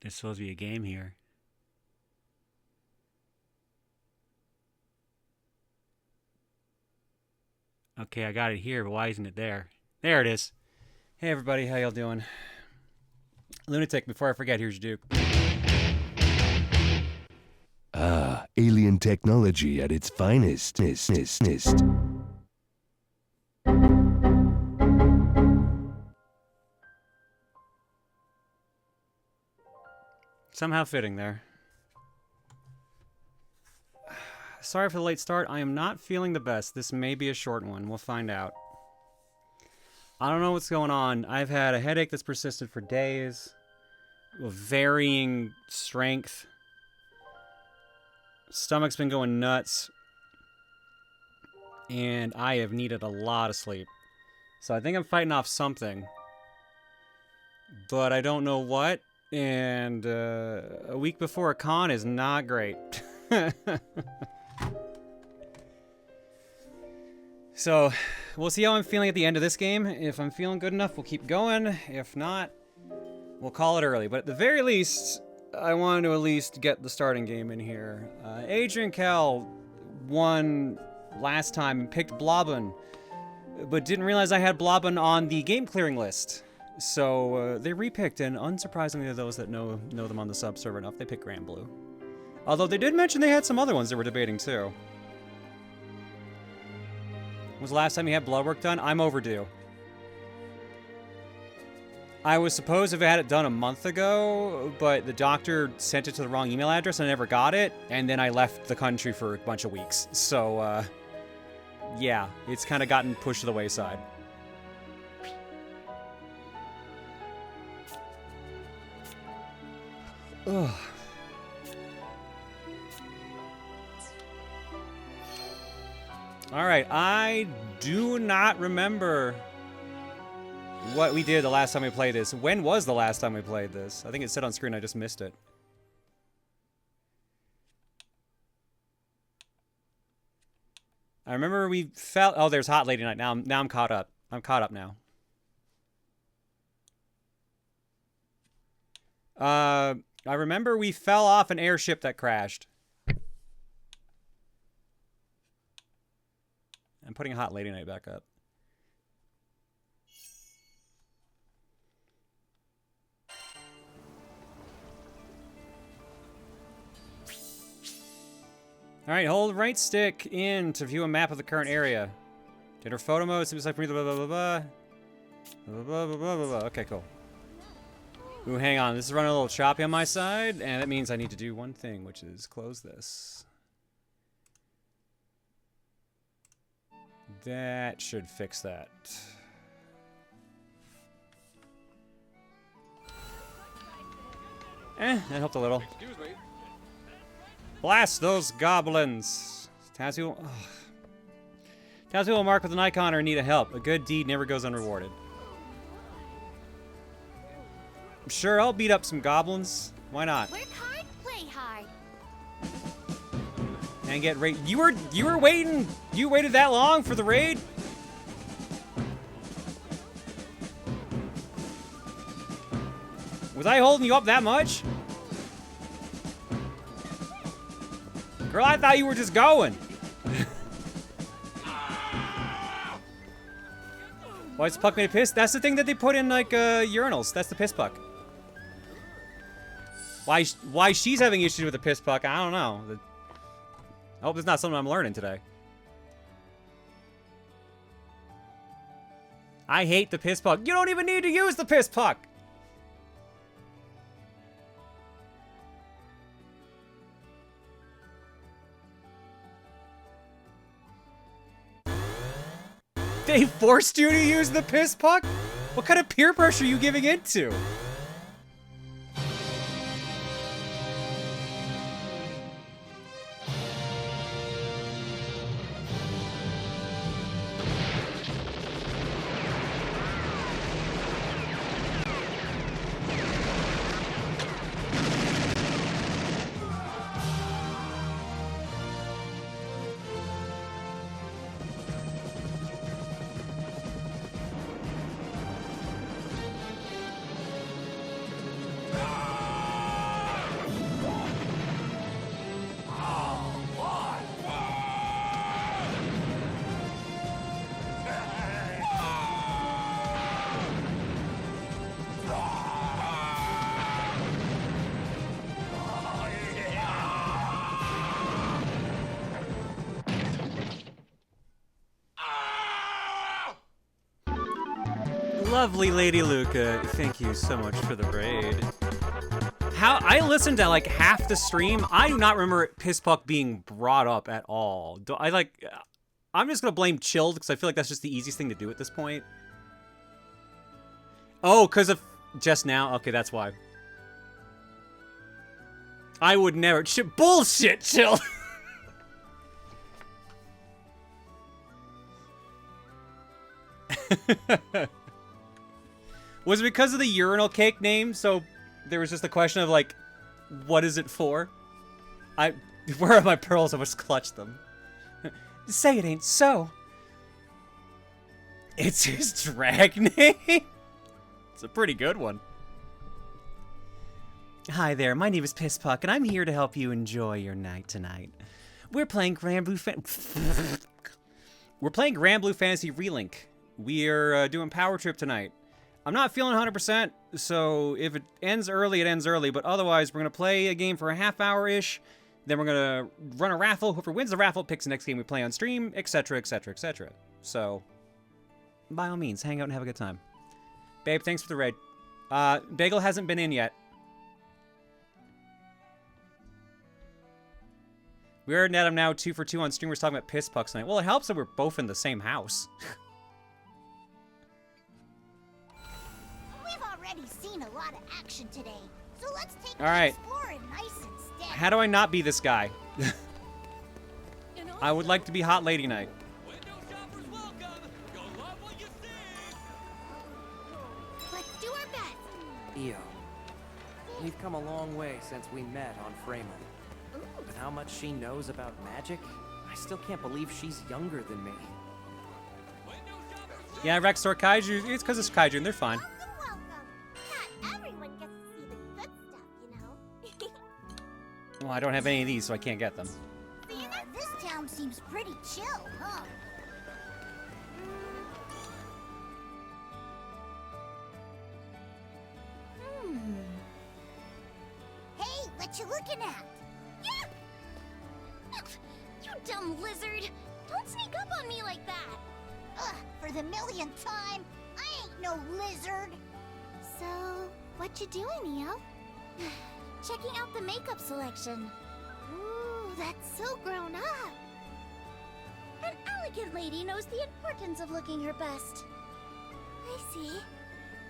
There's supposed to be a game here. Okay, I got it here, but why isn't it there? There it is. Hey everybody, how y'all doing? Lunatic, before I forget, here's your Duke. Ah, alien technology at its finest. Somehow fitting there. Sorry for the late start. I am not feeling the best. This may be a short one. We'll find out. I don't know what's going on. I've had a headache that's persisted for days, with varying strength. Stomach's been going nuts. And I have needed a lot of sleep. So I think I'm fighting off something. But I don't know what. And a week before a con is not great. So, we'll see how I'm feeling at the end of this game. If I'm feeling good enough, we'll keep going. If not, we'll call it early. But at the very least, I wanted to at least get the starting game in here. Adrian Cal won last time and picked Blobbin, but didn't realize I had Blobbin on the game clearing list. So they repicked, and unsurprisingly to those that know them on the sub server enough, they picked Granblue. Although they did mention they had some other ones they were debating too. When was the last time you had blood work done? I'm overdue. I was supposed to have had it done a month ago, but the doctor sent it to the wrong email address and I never got it, and then I left the country for a bunch of weeks. So, yeah, it's kind of gotten pushed to the wayside. Ugh. Alright, I do not remember what we did the last time we played this. When was the last time we played this? I think it said on screen, I just missed it. I remember we fell... Oh, there's Hot Lady Night. Now I'm caught up. I'm caught up now. I remember we fell off an airship that crashed. I'm putting Hot Lady Night back up. Alright, hold right stick in to view a map of the current area. Enter photo mode, seems like blah blah blah blah blah. Blah blah blah blah blah. Okay, cool. Ooh, hang on. This is running a little choppy on my side, and that means I need to do one thing, which is close this. That should fix that. That helped a little. Excuse me. Blast those goblins! Tazzy will mark with an icon or need a help. A good deed never goes unrewarded. Sure, I'll beat up some goblins. Why not? Work hard, play hard. And get raid. You were waiting. You waited that long for the raid? Was I holding you up that much? Girl, I thought you were just going. Why is Puck made piss? That's the thing that they put in, like, urinals. That's the piss puck. Why she's having issues with the piss puck, I don't know. I hope it's not something I'm learning today. I hate the piss puck. You don't even need to use the piss puck. They forced you to use the piss puck? What kind of peer pressure are you giving into? Lovely Lady Luca, thank you so much for the raid. I listened to like half the stream. I do not remember piss puck being brought up at all. I'm just gonna blame Chilled because I feel like that's just the easiest thing to do at this point. Oh, because of just now? Okay, that's why. I would never. Bullshit, Chilled! Was it because of the urinal cake name? So there was just a question of like, what is it for? Where are my pearls? I must clutch them. Say it ain't so. It's his drag name? It's a pretty good one. Hi there, my name is Piss Puck, and I'm here to help you enjoy your night tonight. We're playing Granblue Fantasy Relink. We're doing Power Trip tonight. I'm not feeling 100%, so if it ends early, it ends early. But otherwise, we're going to play a game for a half hour-ish. Then we're going to run a raffle. Whoever wins the raffle picks the next game we play on stream, etc., etc., etc. So, by all means, hang out and have a good time. Babe, thanks for the raid. Bagel hasn't been in yet. We're at Adam now 2 for 2 on stream. We're talking about piss pucks tonight. Well, it helps that we're both in the same house. Seen a lot of action today, so let's take all right. Exploring nice instead. How do I not be this guy? I would like to be Hot Lady Night. Io. We've come a long way since we met on Fremen. Ooh. With how much she knows about magic, I still can't believe she's younger than me. Yeah, Rexor Kaiju, it's because it's Kaiju and they're fine. Welcome, welcome. Not everyone gets to see the good stuff, you know. Well, I don't have any of these, so I can't get them. This town seems pretty chill, huh? Hey, what you looking at? Yeah! You dumb lizard! Don't sneak up on me like that! Ugh, for the millionth time, I ain't no lizard! So, what you doing, Neo? Checking out the makeup selection. Ooh, that's so grown up! An elegant lady knows the importance of looking her best. I see.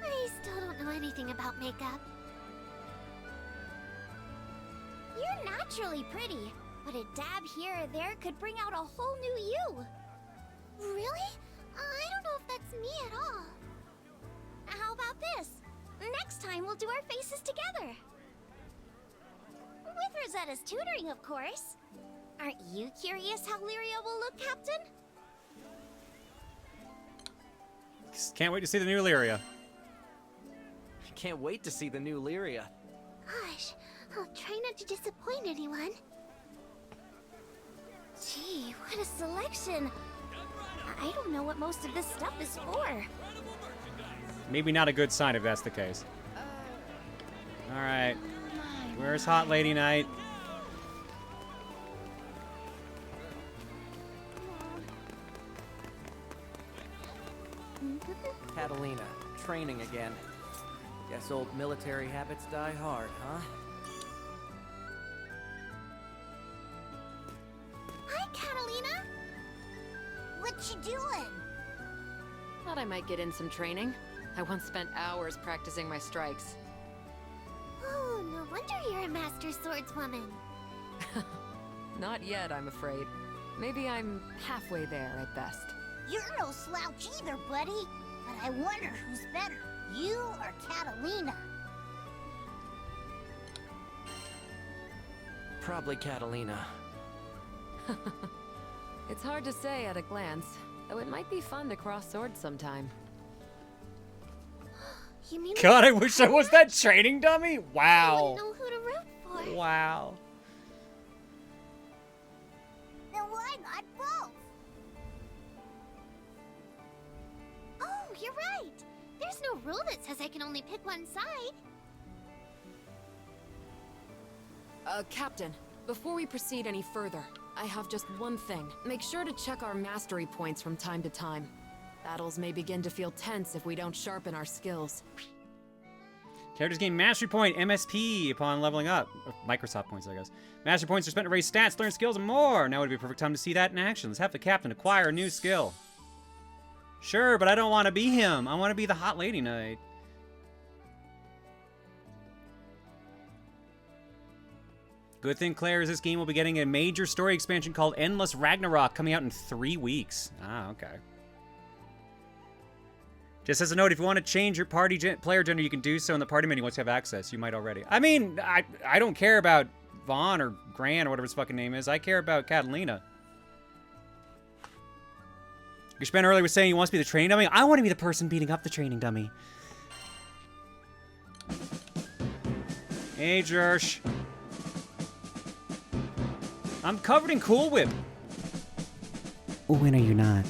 I still don't know anything about makeup. You're naturally pretty, but a dab here or there could bring out a whole new you. Really? I don't know if that's me at all. How about this? Next time we'll do our faces together. With Rosetta's tutoring, of course. Aren't you curious how Lyria will look, Captain? Can't wait to see the new Lyria. I can't wait to see the new Lyria. Gosh, I'll try not to disappoint anyone. Gee, what a selection. I don't know what most of this stuff is for. Maybe not a good sign if that's the case. Alright. Where's Hot Lady Night? Catalina, training again. Guess old military habits die hard, huh? Hi, Catalina. What you doing? Thought I might get in some training. I once spent hours practicing my strikes. Oh, no wonder you're a master swordswoman. Not yet, I'm afraid. Maybe I'm halfway there at best. You're no slouch either, buddy. But I wonder who's better, you or Catalina? Probably Catalina. It's hard to say at a glance, though it might be fun to cross swords sometime. You mean God, I wish I was that training dummy! I Wow. wouldn't know who to root for? Wow. Then why not both? Oh, you're right. There's no rule that says I can only pick one side. Captain, before we proceed any further, I have just one thing. Make sure to check our mastery points from time to time. Battles may begin to feel tense if we don't sharpen our skills. Characters gain Mastery Point, MSP, upon leveling up. Microsoft points, I guess. Mastery Points are spent to raise stats, learn skills, and more. Now would be a perfect time to see that in action. Let's have the captain acquire a new skill. Sure, but I don't want to be him. I want to be the Hot Lady Knight. Good thing, Claire, is this game will be getting a major story expansion called Endless Ragnarok coming out in 3 weeks. Ah, okay. Just as a note, if you want to change your party player gender, you can do so in the party menu once you have access. You might already. I mean, I don't care about Vaughn or Gran or whatever his fucking name is. I care about Catalina. Gishben earlier was saying he wants to be the training dummy. I want to be the person beating up the training dummy. Hey, Jersh. I'm covered in Cool Whip. When are you not?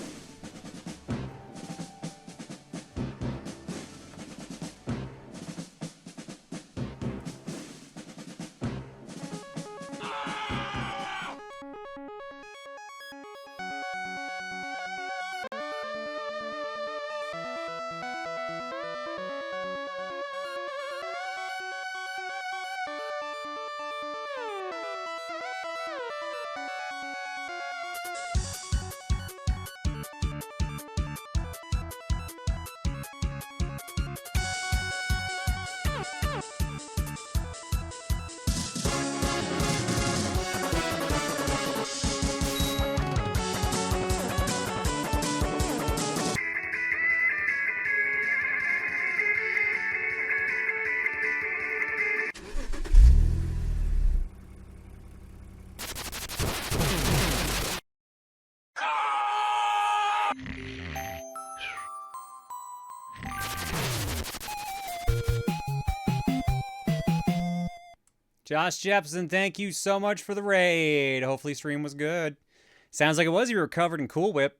Josh Jepson, thank you so much for the raid. Hopefully stream was good. Sounds like it was. You were covered in Cool Whip.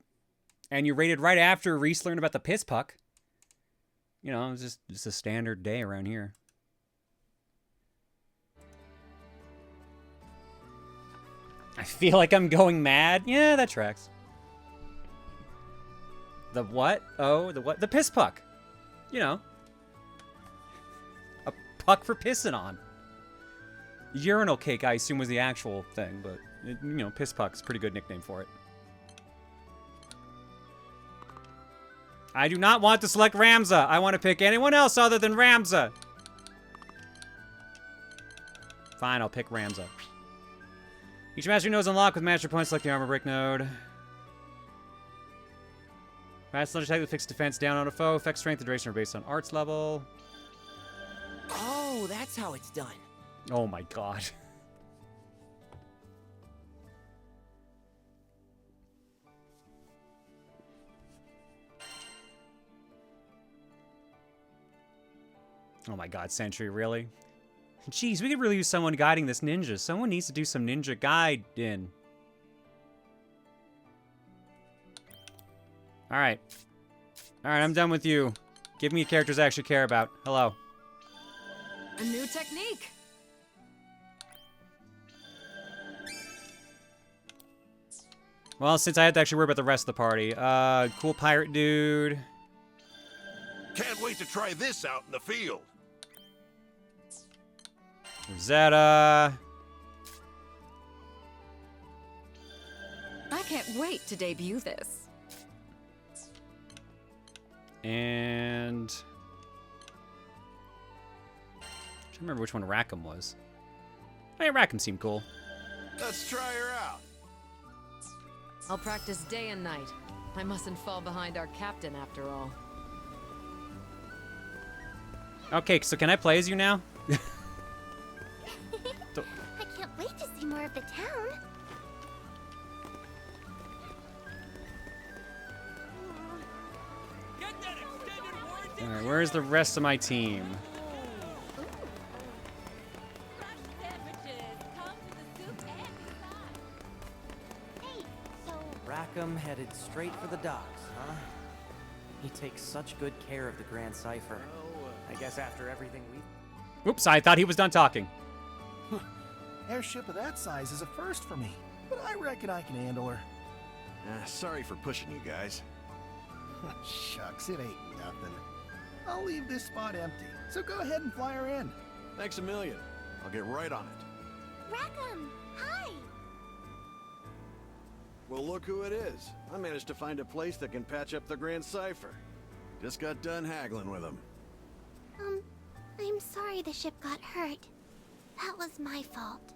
And you raided right after Reese learned about the piss puck. You know, it's just a standard day around here. I feel like I'm going mad. Yeah, that tracks. The what? Oh, the what? The piss puck. You know. A puck for pissing on. Urinal cake, I assume, was the actual thing, but, you know, piss puck's a pretty good nickname for it. I do not want to select Ramza. I want to pick anyone else other than Ramza. Fine, I'll pick Ramza. Each mastery node is unlocked with mastery points. Select the armor break node. Fast sludge attack that fixes defense down on a foe. Effect strength and duration are based on arts level. Oh, that's how it's done. Oh my god. Oh my god, Sentry, really? Jeez, we could really use someone guiding this ninja. Someone needs to do some ninja guiding. Alright. Alright, I'm done with you. Give me characters I actually care about. Hello. A new technique. Well, since I had to actually worry about the rest of the party. Cool pirate dude. Can't wait to try this out in the field. Rosetta. I can't wait to debut this. And... I don't remember which one Rackham was. Hey, Rackham seemed cool. Let's try her out. I'll practice day and night. I mustn't fall behind our captain after all. Okay, so can I play as you now? I can't wait to see more of the town. Alright, where's the rest of my team? Hey, so Rackham headed straight for the docks, huh? He takes such good care of the Grand Cipher. I guess after everything we've... Oops, I thought he was done talking. Airship of that size is a first for me, but I reckon I can handle her. Sorry for pushing you guys. Shucks, it ain't nothing. I'll leave this spot empty, so go ahead and fly her in. Thanks a million. I'll get right on it. Rackham, hi. Well, look who it is. I managed to find a place that can patch up the Grand Cipher. Just got done haggling with him. I'm sorry the ship got hurt. That was my fault.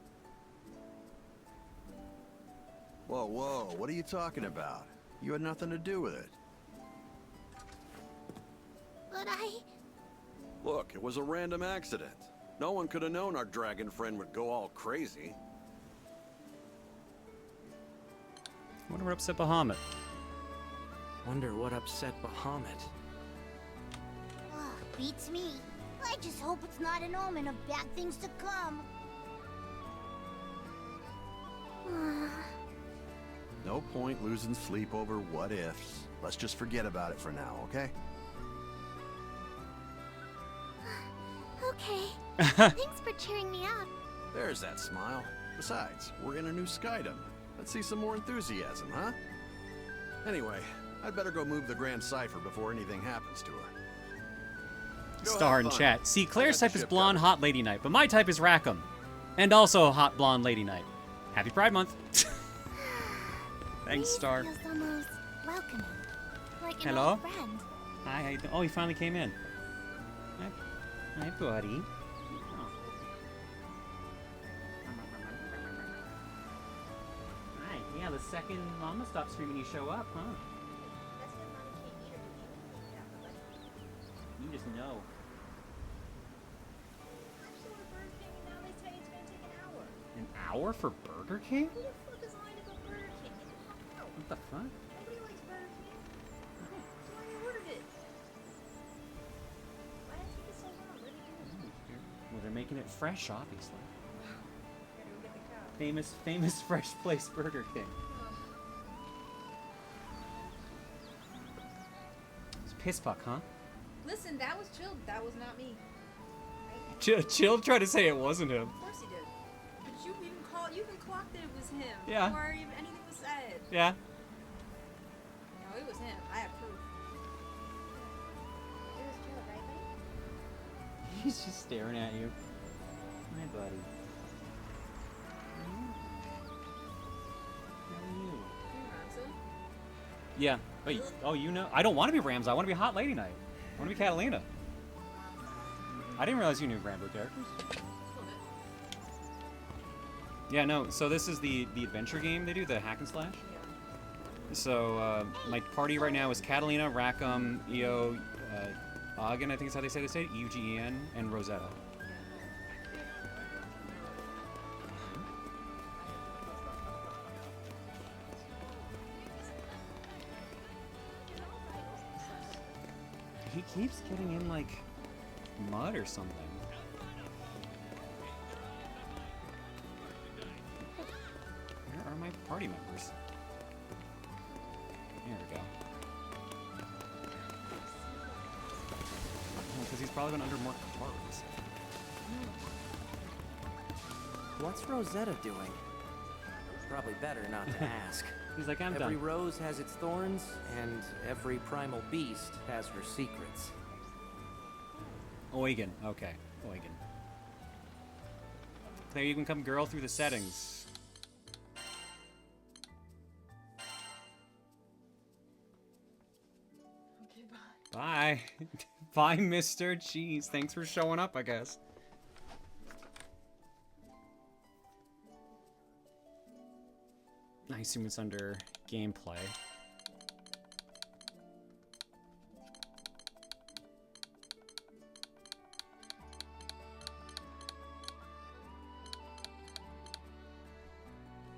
Whoa, whoa, what are you talking about? You had nothing to do with it. But Look, it was a random accident. No one could have known our dragon friend would go all crazy. Wonder what upset Bahamut. Wonder what upset Bahamut. beats me. I just hope it's not an omen of bad things to come. No point losing sleep over what ifs. Let's just forget about it for now, okay? Okay. Thanks for cheering me up. There's that smile. Besides, we're in a new Skydom. Let's see some more enthusiasm, huh? Anyway, I'd better go move the Grand Cipher before anything happens to her. Go Star have in fun. chat. See, Claire's I'll type get the is ship blonde, covered. hot lady knight, but my type is Rackham. And also hot blonde lady knight. Happy Pride Month. Thanks, Reese Star. feels almost welcoming. Like an Hello? old friend. Hi, how you doing? Oh, he finally came in. Hi, buddy. Oh. Hi, yeah, the second Mama stopped screaming, you show up, huh? You just know. An hour for Burger King? What the fuck? Well, they're making it fresh, obviously. Famous Fresh Place Burger King. It's piss puck, huh? Listen, that was Chilled. That was not me. Chill tried to say it wasn't him. Of course he did. But you even clocked that it was him. Yeah. Before even anything was said. Yeah. No, it was him. I have proof. It was Chilled, right, buddy? He's just staring at you. My buddy. Yeah. Wait. Oh, you know? I don't want to be Rams. I want to be Hot Lady Knight. I want to be Catalina. I didn't realize you knew Granblue characters. Yeah, no. So this is the adventure game they do, the hack and slash. So my party right now is Catalina, Rackham, Io, Ogden, I think is how they say this, UGEN, and Rosetta. He keeps getting in, like, mud or something. Where are my party members? There we go. Because he's probably been under more cars. What's Rosetta doing? Probably better not to ask. He's like, I'm Every done. rose has its thorns, and every primal beast has her secrets. Eugen. Okay. Eugen. Claire, you can come girl through the settings. Okay, bye. Bye. Bye, Mr. Cheese. Thanks for showing up, I guess. I assume it's under gameplay.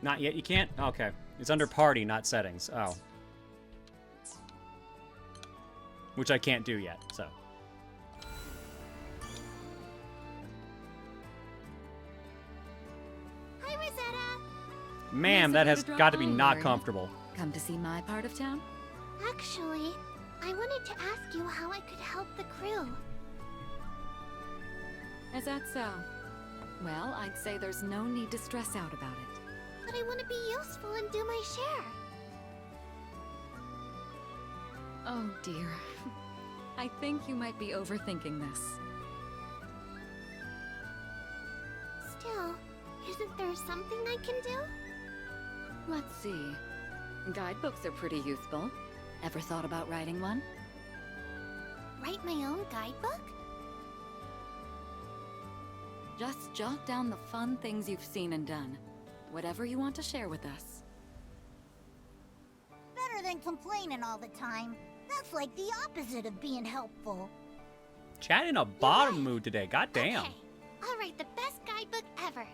Not yet, you can't? Okay. It's under party, not settings. Oh. Which I can't do yet, so. Hi, Rosetta. Ma'am, that has got to be not comfortable. Come to see my part of town? Actually, I wanted to ask you how I could help the crew. Is that so? Well, I'd say there's no need to stress out about it. But I want to be useful and do my share. Oh dear. I think you might be overthinking this. Still, isn't there something I can do? Let's see. Guidebooks are pretty useful. Ever thought about writing one? Write my own guidebook? Just jot down the fun things you've seen and done. Whatever you want to share with us. Better than complaining all the time. That's like the opposite of being helpful. Chat in a bottom mood today. God damn. Okay, I'll write the best guidebook ever.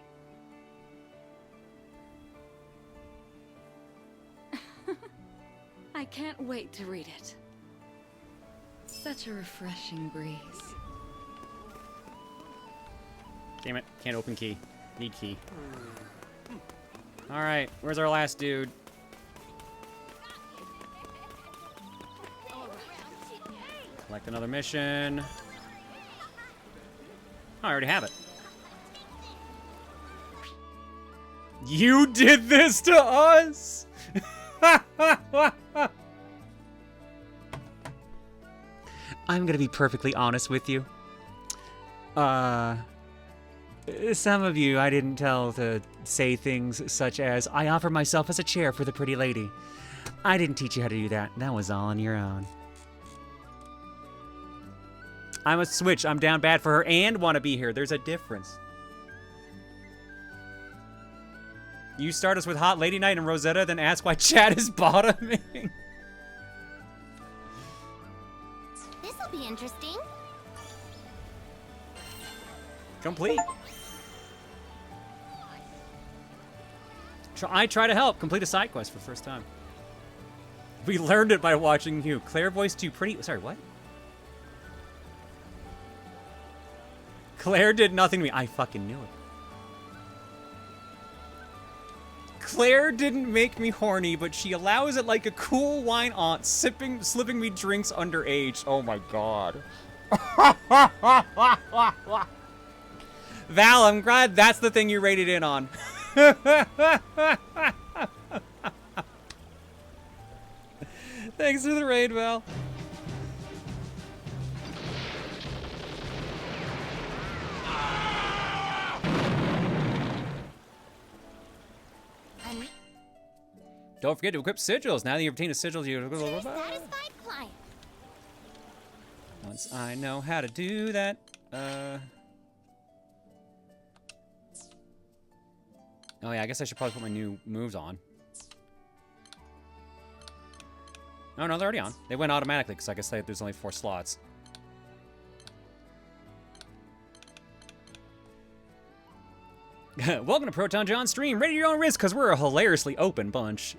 I can't wait to read it. Such a refreshing breeze. Damn it. Can't open key. Need key. Alright, where's our last dude? Collect another mission. Oh, I already have it. You did this to us! I'm gonna be perfectly honest with you. Some of you I didn't tell to say things such as, I offer myself as a chair for the pretty lady. I didn't teach you how to do that. That was all on your own. I'm a switch. I'm down bad for her and want to be here. There's a difference. You start us with Hot Lady Night and Rosetta, then ask why chat is bottoming. This'll be interesting. Complete. I try to help. Complete a side quest for the first time. We learned it by watching you. Claire voiced too pretty. Sorry, what? Claire did nothing to me. I fucking knew it. Claire didn't make me horny, but she allows it like a cool wine aunt, slipping me drinks underage. Oh my god. Val, I'm glad that's the thing you rated in on. Thanks for the raid, Val. Don't forget to equip sigils. Now that you've obtained a sigil, you... Satisfied client. Once I know how to do that, Oh yeah, I guess I should probably put my new moves on. Oh no, they're already on. They went automatically because I guess there's only 4 slots. Welcome to Proton John stream. Ready to your own risk because we're a hilariously open bunch.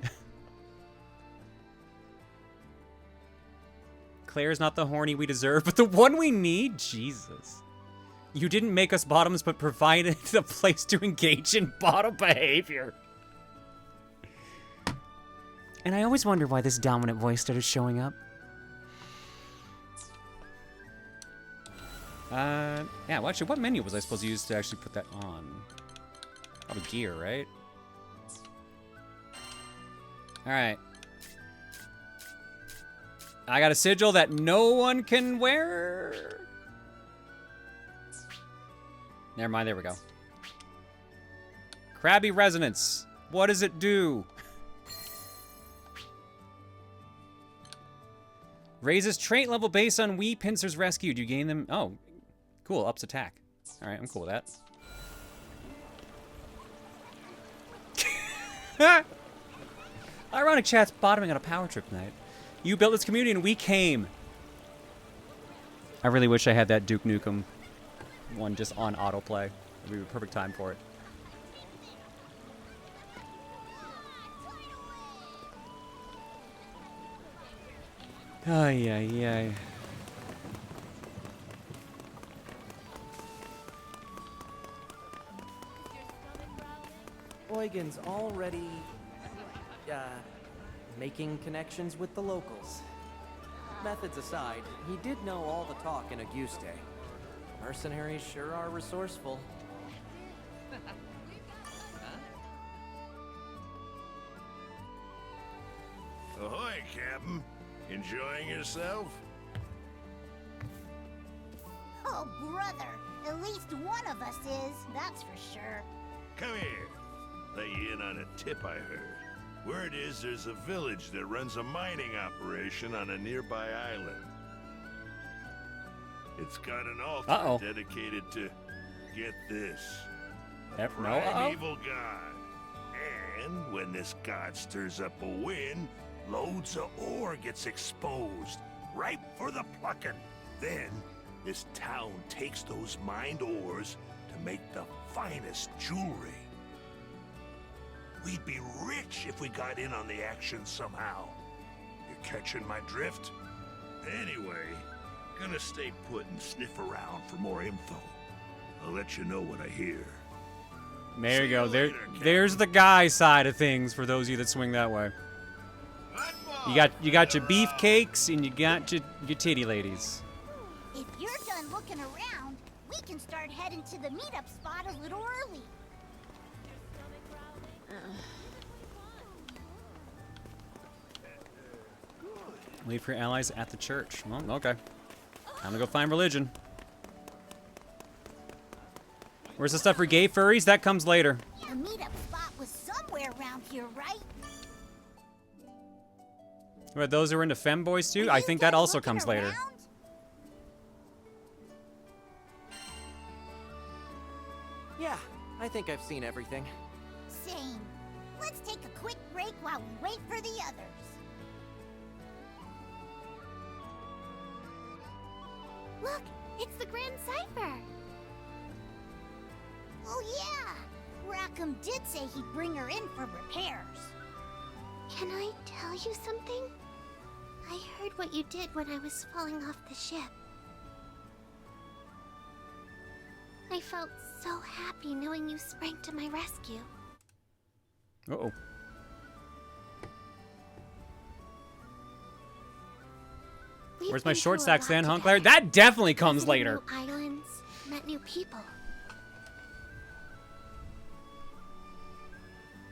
Claire's not the horny we deserve, but the one we need? Jesus. You didn't make us bottoms, but provided a place to engage in bottom behavior. And I always wonder why this dominant voice started showing up. Yeah, well actually, what menu was I supposed to use to actually put that on? Probably gear, right? Alright. I got a sigil that no one can wear. Never mind, there we go. Crabby Resonance. What does it do? Raises trait level based on wee pincers rescued. You gain them. Oh, cool. Ups attack. Alright, I'm cool with that. Ironic chat's bottoming on a power trip night. You built this community and we came. I really wish I had that Duke Nukem one just on autoplay. It would be the perfect time for it. Ay, ay, ay. Eugen's already, making connections with the locals. Methods aside, he did know all the talk in Auguste. Mercenaries sure are resourceful. Ahoy, Captain. Enjoying yourself? Oh, brother. At least one of us is, that's for sure. Come here. Let you in on a tip I heard. Word is there's a village that runs a mining operation on a nearby island. It's got an altar dedicated to, get this, a primeval god. And when this god stirs up a wind, loads of ore gets exposed, ripe for the plucking. Then, this town takes those mined ores to make the finest jewelry. We'd be rich if we got in on the action somehow. You catching my drift? Anyway, gonna stay put and sniff around for more info. I'll let you know what I hear. There you go. There's the guy side of things for those of you that swing that way. You got your beefcakes and you got your titty ladies. If you're done looking around, we can start heading to the meetup spot a little early. Wait for your allies at the church. Well, okay. Time to go find religion. Where's the stuff for gay furries? That comes later. The meetup spot was somewhere around here, right? But those who are into femboys too? I think that also comes later. Yeah, I think I've seen everything. Same. Let's take a quick break while we wait for the others. Look, it's the Grand Cipher. Oh yeah, Rackham did say he'd bring her in for repairs. Can I tell you something? I heard what you did when I was falling off the ship. I felt so happy knowing you sprang to my rescue. Uh-oh. Where's my short stack stand, huh, Claire? That definitely comes later. New islands, met new people.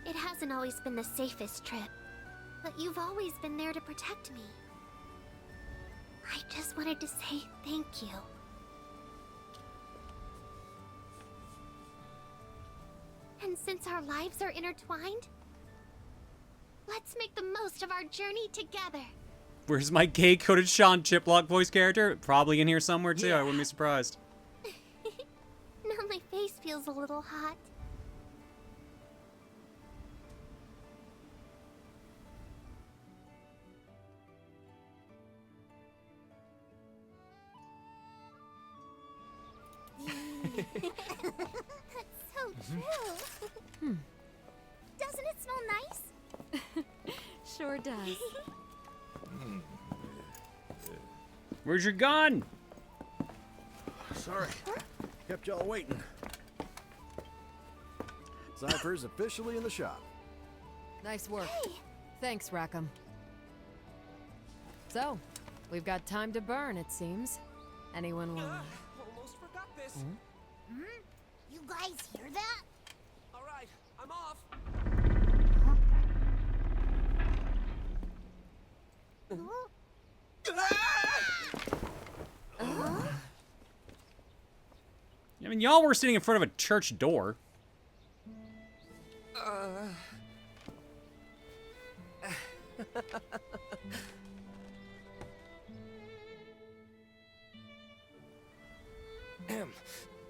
It hasn't always been the safest trip, but you've always been there to protect me. I just wanted to say thank you. And since our lives are intertwined, let's make the most of our journey together. Where's my gay-coded Sean Chiplock voice character? Probably in here somewhere, too. I wouldn't be surprised. Now my face feels a little hot. That's so true. Doesn't it smell nice? Sure does. Where's your gun? Sorry. Kept y'all waiting. Cypher's officially in the shop. Nice work. Thanks, Rackham. So, we've got time to burn, it seems. Anyone want? Almost forgot this. You guys hear that? All right, I'm off. I mean, y'all were sitting in front of a church door.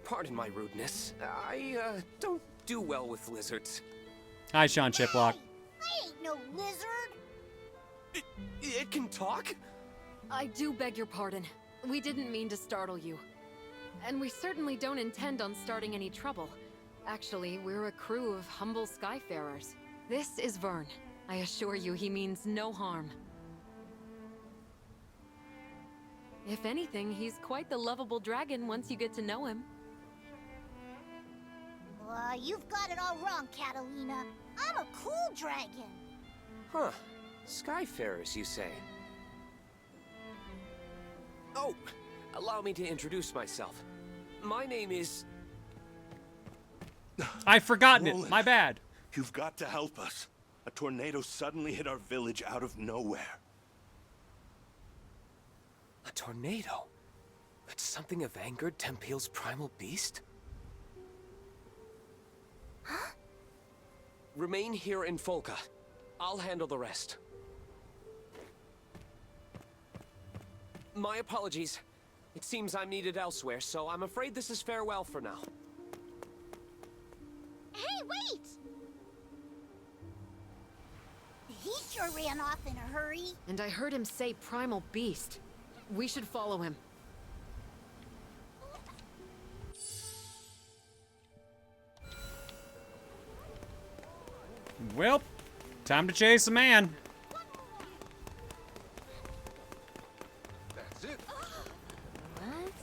Pardon my rudeness. I don't do well with lizards. Hi, Sean Chiplock. I ain't no lizard. It can talk? I do beg your pardon. We didn't mean to startle you. And we certainly don't intend on starting any trouble. Actually, we're a crew of humble skyfarers. This is Vern. I assure you he means no harm. If anything, he's quite the lovable dragon once you get to know him. You've got it all wrong, Catalina. I'm a cool dragon. Huh. Skyfarers, you say? Oh, allow me to introduce myself. My name is... I've forgotten it. Roland, My bad. You've got to help us. A tornado suddenly hit our village out of nowhere. A tornado? Could something have angered Tempeal's primal beast? Huh? Remain here in Folca. I'll handle the rest. My apologies. It seems I'm needed elsewhere, so I'm afraid this is farewell for now. Hey, wait! He sure ran off in a hurry. And I heard him say primal beast. We should follow him. Well, time to chase a man. That's it. What?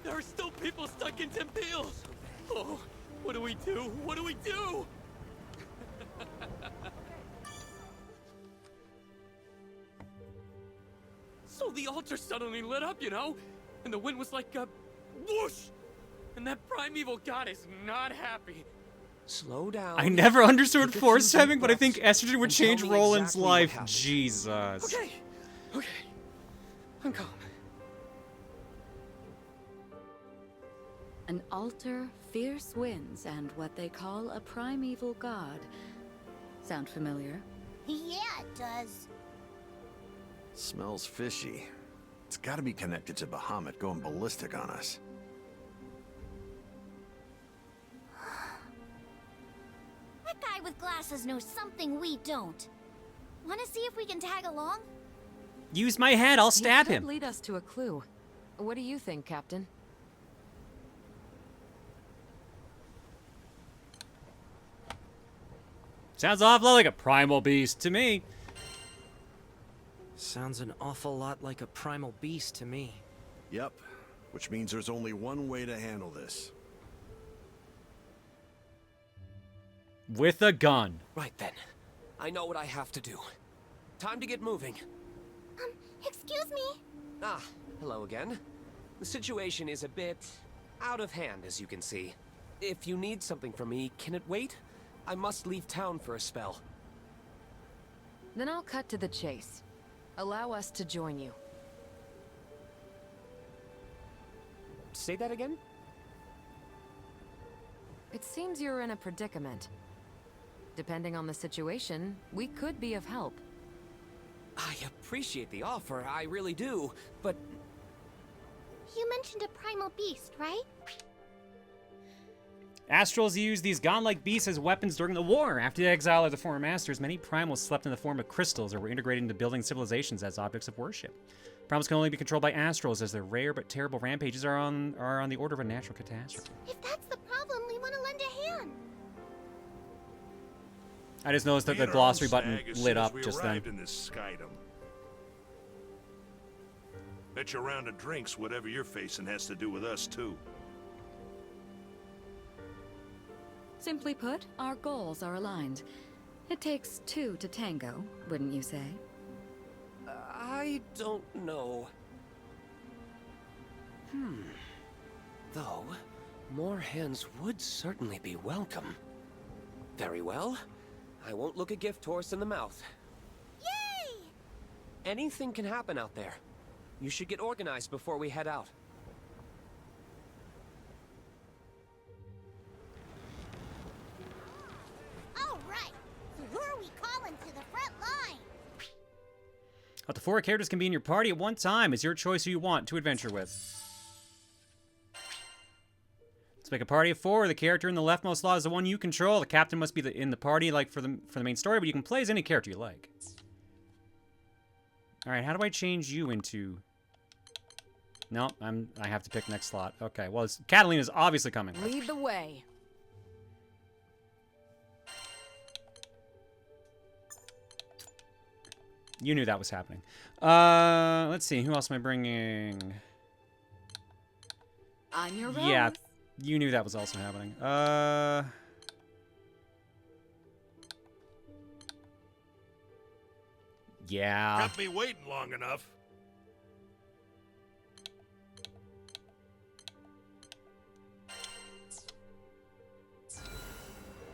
There are still people stuck in Tempeal. Oh, what do we do? What do we do? So the altar suddenly lit up, you know? And the wind was like a whoosh! And that primeval god is not happy. Slow down. I never understood Take a force few having, deep but I think breaths estrogen would and tell change me Roland's exactly what life. happened. Jesus. Okay. Okay. I'm calm. An altar, fierce winds, and what they call a primeval god. Sound familiar? Yeah, it does. Smells fishy. It's gotta be connected to Bahamut going ballistic on us. That guy with glasses knows something we don't. Wanna see if we can tag along? Use my head, I'll stab He could him. lead us to a clue. What do you think, Captain? Sounds awful like a primal beast to me. Sounds an awful lot like a primal beast to me. Yep. Which means there's only one way to handle this. With a gun. Right then. I know what I have to do. Time to get moving. Excuse me? Ah, hello again. The situation is a bit out of hand, as you can see. If you need something from me, can it wait? I must leave town for a spell. Then I'll cut to the chase. Allow us to join you. Say that again? It seems you're in a predicament. Depending on the situation, we could be of help. I appreciate the offer, I really do, but... You mentioned a primal beast, right? Astrals used these godlike beasts as weapons during the war. After the exile of the former masters, many primals slept in the form of crystals or were integrated into building civilizations as objects of worship. Primals can only be controlled by astrals, as their rare but terrible rampages are on the order of a natural catastrophe. If that's the problem, we want to lend a hand. I just noticed that the glossary button lit up just then. In this skydom. Bet your round of drinks, whatever you're facing has to do with us too. Simply put, our goals are aligned. It takes two to tango, wouldn't you say? I don't know. Though, more hands would certainly be welcome. Very well. I won't look a gift horse in the mouth. Yay! Anything can happen out there. You should get organized before we head out. All right. So who are we calling to the front line? Up to 4 characters can be in your party at one time. It's your choice who you want to adventure with. Let's make a party of 4. The character in the leftmost slot is the one you control. The captain must be in the party, like for the main story, but you can play as any character you like. All right, how do I change you into? No, I have to pick next slot. Okay, well, Catalina's obviously coming. Lead the way. You knew that was happening. Let's see, who else am I bringing? I'm your Rose. Yeah. You knew that was also happening. Yeah. Kept me waiting long enough.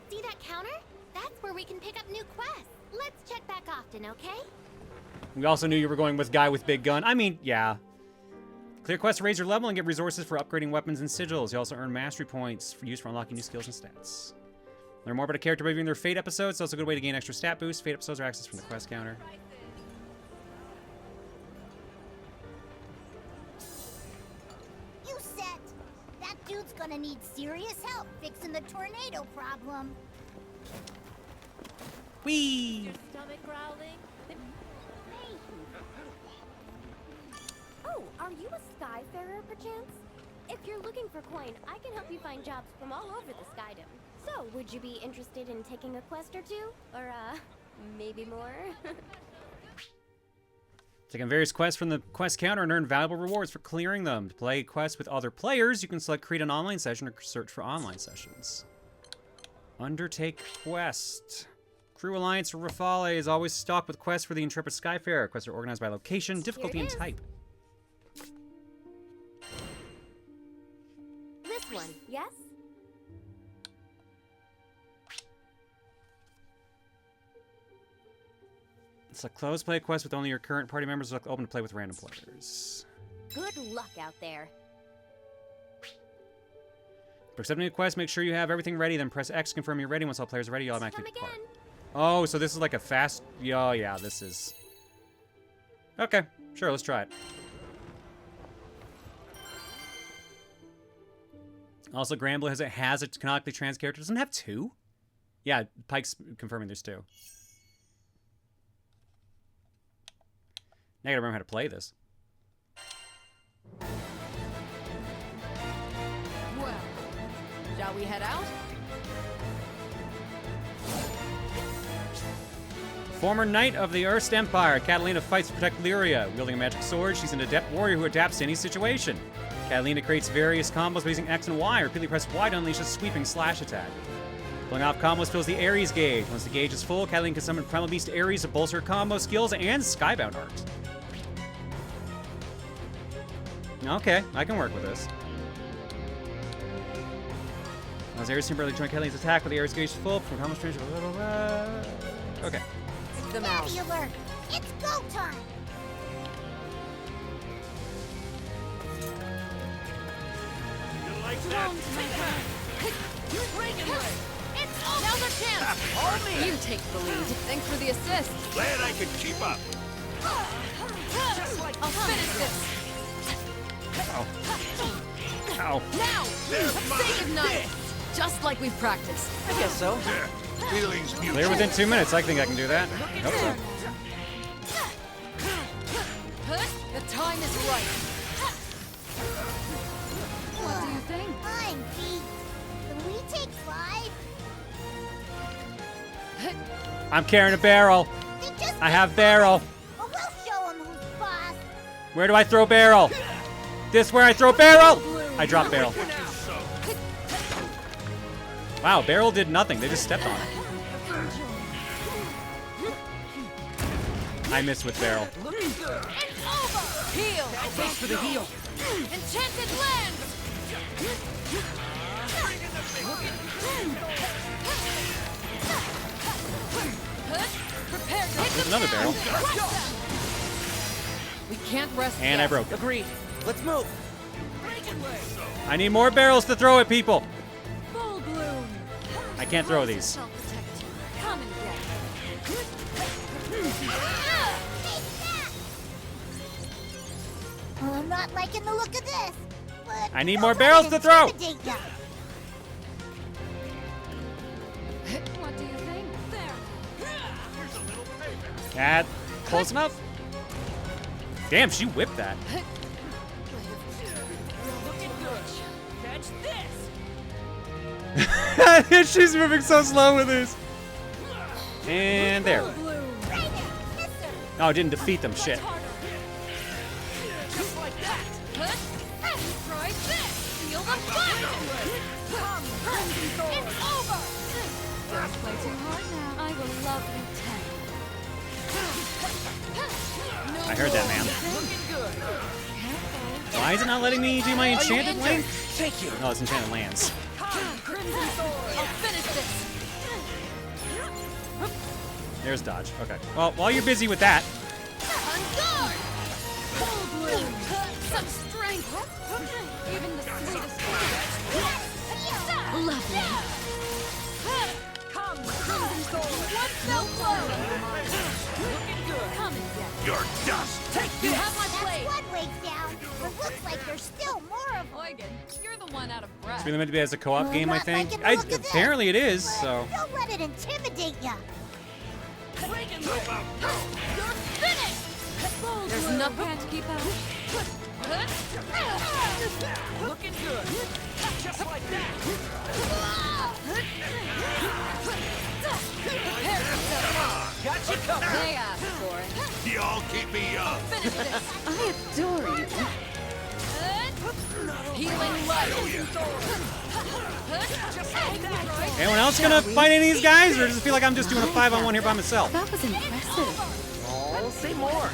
See that counter? That's where we can pick up new quests. Let's check back often, okay? We also knew you were going with guy with big gun. I mean, yeah. Clear quests to raise your level and get resources for upgrading weapons and sigils. You also earn mastery points for use for unlocking new skills and stats. Learn more about a character by reviewing their Fate episodes. It's also a good way to gain extra stat boosts. Fate episodes are accessed from the quest counter. You set. That dude's gonna need serious help fixing the tornado problem. Whee! Your stomach growling? Oh, are you a Skyfarer, perchance? If you're looking for coin, I can help you find jobs from all over the Skydom. So, would you be interested in taking a quest or two? Or, maybe more? Take on various quests from the quest counter and earn valuable rewards for clearing them. To play quests with other players, you can select create an online session or search for online sessions. Undertake quest. Crew Alliance Rafale is always stocked with quests for the Intrepid Skyfarer. Quests are organized by location, difficulty, and type. This one, yes? Select close play quest with only your current party members. Select open to play with random players. Good luck out there. For accepting a quest, make sure you have everything ready, then press X to confirm you're ready. Once all players are ready, you'll automatically depart. Oh, so this is like a fast... Oh, yeah, this is... Okay, sure, let's try it. Also, Granblue has a canonically trans character. Doesn't it have 2? Yeah, Pike's confirming there's 2. Now I gotta remember how to play this. Well, shall we head out? Former knight of the Earth's Empire, Catalina fights to protect Lyria. Wielding a magic sword, she's an adept warrior who adapts to any situation. Catalina creates various combos by using X and Y. Repeatedly press Y to unleash a sweeping slash attack. Pulling off combos fills the Ares gauge. Once the gauge is full, Kylie can summon Primal Beast Ares to bolster her combo skills and Skybound arcs. Okay, I can work with this. As Ares temporarily join Kylie's attack with the Ares gauge full, from combo strange. Okay. Daddy alert! It's go time! You like that? It's now's our chance. You take the lead. Thanks for the assist. Glad I could keep up. I'll finish this. Ow. Ow. Now, There's say goodnight. Just like we've practiced. I guess so. Yeah. Feelings mutual. Clear within 2 minutes. I think I can do that. Hope so. The time is right. What do you think? I'm beat. Can we take 5? I'm carrying a barrel. I have barrel. Well, we'll show him who's boss. Where do I throw barrel? This where I throw barrel? I drop barrel. Wow, barrel did nothing. They just stepped on it. I missed with barrel. It's over. Heal. Thanks for the heal. Enchanted land. Prepare to hit There's another barrel. We can't rest And yet. I broke it. Agreed. Let's move. I need more barrels to throw at people. Full bloom. I can't throw these. I'll protect you. Come and Well, I'm not liking the look of this. But I need don't more let barrels it to throw. intimidate ya. get. What do you think? There. That close enough? Damn, she whipped that. Catch this. She's moving so slow with this. And there. Oh, it didn't defeat them. Shit. Just like that. Try this. Feel the fire. It's over. Don't play too hard now. I will love you 10. I heard that, man. Why is it not letting me do my enchanted lane? Thank you. No, it's enchanted lands. Crimson Sword. I'll finish this. There's dodge. Okay. Well, while you're busy with that, On guard. Full bloom. Such strength. Even the sweetest. Lovely. Come, Crimson Sword. One fell blow. Looking good. Come and get it. You're dust. Take you have my That's blade. one way down. But looks like there's still more of them. Eugen, you're the one out of breath. it's really meant to be as a co-op Well, game, I not think. liking the look of this, Apparently it is, but so. Don't let it intimidate ya. You're finished. There's nothing to keep out. Looking good. Just like that. Prepare yourself. Got you covered. They asked for it. Y'all keep me young. Finish this. I adore you. Healing light. Anyone else gonna fight any of these guys, or does it feel like I'm just doing a 5-on-1 here by myself? That was impressive. Oh, say more.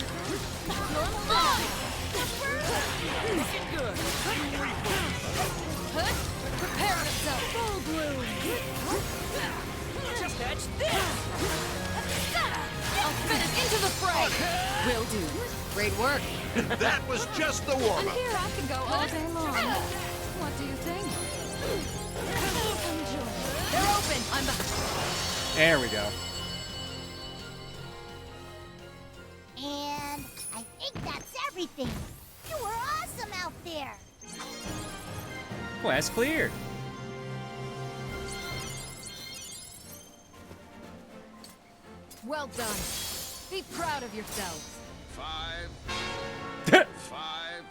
Looking good. Prepare yourself. Full bloom. Just catch this. I'll finish into the fray. Will do. Great work. That was just the I'm warm-up. here. I can go all day long. What do you think? Enjoy. They're open. I'm the. There we go. And I think that's everything. You were awesome out there. Quest cleared. Well done. Be proud of yourselves. 5, 5, 5,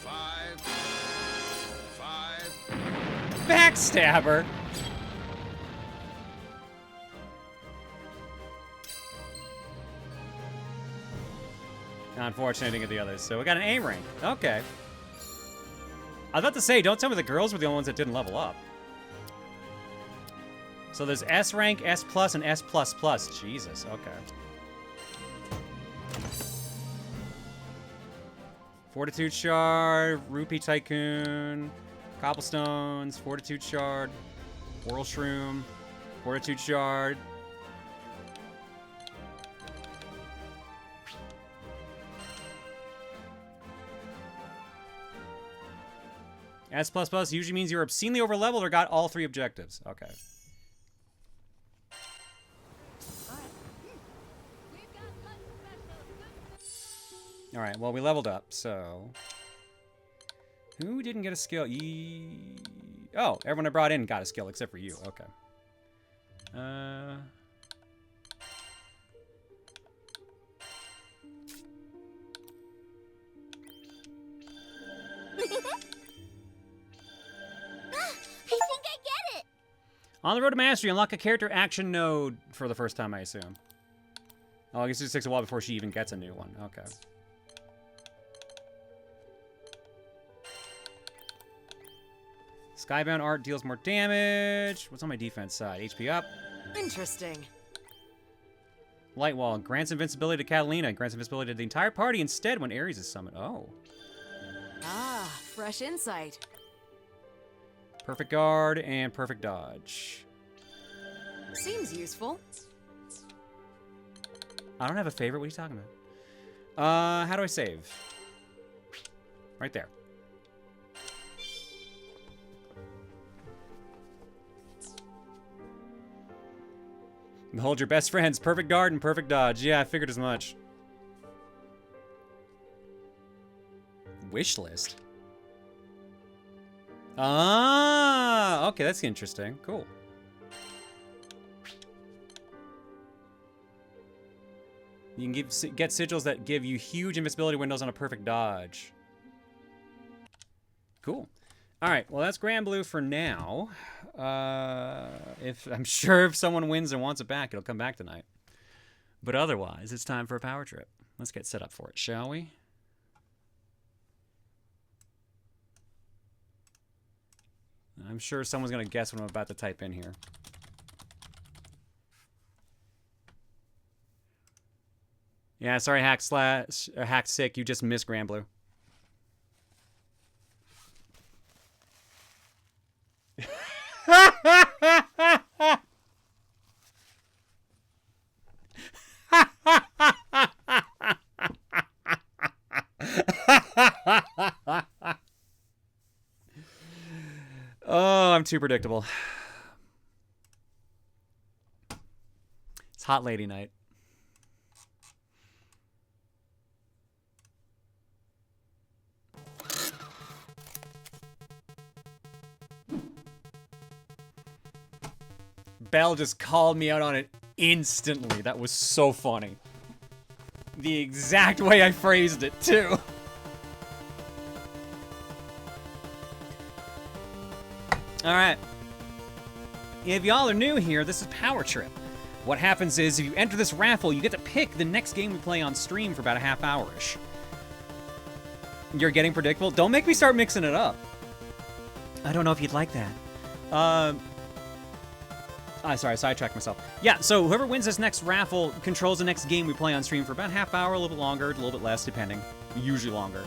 5, 5. Backstabber. Unfortunate I didn't get the others. So we got an A rank. Okay. I was about to say, don't tell me the girls were the only ones that didn't level up. So there's S rank, S plus, and S plus plus. Jesus, okay. Fortitude Shard, Rupee Tycoon, Cobblestones, Fortitude Shard, Oral Shroom, Fortitude Shard. S++ usually means you're obscenely overleveled or got all 3 objectives. Okay. Alright, well, we leveled up, so... Who didn't get a skill? Oh, everyone I brought in got a skill, except for you. Okay. On the road to mastery, unlock a character action node for the first time, I assume. Oh, I guess it takes a while before she even gets a new one. Okay. Skybound art deals more damage. What's on my defense side? HP up. Interesting. Light wall grants invincibility to Catalina. Grants invincibility to the entire party instead when Ares is summoned. Oh. Ah, fresh insight. Perfect guard and perfect dodge. Seems useful. I don't have a favorite. What are you talking about? How do I save? Right there. Behold your best friends. Perfect guard and perfect dodge. Yeah, I figured as much. Wish list. Ah, okay, that's interesting. Cool. You can get sigils that give you huge invincibility windows on a perfect dodge. Cool. All right, well, that's Granblue for now. I'm sure if someone wins and wants it back, it'll come back tonight. But otherwise, it's time for a power trip. Let's get set up for it, shall we? I'm sure someone's going to guess what I'm about to type in here. Yeah, sorry, Hack Sick, you just missed Granblue. Oh, I'm too predictable. It's hot lady night. Belle just called me out on it instantly. That was so funny. The exact way I phrased it, too. Alright. If y'all are new here, this is Power Trip. What happens is, if you enter this raffle, you get to pick the next game we play on stream for about a half hour-ish. You're getting predictable? Don't make me start mixing it up. I don't know if you'd like that. Sorry, I sidetracked myself. Yeah, so whoever wins this next raffle controls the next game we play on stream for about a half hour, a little bit longer, a little bit less, depending. Usually longer.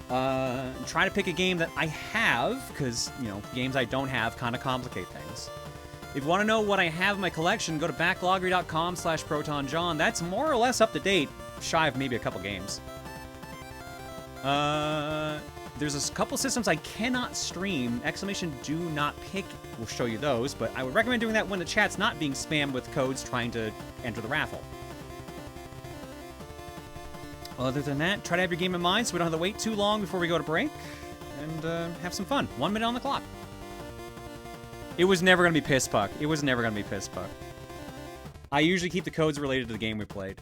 Try to pick a game that I have, because, you know, games I don't have kind of complicate things. If you want to know what I have in my collection, go to backloggery.com/ProtonJohn. That's more or less up to date, shy of maybe a couple games. There's a couple systems I cannot stream. !do not pick will show you those, but I would recommend doing that when the chat's not being spammed with codes trying to enter the raffle. Other than that, try to have your game in mind so we don't have to wait too long before we go to break. And have some fun. 1 minute on the clock. It was never going to be Piss Puck. It was never going to be Piss Puck. I usually keep the codes related to the game we played.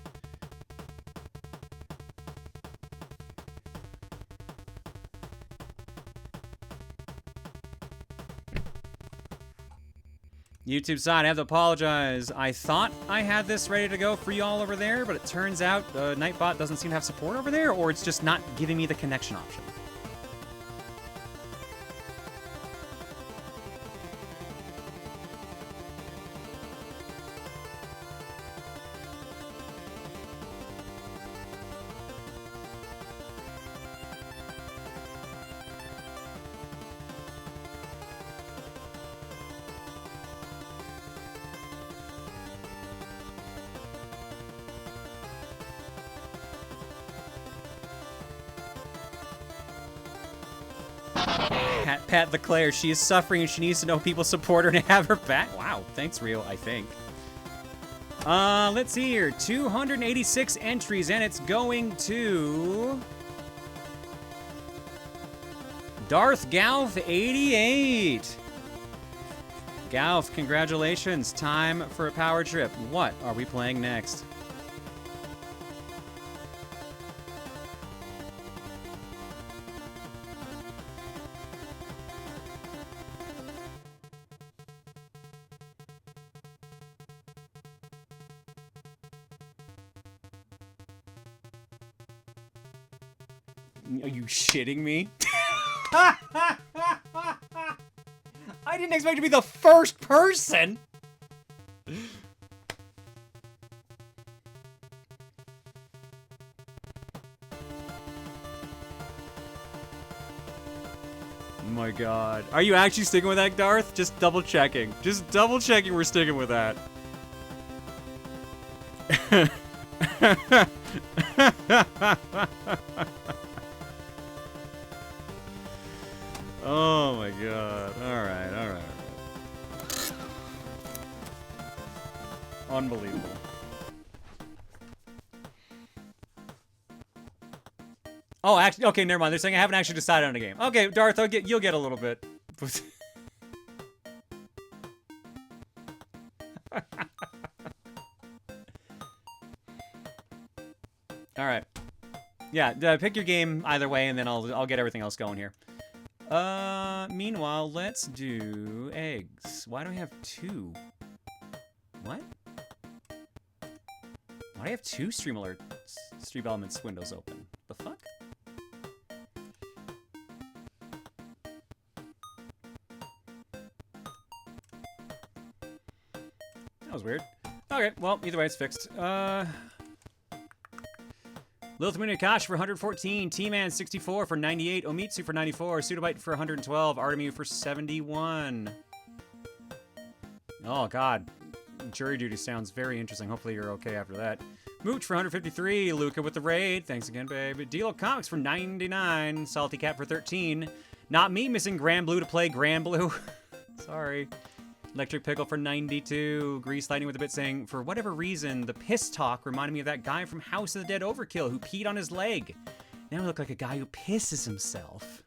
YouTube side, I have to apologize. I thought I had this ready to go for y'all over there, but it turns out Nightbot doesn't seem to have support over there, or it's just not giving me the connection option. Pat the Claire. She is suffering and she needs to know people support her and have her back. Wow, thanks, Rio, I think. Let's see here. 286 entries, and it's going to Darth Galf 88. Galf, congratulations. Time for a power trip. What are we playing next? Are you shitting me? I didn't expect to be the first person! Oh my god. Are you actually sticking with that, Darth? Just double checking. Just double checking we're sticking with that. Oh my god. Alright, alright. Unbelievable. Oh, actually, okay, never mind. They're saying I haven't actually decided on a game. Okay, Darth, you'll get a little bit. Alright. Yeah, pick your game either way, and then I'll get everything else going here. Meanwhile, let's do eggs. Why do I have 2? What? Why do I have 2 Stream Elements windows open? The fuck? That was weird. Okay, well, either way, it's fixed. Lilith Akash for 114, T-Man 64 for 98, Omitsu for 94, Sudobite for 112, Artemu for 71. Oh god, jury duty sounds very interesting. Hopefully you're okay after that. Mooch for 153, Luca with the raid, thanks again, babe. Dilo Comics for 99, Salty Cat for 13. Not me missing Granblue to play Granblue. Sorry. Electric Pickle for 92. Grease Lightning with a bit saying, for whatever reason, the piss talk reminded me of that guy from House of the Dead Overkill who peed on his leg. Now I look like a guy who pisses himself.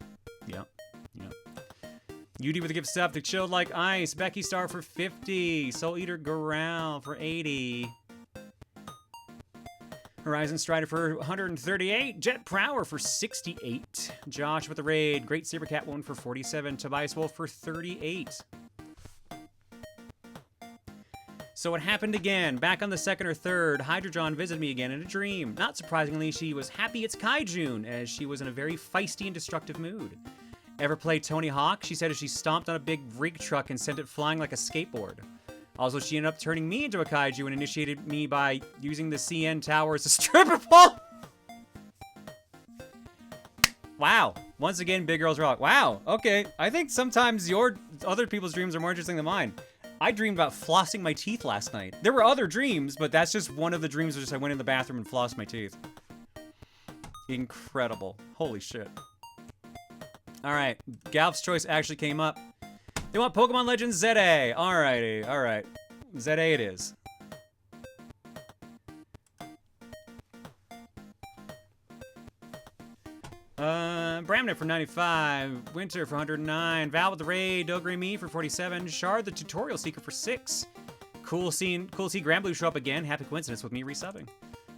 Yep. Yep. UD with a gift sub to Chilled Like Ice. Becky Star for 50. Soul Eater Goral for 80. Horizon Strider for 138. Jet Prower for 68. Josh with the raid. Great Saber Cat one for 47. Tobias Wolf for 38. So it happened again. Back on the 2nd or 3rd, Hydrodron visited me again in a dream. Not surprisingly, she was happy it's Kaijun, as she was in a very feisty and destructive mood. Ever play Tony Hawk? She said as she stomped on a big rig truck and sent it flying like a skateboard. Also, she ended up turning me into a kaiju and initiated me by using the CN tower as a stripper pole. Wow. Once again, Big Girls Rock. Wow. Okay. I think sometimes your other people's dreams are more interesting than mine. I dreamed about flossing my teeth last night. There were other dreams, but that's just one of the dreams was just I went in the bathroom and flossed my teeth. Incredible. Holy shit. Alright, Galf's choice actually came up. They want Pokemon Legends ZA. Alrighty, alright. ZA it is. Bramnet for 95, Winter for 109, Val with the raid, Dogre Me for 47, Shard the tutorial seeker for 6. Cool see Granblue show up again. Happy coincidence with me resubbing.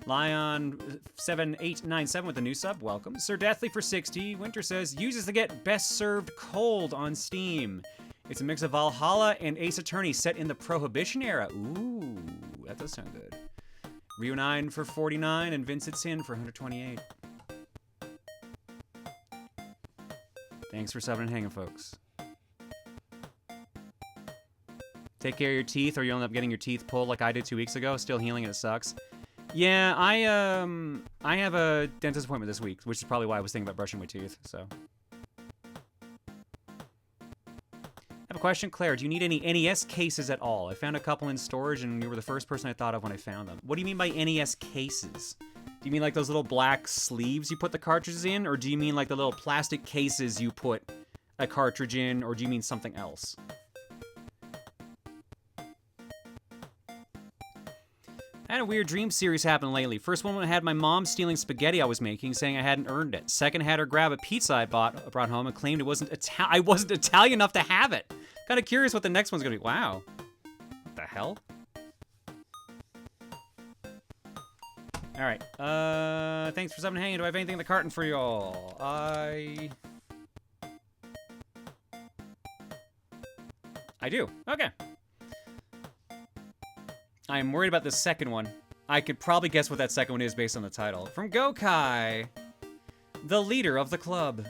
Lion 7897 with a new sub, welcome. Sir Deathly for 60. Winter says uses to get Best Served Cold on Steam. It's a mix of Valhalla and Ace Attorney set in the Prohibition era. Ooh, that does sound good. Rio 9 for 49 and Vincent Sin for 128. Thanks for subbing and hanging, folks. Take care of your teeth or you'll end up getting your teeth pulled like I did 2 weeks ago. Still healing and it sucks. Yeah, I have a dentist appointment this week, which is probably why I was thinking about brushing my teeth, so. I have a question, Claire. Do you need any NES cases at all? I found a couple in storage and you were the first person I thought of when I found them. What do you mean by NES cases? Do you mean like those little black sleeves you put the cartridges in? Or do you mean like the little plastic cases you put a cartridge in, or do you mean something else? I had a weird dream series happen lately. First one had my mom stealing spaghetti I was making, saying I hadn't earned it. Second had her grab a pizza I brought home and claimed it wasn't I wasn't Italian enough to have it. Kind of curious what the next one's gonna be. Wow. What the hell? All right. Thanks for something hanging. Do I have anything in the carton for y'all? I do. Okay. I am worried about the second one. I could probably guess what that second one is based on the title. From Gokai, the leader of the club.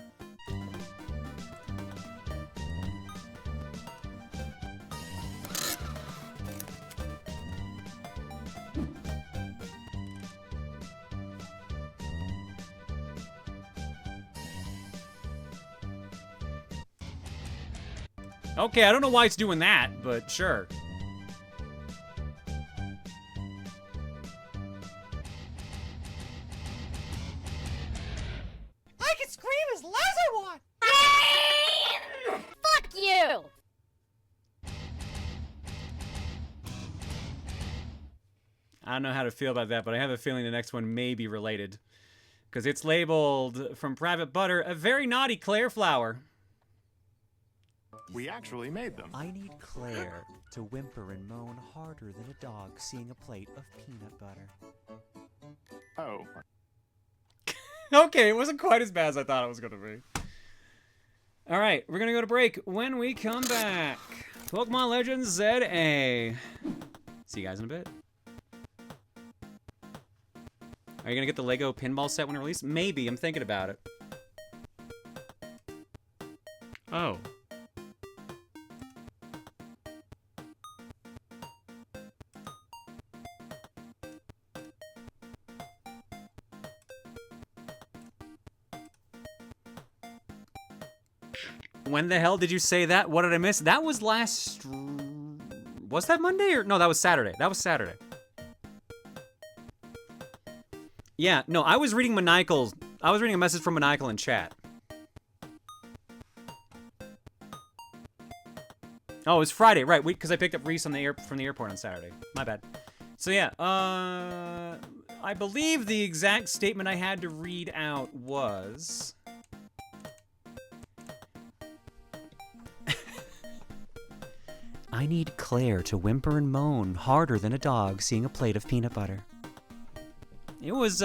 Okay, I don't know why it's doing that, but sure. I can scream as loud as I want! Fuck you! I don't know how to feel about that, but I have a feeling the next one may be related. Because it's labeled, from Private Butter, a very naughty Claire flower. We actually made them. I need Claire to whimper and moan harder than a dog seeing a plate of peanut butter. Oh. Okay, it wasn't quite as bad as I thought it was going to be. Alright, we're going to go to break. When we come back, Pokemon Legends ZA. See you guys in a bit. Are you going to get the Lego pinball set when it releases? Maybe, I'm thinking about it. Oh. When the hell did you say that? What did I miss? That was last... Was that Monday or... No, that was Saturday. That was Saturday. Yeah, no, I was reading Maniacal's... I was reading a message from Maniacal in chat. Oh, it was Friday, right, because I picked up Reese on the from the airport on Saturday. My bad. So yeah, I believe the exact statement I had to read out was... I need Claire to whimper and moan harder than a dog seeing a plate of peanut butter. It was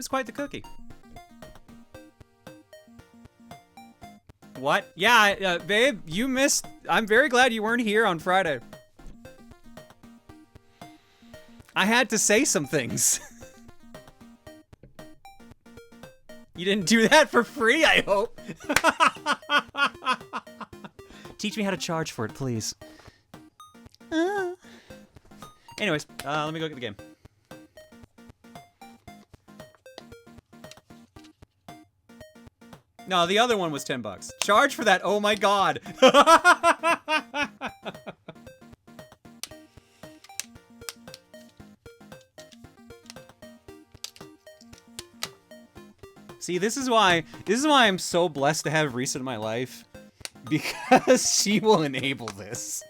quite the cookie. What? Yeah, babe, you missed... I'm very glad you weren't here on Friday. I had to say some things. You didn't do that for free, I hope. Teach me how to charge for it, please. Anyways, let me go get the game. No, the other one was $10. Charge for that? Oh my god. See, this is why I'm so blessed to have Reese in my life. Because she will enable this.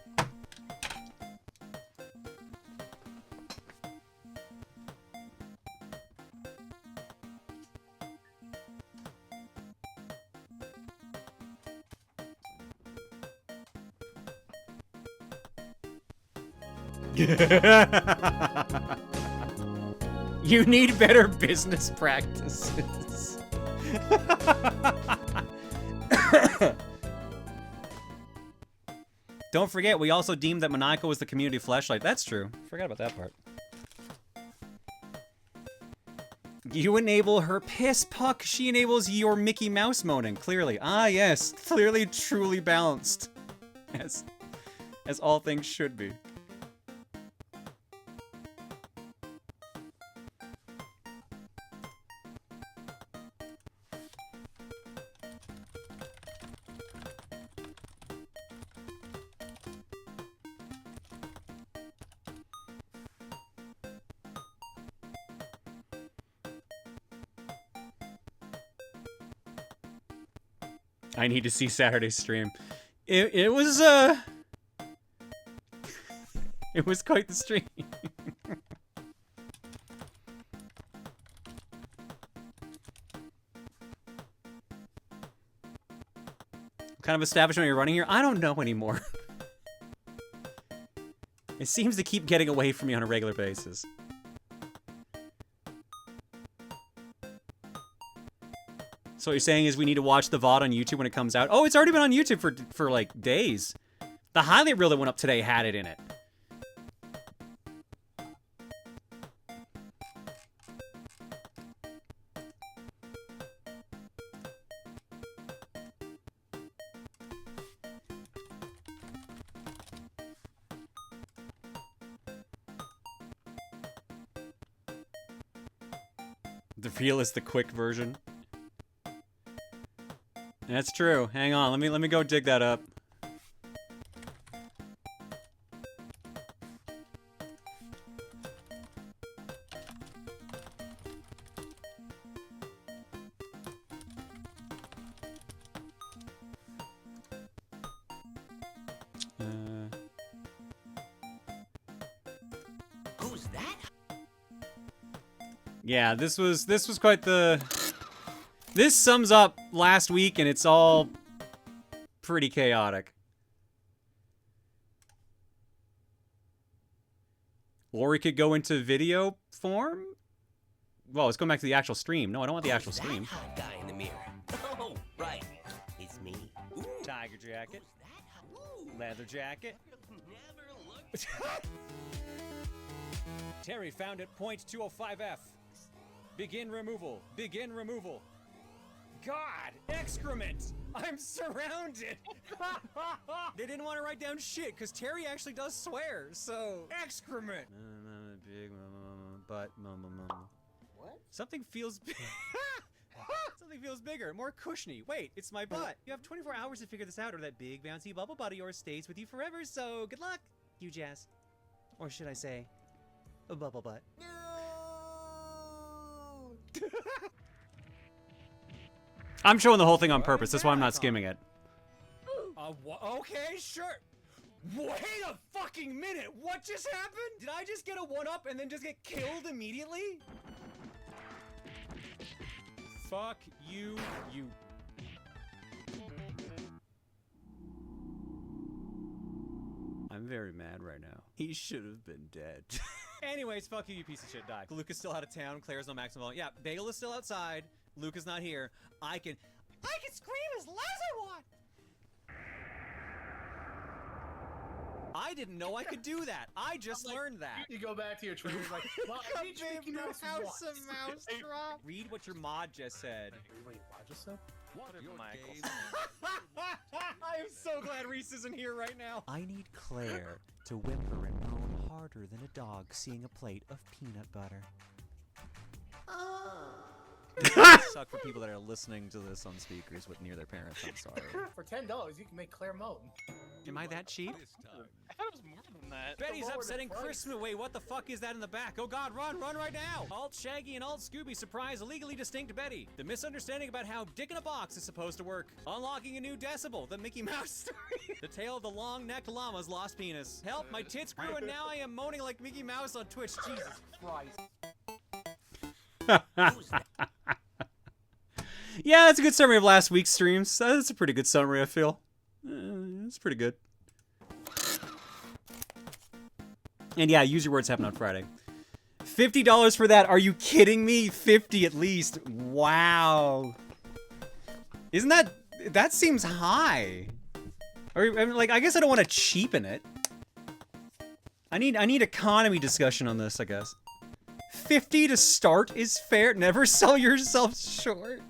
You need better business practices. Don't forget, we also deemed that Maniacal was the community flashlight. That's true. Forgot about that part. You enable her piss puck. She enables your Mickey Mouse moaning. Clearly. Ah, yes. Clearly, truly balanced. As all things should be. I need to see Saturday's stream. It was it was quite the stream. What kind of establishment are you running here? I don't know anymore. It seems to keep getting away from me on a regular basis. So what you're saying is we need to watch the VOD on YouTube when it comes out? Oh, it's already been on YouTube for like days. The highlight reel that went up today had it in it. The reel is the quick version. That's true. Hang on, let me go dig that up. Who's that? Yeah, this was quite the... This sums up last week, and it's all pretty chaotic. Or we could go into video form? Well, let's go back to the actual stream. No, I don't want the actual stream. Hot guy in the mirror. Oh, right. It's me. Ooh. Tiger jacket. Leather jacket. Terry found at point 205F. Begin removal. Begin removal. God, excrement! I'm surrounded! They didn't want to write down shit, because Terry actually does swear, so... Excrement! Big butt, What? Something feels big. Something feels bigger, more cushiony. Wait, it's my butt. You have 24 hours to figure this out, or that big bouncy bubble butt of yours stays with you forever, so good luck, you Jazz. Or should I say, a bubble butt. No! I'm showing the whole thing on purpose, that's why I'm not skimming it. Okay, sure. Wait a fucking minute, what just happened? Did I just get a 1-up and then just get killed immediately? Fuck you, you... I'm very mad right now. He should have been dead. Anyways, fuck you, you piece of shit, die. Luke is still out of town, Claire's no maximum volume. Yeah, Bagel is still outside, Luke is not here. I can scream as loud as I want! I didn't know I could do that. I just learned that. You go back to your Twitter, like, well, I reached Mickey Mouse once. Mouse drop. Read what your mod just said. Wait, what just said? I am so glad Reese isn't here right now. I need Claire to whimper and moan harder than a dog seeing a plate of peanut butter. Suck for people that are listening to this on speakers with near their parents. I'm sorry. For $10, you can make Claire moan. Am I that cheap? I thought it was more than that. Betty's upsetting Christmas. Wait, what the fuck is that in the back? Oh god, run right now! Alt Shaggy and Alt Scooby surprise a legally distinct Betty. The misunderstanding about how Dick in a Box is supposed to work. Unlocking a new decibel, the Mickey Mouse story. The tale of the long-necked llama's lost penis. Help, my tits grew and now I am moaning like Mickey Mouse on Twitch. Jesus Christ. Yeah, that's a good summary of last week's streams. That's a pretty good summary, I feel. It's pretty good. And yeah, use your words happen on Friday. $50 for that? Are you kidding me? 50 at least. Wow. Isn't that seems high. Or I mean, like, I guess I don't want to cheapen it. I need economy discussion on this, I guess. 50 to start is fair. Never sell yourself short.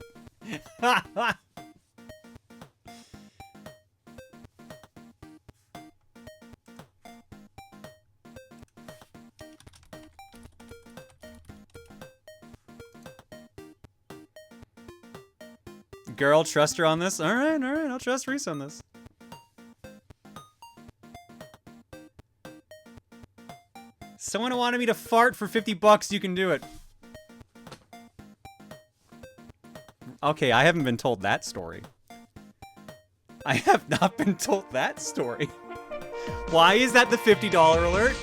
Girl, trust her on this? Alright, I'll trust Reese on this. Someone wanted me to fart for 50 bucks, you can do it. Okay, I haven't been told that story. I have not been told that story. Why is that the $50 alert?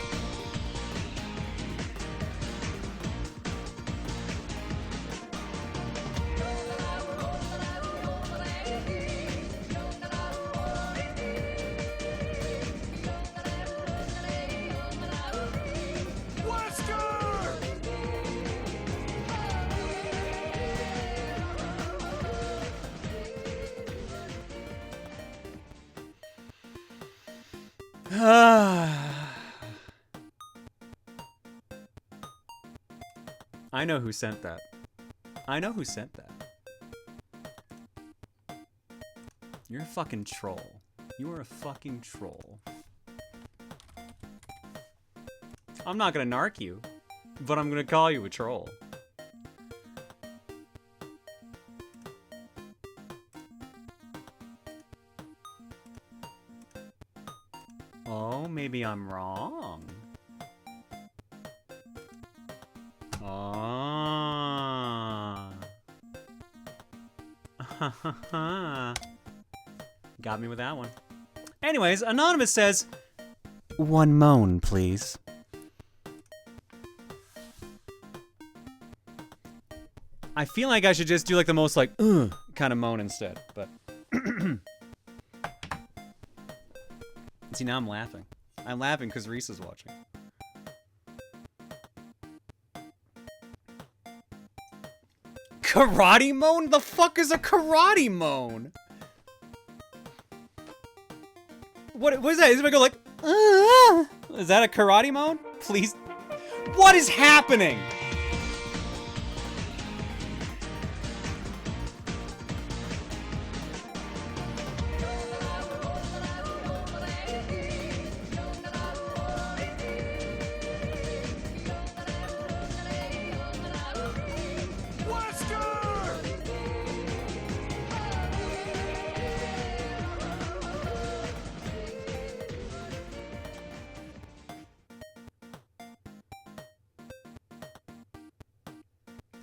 I know who sent that. I know who sent that. You're a fucking troll. You are a fucking troll. I'm not gonna narc you, but I'm gonna call you a troll. Oh, maybe I'm wrong. Ah. Got me with that one. Anyways, Anonymous says, one moan, please. I feel like I should just do like the most like, kind of moan instead, but. See, now I'm laughing. I'm laughing because Reese is watching. Karate moan? The fuck is a karate moan? What is that? Is it gonna go like, Is that a karate moan? Please. What is happening?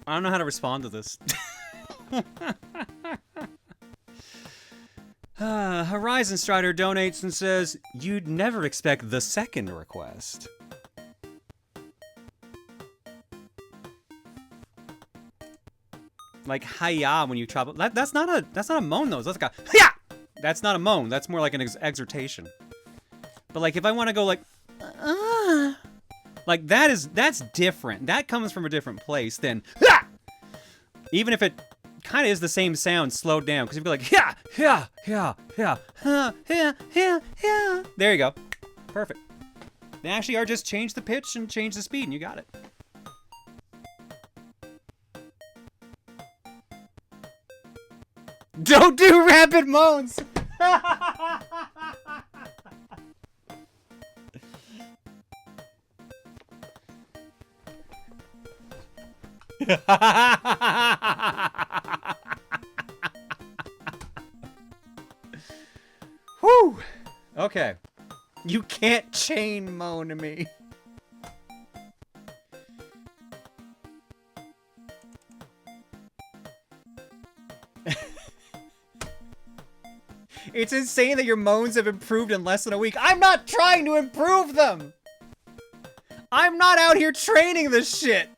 I don't know how to respond to this. Horizon Strider donates and says, you'd never expect the second request. Like hiya when you chop it. That's not a moan though. That's like a hiya! That's not a moan. That's more like an exhortation. But like if I want to go like that's different. That comes from a different place than even if it kind of is the same sound slowed down, because you'd be like there you go. Perfect. They actually are just change the pitch and change the speed and you got it. Don't do rapid moans. Whew. Okay. You can't chain moan me. It's insane that your moans have improved in less than a week. I'm not trying to improve them. I'm not out here training this shit.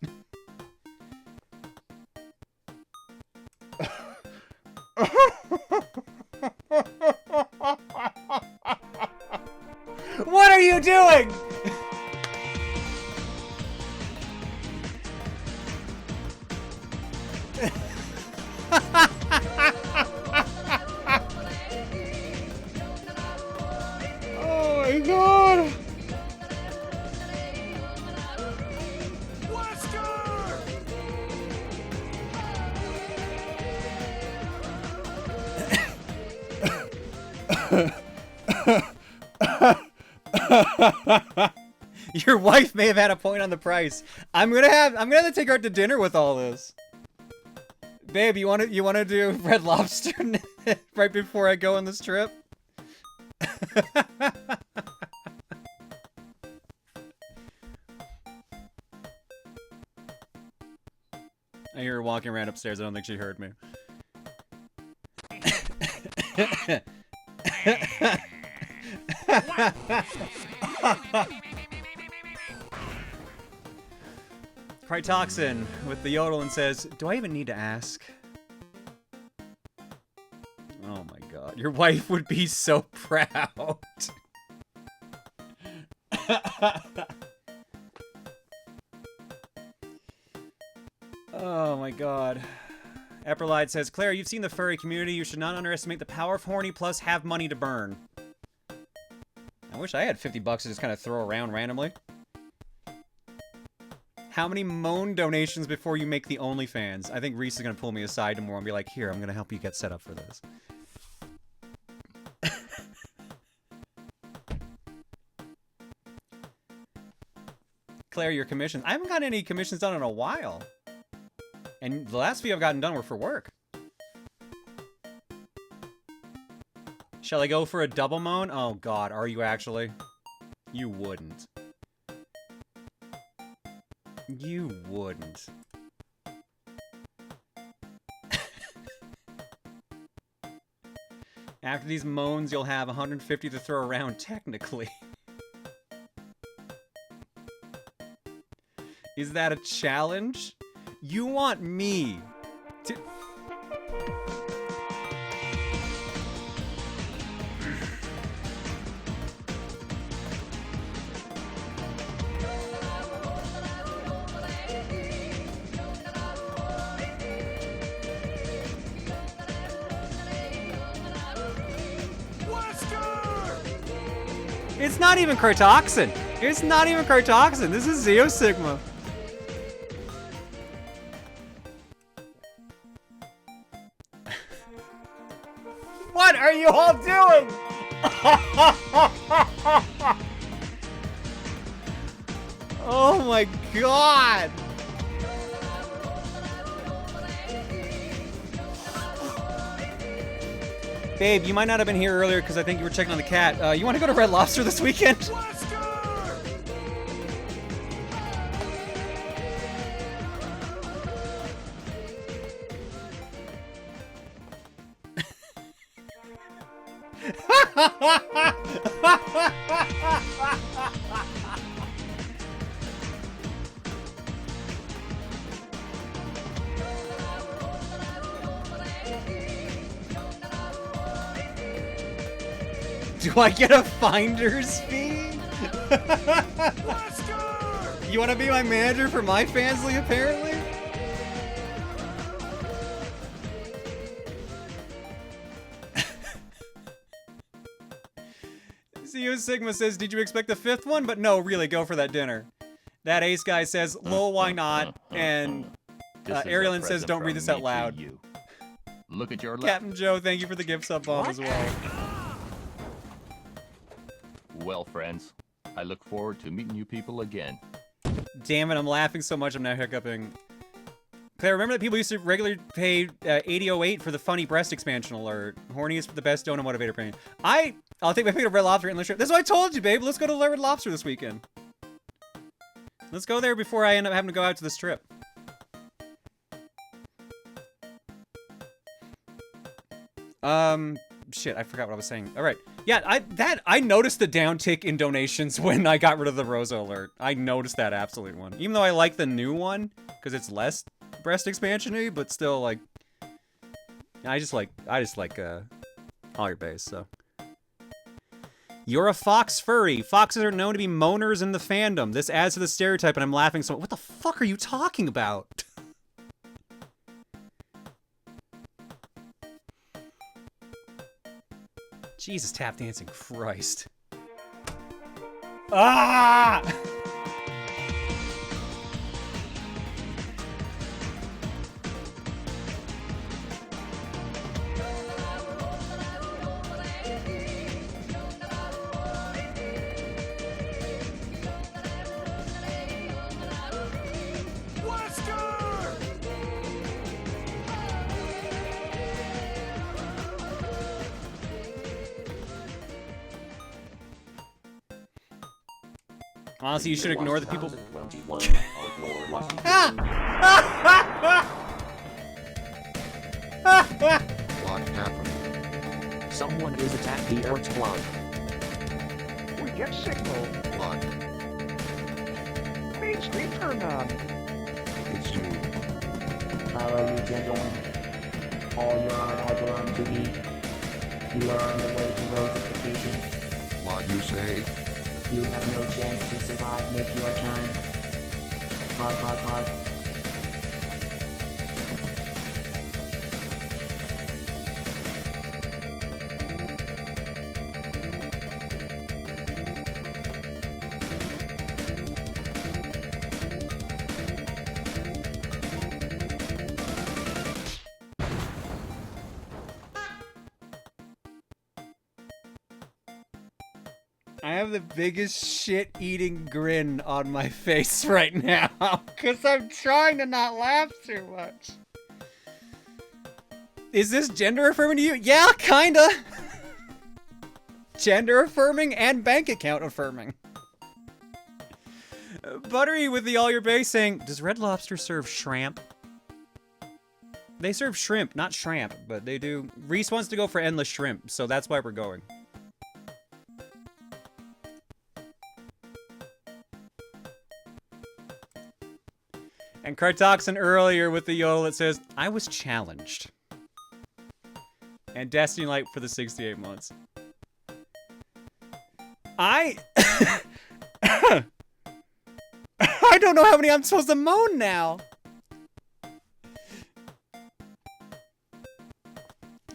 What are you doing? Oh my god. Your wife may have had a point on the price. I'm gonna have to take her out to dinner with all this. Babe, you wanna do Red Lobster right before I go on this trip? I hear her walking around upstairs. I don't think she heard me. Crytoxin with the yodel and says, do I even need to ask? Oh my god, your wife would be so proud. Oh my god. Epperlide says, Claire, you've seen the furry community. You should not underestimate the power of horny plus have money to burn. I wish I had 50 bucks to just kind of throw around randomly. How many moan donations before you make the OnlyFans? I think Reese is going to pull me aside tomorrow and be like, here, I'm going to help you get set up for this. Claire, your commissions. I haven't gotten any commissions done in a while. And the last few I've gotten done were for work. Shall I go for a double moan? Oh god, are you actually? You wouldn't. You wouldn't. After these moans, you'll have 150 to throw around, technically. Is that a challenge? You want me to... It's not even Crytoxin. It's not even Crytoxin. This is Zeo Sigma. What are you all doing? Oh my god. Babe, you might not have been here earlier because I think you were checking on the cat. You want to go to Red Lobster this weekend? Do I get a finder's fee? You want to be my manager for my fansly, apparently? CEO Sigma says, did you expect the 5th one? But no, really, go for that dinner. That Ace guy says, lol, why not? And Arielyn says, don't read this out loud. Look at your Captain Joe, thank you for the gift sub bomb as well. Well, friends, I look forward to meeting you people again. Damn it, I'm laughing so much I'm now hiccuping. Claire, remember that people used to regularly pay 8008 for the funny breast expansion alert. Horny is the best donor motivator brain. I'll take my pick of Red Lobster and let's share. That's what I told you, babe. Let's go to Red Lobster this weekend. Let's go there before I end up having to go out to this trip. Shit, I forgot what I was saying. All right. Yeah, I noticed the downtick in donations when I got rid of the Rosa alert. I noticed that absolute one. Even though I like the new one, because it's less breast expansion-y, but still, like, I just like all your base, so. You're a fox furry. Foxes are known to be moaners in the fandom. This adds to the stereotype, and I'm laughing so. What the fuck are you talking about? Jesus, tap dancing, Christ. Ah! Honestly, you should ignore the people. Someone is attacking the Earth's blood. We get signal. Blood. Main screen turned on. It's you. How are you, gentlemen? All your honor belong to me. You are on the way to rosification. What you say? You have no chance to survive. Make your time. Pause. I have the biggest shit-eating grin on my face right now, because I'm trying to not laugh too much. Is this gender affirming to you? Yeah, kinda. Gender affirming and bank account affirming. Buttery with the all your base saying, does Red Lobster serve shrimp? They serve shrimp, not shrimp, but they do. Reese wants to go for endless shrimp, so that's why we're going. And Cartoxin earlier with the yodel that says, I was challenged. And Destiny Light for the 68 months. I don't know how many I'm supposed to moan now.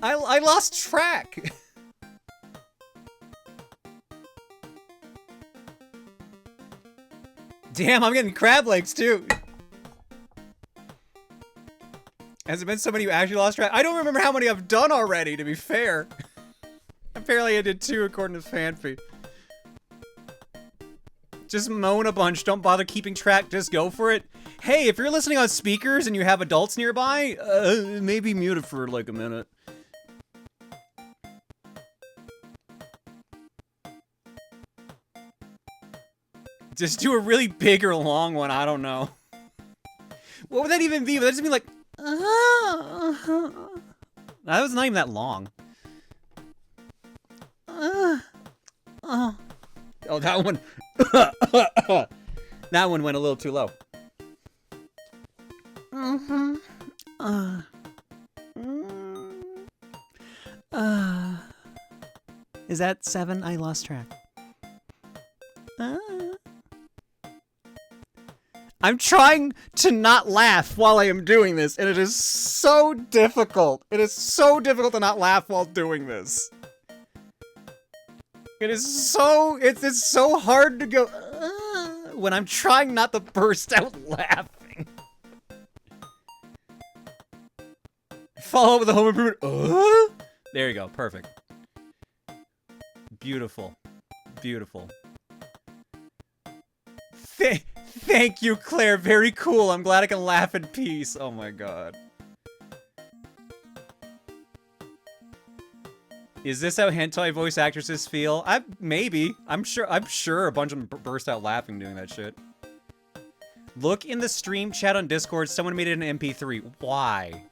I lost track. Damn, I'm getting crab legs too. Has it been somebody who actually lost track? I don't remember how many I've done already, to be fair. Apparently I did 2 according to Fanfy. Just moan a bunch, don't bother keeping track, just go for it. Hey, if you're listening on speakers and you have adults nearby, maybe mute it for like a minute. Just do a really big or long one, I don't know. What would that even be? Would that just be like... That was not even that long. Oh, that one... That one went a little too low. Is that 7? I lost track. I'm trying to not laugh while I am doing this, and it is so difficult. It is so difficult to not laugh while doing this. It's so hard to go when I'm trying not to burst out laughing. Follow up with a home improvement. There you go, perfect. Beautiful, beautiful. Thank you, Claire. Very cool. I'm glad I can laugh in peace. Oh my god. Is this how hentai voice actresses feel? Maybe. I'm sure a bunch of them burst out laughing doing that shit. Look in the stream chat on Discord. Someone made it an MP3. Why?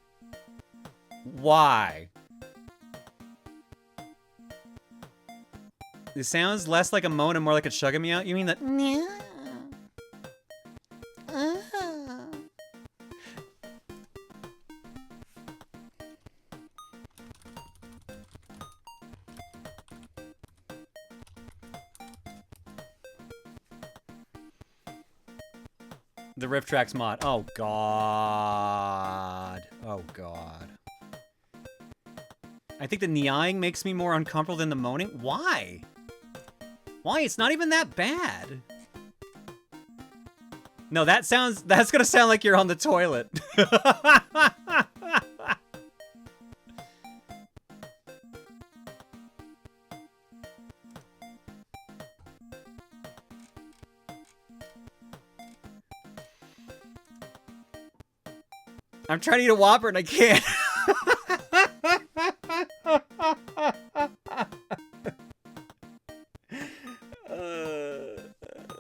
Why? It sounds less like a moan and more like a chugging me out. You mean that? The Riff Tracks mod. Oh, God. Oh, God. I think the neeing makes me more uncomfortable than the moaning. Why? Why? It's not even that bad. No, that's gonna sound like you're on the toilet. I'm trying to eat a Whopper and I can't.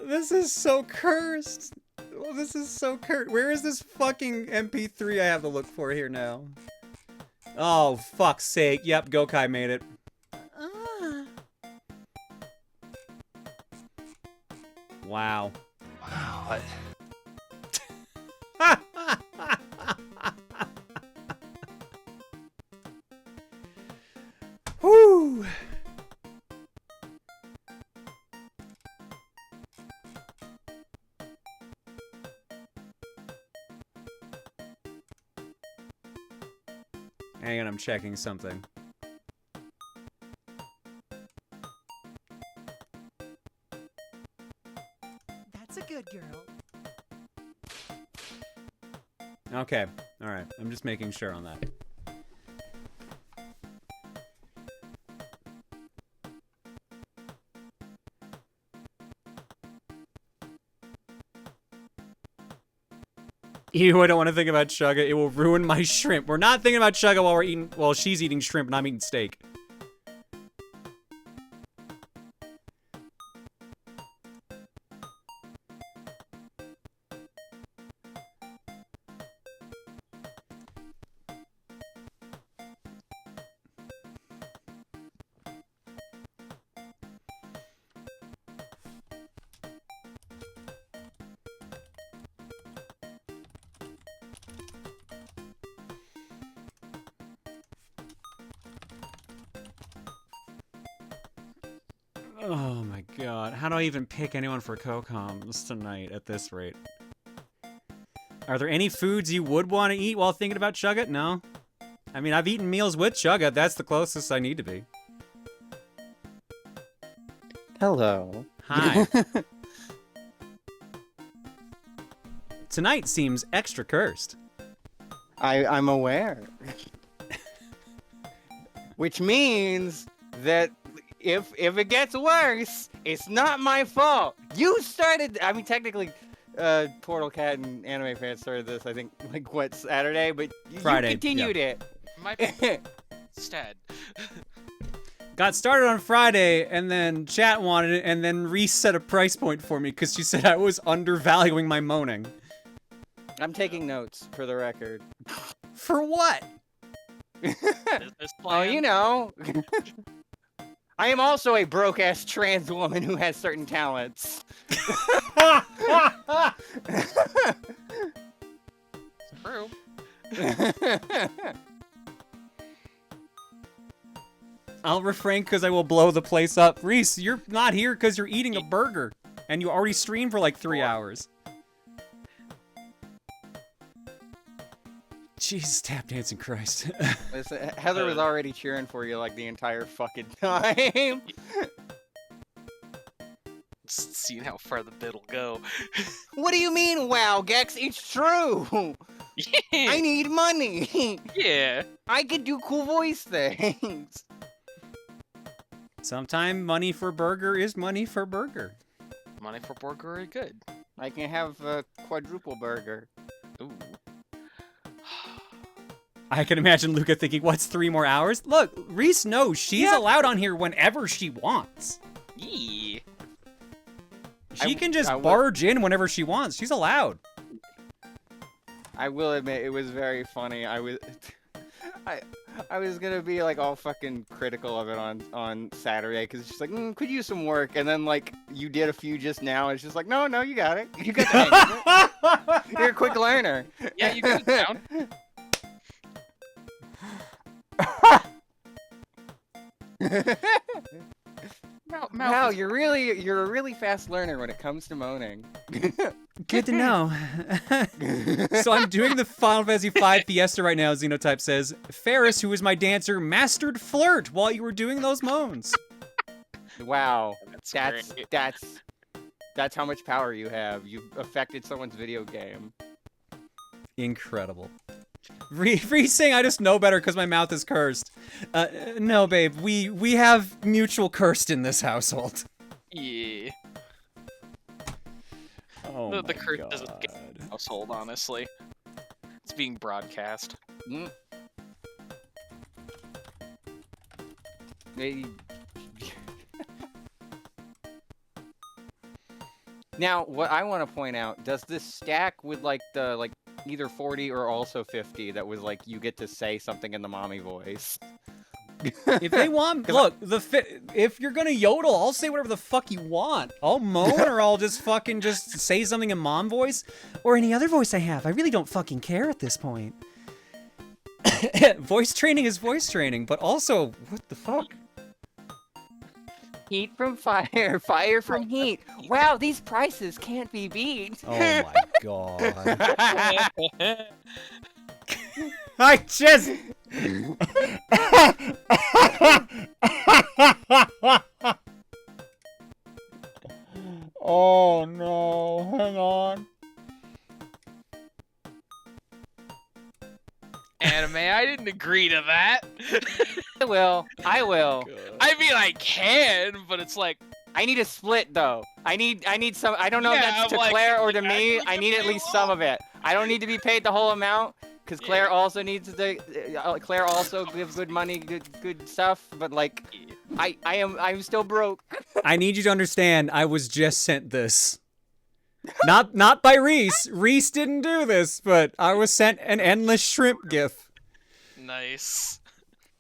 This is so cursed. Oh, this is so cursed. Where is this fucking MP3 I have to look for here now? Oh, fuck's sake. Yep, Gokai made it. Wow. What? Whoo! Hang on, I'm checking something. That's a good girl. Okay, alright. I'm just making sure on that. Ew, I don't want to think about Chugga. It will ruin my shrimp. We're not thinking about Chugga while she's eating shrimp and I'm eating steak. Oh my god. How do I even pick anyone for co-coms tonight at this rate? Are there any foods you would want to eat while thinking about Chugga? No. I mean, I've eaten meals with Chugga. That's the closest I need to be. Hello. Hi. Tonight seems extra cursed. I'm aware. Which means that if it gets worse, it's not my fault. You started. I mean, technically, Portal Cat and Anime Fans started this. I think like what, Saturday, but Friday, you continued it. My it's dead. Got started on Friday, and then chat wanted it, and then Reese set a price point for me because she said I was undervaluing my moaning. I'm taking notes for the record. For what? Oh, you know. I am also a broke-ass trans woman who has certain talents. True. I'll refrain because I will blow the place up. Reese, you're not here because you're eating a burger, and you already streamed for like 3 hours. Jesus, tap dancing Christ. Listen, Heather was already cheering for you like the entire fucking time. Just seeing how far the bit will go. What do you mean, wow, Gex? It's true. Yeah. I need money. Yeah. I could do cool voice things. Sometime money for burger is money for burger. Money for burger is good. I can have a quadruple burger. Ooh. I can imagine Luca thinking, what's 3 more hours? Look, Reese knows she's allowed on here whenever she wants. Yeah. She can just barge in whenever she wants. She's allowed. I will admit, it was very funny. I was gonna be like all fucking critical of it on Saturday because it's just like, could use some work, and then like you did a few just now. And it's just like, no, you got it. You got the hang of it. You're a quick learner. Yeah, you got it down. Wow, you're a really fast learner when it comes to moaning. Good to know. So I'm doing the Final Fantasy V Fiesta right now, Xenotype says. Ferris, who is my dancer, mastered flirt while you were doing those moans. Wow, that's how much power you have. You've affected someone's video game. Incredible. Reese saying I just know better because my mouth is cursed. No, babe, we have mutual cursed in this household. Yeah. Oh the curse doesn't get in the household, honestly. It's being broadcast. Now, what I want to point out, does this stack with like the either 40 or also 50 that was like you get to say something in the mommy voice? If they want, look, if you're gonna yodel, I'll say whatever the fuck you want. I'll moan or I'll just fucking just say something in mom voice or any other voice I have. I really don't fucking care at this point. Voice training is voice training, but also, what the fuck? Heat from fire, fire from heat. Wow, these prices can't be beat. Oh my god. I just... Oh no, hang on. Anime, I didn't agree to that. I will. I will. I mean, I can, but it's like... I need a split, though. I need some... I don't know if that's to like, Claire or to me. I need at least some of it. I don't need to be paid the whole amount, because Claire also needs the... Claire also gives good money, good stuff, but, like, I'm still broke. I need you to understand, I was just sent this. Not by Reese. Reese didn't do this, but I was sent an endless shrimp gif. Nice.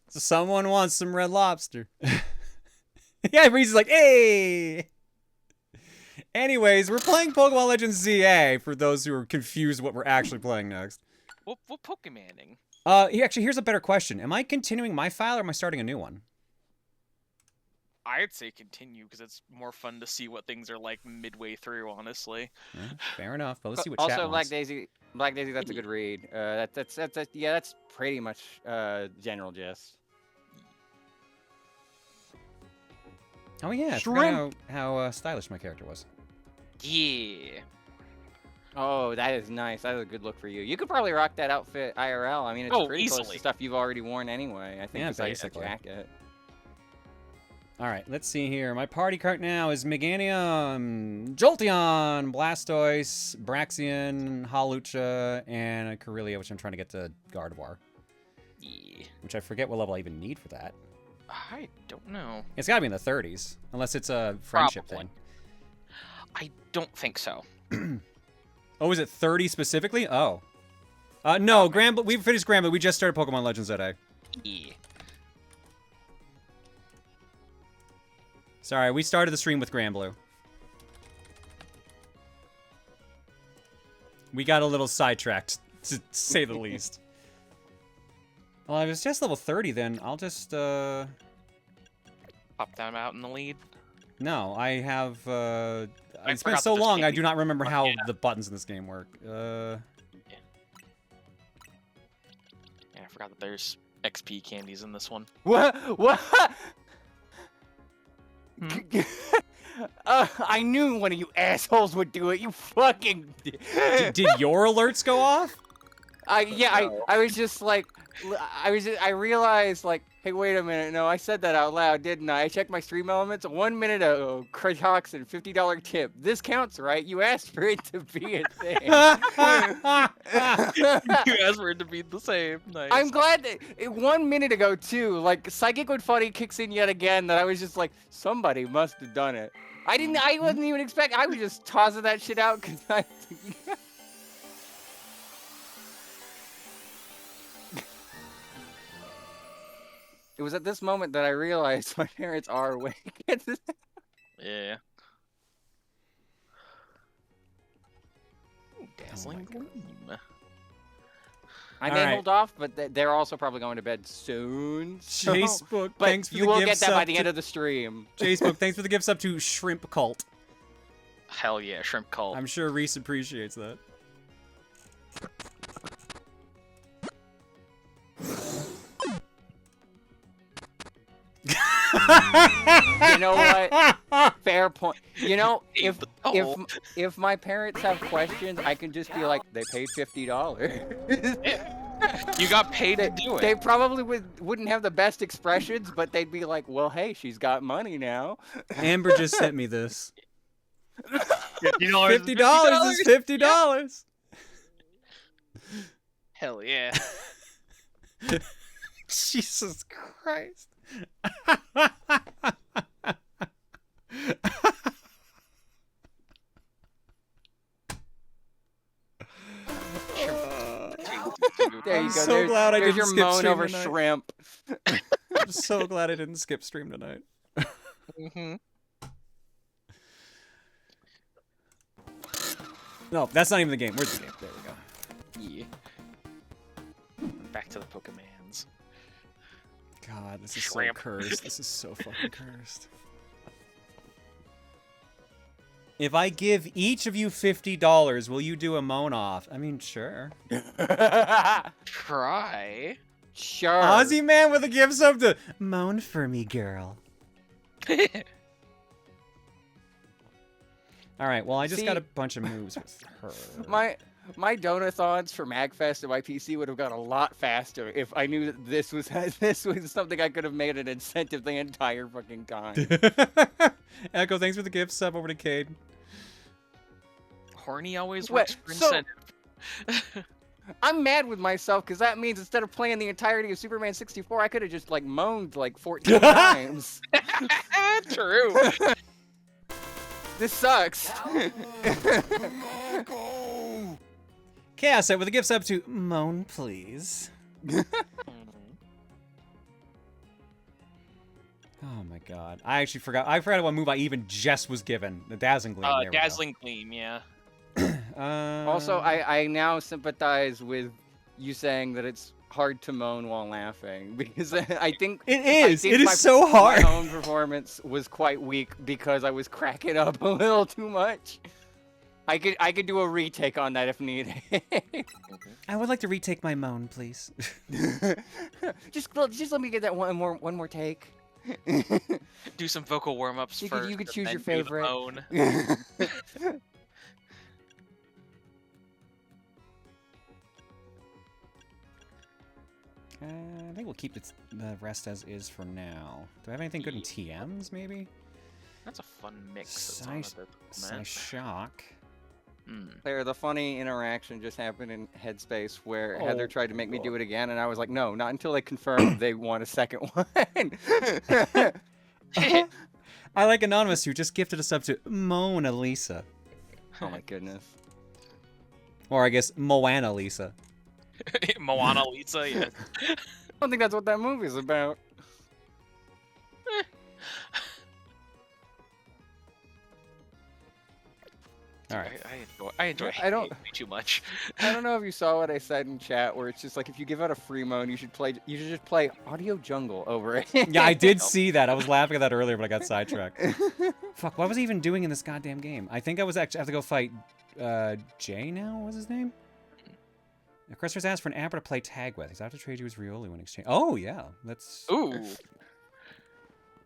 So someone wants some Red Lobster. Yeah, Reese is like, hey! Anyways, we're playing Pokemon Legends ZA, for those who are confused what we're actually playing next. What Pokemoning? Actually, here's a better question. Am I continuing my file or am I starting a new one? I'd say continue, because it's more fun to see what things are like midway through, honestly. Yeah, fair enough, but let's see what also, chat wants. Black Daisy, that's a good read. That's pretty much general gist. Oh yeah, I forgot how stylish my character was. Yeah. Oh, that is nice. That is a good look for you. You could probably rock that outfit IRL. I mean, it's pretty close to stuff you've already worn anyway. I think Yeah, it's like a basically. jacket. Alright, let's see here. My party cart now is Meganium, Jolteon, Blastoise, Braxian, Hawlucha, and a Corellia, which I'm trying to get to Gardevoir. Yeah. Which I forget what level I even need for that. I don't know. It's gotta be in the 30s, unless it's a friendship thing. I don't think so. Oh, is it 30 specifically? Oh. No, Granblue, we finished Granblue. We just started Pokemon Legends today. Yeah. Sorry, we started the stream with Granblue. We got a little sidetracked, to say the least. Well, if it's just level 30, then I'll just, Pop them out in the lead? No, I have, it's been so long, I do not remember how the buttons in this game work. Yeah, I forgot that there's XP candies in this one. What? I knew one of you assholes would do it. You fucking. Did your alerts go off? I was just like, I realized like, hey, wait a minute, no, I said that out loud, didn't I? I checked my stream elements 1 minute ago. Crash and $50 tip. This counts, right? You asked for it to be a thing. You asked for it to be the same. Nice. I'm glad that 1 minute ago too, like Psychic Wood Funny kicks in yet again. That I was just like, somebody must have done it. I wasn't even expecting. I was just tossing that shit out because I. It was at this moment that I realized my parents are awake. Yeah. Ooh, dazzling gleam. I may hold off, but they're also probably going to bed soon. So... Jacebook, but thanks for you the will gifts get that by up the to- end of the stream. Jacebook, thanks for the gifts up to Shrimp Cult. Hell yeah, Shrimp Cult. I'm sure Reese appreciates that. You know what? Fair point. You know, if my parents have questions, I can just be like, they paid $50. You got paid to do it. They probably wouldn't have the best expressions, but they'd be like, well, hey, she's got money now. Amber just sent me this. $50 $50 is $50. Hell yeah. Jesus Christ. There you I'm go. so glad I there's didn't your skip moan stream over tonight. shrimp. I'm so glad I didn't skip stream tonight. Mm-hmm. No, that's not even the game. Where's the game? There we go. Yeah. Back to the Pokemans. God, this is Shrimp. so cursed. This is so fucking cursed. If I give each of you $50, will you do a moan off? I mean, sure. Try. Sure. Ozzy Man with a gift sub to moan for me, girl. All right. Well, I just got a bunch of moves with her. My donathons for MagFest and my PC would have gone a lot faster if I knew that this was something I could have made an incentive the entire fucking time. Echo, thanks for the gift sub over to Cade. Horny always works for incentive. I'm mad with myself because that means instead of playing the entirety of Superman 64, I could have just like moaned like 14 times. True. This sucks. Chaos with a gift sub to moan, please. Oh my god. I actually forgot. I forgot what move I even just was given. The Dazzling Gleam. There we go. Dazzling Gleam, yeah. Also, I now sympathize with you saying that it's hard to moan while laughing because I think it is. It is so hard. My own performance was quite weak because I was cracking up a little too much. I could do a retake on that if needed. I would like to retake my moan, please. just let me get that one more take. Do some vocal warm-ups first. You could choose your do the favorite. moan. I think we'll keep the rest as is for now. Do I have anything good in TMs, maybe? That's a fun mix. Shock. Claire, the funny interaction just happened in Headspace where Heather tried to make me do it again, and I was like, no, not until they confirm they want a second one. I like Anonymous, who just gifted a sub to Mona Lisa. Oh my goodness. Or I guess Moana Lisa. Moana Lisa, yeah. I don't think that's what that movie's about. All right. I enjoy way too much. I don't know if you saw what I said in chat, where it's just like if you give out a free moan, you should just play Audio Jungle over it. Yeah, I did see that. I was laughing at that earlier, but I got sidetracked. Fuck, what was I even doing in this goddamn game? I think I was actually have to go fight Jay now. What's his name? Cresters asked for an Abra to play tag with. He's out to trade you his Riolu in exchange. Oh yeah, let's. Ooh.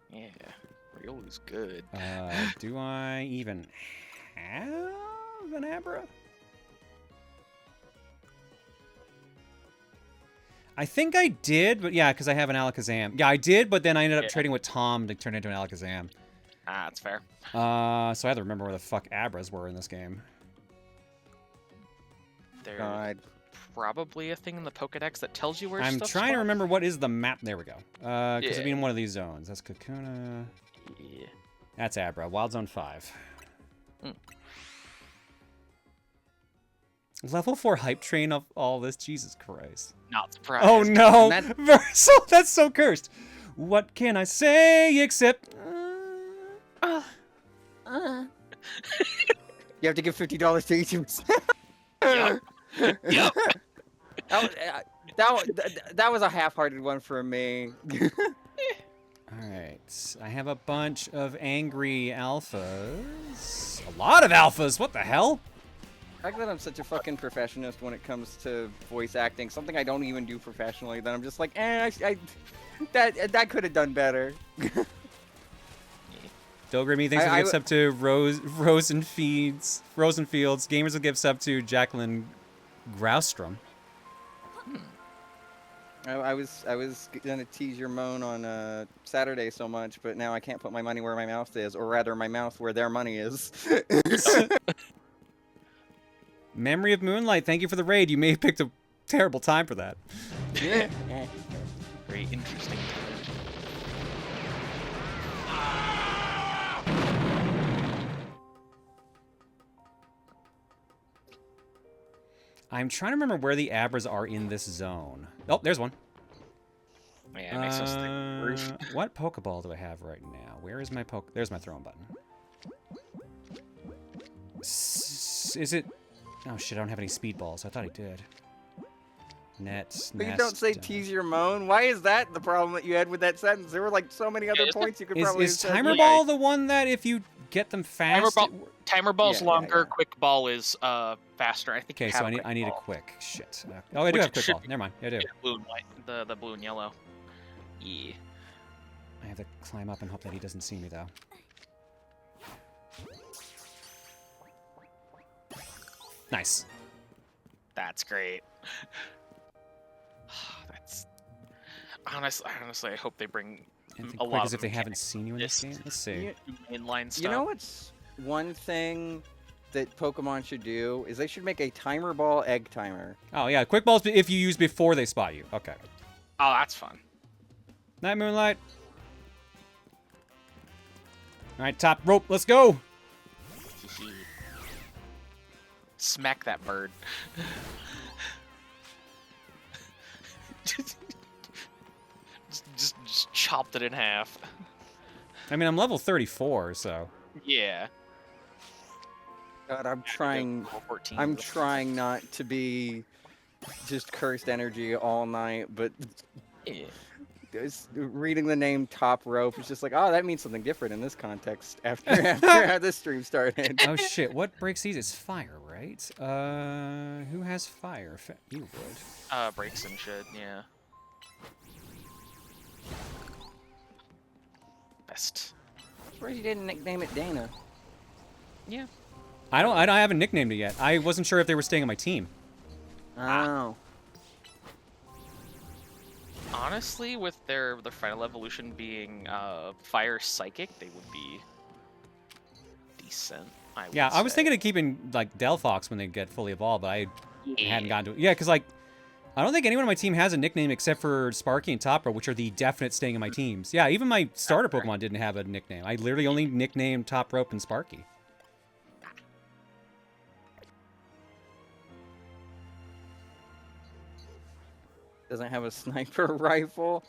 Yeah, Riolu's good. Do I even have an Abra? I think I did, but yeah, because I have an Alakazam. Yeah, I did, but then I ended up trading with Tom to turn it into an Alakazam. Ah, that's fair. So I had to remember where the fuck Abras were in this game. There's probably a thing in the Pokedex that tells you where I'm stuff's trying to from. remember what is the map. There we go. Because it'd be in one of these zones. That's Kakuna. Yeah. That's Abra. Wild Zone 5. Level 4 hype train of all this. Jesus Christ. Not surprised. Oh no! Versal, that's so cursed. What can I say except... You have to give $50 to each of us. Yep. That was a half-hearted one for me. Alright, I have a bunch of angry alphas. A lot of alphas, what the hell? I fact that I'm such a fucking perfectionist when it comes to voice acting, something I don't even do professionally, that I'm just like, that could have done better. Dogrimy, thanks for the gifts up to Rosenfields. Gamers will give up to Jacqueline Graustrom. I was gonna tease your moan on Saturday so much, but now I can't put my money where my mouth is, or rather my mouth where their money is. Memory of Moonlight, thank you for the raid. You may have picked a terrible time for that. Yeah. Very interesting. I'm trying to remember where the Abras are in this zone. Oh, there's one. Yeah, it makes us think proof. What Pokeball do I have right now? Where is my There's my throwing button. Is it? Oh shit! I don't have any speed balls. I thought I did. Nets. But you nest, don't say tease your moan. Why is that the problem that you had with that sentence? There were like so many other points you could probably. Is Timer Ball the one that if you get them fast? Timer Ball's longer. Quick Ball is faster. I think. Okay, so I need a quick. Shit. Oh, I do have quick ball. Never mind. I do. Yeah, blue and white. The blue and yellow. Yeah. I have to climb up and hope that he doesn't see me though. Nice. That's great. That's honestly, I hope they bring a lot of if they haven't seen you in this game. Let's see. Inline stuff. You know what's one thing that Pokemon should do is they should make a Timer Ball egg timer. Oh yeah, quick balls if you use before they spot you. Okay. Oh, that's fun. Night Moonlight. All right, top rope. Let's go. Smack that bird. just chopped it in half. I mean, I'm level 34, so. Yeah. God, I'm trying not to be just cursed energy all night, but yeah. Reading the name Top Rope is just like, oh, that means something different in this context after this stream started. Oh shit, what breaks these? It's fire, right? Who has fire? You would. Breakson should, yeah. Best. Surprised you didn't nickname it Dana. Yeah. I don't haven't nicknamed it yet. I wasn't sure if they were staying on my team. Oh. Honestly, with their final evolution being Fire Psychic, they would be decent. I was thinking of keeping like Delphox when they get fully evolved, but I hadn't gotten to it. Yeah, because like I don't think anyone on my team has a nickname except for Sparky and Topro, which are the definite staying in my teams. Yeah, even my starter Pokemon didn't have a nickname. I literally only nicknamed Top Rope and Sparky. Doesn't have a sniper rifle.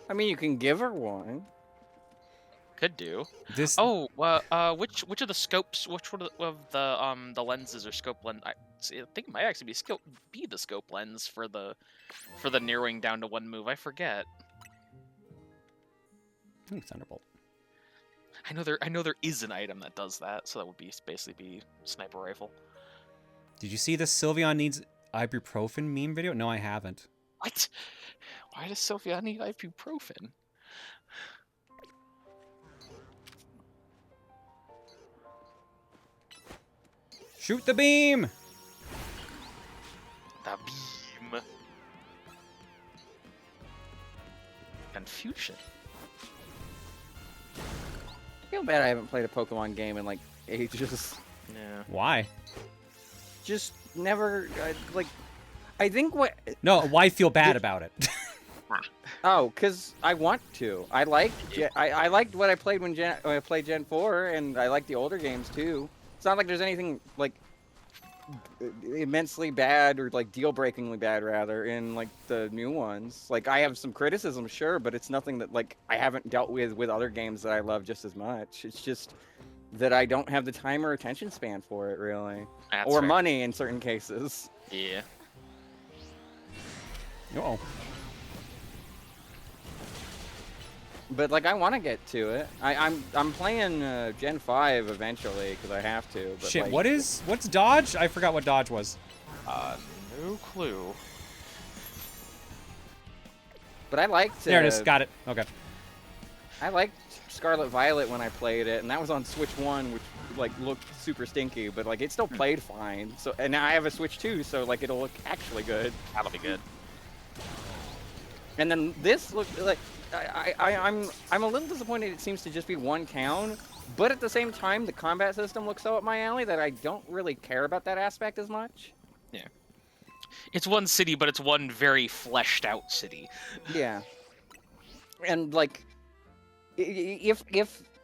I mean, you can give her one. Could do. This. Oh, which of the scopes? Which one of the lenses or scope lens? I think it might actually be the scope lens for the narrowing down to one move. I forget. I think Thunderbolt. I know there is an item that does that, so that would basically be sniper rifle. Did you see the Sylveon needs ibuprofen meme video? No, I haven't. What? Why does Sylveon need ibuprofen? Shoot the beam! The beam. Confusion. I feel bad I haven't played a Pokemon game in like ages. Yeah. Why? Just never, like, I think what... No, why feel bad about it? Oh, because I want to. I liked I liked what I played when I played Gen 4, and I like the older games too. It's not like there's anything like immensely bad or like deal-breakingly bad rather in like the new ones. Like I have some criticism, sure, but it's nothing that like I haven't dealt with other games that I love just as much. It's just that I don't have the time or attention span for it really, or fair. money in certain cases. Yeah. Uh-oh. But like I want to get to it. I'm playing Gen 5 eventually because I have to. But, Shit, like, what's dodge? I forgot what dodge was. No clue. But I liked. There it is. Got it. Okay. I liked Scarlet Violet when I played it, and that was on Switch 1, which like looked super stinky, but like it still played fine. So and now I have a Switch 2, so like it'll look actually good. That'll be good. And then this looked like. I'm a little disappointed it seems to just be one town, but at the same time the combat system looks so up my alley that I don't really care about that aspect as much. Yeah. It's one city, but it's one very fleshed out city. Yeah. And like if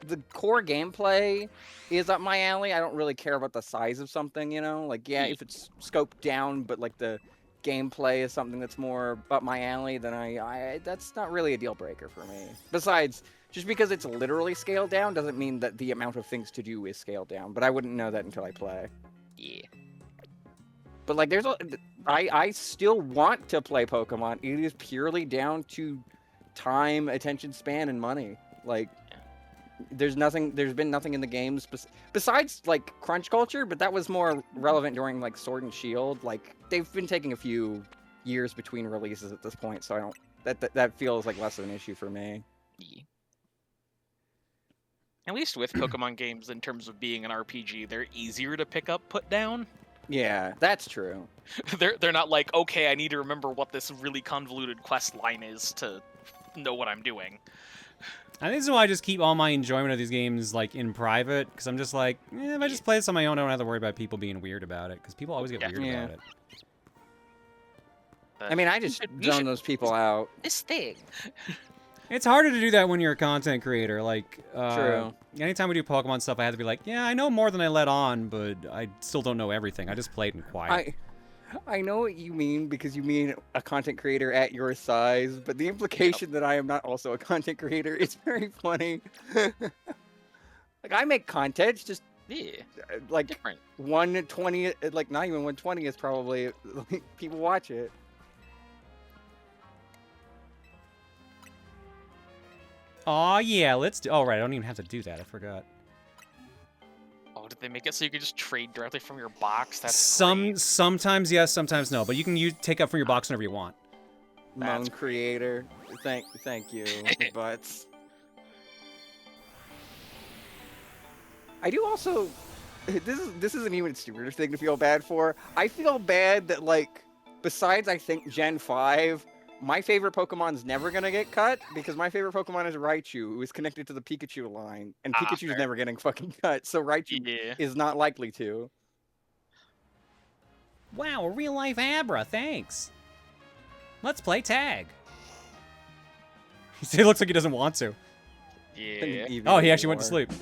the core gameplay is up my alley, I don't really care about the size of something, you know? Like yeah, if it's scoped down, but like the gameplay is something that's more up my alley, then that's not really a deal breaker for me. Besides, just because it's literally scaled down doesn't mean that the amount of things to do is scaled down. But I wouldn't know that until I play. Yeah. But like, I still want to play Pokemon. It is purely down to time, attention span, and money. Like, there's been nothing in the games besides like crunch culture, but that was more relevant during like Sword and Shield. Like, they've been taking a few years between releases at this point, so I don't. That feels like less of an issue for me. Yeah. At least with Pokemon games, in terms of being an RPG, they're easier to pick up, put down. Yeah, that's true. They're not like, okay, I need to remember what this really convoluted quest line is to know what I'm doing. I think this is why I just keep all my enjoyment of these games like in private, because I'm just like, if I just play this on my own, I don't have to worry about people being weird about it, because people always get weird about it. I mean, I just zone those people out. This thing. It's harder to do that when you're a content creator. Like, True. Anytime we do Pokemon stuff, I have to be like, yeah, I know more than I let on, but I still don't know everything. I just played in quiet. I know what you mean, because you mean a content creator at your size, but the implication that I am not also a content creator is very funny. Like, I make content, it's just like different. 120, like not even 120 is probably like, people watch it. Aw, yeah, let's do. Oh, right, I don't even have to do that. I forgot. Oh, did they make it so you could just trade directly from your box? That's sometimes yes, sometimes no, but you can take up from your box whenever you want. Moan creator, thank you, butts. I do also. This isn't even a stupider thing to feel bad for. I feel bad that, like, besides I think Gen 5, my favorite Pokemon's never gonna get cut, because my favorite Pokemon is Raichu, who is connected to the Pikachu line, and Pikachu's never getting fucking cut, so Raichu is not likely to. Wow, a real life Abra, thanks. Let's play tag. He looks like he doesn't want to. Yeah. Oh, he actually went to sleep.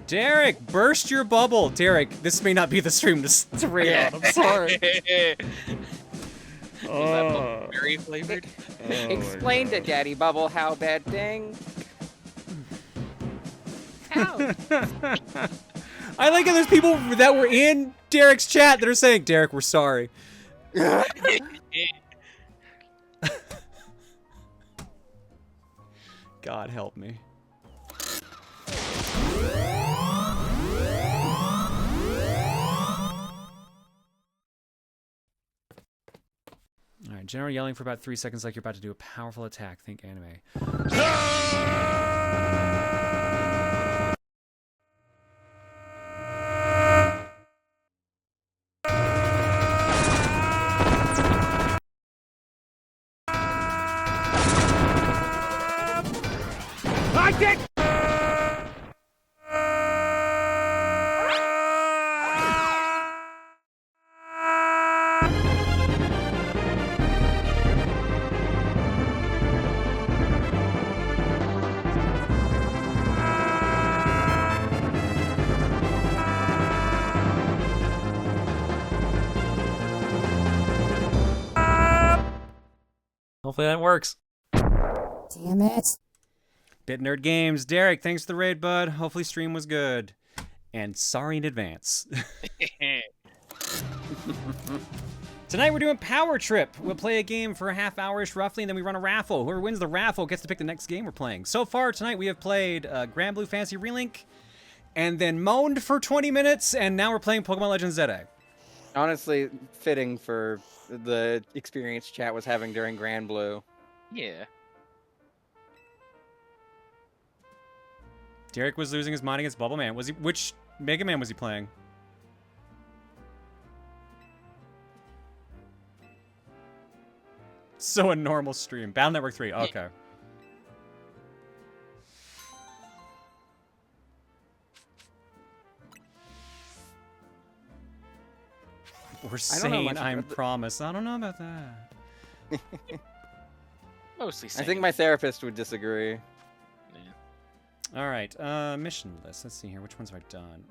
Derek, burst your bubble. Derek, this may not be the stream to read on. I'm sorry. Was that bubble berry flavored? Explain to Daddy Bubble how bad thing. Ow. I like how there's people that were in Derek's chat that are saying, Derek, we're sorry. God help me. Alright, general yelling for about 3 seconds like you're about to do a powerful attack. Think anime. I did! Hopefully that works. Damn it. Bit Nerd Games. Derek, thanks for the raid, bud. Hopefully stream was good. And sorry in advance. Tonight we're doing Power Trip. We'll play a game for a half hour-ish roughly, and then we run a raffle. Whoever wins the raffle gets to pick the next game we're playing. So far tonight we have played Granblue Fantasy Relink, and then moaned for 20 minutes, and now we're playing Pokemon Legends ZA. Honestly, fitting for the experience chat was having during Granblue. Yeah. Derek was losing his mind against Bubble Man. Was he? Which Mega Man was he playing? So a normal stream. Battle Network 3. Okay. We're sane, I promise. I don't know about that. Mostly sane. I think my therapist would disagree. All right, mission list. Let's see here. Which ones have I done?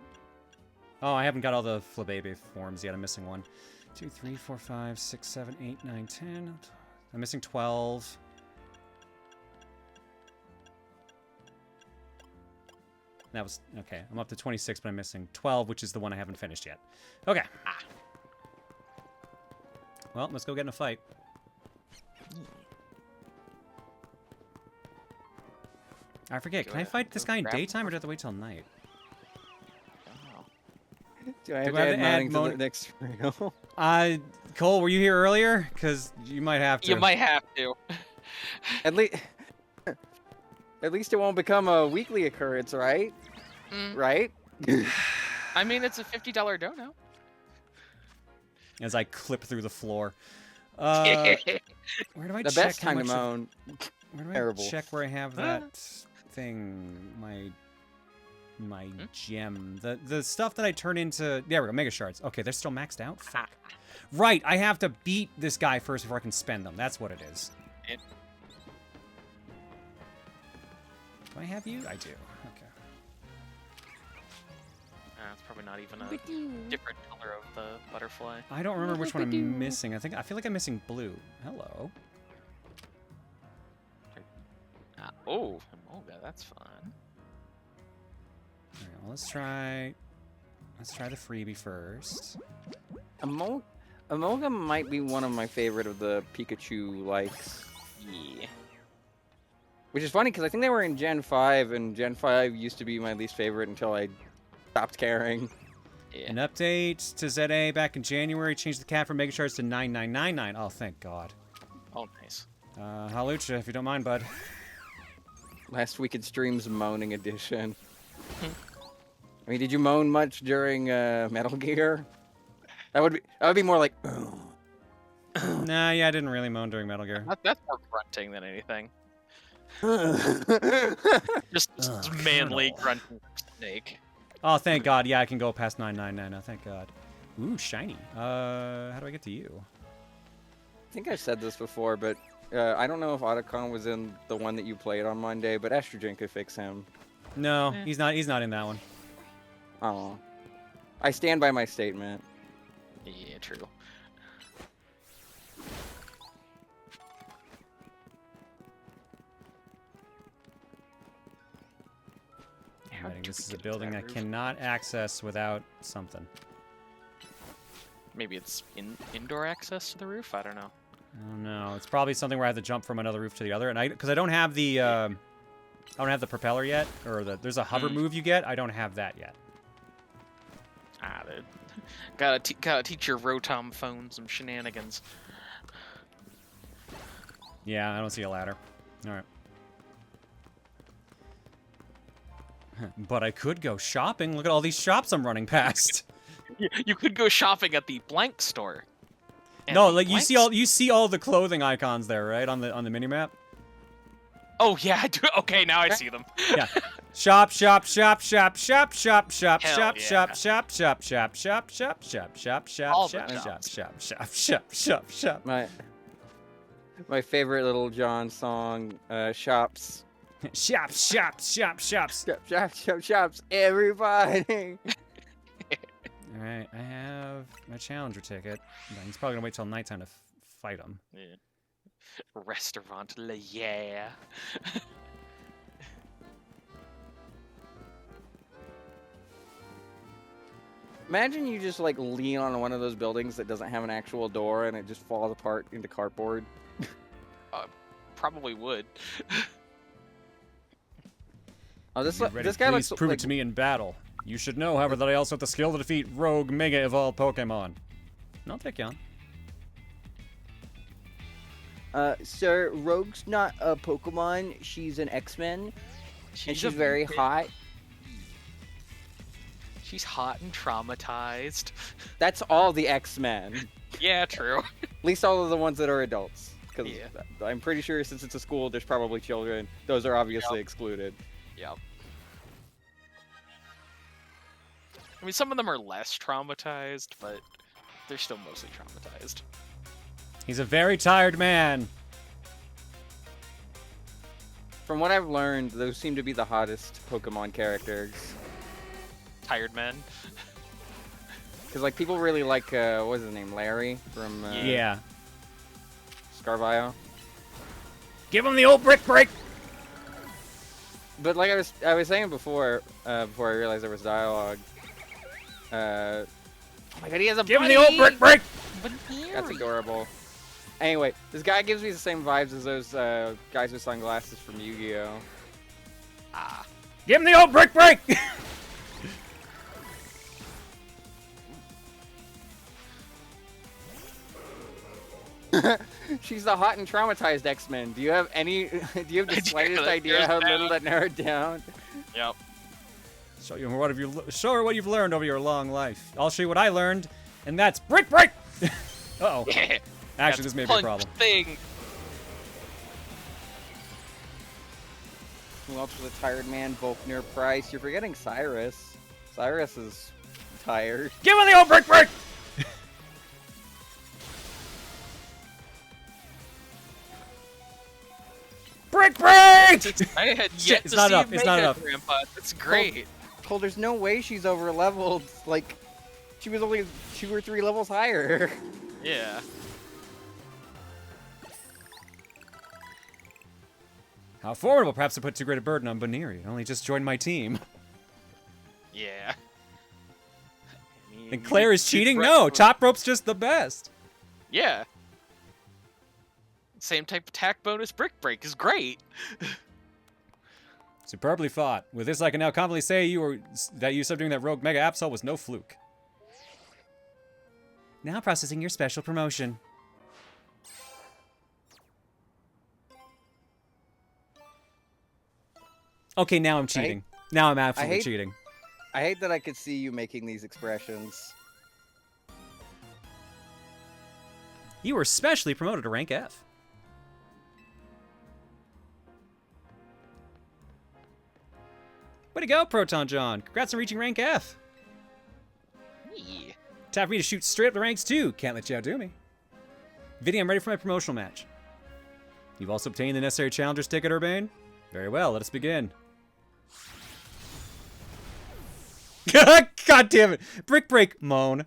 Oh, I haven't got all the Flabébé forms yet. I'm missing 1, 2, 3, 4, 5, 6, 7, 8, 9, 10. I'm missing 12. That was okay. I'm up to 26, but I'm missing 12, which is the one I haven't finished yet. Okay. Well, let's go get in a fight. I forget. Can I fight this guy in daytime, or do I have to wait till night? Do I have to add modding to the next reel? Cole, were you here earlier? Because you might have to. You might have to. At least it won't become a weekly occurrence, right? Right? I mean, it's a $50 dono. As I clip through the floor. Where do I the check best how time to much moan. Where do I Terrible. check where I have that thing? My gem. The stuff that I turn into... There we go, Mega Shards. Okay, they're still maxed out? Fuck. Right, I have to beat this guy first before I can spend them. That's what it is. Do I have you? I do. Okay. It's probably not even a different color of the butterfly. I don't remember which one I'm missing. I feel like I'm missing blue. Hello. Oh, that's fun. Alright, well, let's try the freebie first. Amoga might be one of my favorite of the Pikachu likes. Yeah. Which is funny because I think they were in Gen 5, and Gen 5 used to be my least favorite until I stopped caring. Yeah. An update to ZA back in January changed the cap from Mega Shards to 9999. Oh, thank God. Oh, nice. Halucha, if you don't mind, bud. Last week in streams, moaning edition. I mean, did you moan much during Metal Gear? That would be more like. Nah, yeah, I didn't really moan during Metal Gear. That's more grunting than anything. just manly grunting snake. Oh, thank God. Yeah, I can go past 999 now. Thank God. Ooh, shiny. How do I get to you? I think I've said this before, but I don't know if Otacon was in the one that you played on Monday, but Estrogen could fix him. No, he's not. He's not in that one. Oh, I stand by my statement. Yeah, true. This is a building I cannot access without something. Maybe it's indoor access to the roof? I don't know. Oh no, it's probably something where I have to jump from another roof to the other, and because I don't have the propeller yet, or there's a hover move you get. I don't have that yet. Dude. Gotta teach your Rotom phone some shenanigans. Yeah, I don't see a ladder. All right. But I could go shopping. Look at all these shops I'm running past. You could go shopping at the blank store. No, like you see all the clothing icons there, right, on the minimap? Oh yeah, I do. Okay, now I see them. Yeah. Shop, shop, shop, shop, shop, shop, shop, Hell shop, yeah. shop, shop, shop, shop, shop, shop, shop, shop, shop, All shop, the shop, shops. shop, shop, shop, shop, shop. My favorite Little John song, shops. Shops, shops, shops, shops. Shops, everybody. All right, I have my Challenger ticket. He's probably gonna wait till nighttime to fight him. Yeah. Restaurant, yeah. Imagine you just like lean on one of those buildings that doesn't have an actual door and it just falls apart into cardboard. Probably would. Oh, this Ready, guy please looks prove like... it to me in battle. You should know, however, that I also have the skill to defeat rogue mega evolved Pokemon. I'll take you on. Sir, Rogue's not a Pokemon. She's an X-Men, and she's very hot. She's hot and traumatized. That's all the X-Men. Yeah, true. At least all of the ones that are adults. Because I'm pretty sure since it's a school, there's probably children. Those are obviously excluded. Yep. I mean, some of them are less traumatized, but they're still mostly traumatized. He's a very tired man. From what I've learned, those seem to be the hottest Pokemon characters. Tired men. Because like people really like what was his name, Larry from yeah, Scarvio. Give him the old brick break. But like I was saying before, before I realized there was dialogue. Oh my god, he has a Give him bunny! the old brick break. That's adorable. Anyway, this guy gives me the same vibes as those guys with sunglasses from Yu-Gi-Oh. Ah. Give him the old brick break. She's the hot and traumatized X-Men. Do you have any? Do you have the slightest idea how little that narrowed down? Yep. Show her what you've learned over your long life. I'll show you what I learned, and that's brick break. Uh-oh. Yeah. Actually, this may be a problem. Thing. Who else was a tired man? Volkner, Price. You're forgetting Cyrus. Cyrus is tired. Give him the old brick break. Brick break! I had Shit, yet it's to not see enough. It's not Mega enough. Grandpa. That's great. Well, there's no way she's over leveled. Like, she was only 2 or 3 levels higher. Yeah. How formidable, perhaps to put too great a burden on Baniri. Only just joined my team. Yeah. And Claire is cheating? No, top rope's just the best. Yeah. Same type of attack bonus brick break is great. Superbly fought. With this, I can now confidently say that you subduing that rogue Mega Absol was no fluke. Now processing your special promotion. Okay, now I'm cheating. Now I'm absolutely cheating. I hate that I could see you making these expressions. You were specially promoted to rank F. Way to go, Proton John. Congrats on reaching rank F. Yeah. Time for me to shoot straight up the ranks too. Can't let you outdo me. Vinny, I'm ready for my promotional match. You've also obtained the necessary challenger's ticket, Urbane? Very well, let us begin. God damn it. Brick break, moan.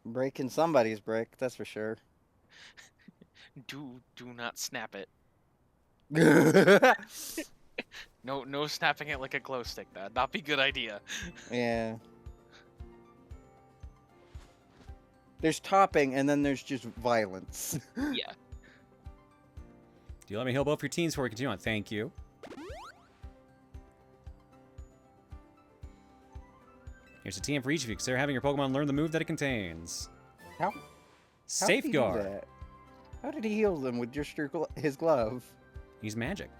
Breaking somebody's brick, that's for sure. Do not snap it. No snapping it like a glow stick. That'd not be a good idea. Yeah. There's topping, and then there's just violence. Yeah. Do you let me heal both your teams before we continue on? Thank you. Here's a TM for each of you. Consider having your Pokemon learn the move that it contains. How? Safeguard. How did he heal them with just his glove? He's magic.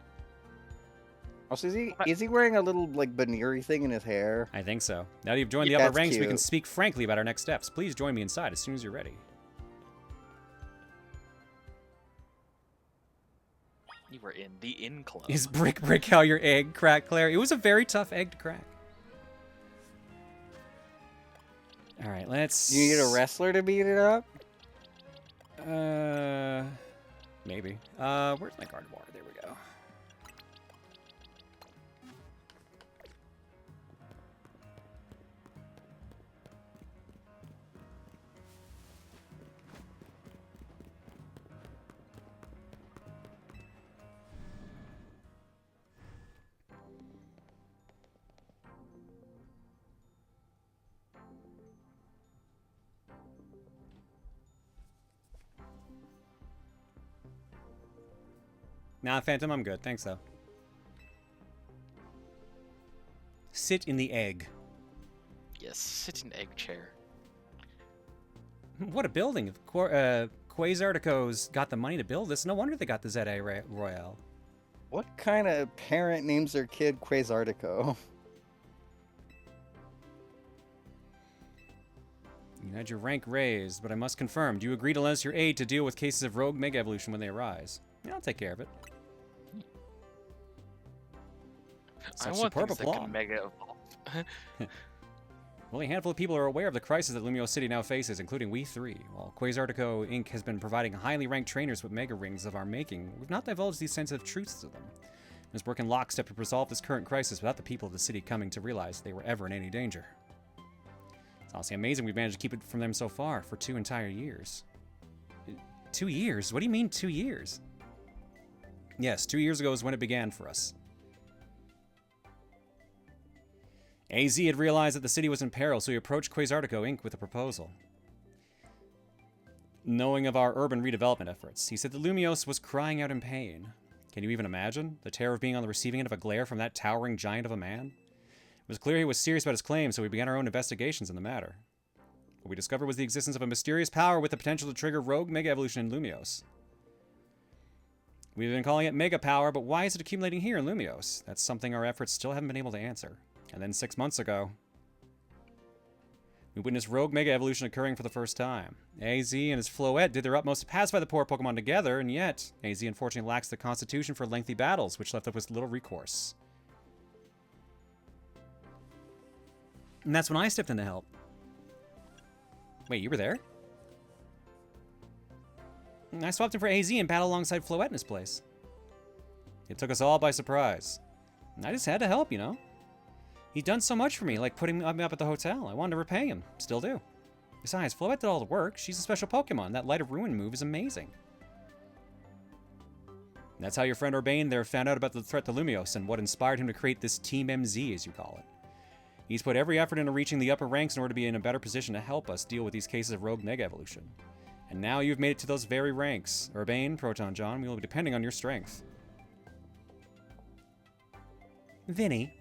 Also, is he wearing a little like Baniri thing in his hair? I think so. Now that you've joined the upper ranks, we can speak frankly about our next steps. Please join me inside as soon as you're ready. You were in the inn club. Is brick how your egg cracked, Claire? It was a very tough egg to crack. All right, let's. You need a wrestler to beat it up? Maybe. Where's my Gardevoir? There we go. Nah, Phantom, I'm good. Thanks, though. Sit in the egg. Yes, sit in egg chair. What a building. If Quasartico's got the money to build this, no wonder they got the ZA Royale. What kind of parent names their kid Quasartico? You had your rank raised, but I must confirm, do you agree to lend us your aid to deal with cases of rogue Mega Evolution when they arise? Yeah, I'll take care of it. I want things that can Mega Evolve. Only a handful of people are aware of the crisis that Lumio City now faces, including we three. While Quasartico Inc. has been providing highly ranked trainers with Mega Rings of our making, we've not divulged these sensitive truths to them. was working lockstep to resolve this current crisis without the people of the city coming to realize they were ever in any danger. It's honestly amazing we've managed to keep it from them so far for 2 entire years. 2 years? What do you mean 2 years? Yes, 2 years ago is when it began for us. AZ had realized that the city was in peril, so he approached Quasartico Inc. with a proposal. Knowing of our urban redevelopment efforts, he said that Lumios was crying out in pain. Can you even imagine? The terror of being on the receiving end of a glare from that towering giant of a man? It was clear he was serious about his claim, so we began our own investigations in the matter. What we discovered was the existence of a mysterious power with the potential to trigger rogue mega evolution in Lumios. We've been calling it Mega Power, but why is it accumulating here in Lumios? That's something our efforts still haven't been able to answer. And then 6 months ago, we witnessed rogue mega evolution occurring for the first time. AZ and his Floette did their utmost to pacify the poor Pokemon together, and yet, AZ unfortunately lacks the constitution for lengthy battles, which left us with little recourse. And that's when I stepped in to help. Wait, you were there? I swapped him for AZ and battled alongside Floette in his place. It took us all by surprise. I just had to help, you know? He'd done so much for me, like putting me up at the hotel. I wanted to repay him. Still do. Besides, Floette did all the work. She's a special Pokemon. That Light of Ruin move is amazing. And that's how your friend Urbane there found out about the threat to Lumios and what inspired him to create this Team MZ, as you call it. He's put every effort into reaching the upper ranks in order to be in a better position to help us deal with these cases of rogue mega evolution. And now you've made it to those very ranks. Urbane, Proton, John, we will be depending on your strength. Vinny.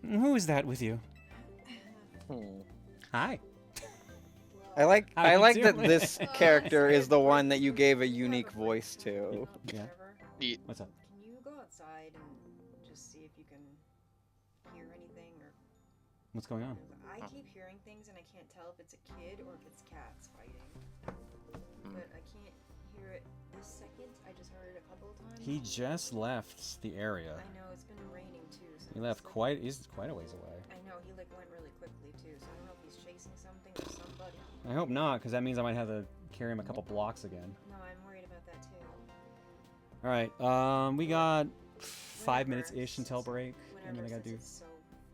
Who is that with you? Hi. I like that doing? this character is the one that you gave a unique voice to. Yeah. What's up? Can you go outside and just see if you can hear anything or... What's going on? I keep hearing things and I can't tell if it's a kid or if it's cats fighting. But I can't hear it this second. I just heard it a couple of times. He just left the area. I know, it's been raining too. So He left he's quite a ways away. I know, he like went really quickly too, so I don't know if he's chasing something or somebody. I hope not, because that means I might have to carry him a couple blocks again. No, I'm worried about that too. Alright, we got 5 minutes-ish until break. And then I gotta do... So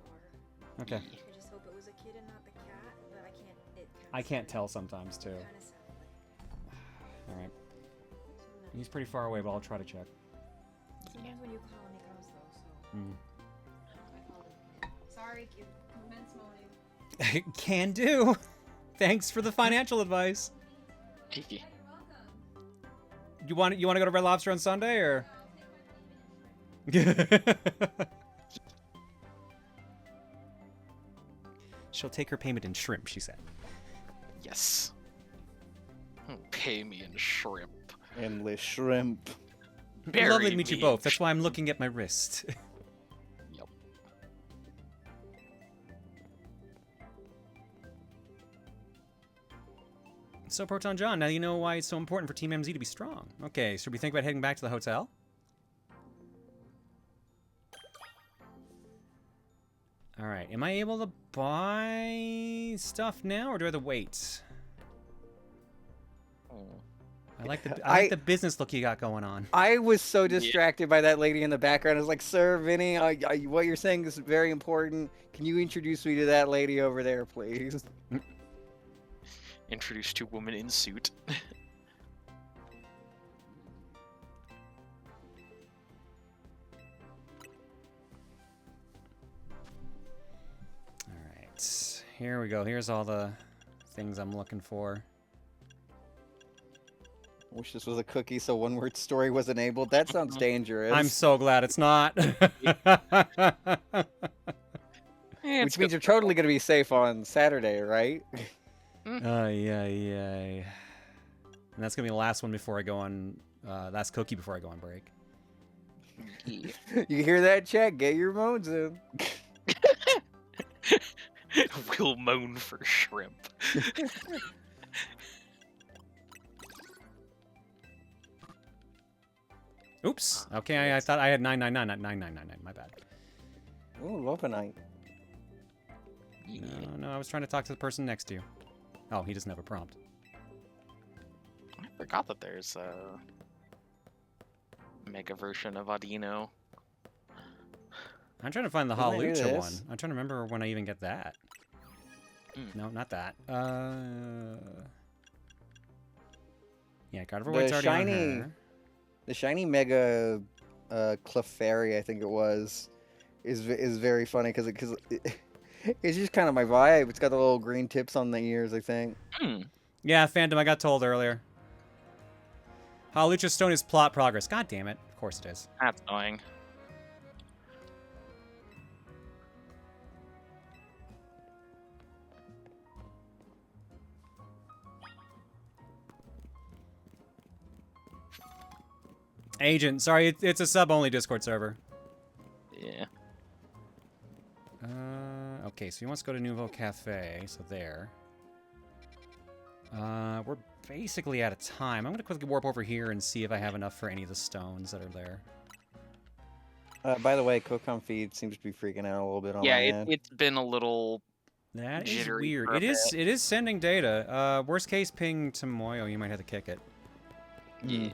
far. Okay. I just hope it was a kid and not the cat, but I can't... I can't tell sometimes, too. Alright. He's pretty far away, but I'll try to check. Sometimes when you call him, he comes though, so... I called him. Sorry, you commence moaning. Can do! Thanks for the financial advice. You want to go to Red Lobster on Sunday, or? She'll take her payment in shrimp, she said. Yes. Pay me in shrimp. Endless shrimp. Lovely to meet you both. That's why I'm looking at my wrist. Yep. So, Proton John, now you know why it's so important for Team MZ to be strong. Okay, should we think about heading back to the hotel? Alright, am I able to buy stuff now, or do I have to wait? I like the business look you got going on. I was so distracted by that lady in the background. I was like, "Sir, Vinny, what you're saying is very important. Can you introduce me to that lady over there, please?" Introduced to woman in suit. Alright, here we go. Here's all the things I'm looking for. Wish this was a cookie so one-word story was enabled. That sounds dangerous. I'm so glad it's not. Which means you're totally going to be safe on Saturday, right? Yeah. And that's going to be the last one before I go on, last cookie before I go on break. You hear that, chat? Get your moans in. We'll moan for shrimp. Oops. Okay, I thought I had 999, not 9999. My bad. Ooh, Lopanite. No, I was trying to talk to the person next to you. Oh, he doesn't have a prompt. I forgot that there's mega version of Audino. I'm trying to find the Didn't I do Halucha this? one. I'm trying to remember when I even get that. No, not that. Yeah, God of War's already on her. The shiny Mega Clefairy, I think it was, is very funny because it's just kind of my vibe. It's got the little green tips on the ears, I think. Yeah, Phantom, I got told earlier. Halucha Stone is plot progress. God damn it. Of course it is. That's annoying. Agent, sorry, it's a sub-only Discord server. Yeah. Okay, so he wants to go to Nouveau Cafe, so there. We're basically out of time. I'm gonna quickly warp over here and see if I have enough for any of the stones that are there. By the way, Kokon feed seems to be freaking out a little bit on my end. It's been a little That is jittery weird. for a It is bit. sending data. Worst case, ping to Moyo. You might have to kick it. Yeah.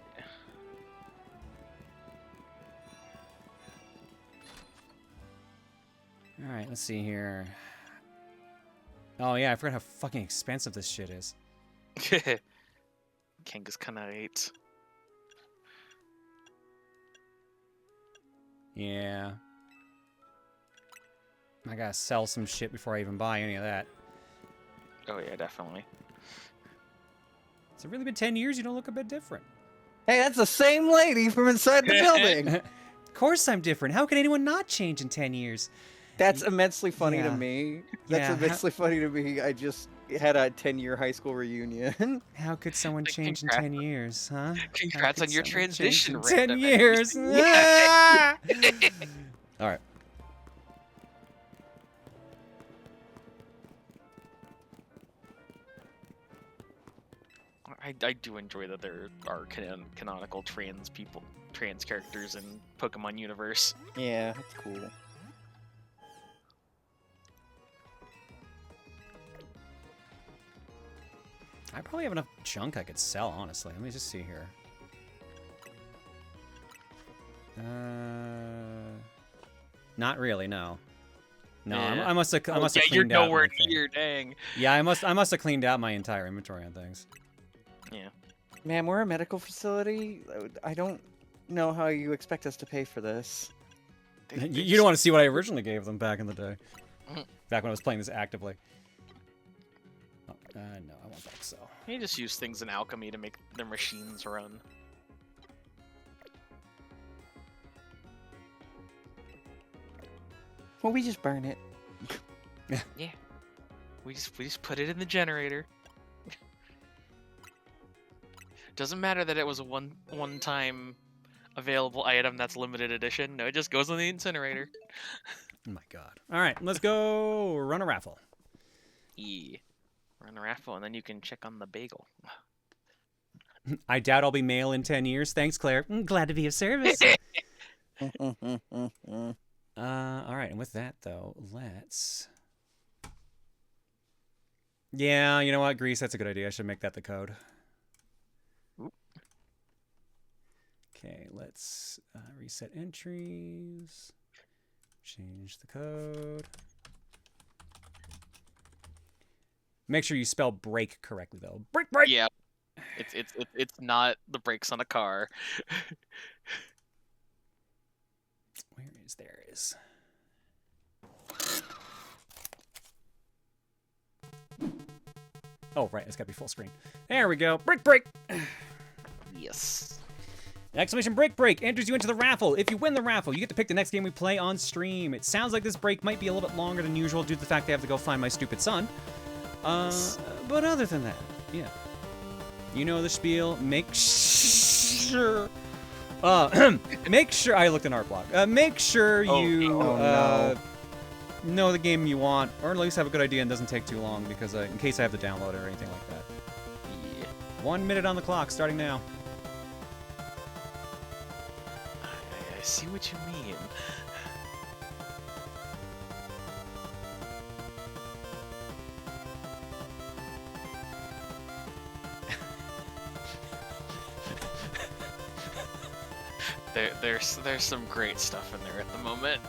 All right, let's see here. Oh yeah, I forgot how fucking expensive this shit is. Kanga's Knight. Yeah. I gotta sell some shit before I even buy any of that. Oh yeah, definitely. It's really been 10 years. You don't look a bit different. Hey, that's the same lady from inside the building. Of course I'm different. How can anyone not change in 10 years? That's immensely funny Yeah. to me. That's Yeah, immensely funny to me. I just had a 10-year high school reunion. How could someone change in 10 years, huh? Congrats How on could your someone transition, change in 10 random years. NPC. Ah! All right. I do enjoy that there are canonical trans characters in Pokemon universe. Yeah, that's cool. I probably have enough junk I could sell, honestly. Let me just see here. Not really, no. No, Yeah. I must have Oh, yeah, cleaned you're out nowhere my thing. near, dang. Yeah, I must have cleaned out my entire inventory on things. Yeah. Man, we're a medical facility. I don't know how you expect us to pay for this. You don't want to see what I originally gave them back in the day. Mhm. Back when I was playing this actively. Oh, no, I want that, so. They just use things in alchemy to make their machines run. Well, we just burn it. Yeah. We just put it in the generator. Doesn't matter that it was a one-time available item that's limited edition. No, it just goes in the incinerator. Oh my god. All right, let's go run a raffle. Yeah. Run a raffle, and then you can check on the bagel. I doubt I'll be male in 10 years. Thanks, Claire. Glad to be of service. All right, and with that, though, let's... Yeah, you know what, Grease, that's a good idea. I should make that the code. Okay, let's reset entries. Change the code. Make sure you spell break correctly, though. Break, break! Yeah. It's not the brakes on a car. Where is theirs? Oh, right, it's gotta be full screen. There we go. Break, break! Yes. Exclamation break break enters you into the raffle. If you win the raffle, you get to pick the next game we play on stream. It sounds like this break might be a little bit longer than usual due to the fact I have to go find my stupid son. But other than that, yeah. You know the spiel. Make sure... make sure... I looked in art block. Make sure you know the game you want, or at least have a good idea and doesn't take too long, because in case I have to download it or anything like that. Yeah. 1 minute on the clock, starting now. I see what you mean. There's some great stuff in there at the moment.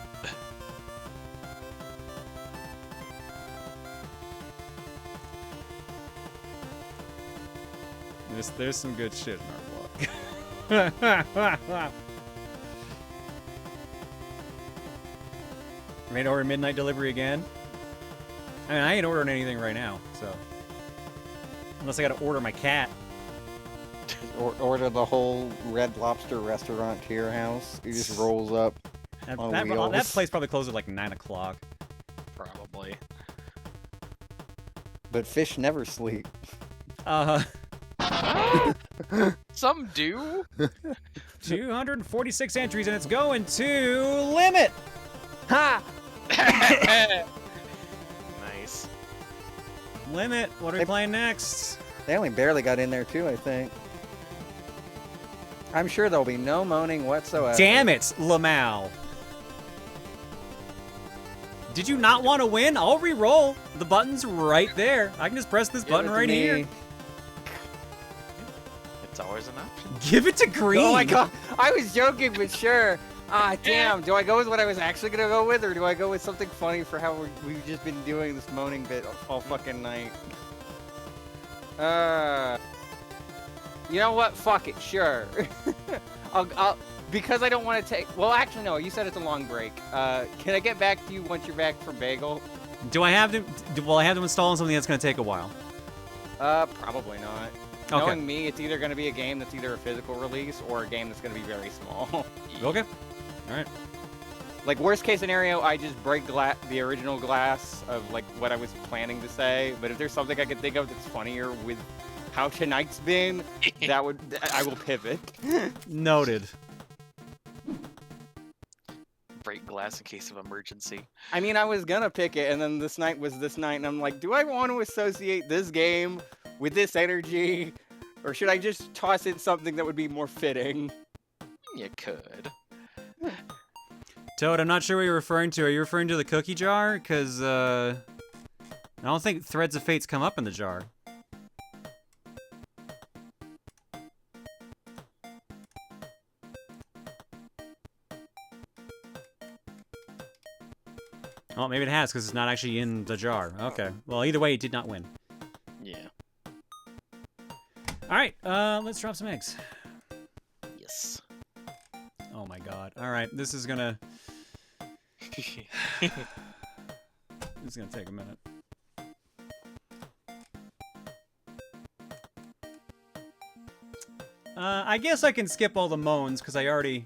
There's some good shit in our book. Made order midnight delivery again. I mean, I ain't ordering anything right now, so unless I gotta order my cat. Order the whole Red Lobster restaurant to your house. He just rolls up on wheels. That place probably closes at like 9 o'clock. Probably. But fish never sleep. Some do. 246 entries, and it's going to limit. Ha! Nice. Limit. What are we playing next? They only barely got in there too, I think. I'm sure there'll be no moaning whatsoever. Damn it, Lamau. Did you not want to win? I'll re-roll. The button's right there. I can just press this button right here. It's always an option. Give it to green. Oh my god. I was joking, but sure. Ah, damn. Do I go with what I was actually going to go with, or do I go with something funny for how we've just been doing this moaning bit all fucking night? You know what? Fuck it. Sure. I'll because I don't want to take... Well, actually, no. You said it's a long break. Can I get back to you once you're back from Bagel? Do I have to... Will I have to install something that's going to take a while? Probably not. Okay. Knowing me, it's either going to be a game that's either a physical release or a game that's going to be very small. Okay. All right. Like, worst case scenario, I just break the original glass of, like, what I was planning to say. But if there's something I could think of that's funnier with how tonight's been, I will pivot. Noted. Break glass in case of emergency. I mean, I was gonna pick it, and then this night was this night, and I'm like, do I want to associate this game with this energy? Or should I just toss in something that would be more fitting? You could. Toad, I'm not sure what you're referring to. Are you referring to the cookie jar? Because, I don't think Threads of Fate's come up in the jar. Oh, maybe it has, because it's not actually in the jar. Okay. Well, either way, it did not win. Yeah. Alright, let's drop some eggs. Yes. Oh my god. Alright, this is gonna... This is gonna take a minute. I guess I can skip all the moans, because I already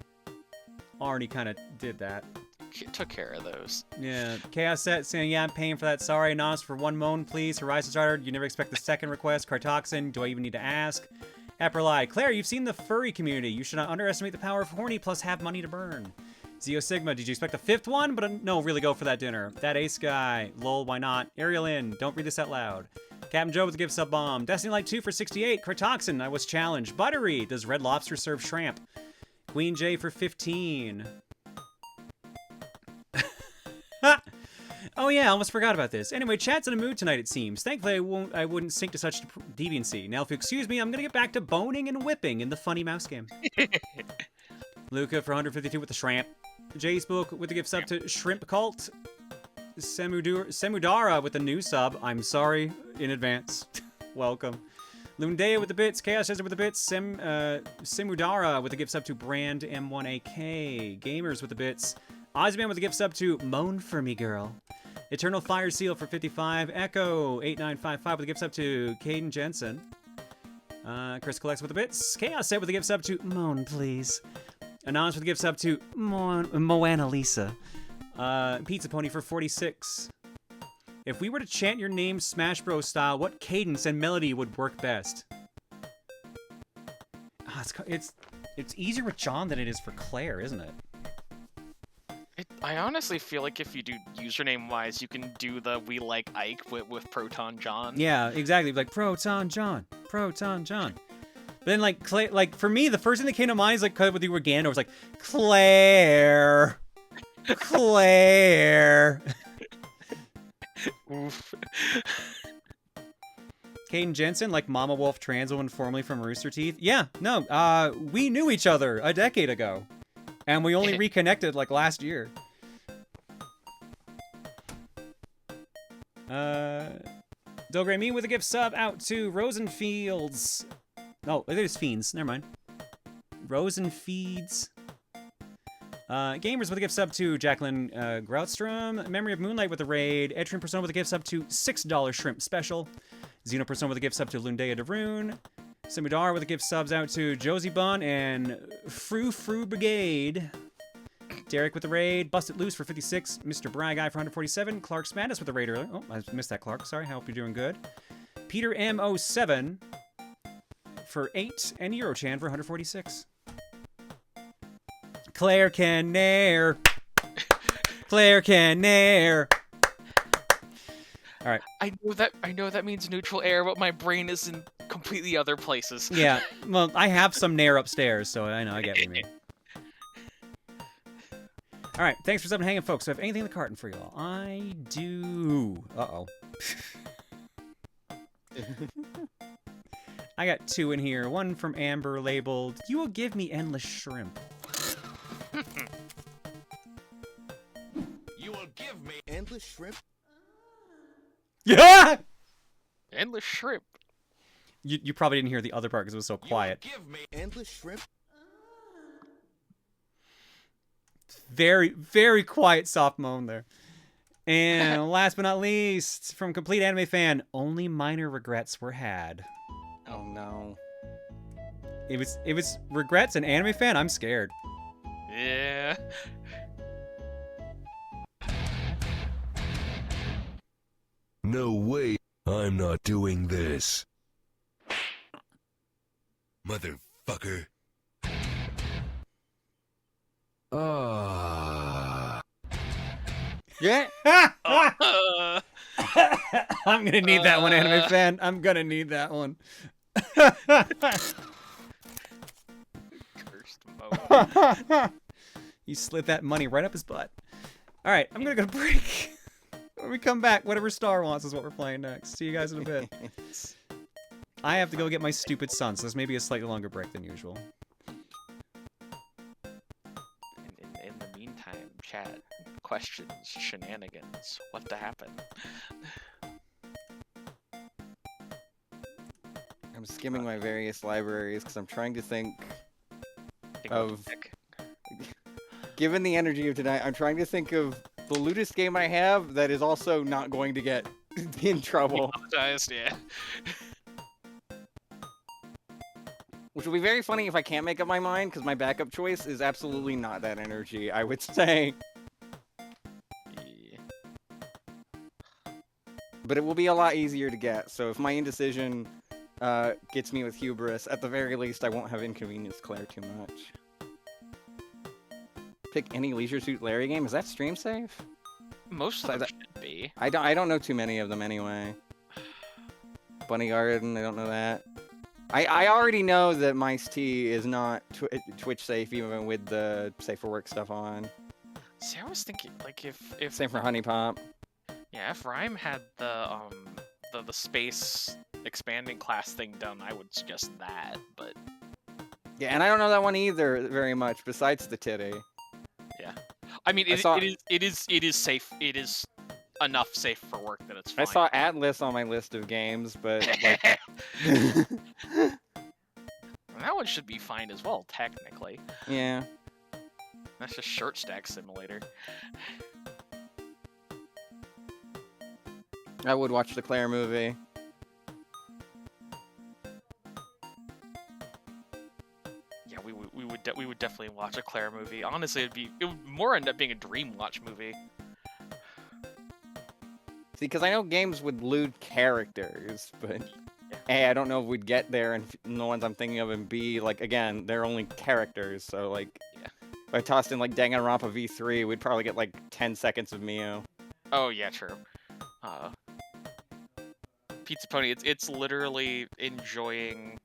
kind of did that. Took care of those. Yeah. Chaos Set saying, yeah, I'm paying for that. Sorry, Nos, for one moan, please. Horizon Starter, you never expect the second request. Cartoxin, do I even need to ask? Apperly, Claire, you've seen the furry community. You should not underestimate the power of horny plus have money to burn. Zeo Sigma, did you expect a fifth one? But no, really go for that dinner. That Ace guy. Lol, why not? Ariel in, don't read this out loud. Captain Joe with the gift sub bomb. Destiny Light 2 for 68. Cartoxin, I was challenged. Buttery, does Red Lobster serve shrimp? Queen J for 15. Oh yeah, I almost forgot about this. Anyway, chat's in a mood tonight, it seems. Thankfully, I wouldn't sink to such deviancy. Now, if you excuse me, I'm gonna get back to boning and whipping in the funny mouse game. Luca for 152 with the shrimp. J-Spook with the gift sub to Shrimp Cult. Semudara with the new sub. I'm sorry in advance. Welcome. Lundea with the bits. Chaos Chester with the bits. Semudara with the gift sub to Brand M1AK. Gamers with the bits. Ozman with the gift sub to Moan For Me Girl. Eternal Fire Seal for 55. Echo 8955 with the gift sub to Caden Jensen. Chris Collects with the bits. Chaos Set with the gift sub to Moan Please. Anonymous with the gift sub to Moana Lisa. Pizza Pony for 46. If we were to chant your name Smash Bros style, what cadence and melody would work best? It's easier with John than it is for Claire, isn't it? I honestly feel like if you do username-wise, you can do the We Like Ike with Proton John. Yeah, exactly. Like, Proton John. Proton John. But then, like, for me, the first thing that came to mind is, like, with you were Ganon, was like, Claire. Claire. Oof. Caden Jensen, like Mama Wolf trans woman formerly from Rooster Teeth. Yeah, no, we knew each other a decade ago. And we only reconnected like last year. Dogray Me with a gift sub out to Rosenfields. No, it is Fiends. Never mind. Rosenfeeds. Gamers with a gift sub to Jacqueline Groutstrom. Memory of Moonlight with a raid. Edrin Persona with a gift sub to $6 Shrimp Special. Xeno Persona with a gift sub to Lundea DeRune. Simudar with a gift subs out to Josie Bun and Frou Brigade. Derek with the raid. Busted Loose for 56. Mr. Bry Guy for 147. Clark's Madness with the raid earlier. Oh, I missed that, Clark. Sorry. I hope you're doing good. Peter M07 for 8. And Eurochan for 146. Claire Cannair. Claire Cannair. All right. I know that means neutral air, but my brain is in completely other places. Yeah. Well, I have some Nair upstairs, so I know I get what you mean. All right. Thanks for hanging, folks. So, I have anything in the carton for you all? I do. Uh-oh. I got 2 in here. One from Amber labeled, "You will give me endless shrimp." You will give me endless shrimp? Yeah! Endless shrimp. You probably didn't hear the other part because it was so quiet. Give me endless shrimp? Very, very quiet soft moan there. And last but not least, from Complete Anime Fan, only minor regrets were had. Oh no. It was regrets and Anime Fan. I'm scared. Yeah. No way. I'm not doing this. Motherfucker. Yeah. I'm gonna need that one, Anime Fan. I'm gonna need that one. Cursed mode. You slid that money right up his butt. All right, I'm gonna go to break. When we come back, whatever Star wants is what we're playing next. See you guys in a bit. I have to go get my stupid son, so this may be a slightly longer break than usual. In the meantime, chat, questions, shenanigans, what the happen? I'm skimming my various libraries because I'm trying to think of... Given the energy of tonight, I'm trying to think of the lootest game I have that is also not going to get in trouble. Apologized, yeah. Which will be very funny if I can't make up my mind, because my backup choice is absolutely not that energy, I would say. Yeah. But it will be a lot easier to get, so if my indecision gets me with hubris, at the very least I won't have inconvenienced Claire too much. Pick any Leisure Suit Larry game? Is that stream safe? Most of them should be. I don't know too many of them anyway. Bunny Garden, I don't know that. I already know that Mice T is not Twitch safe even with the Safe for Work stuff on. See, I was thinking, like, if Same for Honey Pop. Yeah, if Rhyme had the space expanding class thing done, I would suggest that, but... Yeah, and I don't know that one either very much, besides the titty. Yeah. I mean, it is safe. It is enough safe for work that it's fine. I saw Atlas on my list of games, but like... That one should be fine as well, technically. Yeah. That's just Shirt Stack Simulator. I would watch the Claire movie. Yeah, we would definitely watch a Claire movie. Honestly, it would more end up being a Dream Watch movie. See, because I know games would loot characters, but A, I don't know if we'd get there, and the ones I'm thinking of, and B, like, again, they're only characters, so, like, if I tossed in, like, Danganronpa V3, we'd probably get, like, 10 seconds of Mio. Oh, yeah, true. Pizza Pony, it's literally enjoying,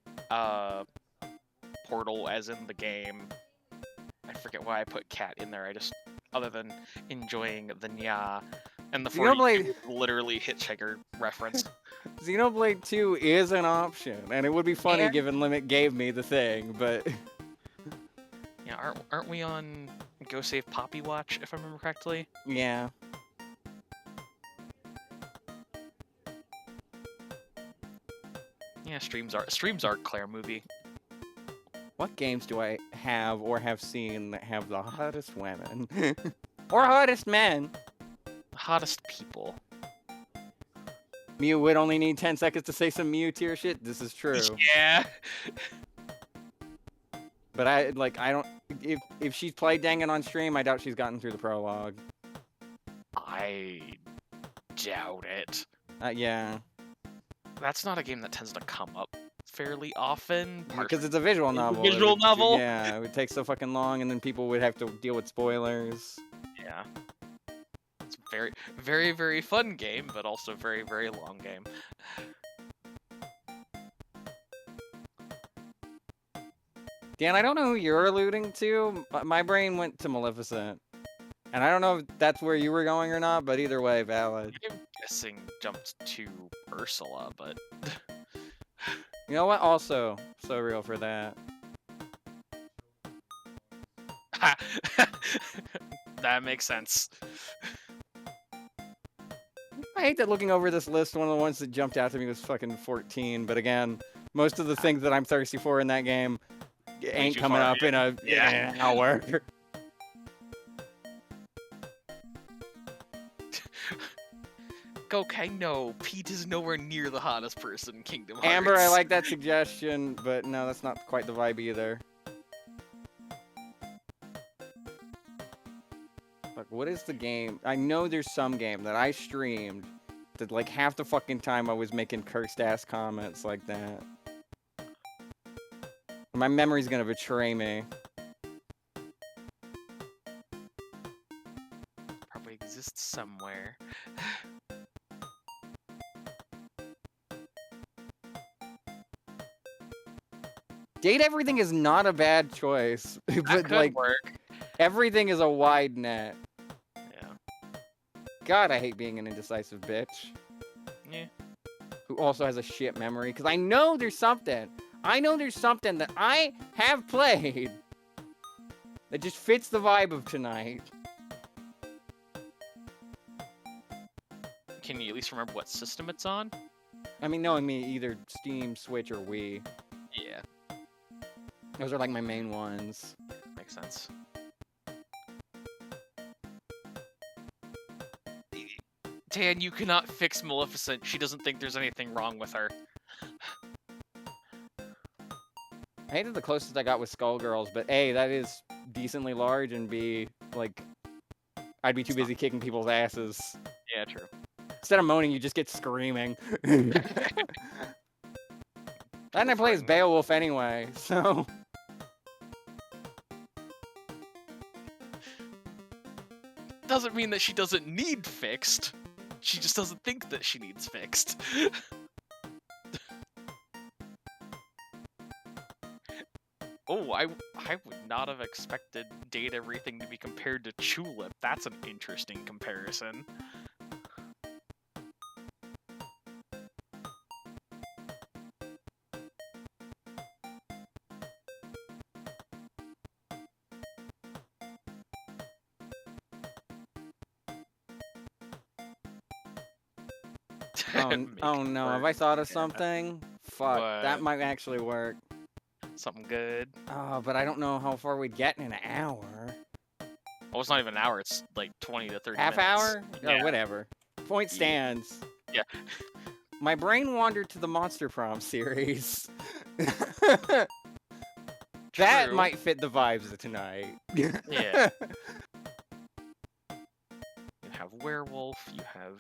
Portal as in the game. I forget why I put cat in there, other than enjoying the nya, and the 40 literally Hitchhiker reference. Xenoblade 2 is an option, and it would be funny given Limit gave me the thing, but... Yeah, aren't we on Go Save Poppy Watch, if I remember correctly? Yeah. Yeah, streams are Claire movie. What games do I have or have seen that have the hottest women? Or hottest men? The hottest people. Mew would only need 10 seconds to say some Mew tier shit. This is true. Yeah. But I don't. If she's played Dangan on stream, I doubt she's gotten through the prologue. I doubt it. Yeah. That's not a game that tends to come up fairly often. Because it's a visual novel. Visual novel? Yeah, it would take so fucking long, and then people would have to deal with spoilers. Yeah. It's a very, very, very fun game, but also very, very long game. Dan, I don't know who you're alluding to. My brain went to Maleficent. And I don't know if that's where you were going or not, but either way, valid. I'm guessing jumped to Ursula, but... You know what? Also, so real for that. That makes sense. I hate that looking over this list, one of the ones that jumped out to me was fucking 14. But again, most of the things that I'm thirsty for in that game ain't coming up in an hour. Okay, no, Pete is nowhere near the hottest person in Kingdom Hearts. Amber, I like that suggestion, but no, that's not quite the vibe either. Fuck, what is the game? I know there's some game that I streamed that like half the fucking time I was making cursed ass comments like that. My memory's gonna betray me. Probably exists somewhere. Date everything is not a bad choice, but could like work. everything is a wide net. Yeah. God, I hate being an indecisive bitch. Yeah. Who also has a shit memory, because I know there's something. I know there's something that I have played that just fits the vibe of tonight. Can you at least remember what system it's on? I mean, knowing me, either Steam, Switch, or Wii. Yeah. Those are like my main ones. Makes sense. Dan, you cannot fix Maleficent. She doesn't think there's anything wrong with her. I hated the closest I got with Skullgirls, but A, that is decently large, and B, like, I'd be too busy kicking people's asses. Yeah, true. Instead of moaning, you just get screaming. And I play as Beowulf anyway, so... Doesn't mean that she doesn't need fixed. She just doesn't think that she needs fixed. Oh, I would not have expected Date Everything to be compared to Tulip. That's an interesting comparison. Oh no, have I thought of something? Fuck, that might actually work. Something good. Oh, but I don't know how far we'd get in an hour. Well, it's not even an hour, it's like 20 to 30 Half minutes. hour? Yeah. Oh, whatever. Point stands. Yeah. My brain wandered to the Monster Prom series. That True. might fit the vibes of tonight. Yeah. You have Werewolf, you have...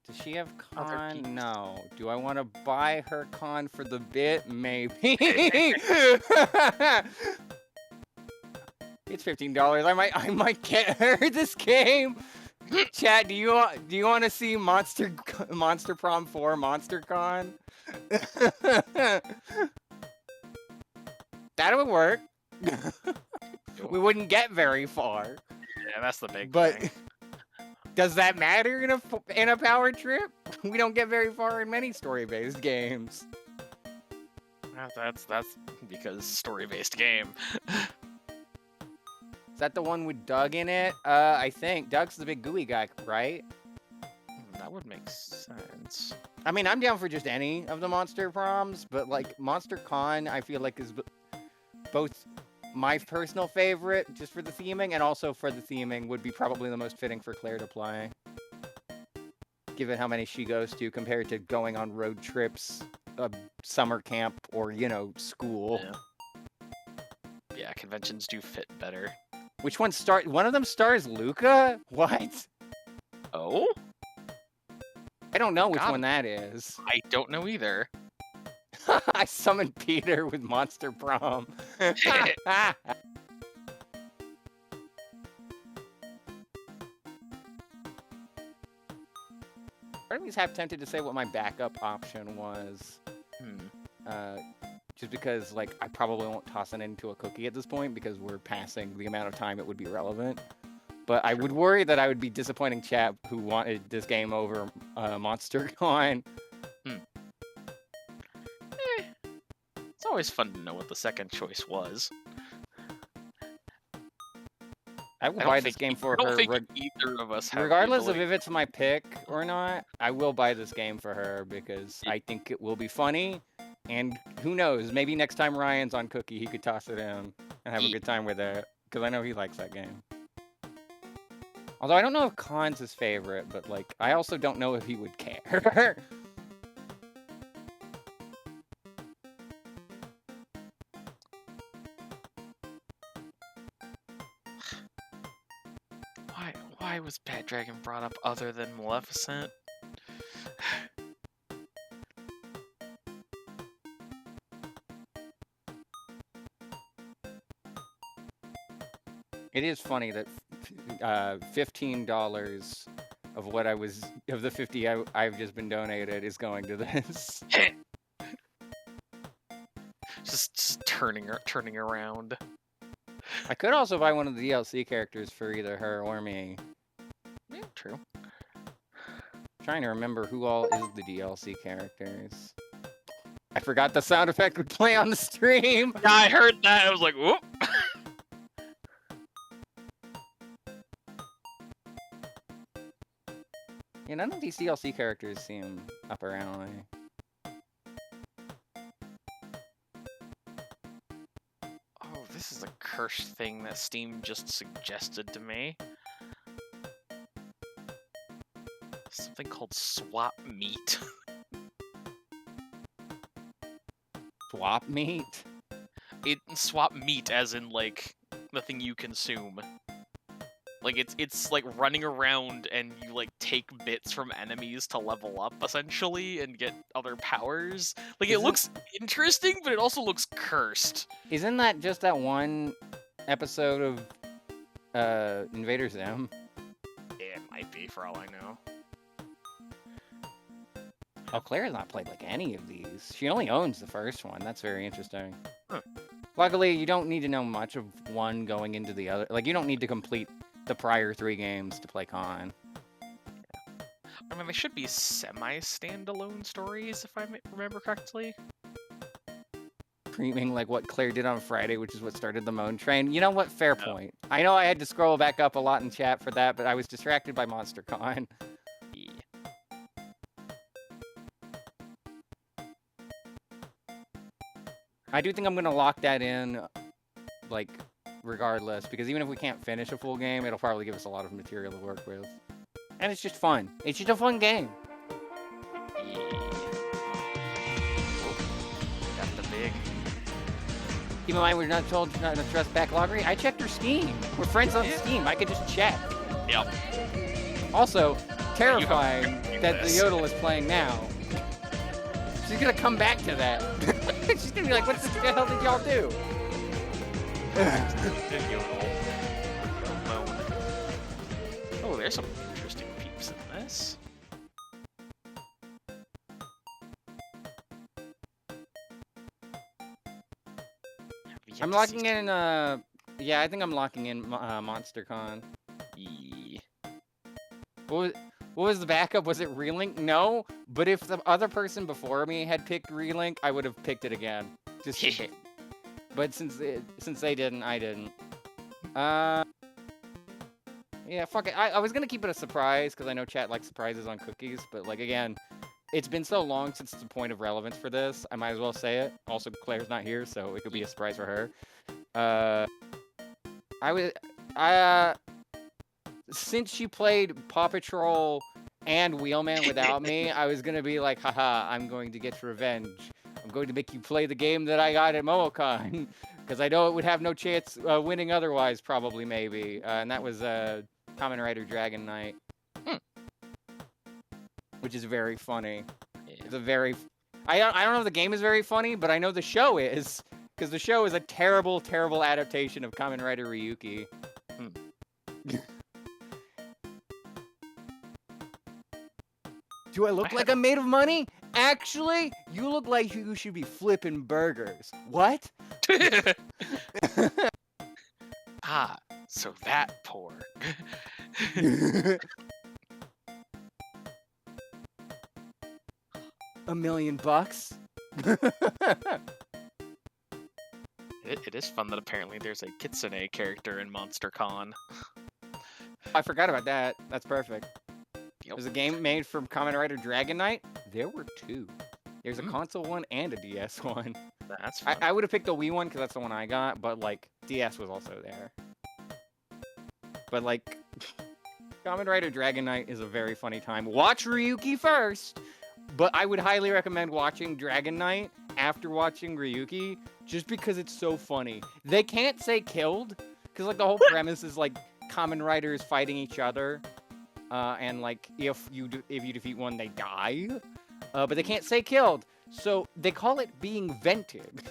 Does she have Other con? peeps. No. Do I want to buy her con for the bit? Maybe. It's $15. I might get her this game. Chat, do you want to see Monster Prom 4 Monster Con? That would work. We wouldn't get very far. Yeah, that's the big But thing. does that matter in a power trip? We don't get very far in many story-based games. That's because story-based game. Is that the one with Doug in it? I think. Doug's the big gooey guy, right? That would make sense. I mean, I'm down for just any of the Monster Proms, but like Monster Con, I feel like is both my personal favorite, just for the theming, and also for the theming would be probably the most fitting for Claire to play. Given how many she goes to compared to going on road trips, summer camp, or, you know, school. Yeah, conventions do fit better. Which one one of them stars Luca? What? Oh? I don't know which one that is. I don't know either. I summoned Peter with Monster Prom. Part of me's half tempted to say what my backup option was. Just because, like, I probably won't toss it into a cookie at this point because we're passing the amount of time it would be relevant. But I would worry that I would be disappointing chap who wanted this game over Monster Con. It's always fun to know what the second choice was. I will buy this game for her. I don't think either of us have regardless of if it's my pick or not, I will buy this game for her because I think it will be funny. And who knows, maybe next time Ryan's on Cookie, he could toss it in and have a good time with it. Because I know he likes that game. Although I don't know if Khan's his favorite, but like, I also don't know if he would care. Why was Bad Dragon brought up other than Maleficent? It is funny that $15 of what of the 50 I've just been donated is going to this. just turning around. I could also buy one of the DLC characters for either her or me. Yeah, true. I'm trying to remember who all is the DLC characters. I forgot the sound effect would play on the stream. Yeah, I heard that. I was like, whoop. Yeah, none of these DLC characters seem up our alley. Oh, this is a cursed thing that Steam just suggested to me. Something called swap meat. Swap meat? Swap meat as in, like, the thing you consume. Like, it's like running around and you, like, take bits from enemies to level up, essentially, and get other powers. Like, it looks interesting, but it also looks cursed. Isn't that just that one episode of Invader Zim? It might be, for all I know. Oh, Claire has not played, like, any of these. She only owns the first one. That's very interesting. Huh. Luckily, you don't need to know much of one going into the other. Like, you don't need to complete the prior 3 games to play Con. I mean, they should be semi-standalone stories, if I remember correctly. Screaming like what Claire did on Friday, which is what started the moan train. You know what? Fair point. I know I had to scroll back up a lot in chat for that, but I was distracted by Monster Con. Yeah. I do think I'm going to lock that in, like, regardless, because even if we can't finish a full game, it'll probably give us a lot of material to work with. And it's just fun. It's just a fun game. Yeah. Oh, got the big. Keep in mind, we're not told not to trust backloggery. I checked her Steam. We're friends on Steam. I could just check. Yep. Also, terrifying that the Yodel is playing now. She's going to come back to that. She's going to be like, what the hell did y'all do? Oh, there's some interesting peeps in this. I'm locking in, yeah, I think I'm locking in MonsterCon. Yeah. What was the backup? Was it Relink? No, but if the other person before me had picked Relink, I would have picked it again. Just but since they didn't, I didn't. Yeah, fuck it. I was gonna keep it a surprise because I know chat likes surprises on cookies, but like again, it's been so long since the point of relevance for this. I might as well say it. Also, Claire's not here, so it could be a surprise for her. Since she played Paw Patrol and Wheelman without me, I was gonna be like, haha, I'm going to get revenge. I'm going to make you play the game that I got at MomoCon. Because I know it would have no chance winning otherwise, probably, maybe. And that was Kamen Rider Dragon Knight. Which is very funny. Yeah. It's a very... I don't know if the game is very funny, but I know the show is. Because the show is a terrible, terrible adaptation of Kamen Rider Ryuki. Do I look like I'm made of money? Actually, you look like you should be flipping burgers. What? Ah, so that poor. $1 million bucks? It is fun that apparently there's a Kitsune character in Monster Con. I forgot about that. That's perfect. There's a game made from Kamen Rider Dragon Knight. There were 2. There's a console one and a DS one. That's fun. I would have picked the Wii one because that's the one I got, but like DS was also there. But like, Kamen Rider Dragon Knight is a very funny time. Watch Ryuki first, but I would highly recommend watching Dragon Knight after watching Ryuki, just because it's so funny. They can't say killed, because like the whole premise is like Kamen Riders fighting each other. And like if you defeat one, they die, but they can't say killed, so they call it being vented,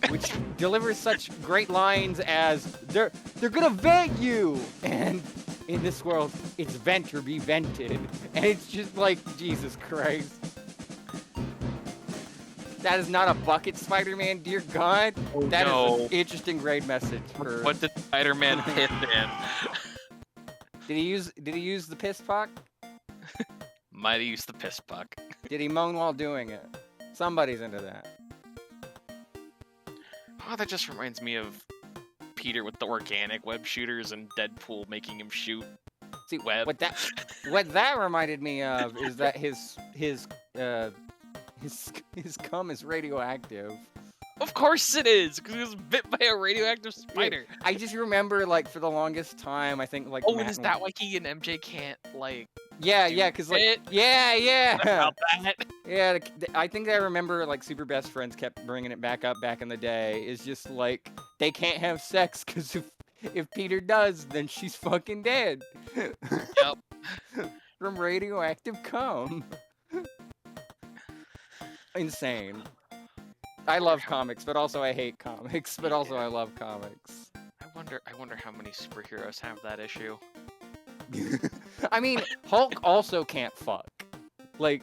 which delivers such great lines as they're gonna vent you, and in this world it's vent or be vented, and it's just like Jesus Christ. That is not a bucket, Spider-Man. Dear God, that is an interesting grade message. For... What did Spider-Man hit in? Did he use the piss puck? Might have used the piss puck. Did he moan while doing it? Somebody's into that. Oh, that just reminds me of Peter with the organic web shooters and Deadpool making him shoot. See, web. What that reminded me of is that his cum is radioactive. Of course it is, because he was bit by a radioactive spider. Yeah, I just remember, like, for the longest time, I think, like... Oh, and is that why he and MJ can't, like... Yeah, because, like... Yeah! About that. Yeah, I think I remember, like, Super Best Friends kept bringing it back up back in the day. It's just, like, they can't have sex, because if Peter does, then she's fucking dead. Yep. From radioactive cum. Insane. I love comics, but also I hate comics, but also I love comics. I wonder how many superheroes have that issue. I mean, Hulk also can't fuck. Like,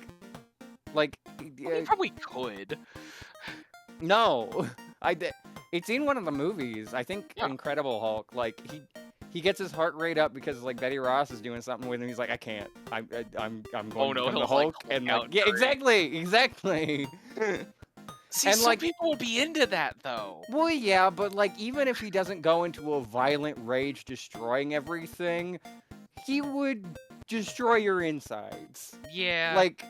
he probably could. No, it's in one of the movies. I think Incredible Hulk. Like he gets his heart rate up because like Betty Ross is doing something with him. He's like, I can't. I'm going to become the Hulk. Like, and like, yeah, exactly. See, and some like people will be into that though. Well, yeah, but like even if he doesn't go into a violent rage destroying everything, he would destroy your insides. Yeah. Like,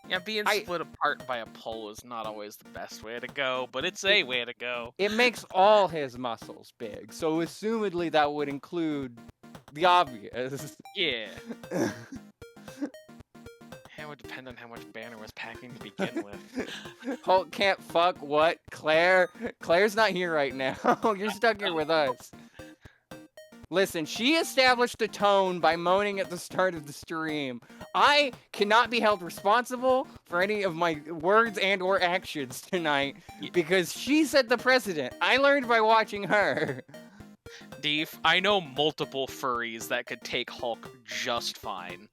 yeah, being split apart by a pole is not always the best way to go, but it's a way to go. It makes all his muscles big, so assumedly that would include the obvious. Yeah. It would depend on how much Banner was packing to begin with. Hulk can't fuck what? Claire? Claire's not here right now. You're stuck here with us. Listen, she established the tone by moaning at the start of the stream. I cannot be held responsible for any of my words and or actions tonight because she set the precedent. I learned by watching her. Deef, I know multiple furries that could take Hulk just fine.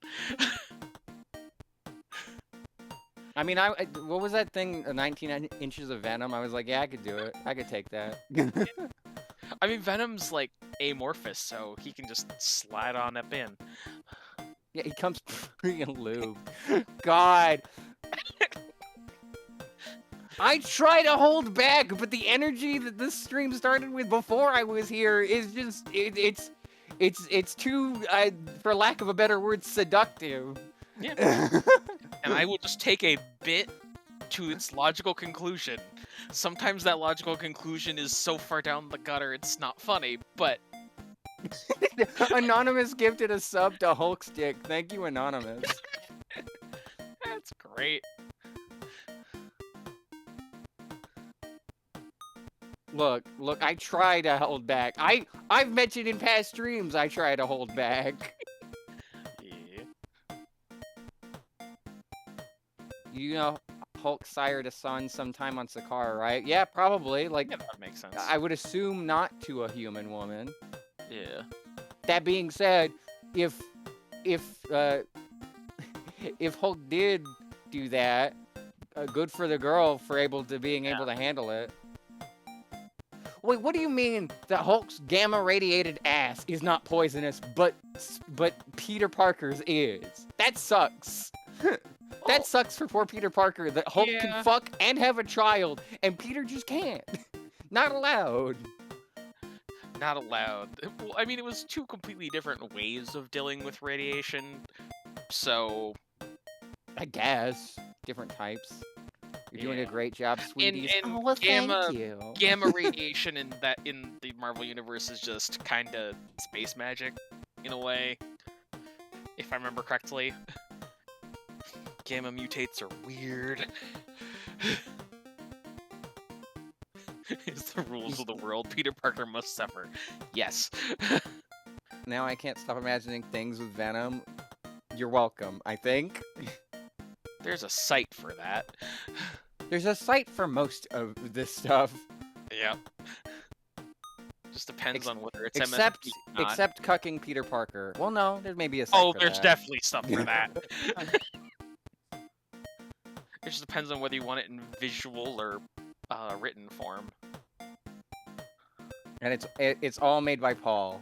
I mean, what was that thing, 19 inches of Venom? I was like, yeah, I could do it. I could take that. I mean, Venom's, like, amorphous, so he can just slide on up in. Yeah, he comes freaking lube. God. I try to hold back, but the energy that this stream started with before I was here is just, It's too, for lack of a better word, seductive. Yeah. And I will just take a bit to its logical conclusion. Sometimes that logical conclusion is so far down the gutter it's not funny, but... Anonymous gifted a sub to Hulkstick. Thank you, Anonymous. That's great. Look, I try to hold back. I've mentioned in past streams I try to hold back. Yeah. You know, Hulk sired a son sometime on Sakaar, right? Yeah, probably. Like, Yeah, that makes sense. I would assume not to a human woman. Yeah. That being said, if Hulk did do that, good for the girl for being able to handle it. Wait, what do you mean that Hulk's gamma-radiated ass is not poisonous, but Peter Parker's is? That sucks. That sucks for poor Peter Parker, that Hulk can fuck and have a child, and Peter just can't. Not allowed. Not allowed. Well, I mean, it was two completely different ways of dealing with radiation, so... I guess. Different types. You're doing a great job, sweeties. And oh, well, gamma, thank you. Gamma radiation in the Marvel Universe is just kind of space magic, in a way, if I remember correctly. Gamma mutates are weird. It's the rules of the world. Peter Parker must suffer. Yes. Now I can't stop imagining things with Venom. You're welcome, I think. There's a site for that. There's a site for most of this stuff. Yep. Just depends on whether it's except MSP or not. except cucking Peter Parker. Well, no, there may be a site Oh, for there's that. definitely stuff for that. It just depends on whether you want it in visual or written form. And it's all made by Paul.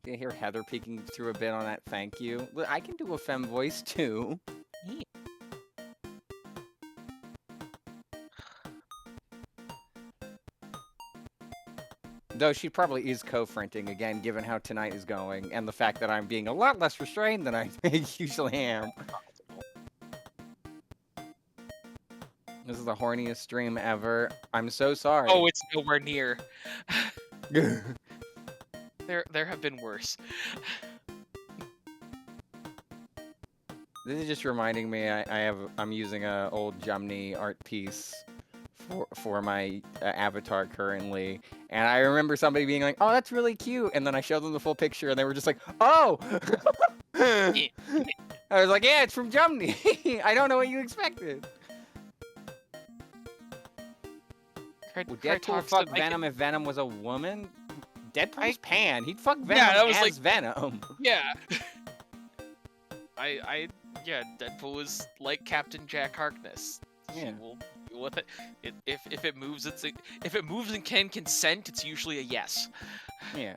You hear Heather peeking through a bit on that thank you. I can do a femme voice too. Though she probably is co-fronting again, given how tonight is going, and the fact that I'm being a lot less restrained than I usually am. This is the horniest stream ever. I'm so sorry. Oh, it's nowhere near. There have been worse. This is just reminding me I'm using a old Jumny art piece for my avatar currently, and I remember somebody being like, "Oh, that's really cute," and then I showed them the full picture, and they were just like, "Oh." I was like, "Yeah, it's from Jumny." I don't know what you expected. Would Deadpool fuck Venom if Venom was a woman? Deadpool's Pan. He'd fuck Venom that was as like Venom. Yeah. Yeah, Deadpool is like Captain Jack Harkness. Yeah. He will deal with it. If it moves, if it moves and can consent, it's usually a yes. Yeah.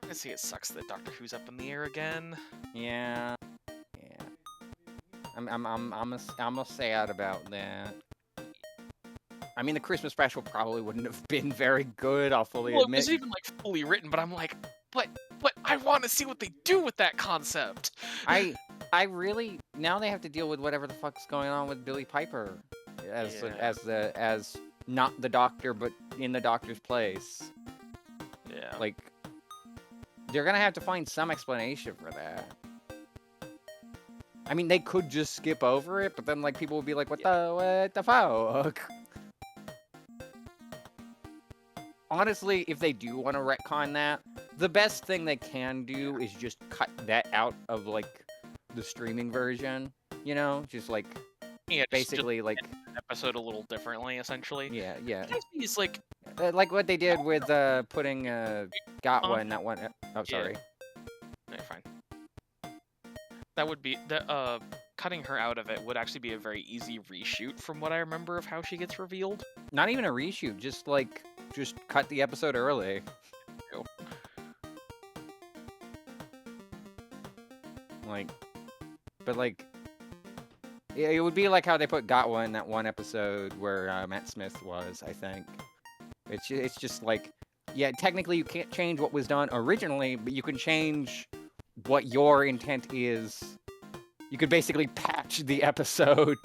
Honestly, it sucks that Doctor Who's up in the air again. Yeah. Yeah. I'm sad about that. I mean, the Christmas special probably wouldn't have been very good, I'll fully Well, it admit. was even like fully written, but I'm like, but I want to see what they do with that concept. I really, now they have to deal with whatever the fuck's going on with Billy Piper as not the Doctor, but in the Doctor's place. Yeah. Like, they're gonna have to find some explanation for that. I mean, they could just skip over it, but then like people would be like, what the fuck? Honestly, if they do want to retcon that, the best thing they can do is just cut that out of, like, the streaming version, you know? Just, like, basically, like... An episode a little differently, essentially. Yeah, yeah. It's like... like what they did with putting Gatwa in that one... Oh, sorry. No, you're fine. That would be... cutting her out of it would actually be a very easy reshoot from what I remember of how she gets revealed. Not even a reshoot, just, like... Just cut the episode early. Like, but like, it would be like how they put Gatwa in that one episode where Matt Smith was, I think. It's just like, yeah, technically you can't change what was done originally, but you can change what your intent is. You could basically patch the episode.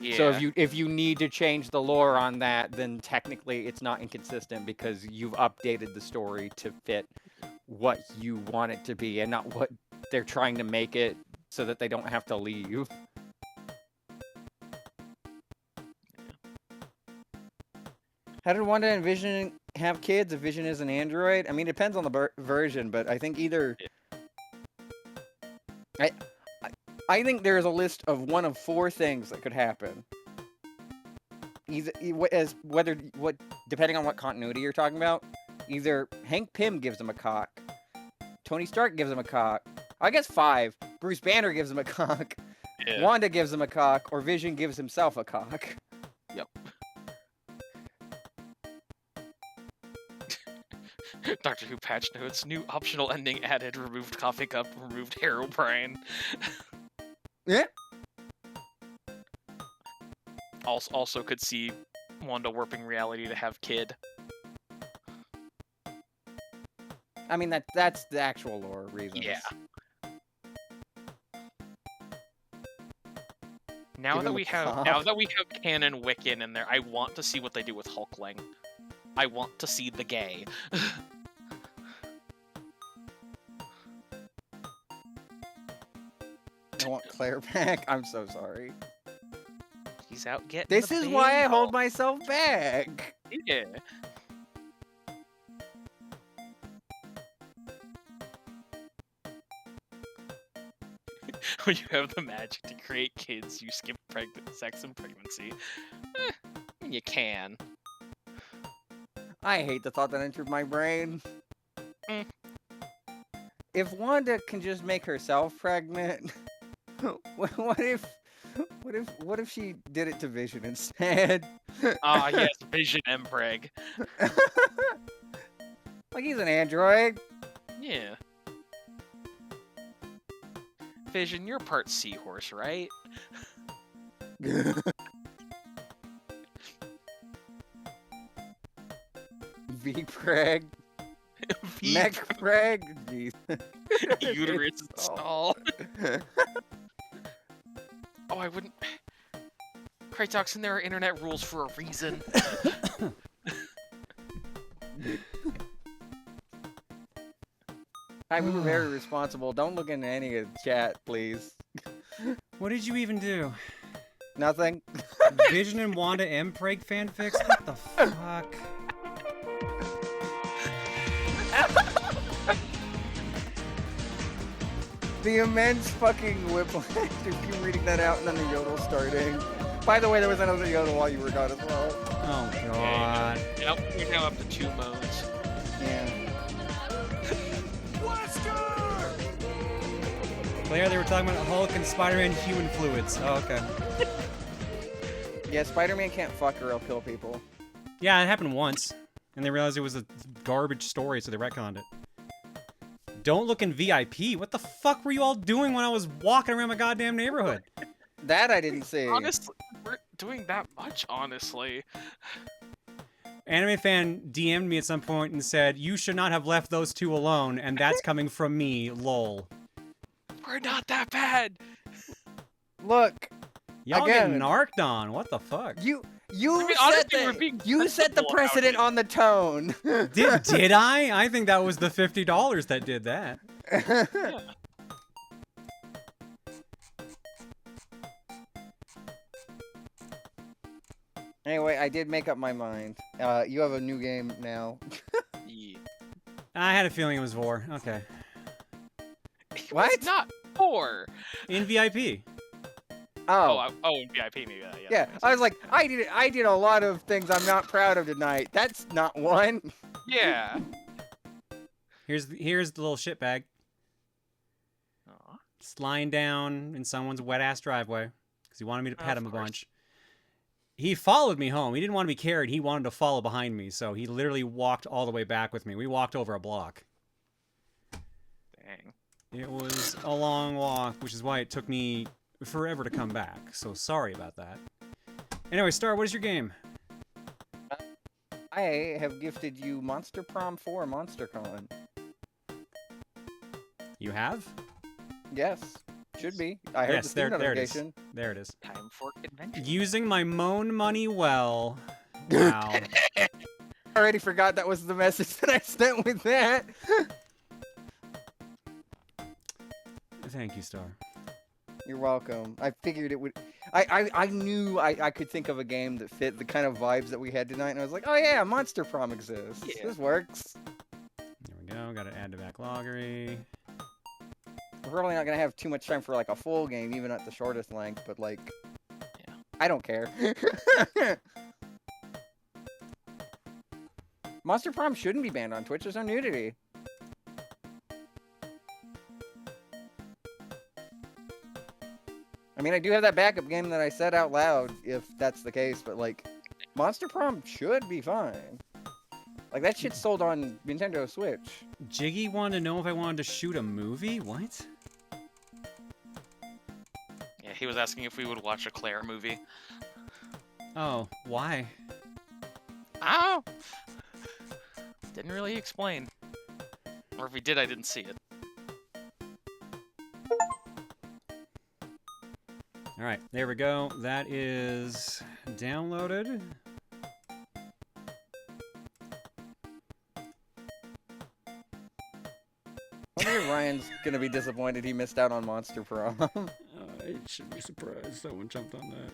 Yeah. So if you need to change the lore on that, then technically it's not inconsistent because you've updated the story to fit what you want it to be and not what they're trying to make it so that they don't have to leave. How did Wanda and Vision have kids if Vision is an android? I mean, it depends on the version, but I think either... I think there's a list of one of 4 things that could happen. Depending on what continuity you're talking about, either Hank Pym gives him a cock, Tony Stark gives him a cock, I guess 5, Bruce Banner gives him a cock, Wanda gives him a cock, or Vision gives himself a cock. Yep. Doctor Who patch notes, new optional ending added, removed coffee cup, removed Herobrine. Yeah. Also could see Wanda warping reality to have kid. I mean, that's the actual lore reason. Yeah. Now that we have Canon Wiccan in there, I want to see what they do with Hulkling. I want to see the gay. I want Claire back. I'm so sorry. He's out getting This the is why I baby. hold myself back. Yeah. When you have the magic to create kids, you skip sex and pregnancy. You can. I hate the thought that entered my brain. Mm. If Wanda can just make herself pregnant, what if she did it to Vision instead? Ah, yes, Vision Empreg. Like he's an android. Yeah. Vision, you're part seahorse, right? V-Preg. Mechwarrior. Jeez. Uterus stall. Oh, I wouldn't... Krytoxin, there are internet rules for a reason. Hi, we were very responsible. Don't look into any of the chat, please. What did you even do? Nothing. Vision and Wanda Empreg fanfics? What the fuck? The immense fucking whiplash of you reading that out and then the yodel starting. By the way, there was another yodel while you were gone as well. Oh god. Yep, you're now up to 2 moans. Yeah. Claire, they were talking about Hulk and Spider-Man human fluids. Oh, okay. Yeah, Spider-Man can't fuck or he'll kill people. Yeah, it happened once. And they realized it was a garbage story, so they retconned it. Don't look in VIP. What the fuck were you all doing when I was walking around my goddamn neighborhood? That I didn't see. Honestly, we're doing that much, honestly. Anime fan DM'd me at some point and said, you should not have left those 2 alone, and that's coming from me, lol. We're not that bad. Look. Y'all again, getting narked on. What the fuck? You I mean, honestly, we're being set the precedent on the tone. Did I? I think that was the $50 that did that. Yeah. Anyway, I did make up my mind. You have a new game now. Yeah. I had a feeling it was Vor. Okay. What? It's not 4. In VIP. Oh. In VIP maybe. Yeah, I was like, I did a lot of things I'm not proud of tonight. That's not one. Yeah. Here's the little shitbag. Just lying down in someone's wet-ass driveway. Because he wanted me to pet him a bunch. He followed me home. He didn't want to be carried. He wanted to follow behind me. So he literally walked all the way back with me. We walked over a block. Dang. It was a long walk, which is why it took me forever to come back. So sorry about that. Anyway, Star, what is your game? I have gifted you Monster Prom 4 MonsterCon. You have? Yes, should be. I heard the Steam notification. There it is. Time for convention. Using my moan money well. Wow. I already forgot that was the message that I sent with that. Thank you, Star. You're welcome. I figured it would. I knew I could think of a game that fit the kind of vibes that we had tonight, and I was like, oh yeah, Monster Prom exists. Yeah. This works. There we go. Got to add to backloggery. We're probably not gonna have too much time for like a full game, even at the shortest length. But like, yeah, I don't care. Monster Prom shouldn't be banned on Twitch. There's no nudity. I mean, I do have that backup game that I said out loud, if that's the case, but, like, Monster Prom should be fine. Like, that shit's sold on Nintendo Switch. Jiggy wanted to know if I wanted to shoot a movie? What? Yeah, he was asking if we would watch a Claire movie. Oh, why? Oh! Didn't really explain. Or if he did, I didn't see it. Alright, there we go. That is downloaded. I wonder if Ryan's gonna be disappointed he missed out on Monster Prom. I should be surprised someone jumped on that.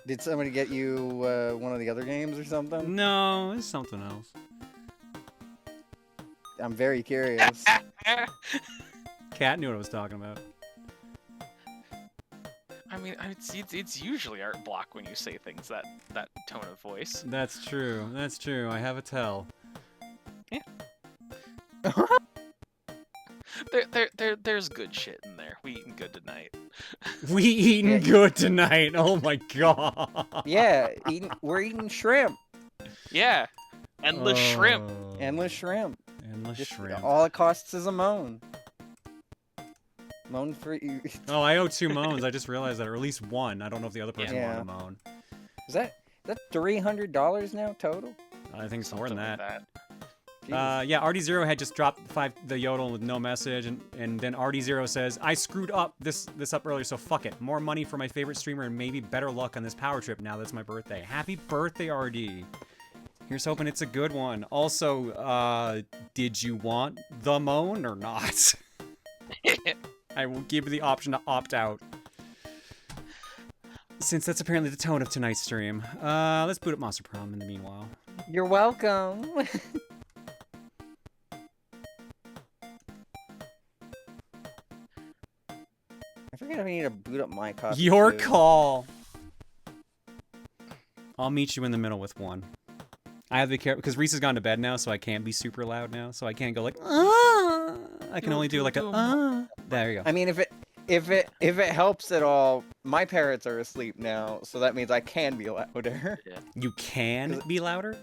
Did somebody get you one of the other games or something? No, it's something else. I'm very curious. Cat knew what I was talking about. I mean, it's usually art block when you say things that tone of voice. That's true. That's true. I have a tell. Yeah. There's good shit in there. We eating good tonight. We eating good tonight. Oh my god. Yeah, we're eating shrimp. Yeah. Endless shrimp. Endless shrimp. Endless shrimp. All it costs is a moan. Moan for you. Oh, I owe 2 moans. I just realized that, or at least 1. I don't know if the other person wanted a moan. Is that $300 now total? I think it's more than that. Like yeah, RD0 had just dropped the yodel with no message, and then RD0 says, I screwed up this up earlier, so fuck it. More money for my favorite streamer and maybe better luck on this power trip now that's my birthday. Happy birthday, RD. Here's hoping it's a good one. Also, did you want the moan or not? I will give you the option to opt out. Since that's apparently the tone of tonight's stream. Let's boot up Monster Prom in the meanwhile. You're welcome. I forget if I need to boot up my copy. Your too. call. I'll meet you in the middle with 1. I have to be careful because Reese has gone to bed now, so I can't be super loud now. So I can't go like, ah. I can only do like a, ah. There you go. I mean, if it helps at all, my parents are asleep now, so that means I can be louder. Yeah. You can be louder?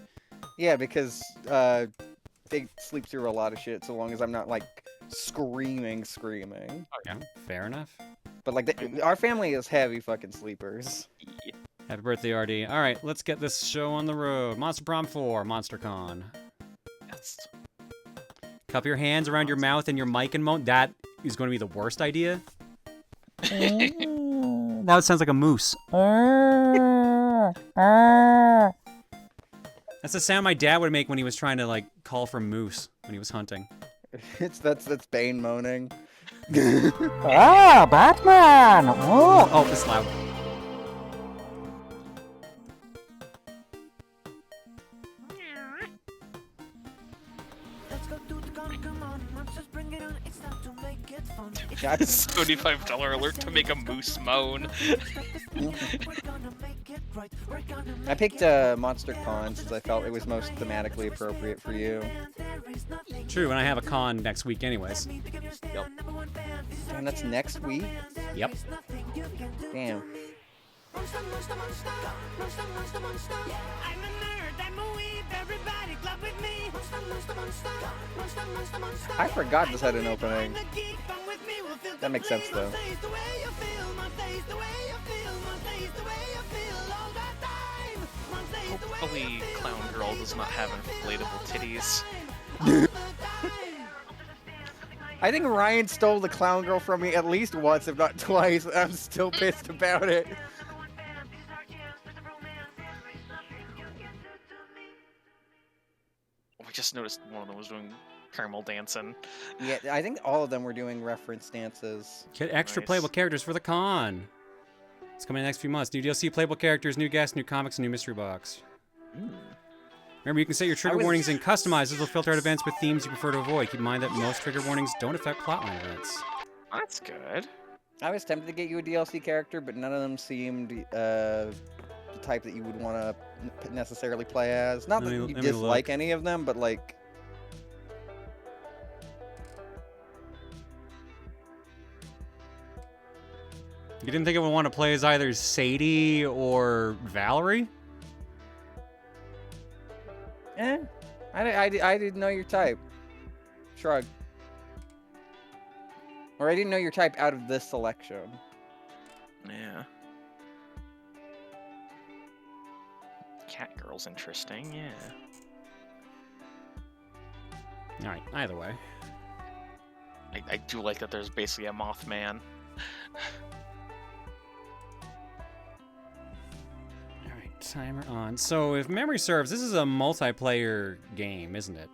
Yeah, because they sleep through a lot of shit so long as I'm not like screaming. Oh, yeah, fair enough. But like, our family is heavy fucking sleepers. Yeah. Happy birthday, RD. All right, let's get this show on the road. Monster Prom 4, MonsterCon. Yes. Cup your hands around your mouth and your mic and moan. That is going to be the worst idea. Now it sounds like a moose. That's the sound my dad would make when he was trying to like call for moose when he was hunting. That's Bane moaning. Ah, Batman! Oh, it's loud. It's $25 alert to make a moose moan. I picked Monster Con since I felt it was most thematically appropriate for you. True, and I have a con next week anyways. Yep. And that's next week? Yep. Damn. I forgot this had an opening. That makes sense though. Hopefully, Clown Girl does not have inflatable titties. I think Ryan stole the clown girl from me at least once, if not twice. I'm still pissed about it. We just noticed one of them was doing caramel dancing. Yeah, I think all of them were doing reference dances. Get extra Nice. playable characters for the con. It's coming in the next few months. New DLC, playable characters, new guests, new comics, new mystery box. Remember, you can set your trigger warnings and customize. This will filter out events with themes you prefer to avoid. Keep in mind that most trigger warnings don't affect plotline events. That's good. I was tempted to get you a DLC character, but none of them seemed the type that you would want to necessarily play as. Not that you dislike any of them, but like... You didn't think I would want to play as either Sadie or Valerie? I didn't know your type. Shrug. Or I didn't know your type out of this selection. Yeah. Cat Girl's interesting, yeah. Alright, either way. I do like that there's basically a Mothman. Alright, timer on. So, if memory serves, this is a multiplayer game, isn't it?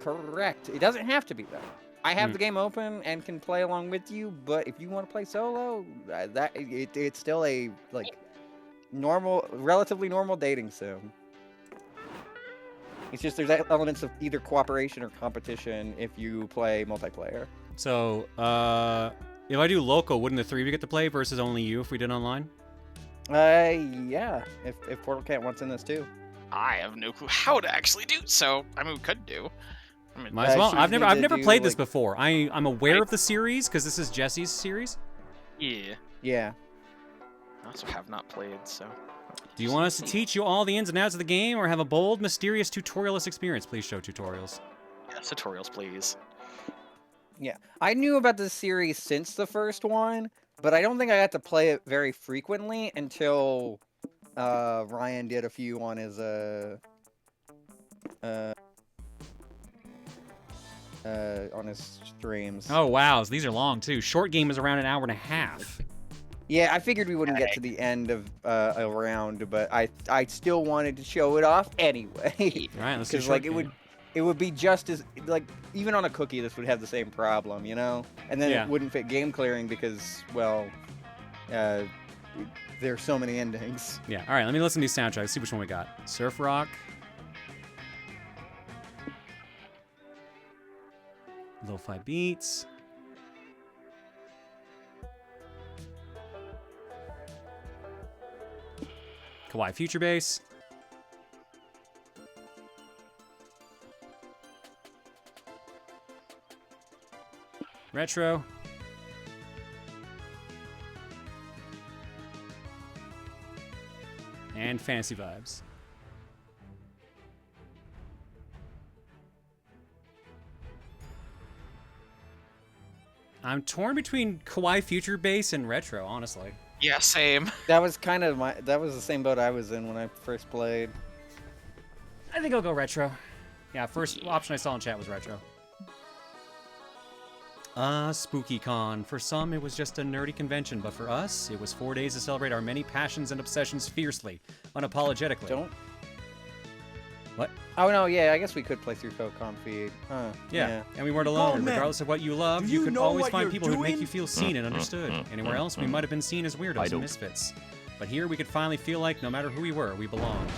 Correct. It doesn't have to be, though. I have the game open and can play along with you, but if you want to play solo, it's still a, like, relatively normal dating sim. It's just there's elements of either cooperation or competition if you play multiplayer. So, if I do local, wouldn't the three of you get to play versus only you if we did online? Yeah. If Portal Cat wants in this too. I have no clue how to actually do so. I mean, we could do. I mean, Might as well. I've never played this before. I'm aware of the series because this is Jesse's series. Yeah. Yeah. I also have not played, so. Do you want us to teach you all the ins and outs of the game, or have a bold, mysterious tutorialist experience? Please show tutorials. Yes, tutorials, please. Yeah, I knew about this series since the first one, but I don't think I got to play it very frequently until Ryan did a few on his streams. Oh wow, so these are long too. Short game is around an hour and a half. Yeah, I figured we wouldn't get to the end of a round, but I still wanted to show it off anyway. All right, let's do because short like it would be just as like even on a cookie this would have the same problem, you know? And then Yeah. it wouldn't fit game clearing because well, there's so many endings. Yeah. All right, let me listen to these soundtracks. See which one we got. Surf Rock. Lo-fi beats. Kawaii Future Bass. Retro. And Fantasy Vibes. I'm torn between Kawaii Future Bass and Retro, honestly. Yeah, same. That was kind of that was the same boat I was in when I first played. I think I'll go Retro. Yeah, first option I saw in chat was Retro. SpookyCon. For some, it was just a nerdy convention, but for us, it was 4 days to celebrate our many passions and obsessions fiercely, unapologetically. Don't. What? Oh no, yeah, I guess we could play through Cocom feed. Huh. Yeah, and we weren't alone. Oh, man. Regardless of what you love, Do you you could know always what find you're people who'd make doing? you feel seen and understood. Anywhere else, we might have been seen as weirdos and misfits. But here, we could finally feel like, no matter who we were, we belonged.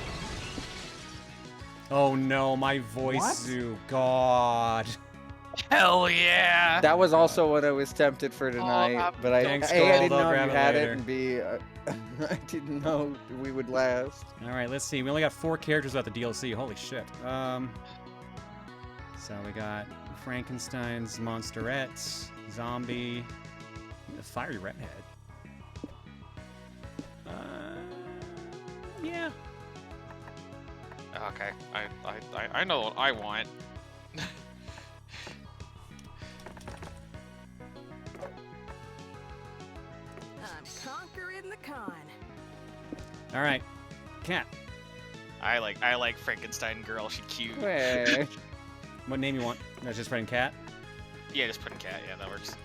Oh no, my voice, What? Zoo. God. Hell yeah! That was also what I was tempted for tonight, but Thanks, A, I Gold. didn't I'll know grab you it had later. it, and B, I didn't know we would last. All right, let's see. We only got 4 characters without the DLC. Holy shit. So we got Frankenstein's Monsterette, Zombie, the Fiery Redhead. Yeah. Okay, I know what I want. con. All right, Cat. I like Frankenstein girl. She cute. Wait. What name you want? No, just putting Cat Yeah, just putting cat. Yeah, that works.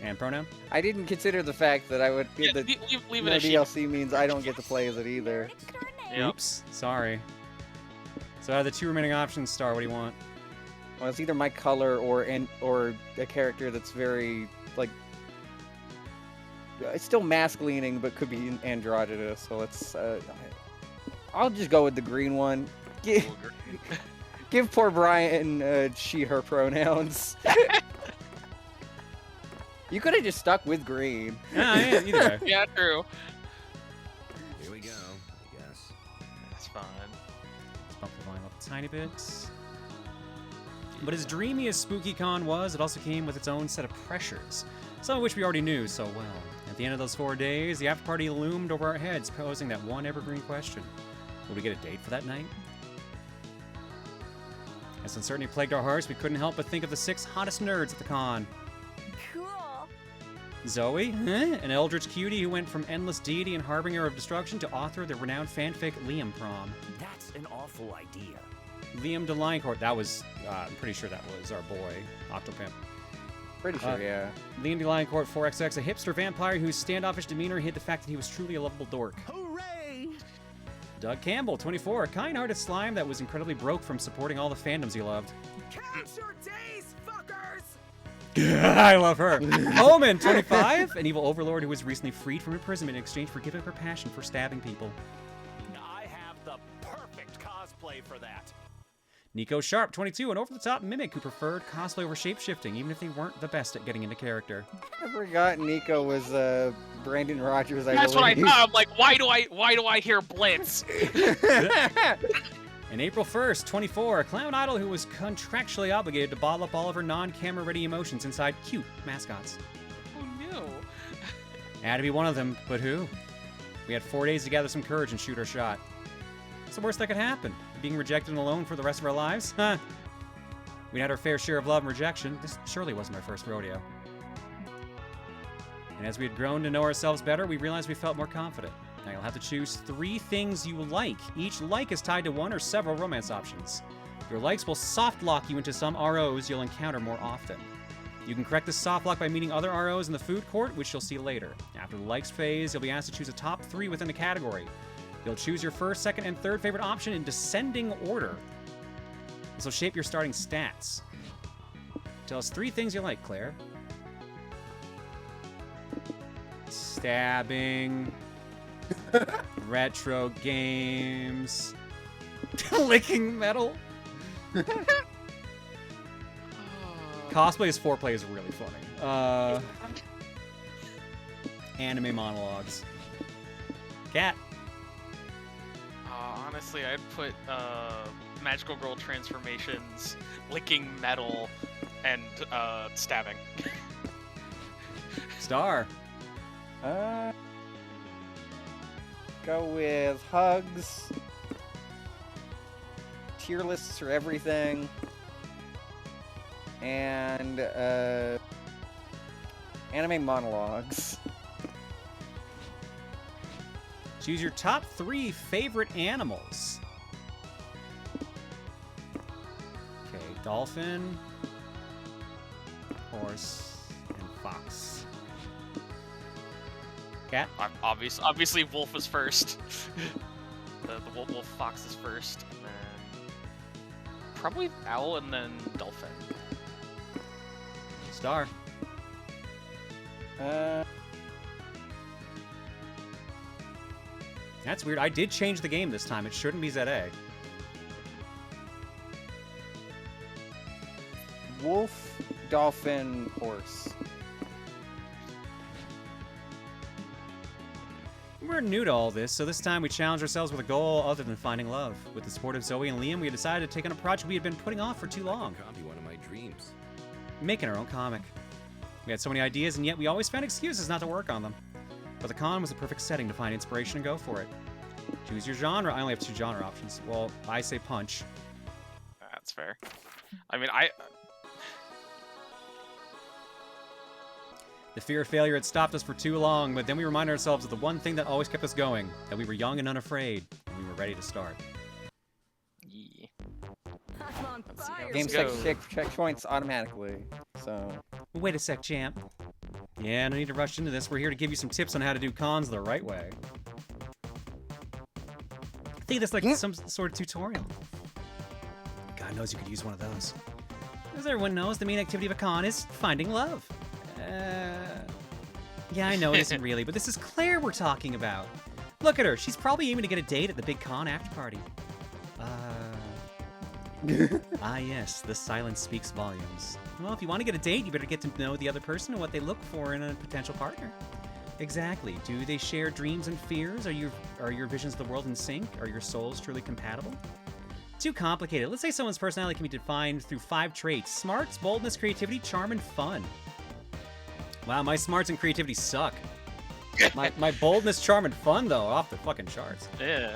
and pronoun. I didn't consider the fact that I would Yeah, the leave no it as she. DLC means I don't get to play as it either. Yep. Oops, sorry. So out of the 2 remaining options, Star, what do you want? Well, it's either my color or a character that's very like it's still mask-leaning but could be androgynous. So let's I'll just go with the green one. Give poor Brian she/her pronouns. You could have just stuck with green. Yeah, either way. Yeah, true. Here we go, I guess. That's fine. Let's bump the volume up a tiny bit. But as dreamy as SpookyCon was, it also came with its own set of pressures, some of which we already knew so well. At the end of those 4 days, the after party loomed over our heads, posing that one evergreen question. Would we get a date for that night? As uncertainty plagued our hearts, we couldn't help but think of the 6 hottest nerds at the con. Cool. Zoe, an eldritch cutie who went from endless deity and harbinger of destruction to author of the renowned fanfic Liam Prom. That's an awful idea. Liam de Lioncourt, that was, I'm pretty sure that was our boy, Octopimp. Pretty sure, yeah. Liam de Lioncourt 4XX, a hipster vampire whose standoffish demeanor hid the fact that he was truly a lovable dork. Hooray! Doug Campbell, 24, a kind-hearted slime that was incredibly broke from supporting all the fandoms he loved. Count your days, fuckers! I love her. Omen, 25, an evil overlord who was recently freed from imprisonment in exchange for giving up her passion for stabbing people. I have the perfect cosplay for that. Nico Sharp, 22, an over-the-top mimic who preferred cosplay over shape-shifting, even if they weren't the best at getting into character. I forgot Nico was Brandon Rogers. That's what I thought. I'm like, why do I hear Blitz? And April 1st, 24, a clown idol who was contractually obligated to bottle up all of her non-camera ready emotions inside cute mascots. Oh no. Had to be one of them, but who? We had 4 days to gather some courage and shoot our shot. What's the worst that could happen? Being rejected and alone for the rest of our lives? Huh. We had our fair share of love and rejection. This surely wasn't our first rodeo. And as we had grown to know ourselves better, we realized we felt more confident. Now you'll have to choose 3 things you like. Each like is tied to one or several romance options. Your likes will soft lock you into some ROs you'll encounter more often. You can correct this soft lock by meeting other ROs in the food court, which you'll see later. After the likes phase, you'll be asked to choose a top 3 within the category. You'll choose your first, second, and third favorite option in descending order. This will shape your starting stats. Tell us 3 things you like, Claire. Stabbing. Retro games. Licking metal. Cosplay as foreplay is really funny. Anime monologues. Cat. Honestly, I'd put magical girl transformations, licking metal, and stabbing. Star. Go with hugs. Tier lists for everything. And anime monologues. Choose your top 3 favorite animals. Okay, dolphin, horse, and fox. Cat? Obviously, wolf is first. the wolf fox is first, and then probably owl, and then dolphin. Star. That's weird. I did change the game this time. It shouldn't be ZA. Wolf, dolphin, horse. We're new to all this, so this time we challenged ourselves with a goal other than finding love. With the support of Zoe and Liam, we had decided to take on a project we had been putting off for too long. Copy one of my dreams. Making our own comic. We had so many ideas, and yet we always found excuses not to work on them. But the con was the perfect setting to find inspiration and go for it. Choose your genre. I only have 2 genre options. Well, I say punch. That's fair. I mean, The fear of failure had stopped us for too long, but then we reminded ourselves of the one thing that always kept us going, that we were young and unafraid, and we were ready to start. Yeah. Game checkpoints automatically, so... Wait a sec, champ. Yeah, no need to rush into this. We're here to give you some tips on how to do cons the right way. Think of this like some sort of tutorial. God knows you could use one of those. As everyone knows, the main activity of a con is finding love. Yeah, I know it isn't really, but this is Claire we're talking about. Look at her. She's probably aiming to get a date at the big con after party. Ah, yes, the silence speaks volumes. Well, if you want to get a date, you better get to know the other person and what they look for in a potential partner. Exactly. Do they share dreams and fears? Are your visions of the world in sync? Are your souls truly compatible? Too complicated. Let's say someone's personality can be defined through 5 traits: smarts, boldness, creativity, charm, and fun. Wow, my smarts and creativity suck. my boldness, charm, and fun, though, off the fucking charts. Yeah.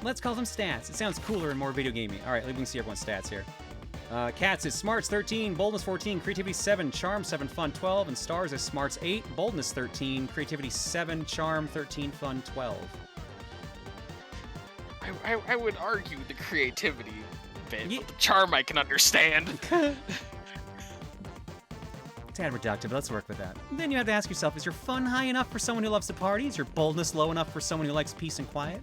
Let's call them stats. It sounds cooler and more video gamey. All right, we can see everyone's stats here. Cats is smarts 13, boldness 14, creativity 7, charm 7, fun 12, and stars is smarts 8, boldness 13, creativity 7, charm 13, fun 12. I would argue the creativity bit, but the charm I can understand. Tad reductive, but let's work with that. Then you have to ask yourself, is your fun high enough for someone who loves to party? Is your boldness low enough for someone who likes peace and quiet?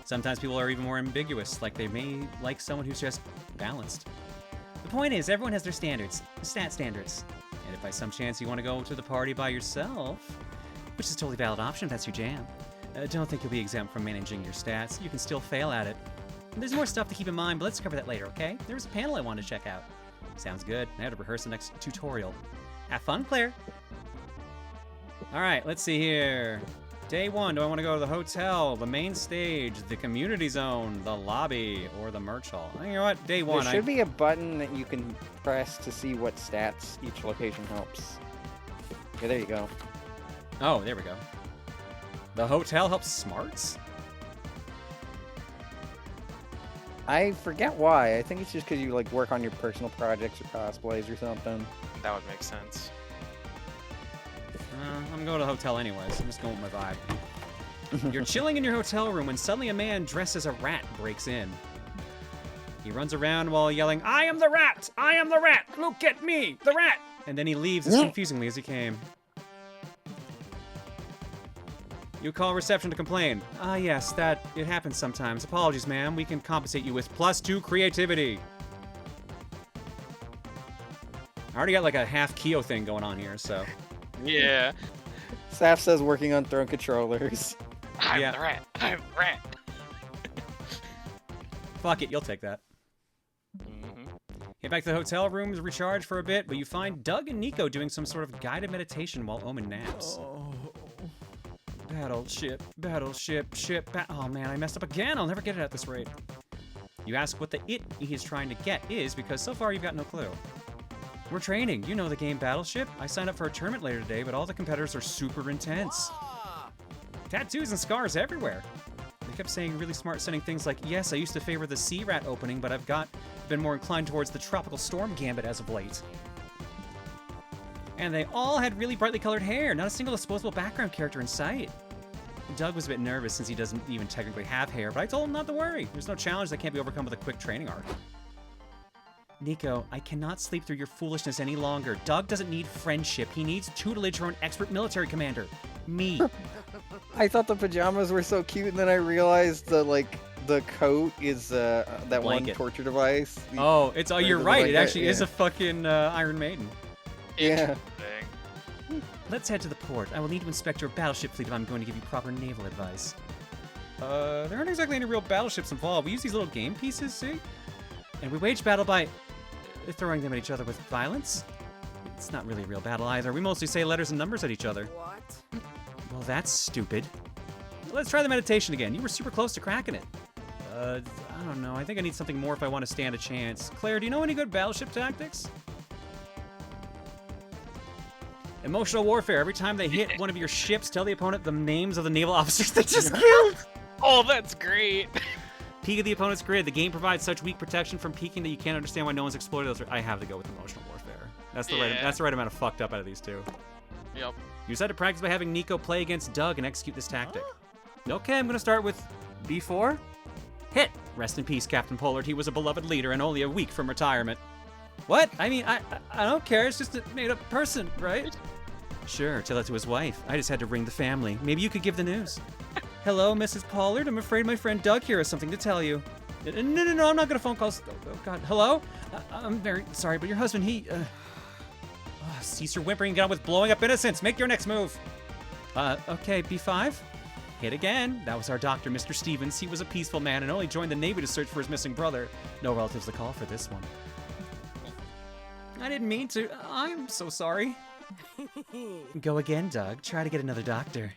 Sometimes people are even more ambiguous, like they may like someone who's just balanced. The point is, everyone has their standards, stat standards. And if by some chance you want to go to the party by yourself, which is a totally valid option if that's your jam, don't think you'll be exempt from managing your stats. You can still fail at it. There's more stuff to keep in mind, but let's cover that later, okay? There's a panel I wanted to check out. Sounds good. I have to rehearse the next tutorial. Have fun, Claire. All right, let's see here. Day 1, do I want to go to the hotel, the main stage, the community zone, the lobby, or the merch hall? You know what? Day 1. There should be a button that you can press to see what stats each location helps. Okay, there you go. Oh, there we go. The hotel helps smarts? I forget why. I think it's just because you like work on your personal projects or cosplays or something. That would make sense. I'm going to the hotel anyways. I'm just going with my vibe. You're chilling in your hotel room when suddenly a man dressed as a rat breaks in. He runs around while yelling, "I am the rat! I am the rat! Look at me! The rat!" And then he leaves as confusingly as he came. You call reception to complain. Ah, yes, it happens sometimes. Apologies, ma'am. We can compensate you with +2 creativity. I already got like a half Keo thing going on here, so. Yeah. Saf says working on throne controllers. I'm the rat. I'm the rat. Fuck it, you'll take that. Get back to the hotel room to recharge for a bit, but you find Doug and Nico doing some sort of guided meditation while Omen naps. Battleship, oh man, I messed up again. I'll never get it at this rate. You ask what the it he's trying to get is, because so far you've got no clue. We're training. You know the game Battleship. I signed up for a tournament later today, but all the competitors are super intense. Tattoos and scars everywhere. They kept saying really smart, sending things like, yes, I used to favor the Sea Rat opening, but I've been more inclined towards the Tropical Storm Gambit as of late. And they all had really brightly colored hair, not a single disposable background character in sight. Doug was a bit nervous since he doesn't even technically have hair, but I told him not to worry. There's no challenge that can't be overcome with a quick training arc. Nico, I cannot sleep through your foolishness any longer. Doug doesn't need friendship. He needs tutelage from an expert military commander. Me. I thought the pajamas were so cute, and then I realized the coat is that Blanket. one torture device. Oh, you're right. It actually is yeah. a fucking Iron Maiden. Yeah. Let's head to the port. I will need to inspect your battleship fleet if I'm going to give you proper naval advice. There aren't exactly any real battleships involved. We use these little game pieces, see? And we wage battle by throwing them at each other with violence. It's not really a real battle either. We mostly say letters and numbers at each other. What? Well, that's stupid. Let's try the meditation again. You were super close to cracking it. I don't know. I think I need something more if I want to stand a chance. Claire, do you know any good battleship tactics? Emotional warfare. Every time they hit one of your ships, tell the opponent the names of the naval officers they just killed. Oh, that's great. Peek at the opponent's grid. The game provides such weak protection from peeking that you can't understand why no one's exploited those. I have to go with emotional warfare. That's the right amount of fucked up out of these two. Yep. You decided to practice by having Nico play against Doug and execute this tactic. Okay, I'm gonna start with B4. Hit! Rest in peace, Captain Pollard. He was a beloved leader and only a week from retirement. What? I mean, I don't care. It's just a made-up person, right? Sure, tell that to his wife. I just had to ring the family. Maybe you could give the news. Hello, Mrs. Pollard. I'm afraid my friend Doug here has something to tell you. No, I'm not gonna phone calls. Oh, God. Hello? I'm very sorry, but your husband, he, cease your whimpering and get on with blowing up innocents. Make your next move. Okay, B5. Hit again. That was our doctor, Mr. Stevens. He was a peaceful man and only joined the Navy to search for his missing brother. No relatives to call for this one. I didn't mean to. I'm so sorry. Go again, Doug. Try to get another doctor.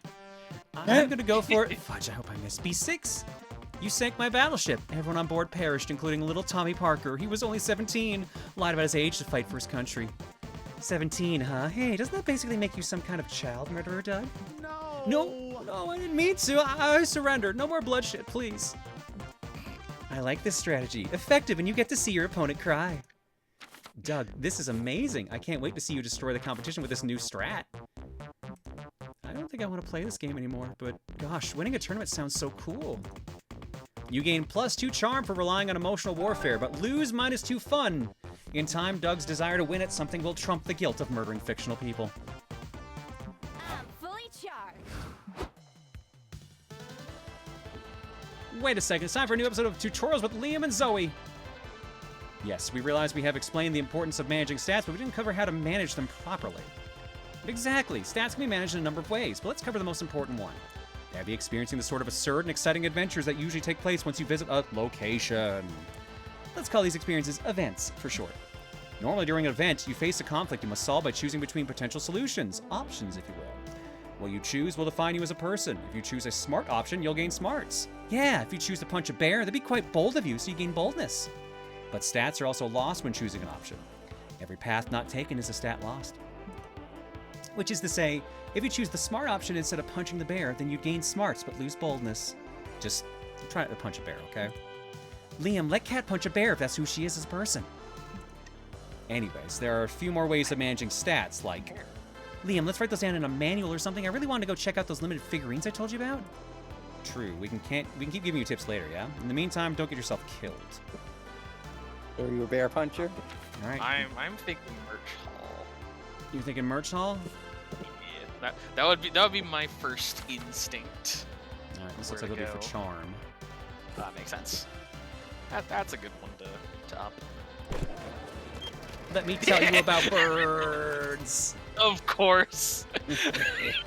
I'm gonna go for it. Fudge, I hope I missed. B6. You sank my battleship. Everyone on board perished, including little Tommy Parker. He was only 17. Lied about his age to fight for his country. 17, huh? Hey, doesn't that basically make you some kind of child murderer, Doug? No, I didn't mean to. I surrender. No more bloodshed, please. I like this strategy. Effective, and you get to see your opponent cry. Doug, this is amazing. I can't wait to see you destroy the competition with this new strat. I don't think I want to play this game anymore, but gosh, winning a tournament sounds so cool. You gain +2 charm for relying on emotional warfare, but lose -2 fun. In time, Doug's desire to win at something will trump the guilt of murdering fictional people. I'm fully charged. Wait a second, it's time for a new episode of Tutorials with Liam and Zoe. Yes, we realize we have explained the importance of managing stats, but we didn't cover how to manage them properly. Exactly, stats can be managed in a number of ways, but let's cover the most important one. They have you experiencing the sort of absurd and exciting adventures that usually take place once you visit a location. Let's call these experiences events for short. Normally during an event, you face a conflict you must solve by choosing between potential solutions, options if you will. What you choose will define you as a person. If you choose a smart option, you'll gain smarts. Yeah, if you choose to punch a bear, that'd be quite bold of you, so you gain boldness. But stats are also lost when choosing an option. Every path not taken is a stat lost. Which is to say, if you choose the smart option instead of punching the bear, then you gain smarts but lose boldness. Just try to punch a bear, okay? Liam, let Kat punch a bear if that's who she is as a person. Anyways, there are a few more ways of managing stats, like... Liam, let's write those down in a manual or something. I really wanted to go check out those limited figurines I told you about. True, we can keep giving you tips later, yeah? In the meantime, don't get yourself killed. Are you a bear puncher? All right. I'm thinking merch hall. You thinking merch hall? Yeah, that would be my first instinct. All right, this looks like it'll be for charm. That makes sense. That's a good one to up. Let me tell you about birds. Of course.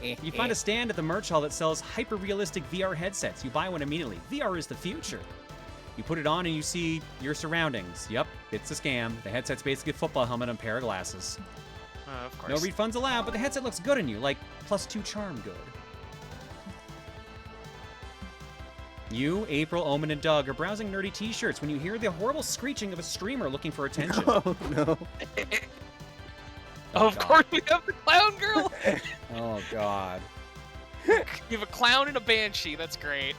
You find a stand at the merch hall that sells hyper-realistic VR headsets. You buy one immediately. VR is the future. You put it on and you see your surroundings. Yep, it's a scam. The headset's basically a football helmet and a pair of glasses. Of course. No refunds allowed, but the headset looks good on you, like +2 charm good. You, April, Omen, and Doug are browsing nerdy t-shirts when you hear the horrible screeching of a streamer looking for attention. Oh, no. Of course we have the clown girl! Oh, God. You have a clown and a banshee, that's great.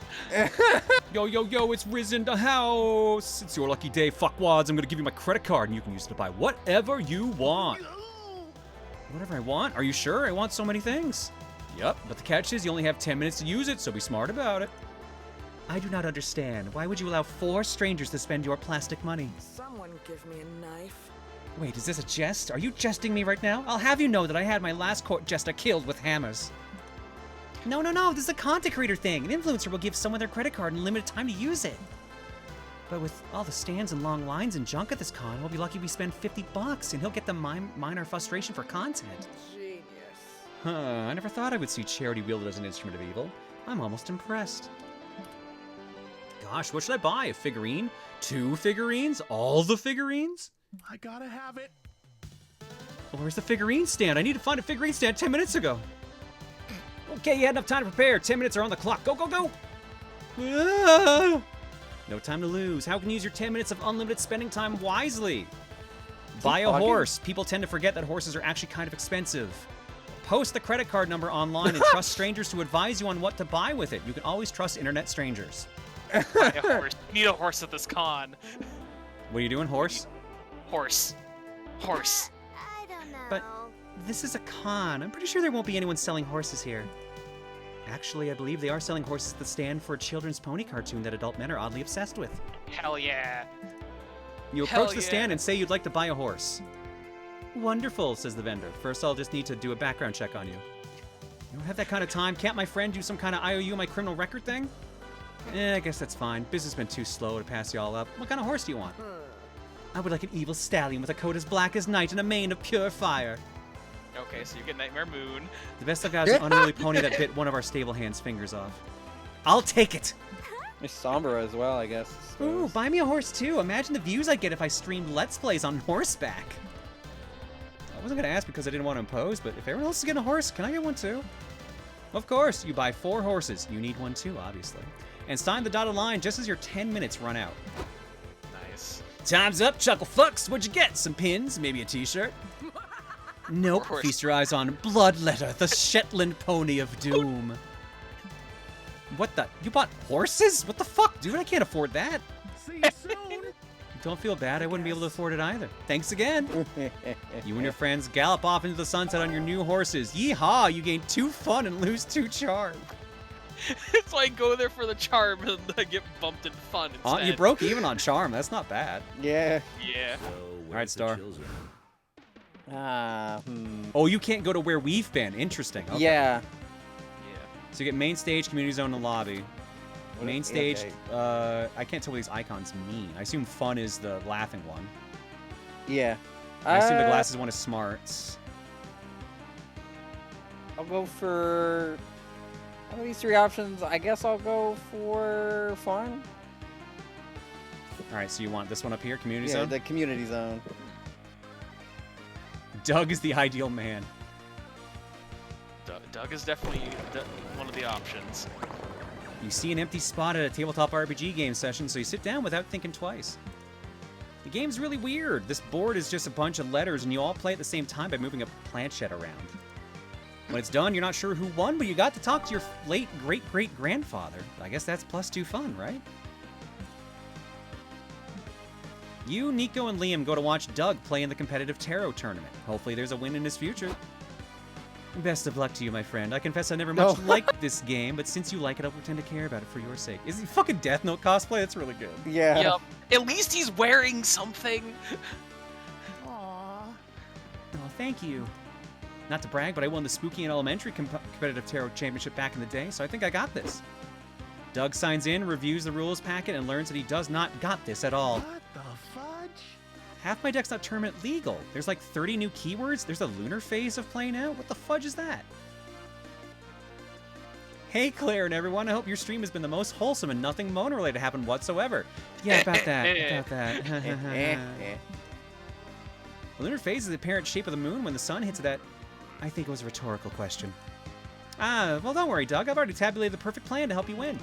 Yo, it's Riz in the house. It's your lucky day, fuckwads. I'm gonna give you my credit card and you can use it to buy whatever you want. Whatever I want? Are you sure? I want so many things. Yep, but the catch is you only have 10 minutes to use it, so be smart about it. I do not understand. Why would you allow 4 strangers to spend your plastic money? Someone give me a knife. Wait, is this a jest? Are you jesting me right now? I'll have you know that I had my last court jester killed with hammers. No, this is a content creator thing. An influencer will give someone their credit card and limited time to use it. But with all the stands and long lines and junk at this con, we'll be lucky we spend $50 and he'll get to mine our frustration for content. Genius. Huh, I never thought I would see charity wielded as an instrument of evil. I'm almost impressed. Gosh, what should I buy? A figurine? 2 figurines? All the figurines? I gotta have it. Where's the figurine stand? I need to find a figurine stand 10 minutes ago. Okay, you had enough time to prepare. 10 minutes are on the clock. Go, go, go! Ah! No time to lose. How can you use your 10 minutes of unlimited spending time wisely? Buy a horse. People tend to forget that horses are actually kind of expensive. Post the credit card number online and trust strangers to advise you on what to buy with it. You can always trust internet strangers. Buy a horse. You need a horse at this con. What are you doing, horse? Horse. I don't but this is a con. I'm pretty sure there won't be anyone selling horses here. Actually, I believe they are selling horses at the stand for a children's pony cartoon that adult men are oddly obsessed with. Hell yeah. You approach the stand and say you'd like to buy a horse. Wonderful, says the vendor. First, I'll just need to do a background check on you. You don't have that kind of time? Can't my friend do some kind of IOU my criminal record thing? I guess that's fine. Business has been too slow to pass you all up. What kind of horse do you want? I would like an evil stallion with a coat as black as night and a mane of pure fire. Okay, so you get Nightmare Moon. The best I've got is an unruly pony that bit one of our stable hands' fingers off. I'll take it! There's Sombra as well, I guess. Ooh, buy me a horse too. Imagine the views I'd get if I streamed Let's Plays on horseback. I wasn't gonna ask because I didn't want to impose, but if everyone else is getting a horse, can I get one too? Of course, you buy 4 horses. You need one too, obviously. And sign the dotted line just as your 10 minutes run out. Nice. Time's up, Chuckle Fucks. What'd you get? Some pins? Maybe a t-shirt? Nope. Feast your eyes on Bloodletter, the Shetland pony of doom. What the? You bought horses? What the fuck, dude? I can't afford that. See you soon. Don't feel bad. I wouldn't be able to afford it either. Thanks again. You and your friends gallop off into the sunset on your new horses. Yeehaw! You gain 2 fun and lose 2 charm. It's like go there for the charm and I get bumped in fun instead. You broke even on charm. That's not bad. Yeah. Yeah. All right, Star. Oh, you can't go to where we've been. Interesting. Okay. Yeah. So you get main stage, community zone, and lobby. Main stage, I can't tell what these icons mean. I assume fun is the laughing one. Yeah. I assume the glasses one is smarts. I'll go for... Out of these 3 options, I guess I'll go for fun. All right, so you want this one up here, community Yeah, zone? the community zone. Doug is the ideal man. Doug is definitely one of the options. You see an empty spot at a tabletop RPG game session, so you sit down without thinking twice. The game's really weird. This board is just a bunch of letters, and you all play at the same time by moving a planchette around. When it's done, you're not sure who won, but you got to talk to your late great-great-grandfather. I guess that's +2 fun, right? You, Nico, and Liam go to watch Doug play in the competitive tarot tournament. Hopefully there's a win in his future. Best of luck to you, my friend. I confess I never much liked this game, but since you like it, I'll pretend to care about it for your sake. Is he fucking Death Note cosplay? That's really good. Yeah. Yep. At least he's wearing something. Oh, thank you. Not to brag, but I won the Spooky and Elementary Competitive Tarot Championship back in the day, so I think I got this. Doug signs in, reviews the rules packet, and learns that he does not got this at all. What the fudge? Half my deck's not tournament legal. There's like 30 new keywords. There's a lunar phase of play now. What the fudge is that? Hey, Claire and everyone. I hope your stream has been the most wholesome and nothing Mona-related happened whatsoever. Yeah, about that. About that. The lunar phase is the apparent shape of the moon when the sun hits that. I think it was a rhetorical question. Well, don't worry, Doug. I've already tabulated the perfect plan to help you win.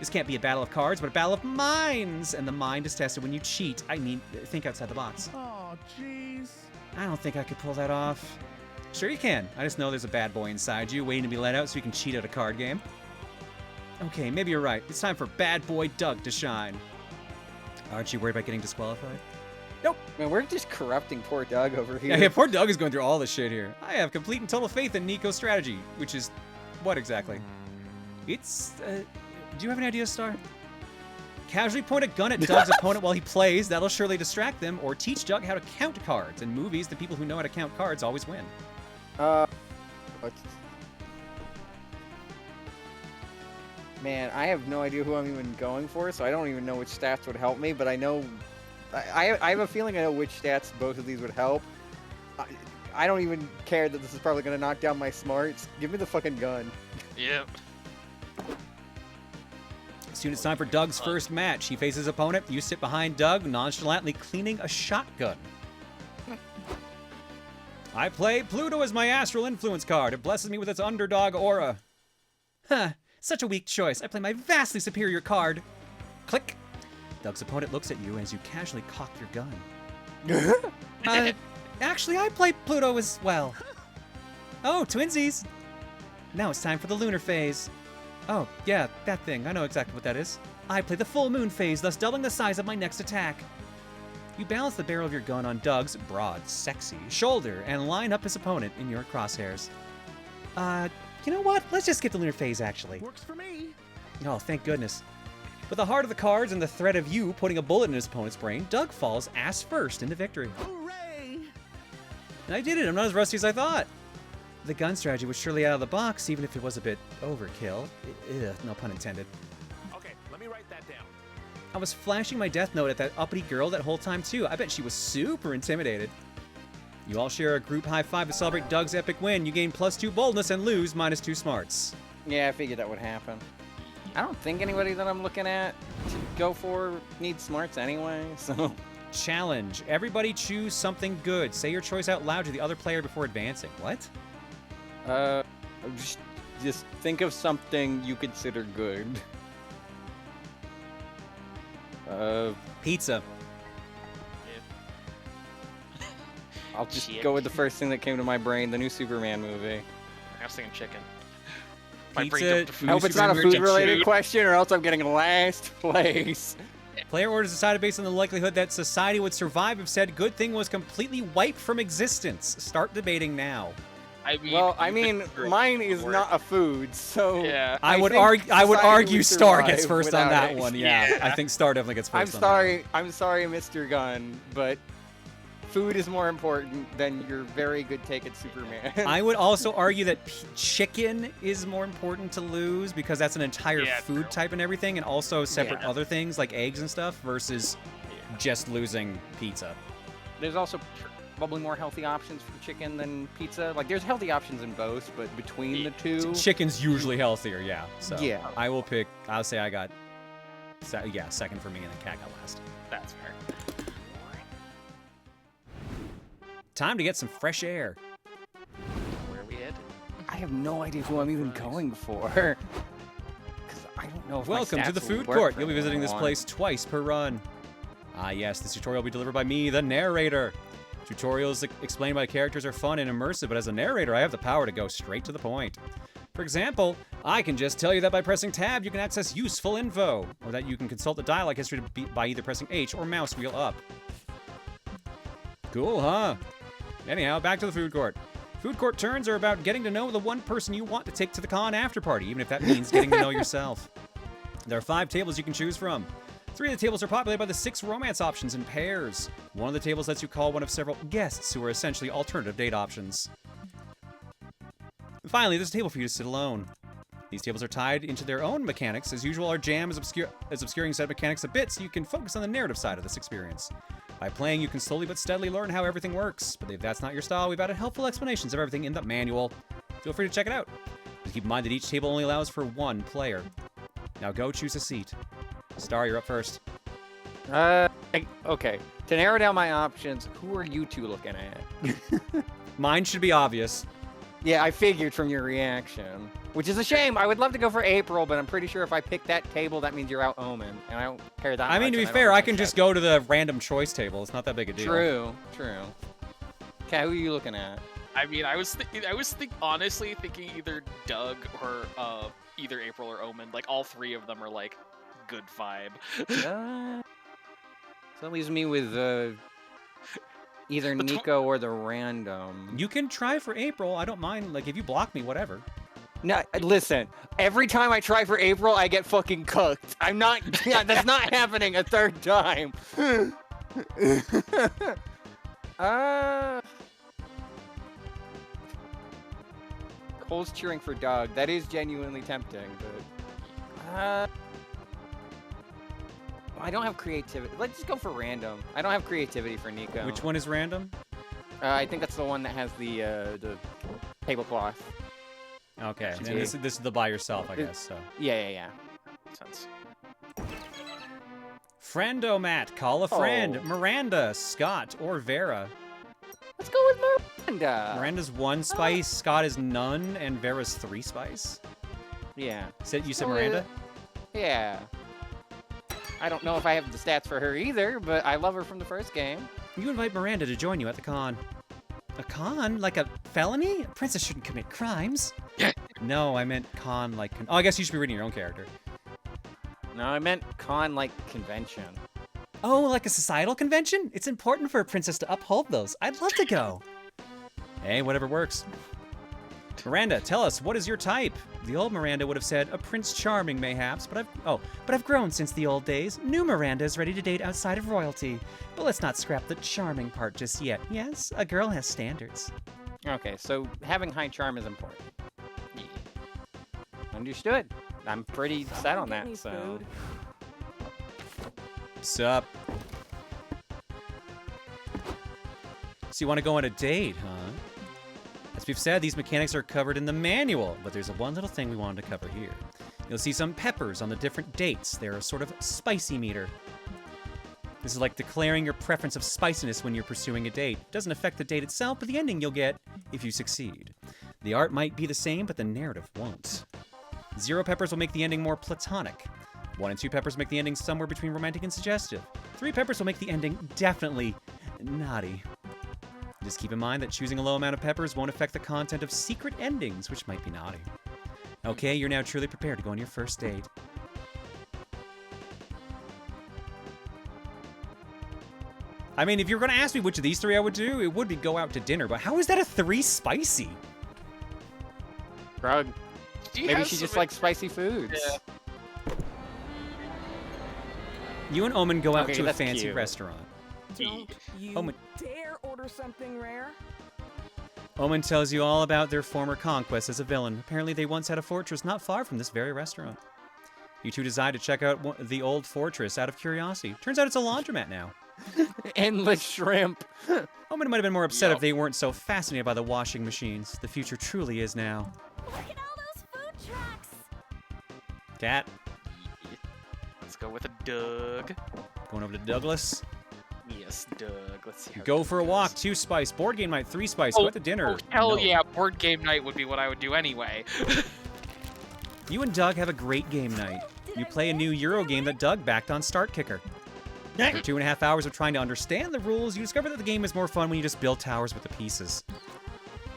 This can't be a battle of cards, but a battle of minds. And the mind is tested when you cheat. I mean, think outside the box. Oh, jeez. I don't think I could pull that off. Sure you can. I just know there's a bad boy inside you waiting to be let out so you can cheat at a card game. Okay, maybe you're right. It's time for bad boy Doug to shine. Aren't you worried about getting disqualified? Nope. Man, we're just corrupting poor Doug over here. Yeah, poor Doug is going through all this shit here. I have complete and total faith in Nico's strategy, which is what exactly? It's, do you have any ideas, Star? Casually point a gun at Doug's opponent while he plays. That'll surely distract them. Or teach Doug how to count cards. In movies, the people who know how to count cards always win. Man, I have no idea who I'm even going for, so I don't even know which stats would help me, but I know... I have a feeling I know which stats both of these would help. I don't even care that this is probably going to knock down my smarts. Give me the fucking gun. Yep. Soon it's time for Doug's first match. He faces his opponent. You sit behind Doug, nonchalantly cleaning a shotgun. I play Pluto as my astral influence card. It blesses me with its underdog aura. Huh, such a weak choice. I play my vastly superior card. Click. Doug's opponent looks at you as you casually cock your gun. Actually, I play Pluto as well. Oh, twinsies. Now it's time for the lunar phase. Oh, yeah, that thing. I know exactly what that is. I play the full moon phase, thus doubling the size of my next attack. You balance the barrel of your gun on Doug's broad, sexy shoulder and line up his opponent in your crosshairs. You know what? Let's just skip the lunar phase, actually. Works for me. Oh, thank goodness. With the heart of the cards and the threat of you putting a bullet in his opponent's brain, Doug falls ass first into victory. Hooray! I did it. I'm not as rusty as I thought. The gun strategy was surely out of the box, even if it was a bit overkill. No pun intended. Okay, let me write that down. I was flashing my death note at that uppity girl that whole time, too. I bet she was super intimidated. You all share a group high five to celebrate Doug's epic win. You gain +2 boldness and lose -2 smarts. Yeah, I figured that would happen. I don't think anybody that I'm looking at to go for needs smarts anyway, so... Challenge. Everybody choose something good. Say your choice out loud to the other player before advancing. What? Just think of something you consider good. Pizza. I'll just go with the first thing that came to my brain, the new Superman movie. I was thinking chicken. Pizza. I hope it's not a food-related question, or else I'm getting last place. Player orders decided based on the likelihood that society would survive if said good thing was completely wiped from existence. Start debating now. I mean, mine is not a food, so yeah. I would argue Star gets first on that one. Yeah, I think Star definitely gets first. I'm sorry, Mr. Gunn, but food is more important than your very good take at Superman. I would also argue that chicken is more important to lose because that's an entire food type and everything, and also separate other things like eggs and stuff versus just losing pizza. There's also probably more healthy options for chicken than pizza. Like, there's healthy options in both, but between the two... Chicken's usually healthier, yeah. So yeah. I'll say I got... second for me, and then Cat got last. That's fair. Time to get some fresh air. Where are we headed? I have no idea who I'm even going for. Because I don't know if Welcome to the food court. You'll be visiting this place twice per run. Ah, yes, this tutorial will be delivered by me, the narrator. Tutorials explained by characters are fun and immersive, but as a narrator, I have the power to go straight to the point. For example, I can just tell you that by pressing tab, you can access useful info, or that you can consult the dialogue history by either pressing H or mouse wheel up. Cool, huh? Anyhow, back to the food court. Food court turns are about getting to know the one person you want to take to the con after party, even if that means getting to know yourself. There are 5 tables you can choose from. 3 of the tables are populated by the 6 romance options in pairs. One of the tables lets you call one of several guests who are essentially alternative date options. And finally, there's a table for you to sit alone. These tables are tied into their own mechanics. As usual, our jam is obscuring set of mechanics a bit so you can focus on the narrative side of this experience. By playing, you can slowly but steadily learn how everything works. But if that's not your style, we've added helpful explanations of everything in the manual. Feel free to check it out. Just keep in mind that each table only allows for 1 player. Now go choose a seat. Star, you're up first. Okay. To narrow down my options, who are you 2 looking at? Mine should be obvious. Yeah, I figured from your reaction. Which is a shame. I would love to go for April, but I'm pretty sure if I pick that table, that means you're out Omen. And I don't care that much. I mean, to be fair, I can just go to the random choice table. It's not that big a deal. True. Okay, who are you looking at? I mean, I was honestly thinking either Doug or either April or Omen. Like, all 3 of them are like good vibe. So that leaves me with either Nico or the random. You can try for April. I don't mind. Like, if you block me, whatever. No, listen. Every time I try for April, I get fucking cooked. I'm not. Yeah, that's not happening a 3rd time. Cole's cheering for Doug. That is genuinely tempting, but I don't have creativity. Let's just go for random. I don't have creativity for Nico. Which one is random? I think that's the one that has the tablecloth. Okay, and this is the by yourself, I guess. So. Yeah. Sense. Friend-o-mat, call a friend. Miranda, Scott, or Vera. Let's go with Miranda. Miranda's 1 spice, Scott is none, and Vera's 3 spice. Yeah. You said Miranda? Yeah. I don't know if I have the stats for her either, but I love her from the first game. You invite Miranda to join you at the con. A con? Like a felony? A princess shouldn't commit crimes. No, I meant con like... Oh, I guess you should be reading your own character. No, I meant con like convention. Oh, like a societal convention? It's important for a princess to uphold those. I'd love to go. Hey, whatever works. Miranda, tell us, what is your type? The old Miranda would have said a Prince Charming, mayhaps, but I've grown since the old days. New Miranda is ready to date outside of royalty. But let's not scrap the charming part just yet. Yes, a girl has standards. Okay, so having high charm is important. Yeah. Understood. I'm pretty set on that, so... Sup? So you want to go on a date, huh? As we've said, these mechanics are covered in the manual, but there's one little thing we wanted to cover here. You'll see some peppers on the different dates. They're a sort of spicy meter. This is like declaring your preference of spiciness when you're pursuing a date. It doesn't affect the date itself, but the ending you'll get if you succeed. The art might be the same, but the narrative won't. 0 peppers will make the ending more platonic. 1 and 2 peppers make the ending somewhere between romantic and suggestive. 3 peppers will make the ending definitely naughty. Just keep in mind that choosing a low amount of peppers won't affect the content of secret endings, which might be naughty. Okay, you're now truly prepared to go on your first date. I mean, if you were going to ask me which of these 3 I would do, it would be go out to dinner, but how is that a 3 spicy? Drug. Maybe she just likes spicy foods. Yeah. You and Omen go out to a that's fancy cute. restaurant. Don't you Omen. dare order something rare. Omen tells you all about their former conquest as a villain. Apparently they once had a fortress not far from this very restaurant. You two decide to check out the old fortress out of curiosity. Turns out it's a laundromat now. Endless shrimp. Omen might have been more upset if they weren't so fascinated by the washing machines. The future truly is now. Look at all those food trucks. Cat. Let's go with a Doug. Going over to Douglas. Yes, Doug. Let's see how Go for a walk, 2 spice. Board game night, 3 spice. Go out to dinner. Oh, hell No. yeah, board game night would be what I would do anyway. You and Doug have a great game night. You play a new Euro game that Doug backed on Start Kicker. After 2.5 hours of trying to understand the rules, you discover that the game is more fun when you just build towers with the pieces.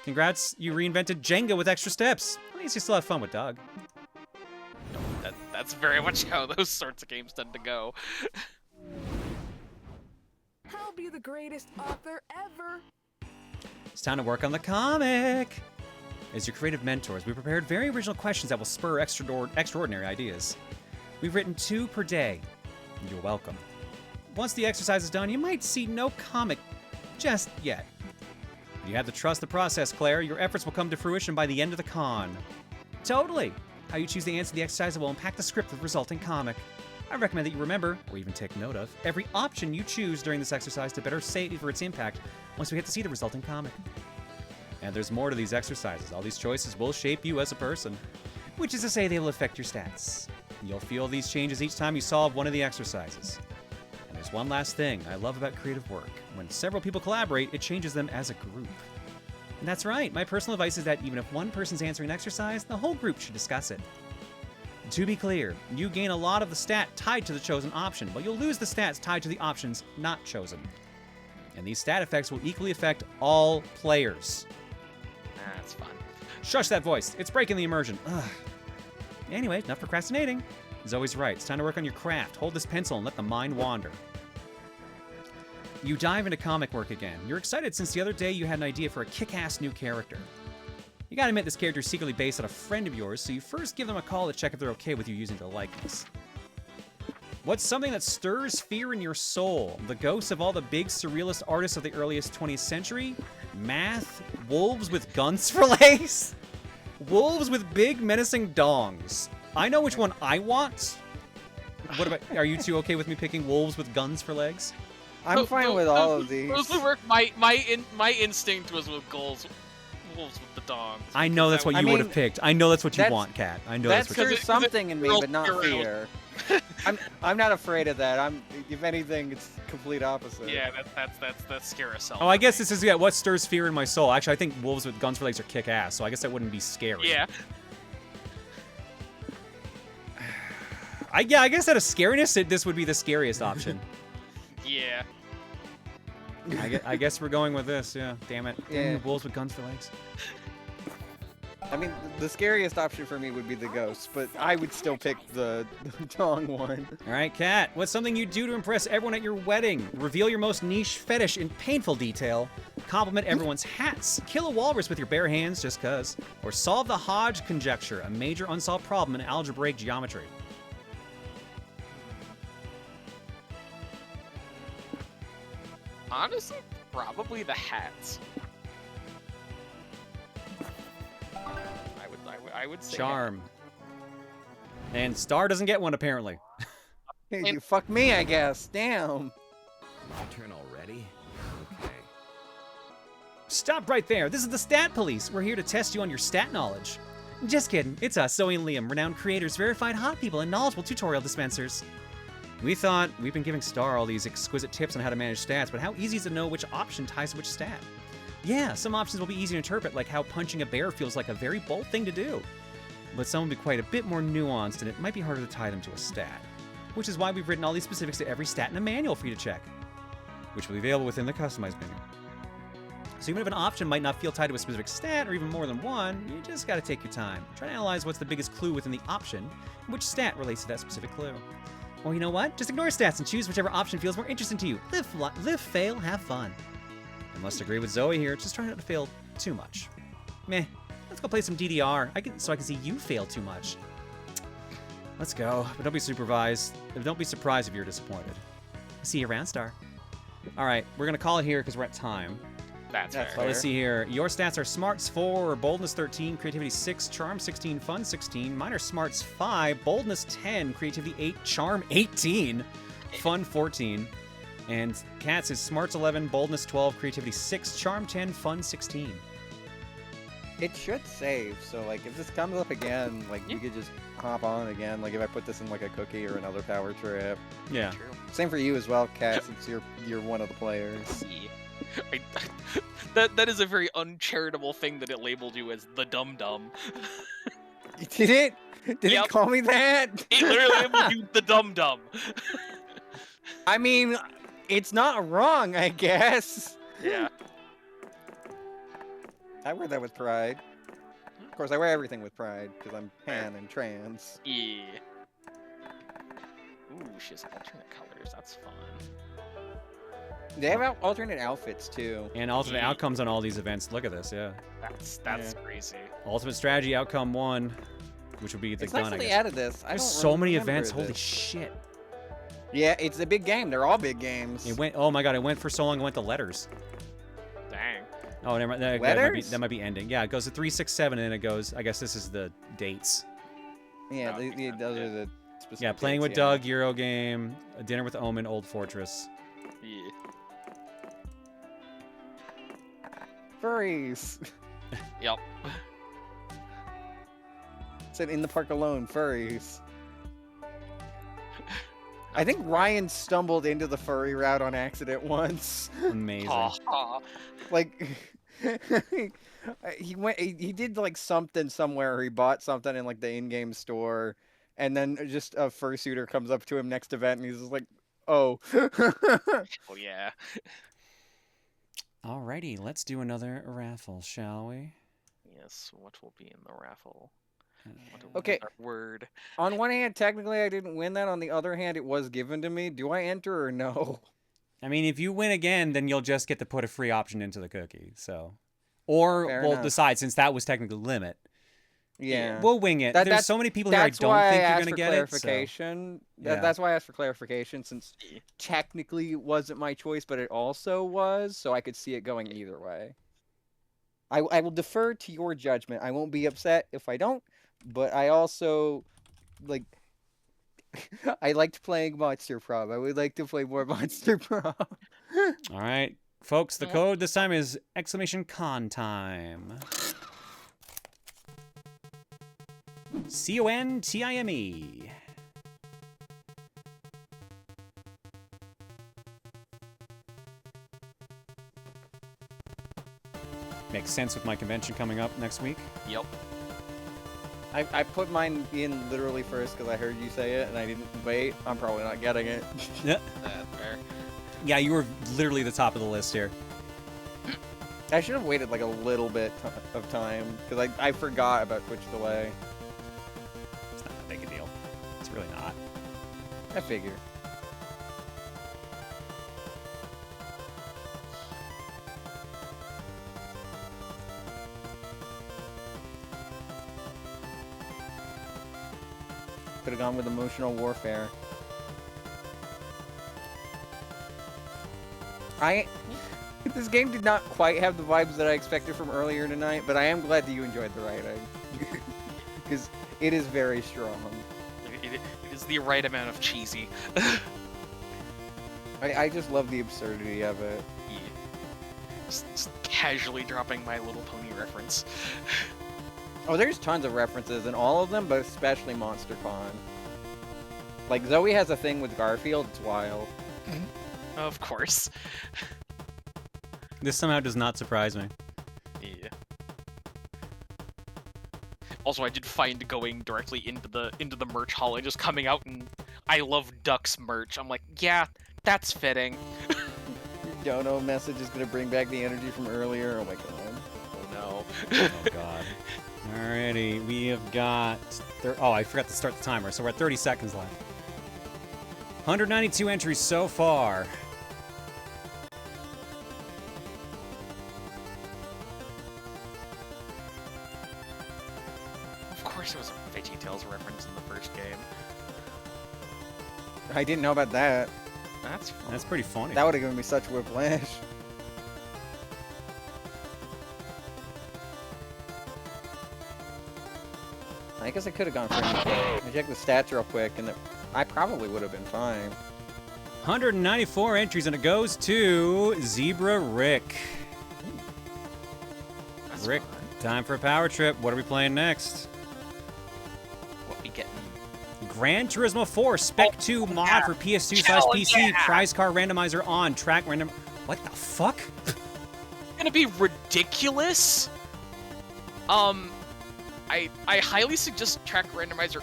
Congrats, you reinvented Jenga with extra steps. At least you still have fun with Doug. That's very much how those sorts of games tend to go. I'll be the greatest author ever. It's time to work on the comic. As your creative mentors, we prepared very original questions that will spur extraordinary ideas. We've written 2 per day. You're welcome. Once the exercise is done, you might see no comic just yet. You have to trust the process, Claire. Your efforts will come to fruition by the end of the con. Totally. How you choose the answer to the exercise will impact the script of the resulting comic. I recommend that you remember, or even take note of, every option you choose during this exercise to better savor its impact once we get to see the resulting comic. And there's more to these exercises. All these choices will shape you as a person, which is to say they will affect your stats. You'll feel these changes each time you solve one of the exercises. And there's one last thing I love about creative work. When several people collaborate, it changes them as a group. And that's right, my personal advice is that even if one person's answering an exercise, the whole group should discuss it. To be clear, you gain a lot of the stat tied to the chosen option, but you'll lose the stats tied to the options not chosen. And these stat effects will equally affect all players. That's fun. Shush that voice. It's breaking the immersion. Ugh. Anyway, enough procrastinating. Zoe's right. It's time to work on your craft. Hold this pencil and let the mind wander. You dive into comic work again. You're excited since the other day you had an idea for a kick-ass new character. You gotta admit this character is secretly based on a friend of yours, so you first give them a call to check if they're okay with you using their likeness. What's something that stirs fear in your soul? The ghosts of all the big surrealist artists of the earliest 20th century? Math? Wolves with guns for legs? Wolves with big menacing dongs. I know which one I want. What about, are you two okay with me picking wolves with guns for legs? I'm fine with all of these. Those would work. My instinct was with wolves with the dogs. I know that's what you would have picked. I know that's what you want, Kat. I know that's what There's something in me, but not fear. I'm not afraid of that. If anything, it's complete opposite. Yeah, that's scare yourself. Oh, I guess this is what stirs fear in my soul. Actually, I think wolves with guns for legs are kick-ass, so I guess that wouldn't be scary. Yeah. I guess out of scariness, this would be the scariest option. Yeah. I guess we're going with this, yeah. Damn it. Yeah. Wolves with guns for legs. I mean, the scariest option for me would be the ghost, but I would still pick the Dong one. All right, Kat, what's something you do to impress everyone at your wedding? Reveal your most niche fetish in painful detail. Compliment everyone's hats. Kill a walrus with your bare hands just cuz. Or solve the Hodge conjecture, a major unsolved problem in algebraic geometry. Honestly, probably the hats. I would say Charm. And Star doesn't get one, apparently. Hey, you fuck me, I guess. Damn. My turn already? Okay. Stop right there. This is the Stat Police. We're here to test you on your stat knowledge. Just kidding. It's us, Zoe and Liam, renowned creators, verified hot people, and knowledgeable tutorial dispensers. We thought we've been giving Star all these exquisite tips on how to manage stats, but how easy is it to know which option ties to which stat? Yeah, some options will be easy to interpret, like how punching a bear feels like a very bold thing to do. But some will be quite a bit more nuanced, and it might be harder to tie them to a stat. Which is why we've written all these specifics to every stat in a manual for you to check, which will be available within the customized menu. So even if an option might not feel tied to a specific stat, or even more than one, you just gotta take your time. Try to analyze what's the biggest clue within the option, and which stat relates to that specific clue. Or you know what? Just ignore stats and choose whichever option feels more interesting to you. Live, fail, have fun. I must agree with Zoe here, just try not to fail too much. Meh, let's go play some DDR, so I can see you fail too much. Let's go, but don't be surprised if you're disappointed. See you around, Star. All right, we're gonna call it here because we're at time. That's fair. So let's see here. Your stats are Smarts 4, Boldness 13, Creativity 6, Charm 16, Fun 16. Mine are Smarts 5, Boldness 10, Creativity 8, Charm 18, Fun 14. And Kat's is Smarts 11, Boldness 12, Creativity 6, Charm 10, Fun 16. It should save, so like if this comes up again, like you could just hop on again. Like if I put this in like a cookie or another power trip. Yeah. True. Same for you as well, Kat, since you're one of the players. That is a very uncharitable thing that it labeled you as the dum dum. Did it? Did it call me that? It literally labeled you the dum dum. I mean, it's not wrong, I guess. Yeah. I wear that with pride. Of course, I wear everything with pride because I'm pan and trans. Yeah. Ooh, she has alternate colors. That's fun. They have alternate outfits too. And alternate outcomes on all these events. Look at this, yeah. That's crazy. Ultimate strategy outcome 1, which would be the It's gun. nice I that they guess. added this. There's so many events. Holy shit. Yeah, it's a big game. They're all big games. It went. Oh my god! It went for so long. It went to letters. Dang. Oh, never mind. That might be ending. Yeah, it goes to 3, 6, 7, and then it goes. I guess this is the dates. Yeah, those are the specific. Yeah, playing dates, with Doug, Euro game, a dinner with Omen, Old Fortress. Yeah. Furries. Yep. Said in the park alone, furries. I think Ryan stumbled into the furry route on accident once. Amazing. Like he did like something somewhere, or he bought something in like the in-game store, and then just a fursuiter comes up to him next event, and he's just like, "Oh." Oh yeah. Alrighty, let's do another raffle, shall we? Yes. What will be in the raffle? Okay. Word. On one hand, technically I didn't win that. On the other hand, it was given to me. Do I enter or no? I mean, if you win again, then you'll just get to put a free option into the cookie. So, or Fair we'll enough. decide, since that was technically limit. Yeah. We'll wing it. There's so many people here I don't think you're gonna get it. So. Clarification. Yeah. That's why I asked for clarification, since technically it wasn't my choice, but it also was, so I could see it going either way. I will defer to your judgment. I won't be upset if I don't, but I also like. I liked playing Monster Prom. I would like to play more Monster Prom. All right, folks. The code this time is !con time. CONTIME. Makes sense with my convention coming up next week. Yep. I put mine in literally first because I heard you say it and I didn't wait. I'm probably not getting it. Yeah. Fair. Yeah, you were literally the top of the list here. I should have waited like a little bit of time because I forgot about Twitch delay. It's not that big a deal. It's really not. I figure. Could have gone with emotional warfare. This game did not quite have the vibes that I expected from earlier tonight, but I am glad that you enjoyed the writing. Because it is very strong. It is the right amount of cheesy. I just love the absurdity of it. Yeah. Just casually dropping My Little Pony reference. Oh, there's tons of references in all of them, but especially Monster Con. Like, Zoe has a thing with Garfield, it's wild. Of course. This somehow does not surprise me. Yeah. Also, I did find going directly into the merch hall and just coming out and I love Ducks merch. I'm like, yeah, that's fitting. Dono message is gonna bring back the energy from earlier. Oh my god. Oh no. Oh god. Alrighty, we have got... Oh, I forgot to start the timer, so we're at 30 seconds left. 192 entries so far. Of course it was a VeggieTales reference in the first game. I didn't know about that. That's pretty funny. That would have given me such whiplash. I guess I could have gone for anything. I checked the stats real quick, and I probably would have been fine. 194 entries, and it goes to Zebra Rick. Rick, time for a power trip. What are we playing next? What we getting? Gran Turismo 4 Spec 2 mod for PS2/PC. Prize car randomizer on. Track random. What the fuck? It's gonna be ridiculous. I highly suggest track randomizer.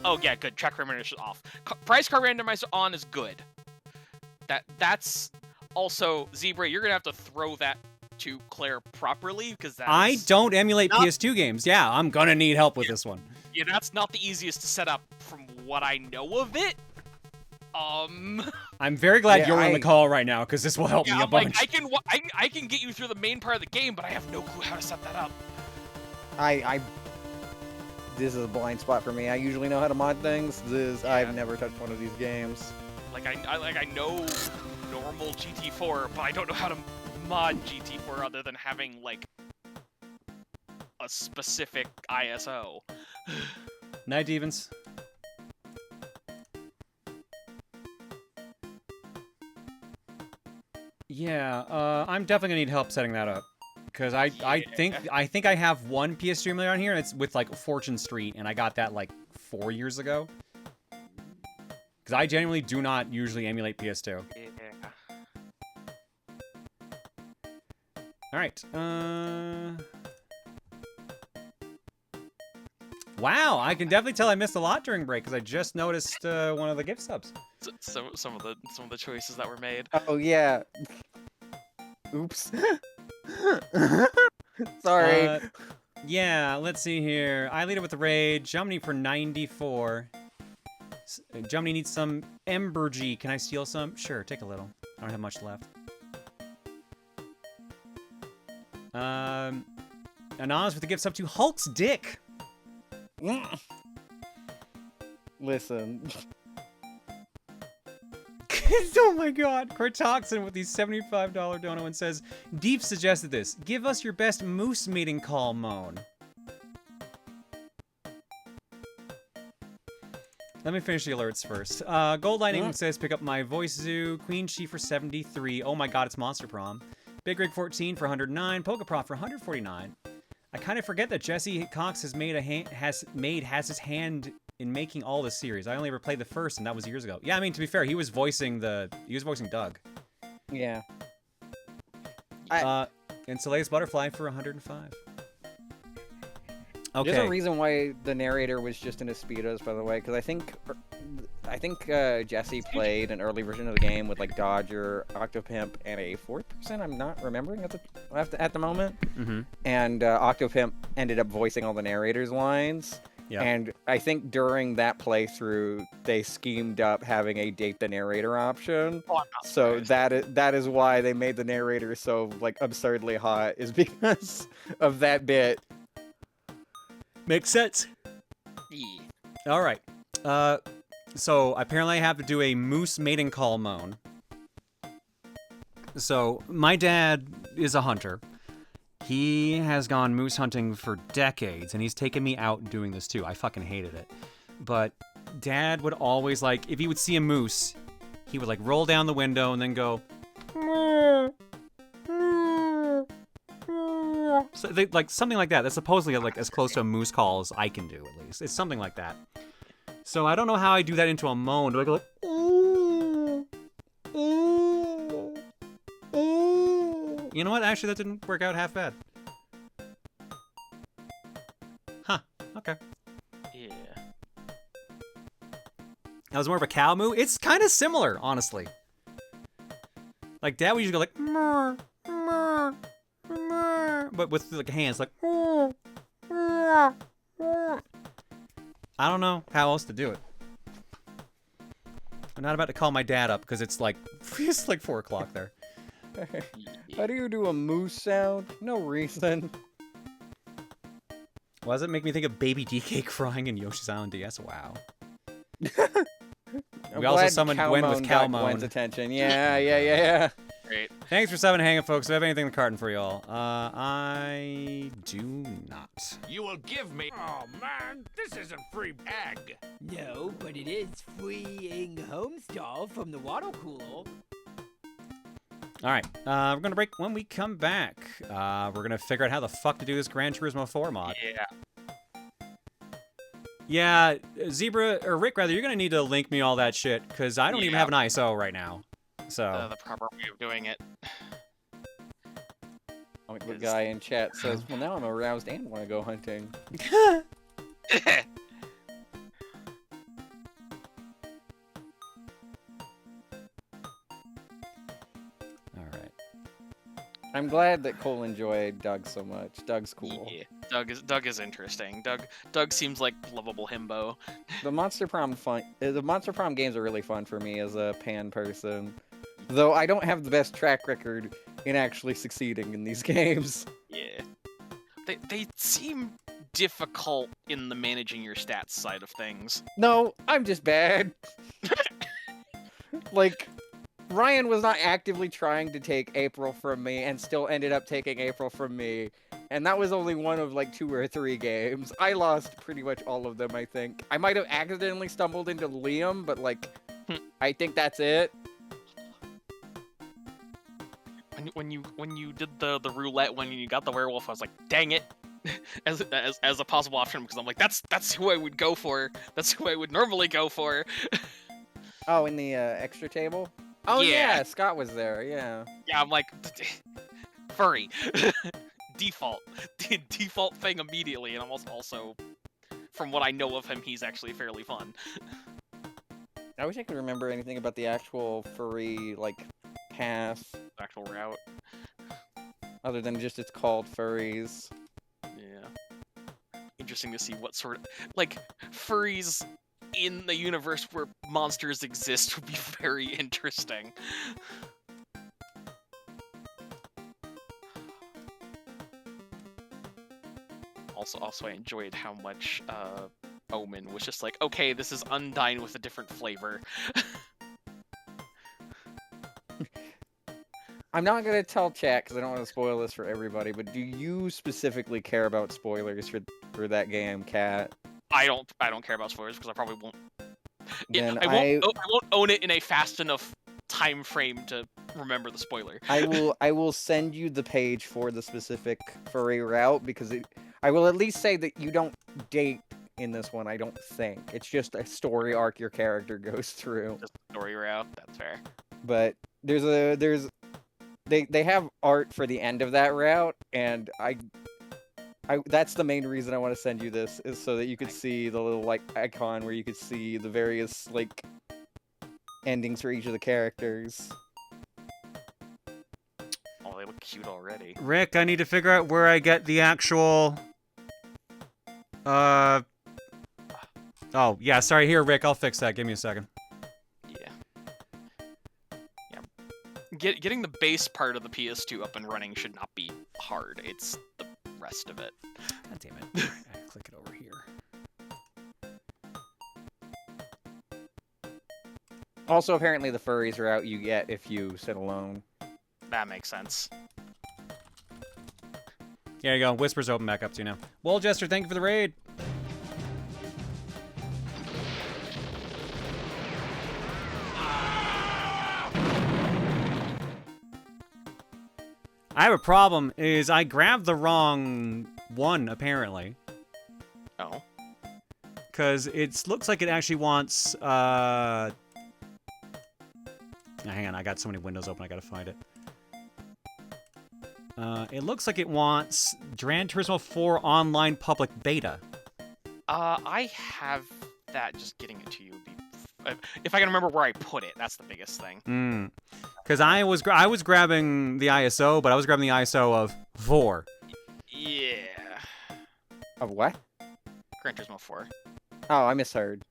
Oh yeah, good. Track randomizer off. Prize car randomizer on is good. That's also Zebra. You're gonna have to throw that to Claire properly because I don't emulate PS2 games. Yeah, I'm gonna need help with this one. Yeah, that's not the easiest to set up from what I know of it. I'm very glad you're on the call right now because this will help me a bunch. Like, I can get you through the main part of the game, but I have no clue how to set that up. This is a blind spot for me. I usually know how to mod things. I've never touched one of these games. Like I know normal GT4, but I don't know how to mod GT4 other than having like a specific ISO. Night Devens. Yeah, I'm definitely gonna need help setting that up. Because I think I have one PS2 emulator on here, and it's with like Fortune Street, and I got that like 4 years ago. Because I genuinely do not usually emulate PS2. Yeah. All right. Wow, I can definitely tell I missed a lot during break because I just noticed one of the gift subs. Some of the choices that were made. Oh yeah. Oops. Sorry. Yeah, let's see here. I lead it with the raid. Jumney for 94. Jumney needs some Embergy. Can I steal some? Sure, take a little. I don't have much left. Anonymous with the gift sub to Hulk's dick. Listen. Oh my god. Cortoxin with the $75 dono and says, Deep suggested this. Give us your best moose meeting call, moan. Let me finish the alerts first. Gold Lightning says, pick up my voice zoo. Queen She for 73. Oh my god, it's Monster Prom. Big Rig 14 for 109. Pokeprof for 149. I kind of forget that Jesse Cox has his hand in making all this series. I only ever played the first, and that was years ago. Yeah, I mean, to be fair, he was voicing Doug. Yeah. And Soleil's Butterfly for 105. Okay. There's a reason why the narrator was just in his Speedos, by the way, because I I think Jesse played an early version of the game with like Dodger, Octopimp, and a fourth person. I'm not remembering at the moment. Mm-hmm. And Octopimp ended up voicing all the narrators' lines. Yeah. And I think during that playthrough, they schemed up having a date the narrator option. Oh, I'm not So surprised. that is why they made the narrator so like absurdly hot, is because of that bit. Makes sense. Yeah. All right. So apparently I have to do a moose mating call moan. So my dad is a hunter. He has gone moose hunting for decades, and he's taken me out doing this too. I fucking hated it. But Dad would always, like, if he would see a moose, he would, like, roll down the window and then go... So like, something like that. That's supposedly, like, as close to a moose call as I can do, at least. It's something like that. So I don't know how I do that into a moan. Do I go like... You know what? Actually, that didn't work out half bad. Huh. Okay. Yeah. That was more of a cow moo. It's kind of similar, honestly. Like, Dad would usually go like... "Mrr, mrr, mrr," but with, like, hands, like... "Mrr, mrr, mrr." I don't know how else to do it. I'm not about to call my dad up, because it's like 4 o'clock there. How do you do a moose sound? No reason. Why does it make me think of Baby D Cake frying in Yoshi's Island DS? Wow. We also summoned Gwen with Cow Moan. Gwen's attention. Yeah. Great. Thanks for summoning Hang Up, folks. Do I have anything in the carton for y'all? I do not. You will give me. Oh man, this isn't free egg. No, but it is freeing homestall from the water cooler. All right, we're gonna break. When we come back, we're gonna figure out how the fuck to do this Gran Turismo 4 mod. Yeah, Zebra, or Rick rather, you're gonna need to link me all that shit, because I don't even have an ISO right now. So The proper way of doing it. The guy in chat says, well, now I'm aroused and want to go hunting. I'm glad that Cole enjoyed Doug so much. Doug's cool. Yeah, Doug is interesting. Doug seems like lovable himbo. The Monster Prom games are really fun for me as a pan person. Though I don't have the best track record in actually succeeding in these games. Yeah. They seem difficult in the managing your stats side of things. No, I'm just bad. Like, Ryan was not actively trying to take April from me and still ended up taking April from me. And that was only one of like 2 or 3 games. I lost pretty much all of them, I think. I might have accidentally stumbled into Liam, but like, I think that's it. When you did the roulette when you got the werewolf, I was like, dang it. as a possible option, because I'm like, that's who I would go for. That's who I would normally go for. Oh, in the extra table? Oh yeah, Scott was there, yeah. Yeah, I'm like, furry. Default thing immediately, and I'm also, from what I know of him, he's actually fairly fun. I wish I could remember anything about the actual furry, like, path. Actual route. Other than just it's called furries. Yeah. Interesting to see what sort of, like, furries in the universe where monsters exist would be very interesting. Also I enjoyed how much Omen was just like, okay, this is Undyne with a different flavor. I'm not gonna tell chat because I don't want to spoil this for everybody, but do you specifically care about spoilers for that game, Kat? I don't care about spoilers because I probably won't. Then I won't own it in a fast enough time frame to remember the spoiler. I will send you the page for the specific furry route because I will at least say that you don't date in this one. I don't think it's just a story arc your character goes through. Just a story route. That's fair. But they have art for the end of that route, and I that's the main reason I want to send you this, is so that you could see the little like icon where you could see the various like endings for each of the characters. Oh, they look cute already. Rick, I need to figure out where I get the actual... Oh, yeah, sorry. Here, Rick, I'll fix that. Give me a second. Yeah. Getting the base part of the PS2 up and running should not be hard. It's the rest of it. God damn it. All right, click it over here. Also, apparently the furries are out you get if you sit alone. That makes sense. There you go. Whisper's open back up to you now. Well, Jester, thank you for the raid. I have a problem, is I grabbed the wrong one, apparently. Oh. Because it looks like it actually wants, hang on, I got so many windows open, I gotta find it. It looks like it wants Gran Turismo 4 Online Public Beta. I have that. Just getting it to you would be... If I can remember where I put it, that's the biggest thing. Because I was grabbing the ISO, but I was grabbing the ISO of 4. Yeah. Of what? Gran Turismo 4. Oh, I misheard.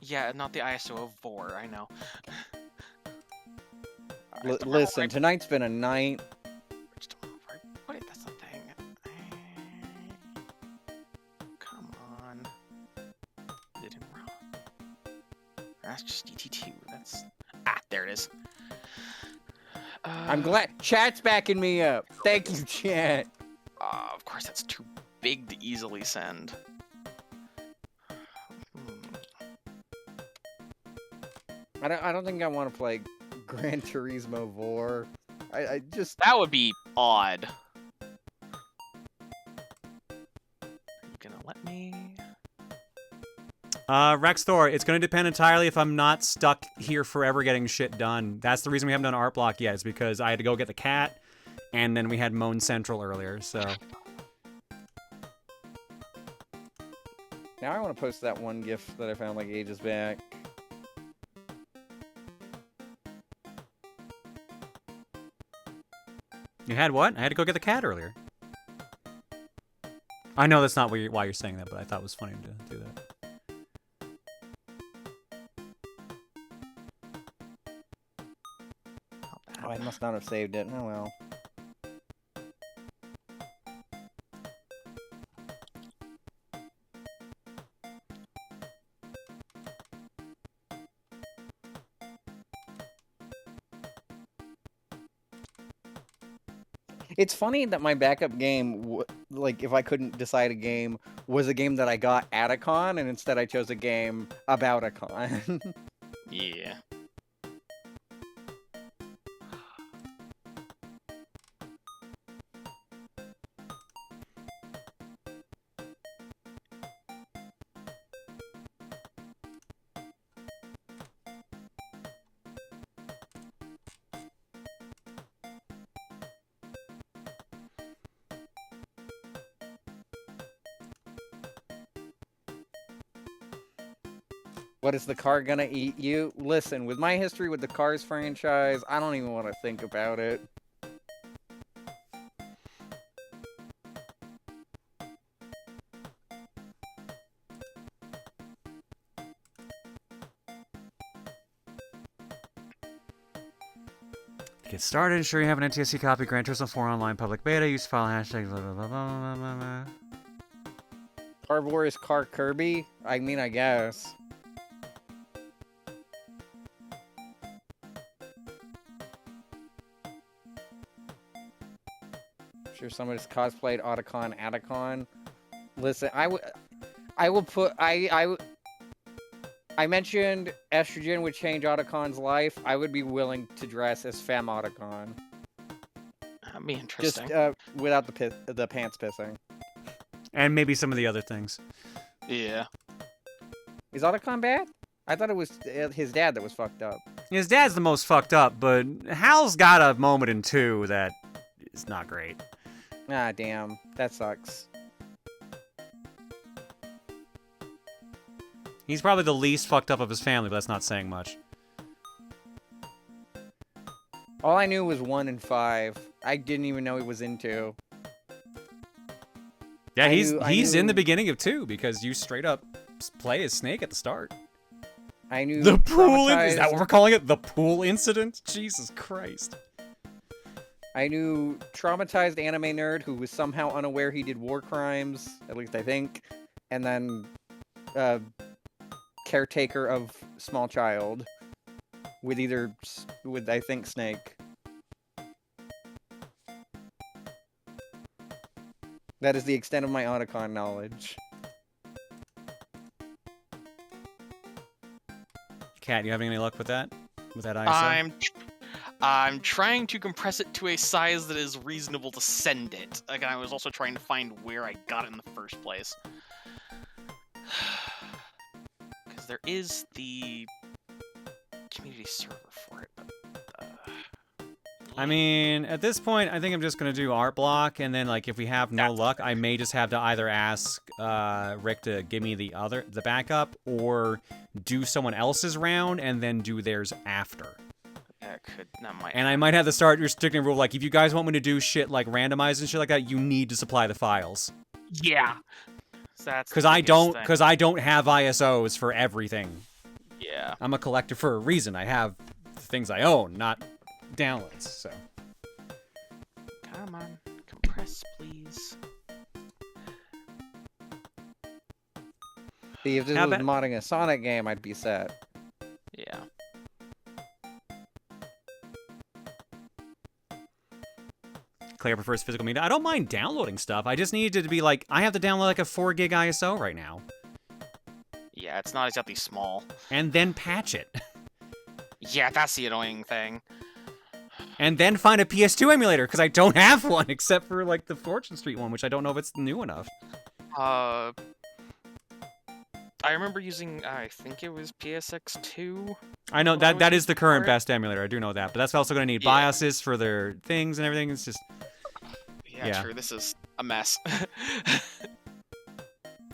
Yeah, not the ISO of 4, I know. Listen, tonight's been a night. What is that's the thing? Come on. Did it wrong. That's just DT2. That's... Ah, there it is. I'm glad chat's backing me up. Thank you, chat. Of course, that's too big to easily send. I don't think I want to play Gran Turismo 4. I just... That would be odd. Are you gonna let me? Rex Thor, it's going to depend entirely if I'm not stuck here forever getting shit done. That's the reason we haven't done Art Block yet, is because I had to go get the cat, and then we had Moan Central earlier, so... Now I want to post that one GIF that I found like ages back. You had what? I had to go get the cat earlier. I know that's not why you're saying that, but I thought it was funny to do that. Oh, I must not have saved it. Oh well. It's funny that my backup game, like, if I couldn't decide a game, was a game that I got at a con, and instead I chose a game about a con. Yeah. What, is the car gonna eat you? Listen, with my history with the Cars franchise, I don't even want to think about it. To get started, ensure you have an NTSC copy, Gran Turismo 4 Online Public Beta, use file hashtag blah blah blah blah blah blah. Car Warriors Car Kirby? I mean, I guess. Sure, somebody's cosplayed Otacon Atacon. Listen, I mentioned estrogen would change Otacon's life. I would be willing to dress as Femme Otacon. That'd be interesting. Just without the pants pissing. And maybe some of the other things. Yeah. Is Otacon bad? I thought it was his dad that was fucked up. His dad's the most fucked up, but Hal's got a moment in 2 that is not great. Ah, damn. That sucks. He's probably the least fucked up of his family, but that's not saying much. All I knew was 1 and 5. I didn't even know he was in 2. Yeah, he's in the beginning of 2 because you straight up play as Snake at the start. I knew the pool. Is that what we're calling it? The pool incident? Jesus Christ. I knew traumatized anime nerd who was somehow unaware he did war crimes, at least I think, and then caretaker of small child with I think Snake. That is the extent of my Otacon knowledge. Kat, you having any luck with that? With that ISO? I'm trying to compress it to a size that is reasonable to send it. Again, I was also trying to find where I got it in the first place. Because there is the community server for it. But, I mean, at this point, I think I'm just going to do art block, and then, like, if we have no luck, I may just have to either ask Rick to give me the backup, or do someone else's round, and then do theirs after. That might. And I might have to start restricting a rule, like, if you guys want me to do shit like randomize and shit like that, you need to supply the files. Yeah. That's because I don't have ISOs for everything. Yeah. I'm a collector for a reason. I have things I own, not downloads. So. Come on, compress, please. See, if this was modding a Sonic game, I'd be set. Yeah. Claire prefers physical media. I don't mind downloading stuff. I just need it to be like, I have to download like a 4 gig ISO right now. Yeah, it's not exactly small. And then patch it. Yeah, that's the annoying thing. And then find a PS2 emulator, because I don't have one, except for like the Fortune Street one, which I don't know if it's new enough. I remember using, I think it was PSX2. I know, that is the current best emulator, I do know that. But that's also going to need BIOSes for their things and everything. It's just... Yeah, true, this is a mess.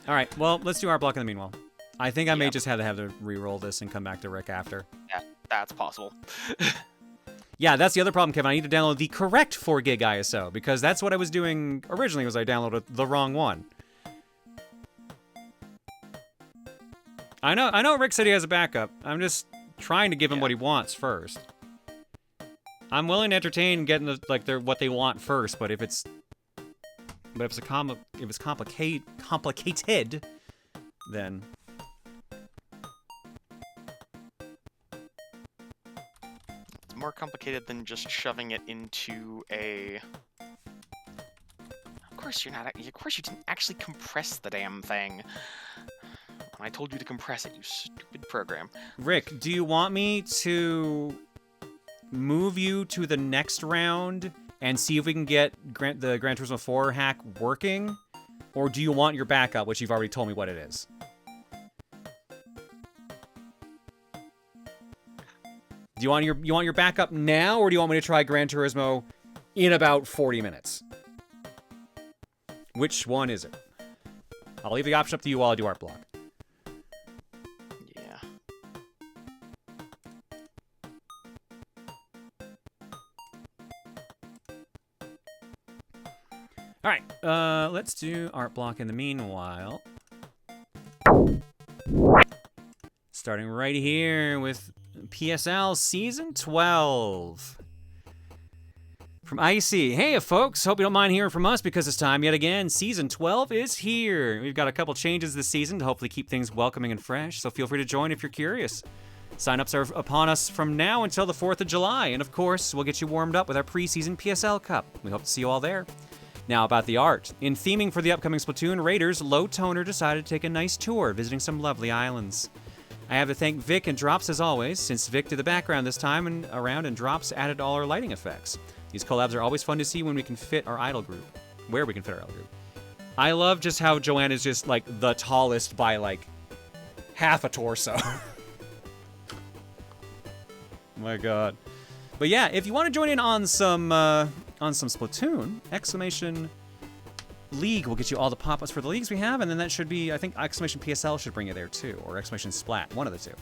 Alright, well, let's do art block in the meanwhile. I think I may just have to re-roll this and come back to Rick after. Yeah, that's possible. Yeah, that's the other problem, Kevin. I need to download the correct 4 gig ISO, because that's what I was doing originally, was I downloaded the wrong one. I know Rick said he has a backup. I'm just trying to give him what he wants first. I'm willing to entertain getting what they want first, but if it's complicated, then it's more complicated than just shoving it into a. Of course you're not. Of course you didn't actually compress the damn thing. When I told you to compress it, you stupid program. Rick, do you want me to move you to the next round and see if we can get the Gran Turismo 4 hack working? Or do you want your backup, which you've already told me what it is? Do you want your backup now, or do you want me to try Gran Turismo in about 40 minutes? Which one is it? I'll leave the option up to you while I do art block. Yeah. Alright, let's do art block in the meanwhile. Starting right here with PSL Season 12. From Icy. Hey, folks. Hope you don't mind hearing from us because it's time yet again. Season 12 is here. We've got a couple changes this season to hopefully keep things welcoming and fresh, so feel free to join if you're curious. Sign-ups are upon us from now until the 4th of July, and of course, we'll get you warmed up with our preseason PSL Cup. We hope to see you all there. Now about the art. In theming for the upcoming Splatoon Raiders, Low Toner decided to take a nice tour, visiting some lovely islands. I have to thank Vic and Drops as always, since Vic did the background this time and Drops added all our lighting effects. These collabs are always fun to see when we can fit our idol group. Where we can fit our idol group. I love just how Joanne is just, like, the tallest by, like, half a torso. My god. But yeah, if you want to join in on some Splatoon, exclamation League will get you all the pop-ups for the leagues we have, and then that should be, I think, exclamation PSL should bring you there too, or exclamation Splat, one of the two.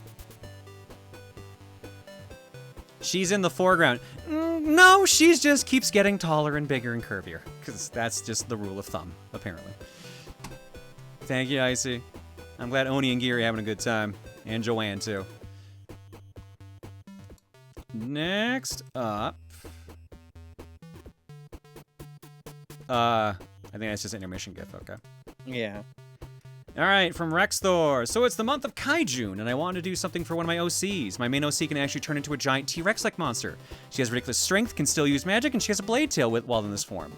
She's in the foreground. No, she just keeps getting taller and bigger and curvier. Because that's just the rule of thumb, apparently. Thank you, Icy. I'm glad Oni and Geary are having a good time. And Joanne, too. Next up... I think that's just an intermission gif, okay. Yeah. Alright, from Rex Thor. So it's the month of Kaijun, and I wanted to do something for one of my OCs. My main OC can actually turn into a giant T-Rex-like monster. She has ridiculous strength, can still use magic, and she has a blade tail while in this form.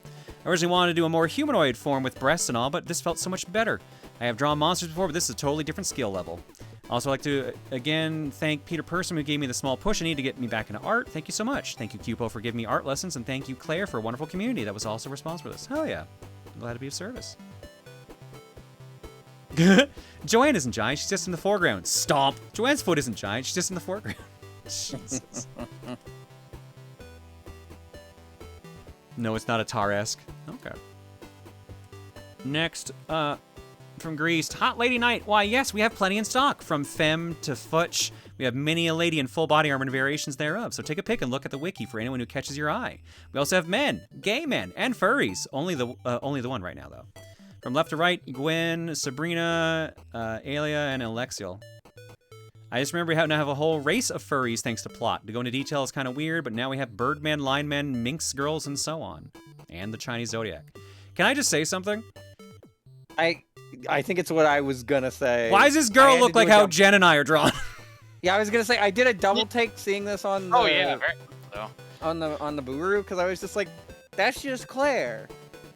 I originally wanted to do a more humanoid form with breasts and all, but this felt so much better. I have drawn monsters before, but this is a totally different skill level. Also, I'd like to, again, thank Peter Person, who gave me the small push I need to get me back into art. Thank you so much. Thank you, Cupo, for giving me art lessons, and thank you, Claire, for a wonderful community that was also responsible for this. Hell yeah. I'm glad to be of service. Joanne isn't giant, she's just in the foreground. Stomp! Joanne's foot isn't giant, she's just in the foreground. Jesus. No, it's not a Tar-esque. Okay. Next, from Greece, Hot Lady Night. Why, yes, we have plenty in stock. From femme to futch, we have many a lady in full body armor and variations thereof. So take a pic and look at the wiki for anyone who catches your eye. We also have men, gay men, and furries. Only the one right now, though. From left to right, Gwen, Sabrina, Alia, and Alexiel. I just remember how to have a whole race of furries thanks to plot. To go into detail is kind of weird, but now we have Birdmen, Linemen, Minx girls, and so on. And the Chinese Zodiac. Can I just say something? I think it's what I was gonna say. Why does this girl look like how Jen and I are drawn? Yeah, I was gonna say I did a double take seeing this on the very so. on the Booru because I was just like, that's just Claire.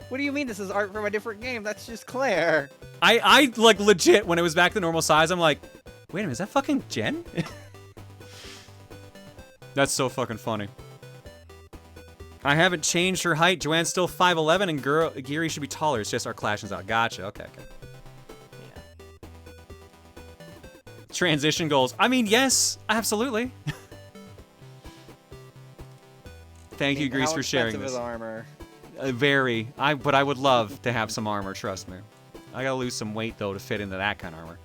What do you mean this is art from a different game? That's just Claire. I like legit when it was back to normal size, I'm like, wait a minute, is that fucking Jen? That's so fucking funny. I haven't changed her height. Joanne's still 5'11", and Geary should be taller. It's just our clashing's out. Gotcha. Okay. Yeah. Transition goals. I mean, yes, absolutely. Thank you, Grease, for sharing this. How expensive is armor? Very. But I would love to have some armor. Trust me. I gotta lose some weight though to fit into that kind of armor.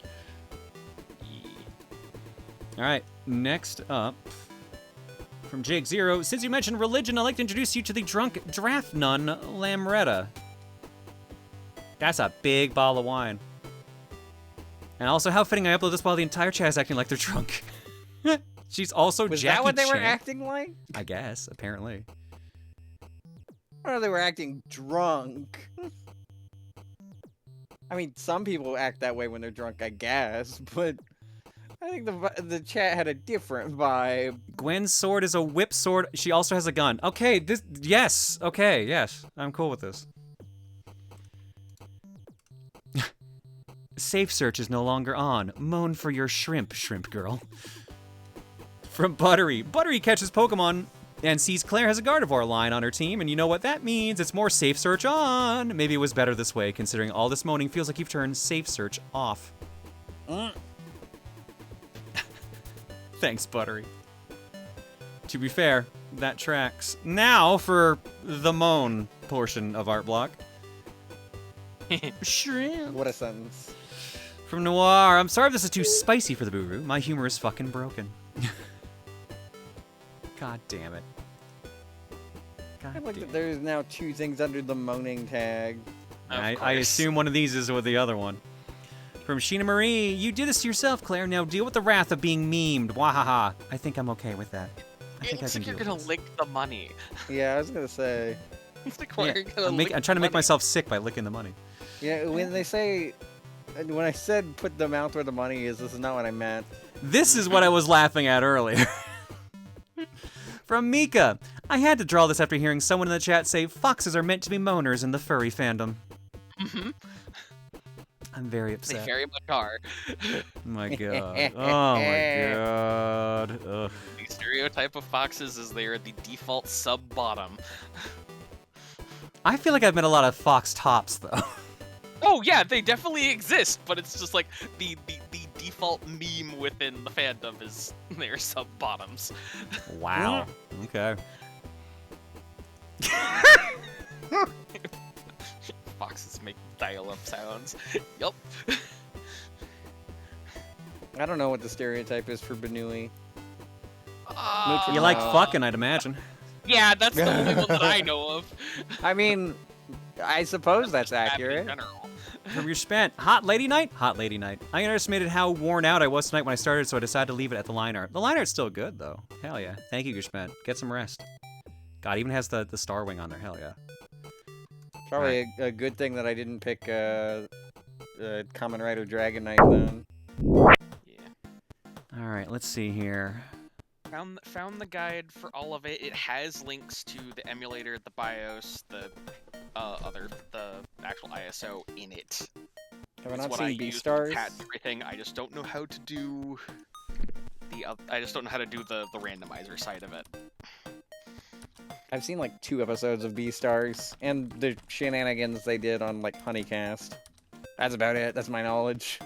All right. Next up. From Jake Zero, since you mentioned religion, I'd like to introduce you to the drunk draft nun, Lamretta. That's a big bottle of wine. And also, how fitting I upload this while the entire chat is acting like they're drunk. She's also Was Jackie that what they were Chan. acting like? I guess, apparently. Or they were acting drunk. I mean, some people act that way when they're drunk, I guess, but I think the chat had a different vibe. Gwen's sword is a whip sword. She also has a gun. Okay, yes. Okay, yes. I'm cool with this. Safe search is no longer on. Moan for your shrimp, shrimp girl. From Buttery. Buttery catches Pokemon and sees Claire has a Gardevoir line on her team, and you know what that means. It's more safe search on. Maybe it was better this way, considering all this moaning feels like you've turned safe search off. Thanks, Buttery. To be fair, that tracks. Now for the moan portion of Art Block. Shrimp. What a sentence. From Noir, I'm sorry if this is too spicy for the Booru. My humor is fucking broken. God damn it. God I like damn that there's now two things under the moaning tag. I assume one of these is with the other one. From Sheena Marie, you did this to yourself, Claire. Now deal with the wrath of being memed. Wahaha. I think I'm okay with that. I think I It's can like you're deal gonna with this. lick the money. Yeah, I was gonna say. It's like why Yeah, are you gonna I'm lick trying to make money? myself sick by licking the money. Yeah, when they say, when I said put the amount where the money is, this is not what I meant. This is what I was laughing at earlier. From Mika, I had to draw this after hearing someone in the chat say foxes are meant to be moaners in the furry fandom. Mm-hmm. I'm very They upset. very much are. My god. Oh my god. Ugh. The stereotype of foxes is they are the default sub-bottom. I feel like I've met a lot of fox tops though. Oh yeah, they definitely exist, but it's just like the default meme within the fandom is they're sub-bottoms. Wow. Okay. Foxes make dial-up sounds. Yup. I don't know what the stereotype is for Banui. You like fucking, I'd imagine. Yeah, that's the only one that I know of. I mean, I suppose that's In accurate. general. From your spent. Hot lady night? Hot lady night. I underestimated how worn out I was tonight when I started, so I decided to leave it at the line art. The line art's still good, though. Hell yeah. Thank you, Gerspent. Get some rest. God, even has the star wing on there. Hell yeah. Probably a good thing that I didn't pick Kamen Rider Dragon Knight then. All right, let's see here. Found the guide for all of it. It has links to the emulator, the BIOS, the actual ISO in it. Have I It's not what I seen use Beastars? to patch everything. I just don't know how to do the randomizer side of it. I've seen like 2 episodes of Beastars and the shenanigans they did on like Honeycast. That's about it. That's my knowledge.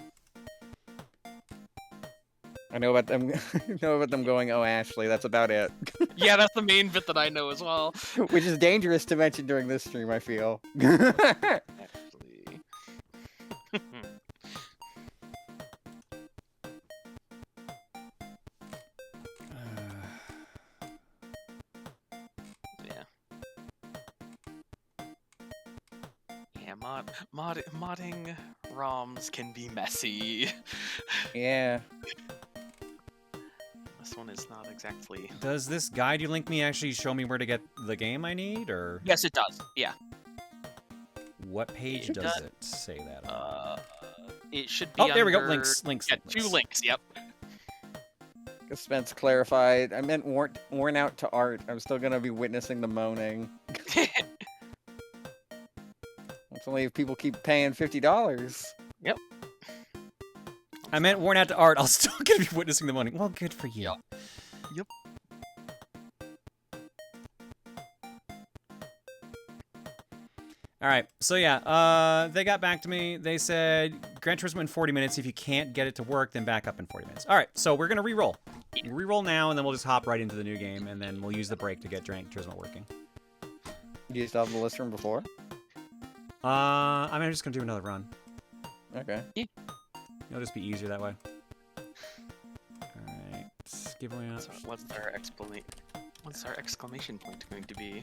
I know about them. Know about them going, "Oh, Ashley." That's about it. Yeah, that's the main bit that I know as well. Which is dangerous to mention during this stream, I feel. Yeah, modding ROMs can be messy. Yeah. This one is not exactly. Does this guide you link me actually show me where to get the game I need, or? Yes, it does. Yeah. What page It does does. it say that on? It should be. Oh, there we go. under- Links. Yeah, 2 links. Yep. Spence clarified. I meant worn out to art. I'm still gonna be witnessing the moaning. It's only if people keep paying $50. Yep. I meant worn out to art. I'll still gonna be witnessing the money. Well, good for you. Yep. All right. So yeah, they got back to me. They said Gran Turismo in 40 minutes. If you can't get it to work, then back up in 40 minutes. All right. So we're gonna re-roll. Re-roll now, and then we'll just hop right into the new game, and then we'll use the break to get Gran Turismo working. Do you still have the list from before? I mean, I'm just gonna do another run. Okay. Yeah. It'll just be easier that way. Alright. Giveaway up. What's our exclamation point going to be?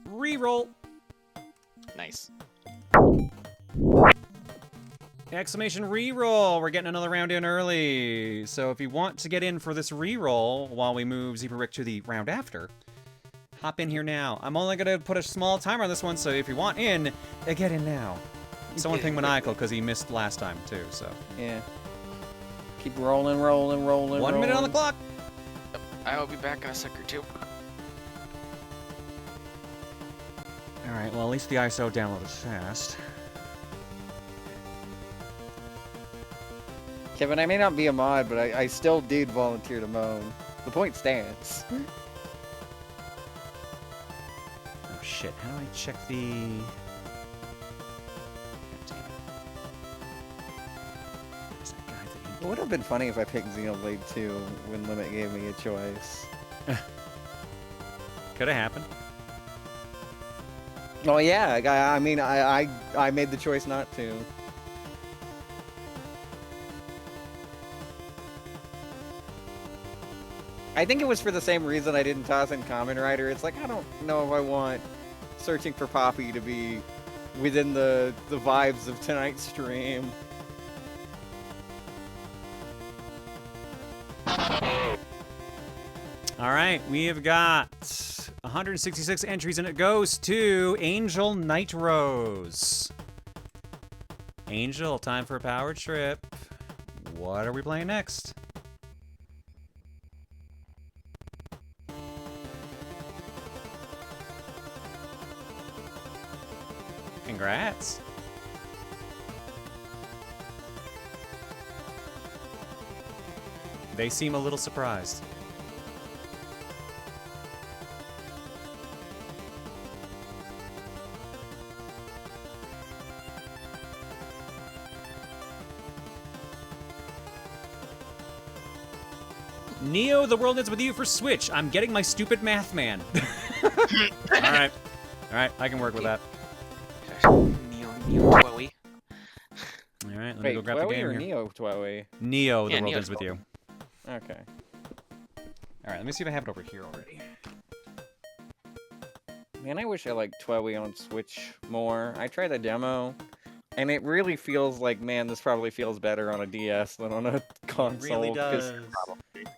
Reroll! Nice. Exclamation reroll! We're getting another round in early. So if you want to get in for this reroll while we move Zebra Rick to the round after, hop in here now. I'm only gonna put a small timer on this one, so if you want in, get in now. Someone ping Maniacal because he missed last time too, so. Yeah. Keep rolling, rolling, rolling. 1 minute on the clock. I will be back in a sec or two. Alright, well at least the ISO download is fast. Kevin, I may not be a mod, but I still did volunteer to moan. The point stands. Oh shit, how do I check the... It would have been funny if I picked Xenoblade 2 when Limit gave me a choice. Could have happened. Oh yeah, I mean, I made the choice not to. I think it was for the same reason I didn't toss in Kamen Rider. It's like, I don't know if I want Searching for Poppy to be within the vibes of tonight's stream. All right, we have got 166 entries, and it goes to Angel Night Rose. Angel, time for a power trip. What are we playing next? Congrats. They seem a little surprised. Neo, the world ends with you for Switch. I'm getting my stupid math man. All right. All right, I can work with that. Neo Chloe. All right, let me Wait, go grab the Chloe game or here. Neo Chloe? Neo, the Yeah, world Neo ends with Chloe. you. Okay. Alright, let me see if I have it over here already. Man, I wish I liked Twowie on Switch more. I tried the demo, and it really feels like, man, this probably feels better on a DS than on a console. It really does.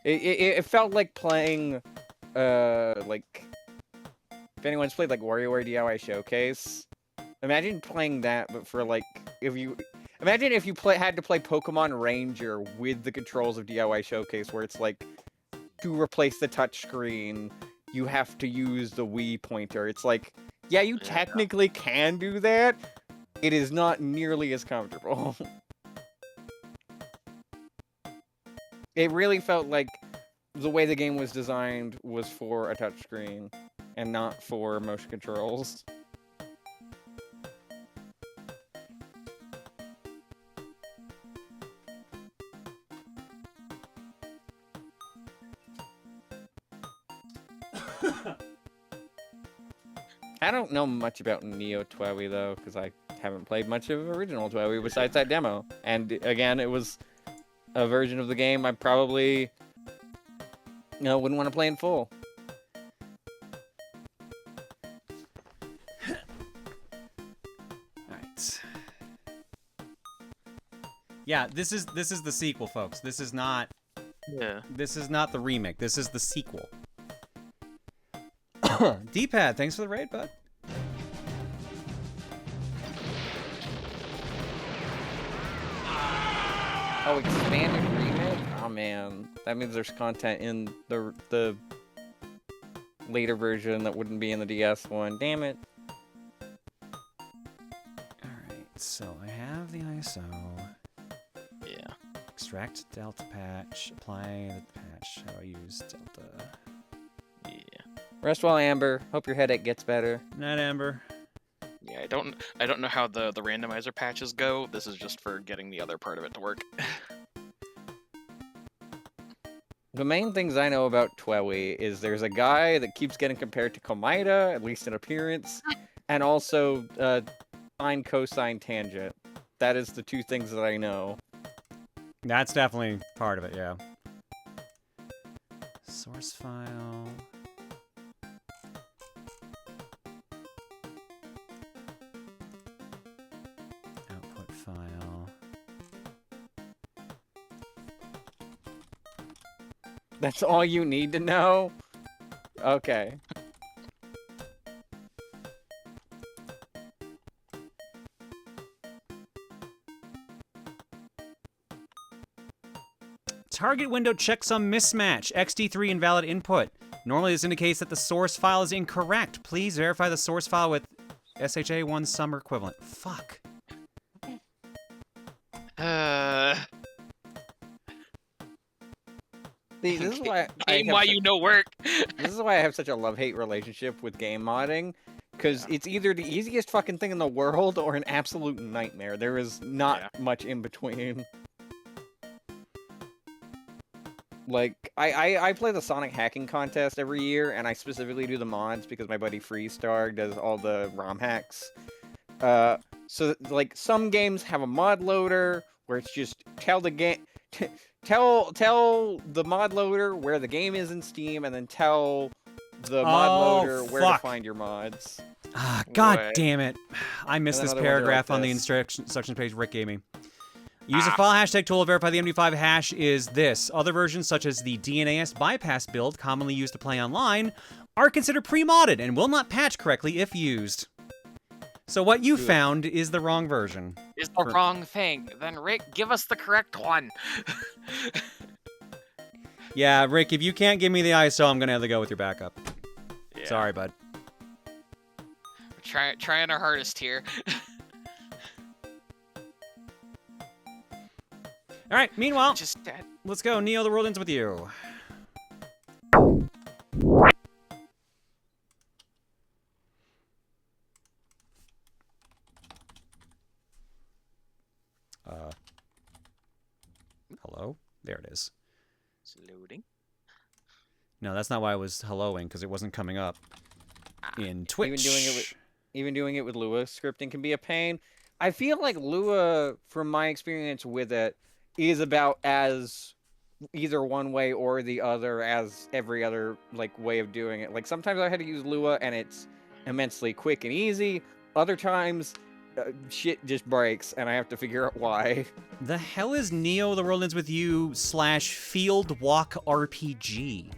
It felt like playing, like, if anyone's played, like, WarioWare DIY Showcase, imagine playing that, but for, like, imagine if you had to play Pokemon Ranger with the controls of DIY Showcase, where it's like, to replace the touchscreen, you have to use the Wii pointer. It's like, yeah, you technically can do that. It is not nearly as comfortable. It really felt like the way the game was designed was for a touchscreen and not for motion controls. I don't know much about Neo Twowie though, because I haven't played much of original Twowie besides that demo. And again, it was a version of the game I probably, wouldn't want to play in full. Alright. Yeah, this is the sequel, folks. This is not This is not the remake. This is the sequel. D-pad, thanks for the raid, bud. Oh, expanded remake? Oh man, that means there's content in the later version that wouldn't be in the DS one. Damn it. Alright, so I have the ISO. Yeah. Extract delta patch, apply the patch. How do I use delta? Rest well, Amber. Hope your headache gets better. Night, Amber. Yeah, I don't know how the randomizer patches go. This is just for getting the other part of it to work. The main things I know about Twowie is there's a guy that keeps getting compared to Komida, at least in appearance, and also sine, cosine, tangent. That is the two things that I know. That's definitely part of it, yeah. Source file. Output file. That's all you need to know? Okay. Target window checksum mismatch. XD3 invalid input. Normally this indicates that the source file is incorrect. Please verify the source file with SHA1 summer equivalent. Fuck. See, this is why work. This is why I have such a love-hate relationship with game modding, because it's either the easiest fucking thing in the world or an absolute nightmare. There is not much in between. Like, I play the Sonic hacking contest every year, and I specifically do the mods because my buddy Freestar does all the ROM hacks. So, like, some games have a mod loader where it's just tell the game... Tell the mod loader where the game is in Steam, and then tell the mod loader where to find your mods. Ah, god damn it. I missed this another one paragraph like on the this. instruction page Rick gave me. Use a file hashtag tool to verify the MD5 hash is this. Other versions, such as the DNAS bypass build, commonly used to play online, are considered pre-modded and will not patch correctly if used. So what you found is the wrong version. Is the wrong thing. Then Rick, give us the correct one. Yeah, Rick, if you can't give me the ISO, I'm gonna have to go with your backup. Yeah. Sorry, bud. We're trying our hardest here. All right, meanwhile, let's go. Neo, the world ends with you. Hello? There it is. It's loading. No, that's not why I was helloing, because it wasn't coming up in Twitch. Even doing it with Lua scripting can be a pain. I feel like Lua, from my experience with it, is about as either one way or the other as every other like way of doing it. Like sometimes I had to use Lua and it's immensely quick and easy. Other times, shit just breaks and I have to figure out why. The hell is Neo The World Ends With You / Field Walk RPG?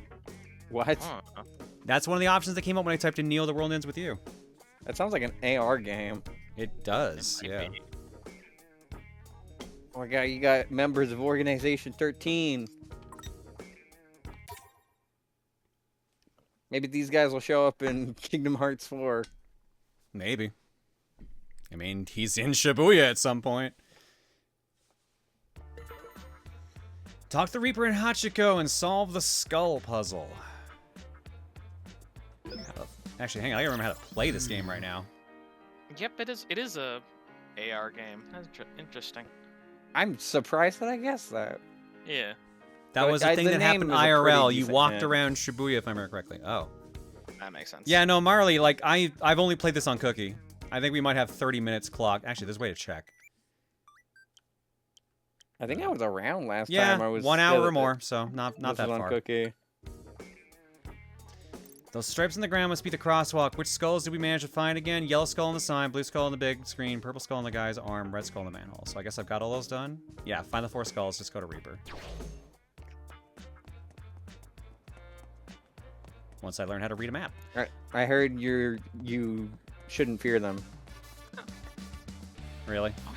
What? That's one of the options that came up when I typed in Neo The World Ends With You. That sounds like an AR game. It does, yeah. Oh my god, you got members of Organization 13. Maybe these guys will show up in Kingdom Hearts 4. Maybe. I mean, he's in Shibuya at some point. Talk to Reaper and Hachiko and solve the skull puzzle. Actually, hang on, I gotta remember how to play this game right now. Yep, it is a AR game. That's interesting. I'm surprised that I guessed that. Yeah. That was a thing that happened IRL. You walked around Shibuya, if I remember correctly. Oh. That makes sense. Yeah, no, Marley, like, I've only played this on Cookie. I think we might have 30 minutes clocked. Actually, there's a way to check. I think I was around last yeah, time. I was 1 hour or more, so not that on far. Cookie. Those stripes in the ground must be the crosswalk. Which skulls did we manage to find again? Yellow skull on the sign, blue skull on the big screen, purple skull on the guy's arm, red skull on the manhole. So I guess I've got all those done. Yeah, find the 4 skulls, just go to Reaper. Once I learn how to read a map. I heard you shouldn't fear them. Really? Oh,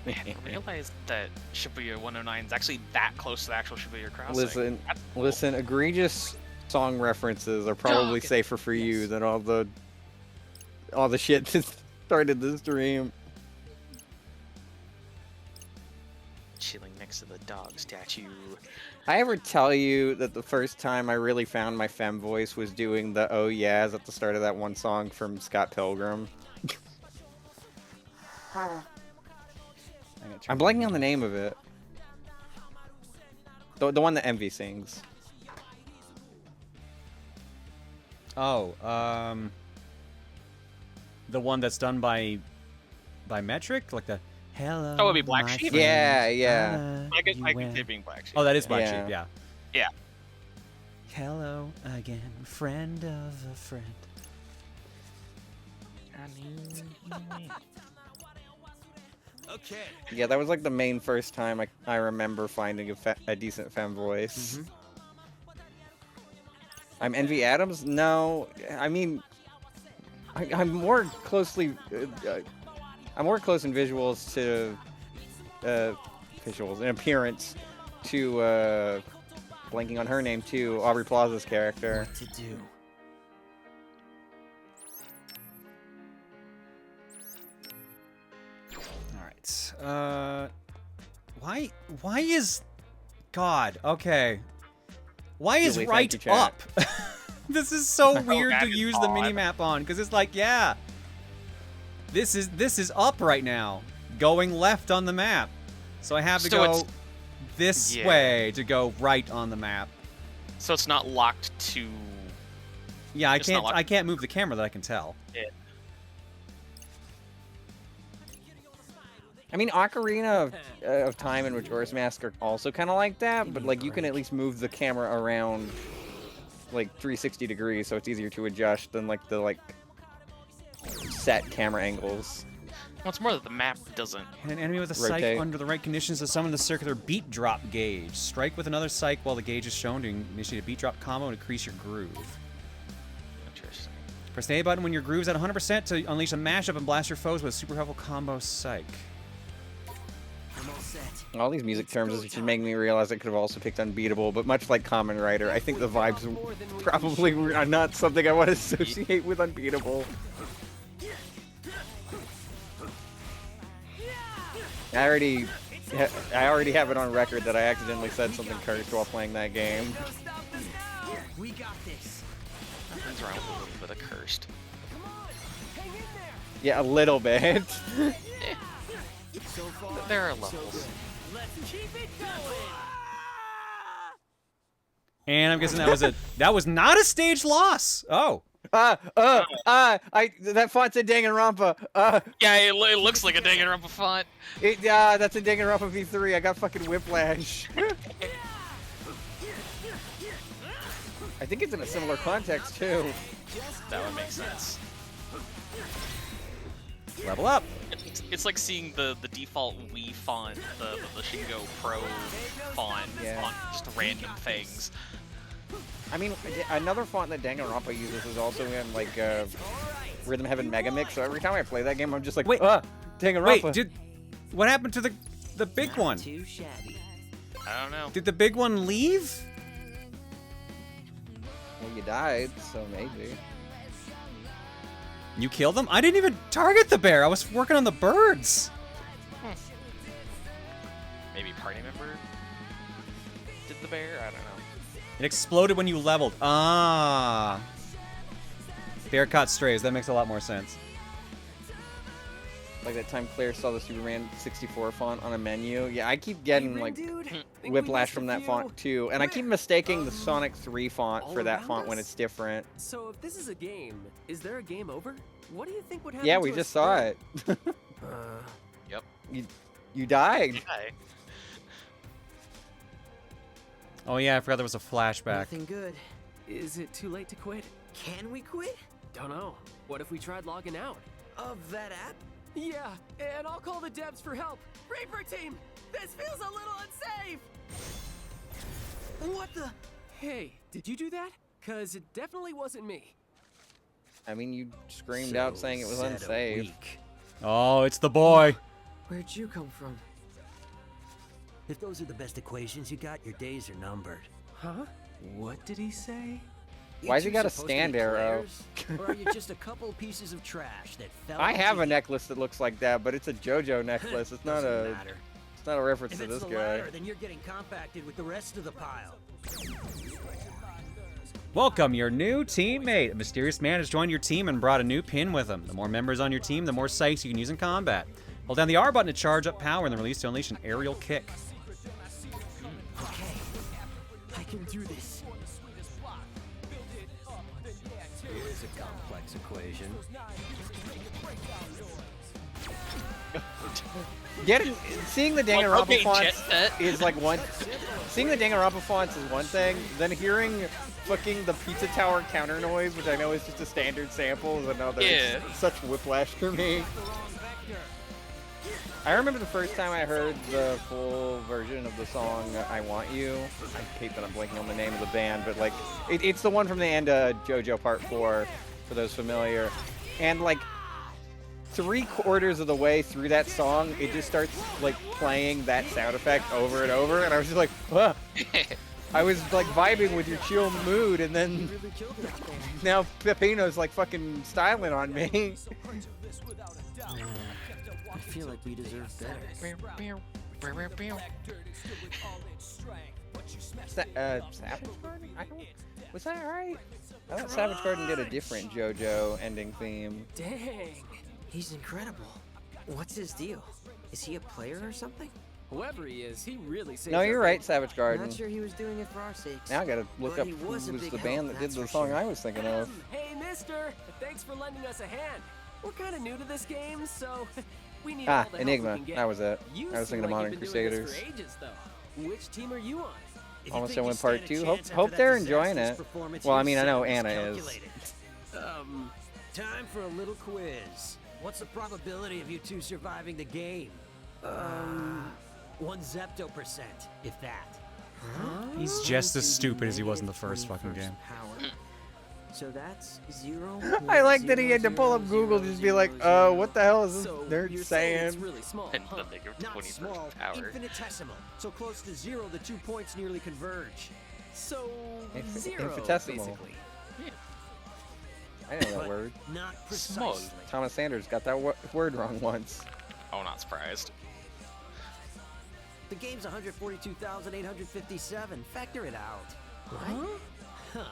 I hadn't realized that Shibuya 109 is actually that close to the actual Shibuya crossing. Listen, egregious song references are probably safer for you than all the shit that started this dream. Chilling next to the dog statue. I ever tell you that the first time I really found my femme voice was doing the oh yeahs at the start of that one song from Scott Pilgrim? I'm blanking on the name of it. The one that Envy sings. Oh, the one that's done by Metric, like the hello. Oh, it'd be Black Sheep. Yeah. I could see it being Black Sheep. Oh, that is Black Sheep. Yeah. Yeah. Hello again, friend of a friend. Okay. Yeah, that was like the main first time I remember finding a decent femme voice. Mm-hmm. I'm Envy Adams? No, I mean, I'm more closely, I'm more close in visuals to, in appearance to, blanking on her name too, Aubrey Plaza's character. What to do? Alright, why is, God, okay. Why is Julie, right thank you, chat. up? This is so weird that to is use the odd. minimap on, because it's like, yeah, this is up right now, going left on the map. So I have to So go it's- this Yeah. way to go right on the map. So it's not locked to. Yeah, It's not I can't move the camera that I can tell. Yeah. I mean, Ocarina of Time and Majora's Mask are also kind of like that, but like you can at least move the camera around like 360 degrees, so it's easier to adjust than like the set camera angles. Well, it's more that the map doesn't. An enemy with a Rotate. psych under the right conditions to summon the circular beat drop gauge. Strike with another psych while the gauge is shown to initiate a beat drop combo and increase your groove. Interesting. Press the A button when your groove's at 100% to unleash a mashup and blast your foes with a super powerful combo psych. I'm all set. All these music terms is just making me realize I could have also picked Unbeatable, but much like Kamen Rider, I think the vibes probably are not something I want to associate with Unbeatable. I already have it on record that I accidentally said something cursed while playing that game. We got this. Nothing's wrong with a little bit of cursed. Yeah, a little bit. So far, There are levels. let's keep it going. And I'm guessing that was not a stage loss. Oh. That font's in Danganronpa. Yeah, it looks like a Danganronpa font. That's in Danganronpa V3. I got fucking whiplash. I think it's in a similar context too. That would make sense. Level up. It's like seeing the default Wii font, the Shingo Pro font on just random things. I mean, another font that Danganronpa uses is also in like Rhythm Heaven Mega Mix. So every time I play that game, I'm just like, Danganronpa. Wait, what happened to the big one? I don't know. Did the big one leave? Well, you died, so maybe. You killed them? I didn't even target the bear. I was working on the birds. Maybe party member did the bear? I don't know. It exploded when you leveled. Ah. Bear caught strays. That makes a lot more sense. Like that time Claire saw the Superman 64 font on a menu. Yeah, I keep getting like whiplash from that font too. And I keep mistaking the Sonic 3 font for that font when it's different. So if this is a game, is there a game over? What do you think would happen? Yeah, we just saw it. Yep. You died. Oh yeah, I forgot there was a flashback. Nothing good. Is it too late to quit? Can we quit? Don't know. What if we tried logging out? Of that app? Yeah, and I'll call the devs for help. Reaper team, this feels a little unsafe. What the? Hey, did you do that? Cause it definitely wasn't me. I mean, you screamed out saying it was unsafe. Oh, it's the boy. Where'd you come from? If those are the best equations you got, your days are numbered. Huh? What did he say? Why's he got a stand arrow? Or are you just a couple pieces of trash that fell? I have a necklace that looks like that, but it's a JoJo necklace. It's not a. It's not a reference to this guy. Latter, then you're getting compacted with the rest of the pile. Welcome your new teammate. A mysterious man has joined your team and brought a new pin with him. The more members on your team, the more sights you can use in combat. Hold down the R button to charge up power and then release to unleash an aerial kick. Okay, I can do this. Here's a complex equation. Seeing the Danganronpa fonts is like one. Seeing the Danganronpa fonts is one thing. Then hearing fucking the pizza tower counter noise, which I know is just a standard sample, is another. Yeah. It's such whiplash for me. I remember the first time I heard the full version of the song "I Want You." I hate that I'm blanking on the name of the band, but like, it's the one from the end of JoJo Part 4, for those familiar. And like, 3/4 of the way through that song, it just starts like playing that sound effect over and over, and I was just like, huh. I was like vibing with your chill mood, and then now Pepino's like fucking styling on me. I feel like we deserve better. Savage Garden? Was that right? I thought Savage Garden did a different JoJo ending theme. Dang, he's incredible. What's his deal? Is he a player or something? Whoever he is, he really saves. No, you're right, Savage Garden. Not sure he was doing it for our sakes. Now I gotta look up who was the band that did the song I was thinking of. Hey, mister! Thanks for lending us a hand. We're kind of new to this game, so we need all the help Enigma. we can get. That was it. You I was seem thinking of like Modern you've been doing this Crusaders. for ages, though. Which team are you on? Almost in part 2. Hope they're enjoying it. Well, I mean, I know Anna is. Time for a little quiz. What's the probability of you two surviving the game? 1 zepto%, if that. He's just as stupid as he was in the first fucking game. So that's 0. I like that he had to pull up Google to just be like, what the hell is this nerd saying? It's really small, And huh? the bigger Not 21st small, power. infinitesimal. So close to 0, the 2 points nearly converge. So zero, Infinitesimal. basically. I know that word. Not Small. precisely. Thomas Sanders got that word wrong once. Oh, not surprised. The game's 142,857. Factor it out. What? Huh.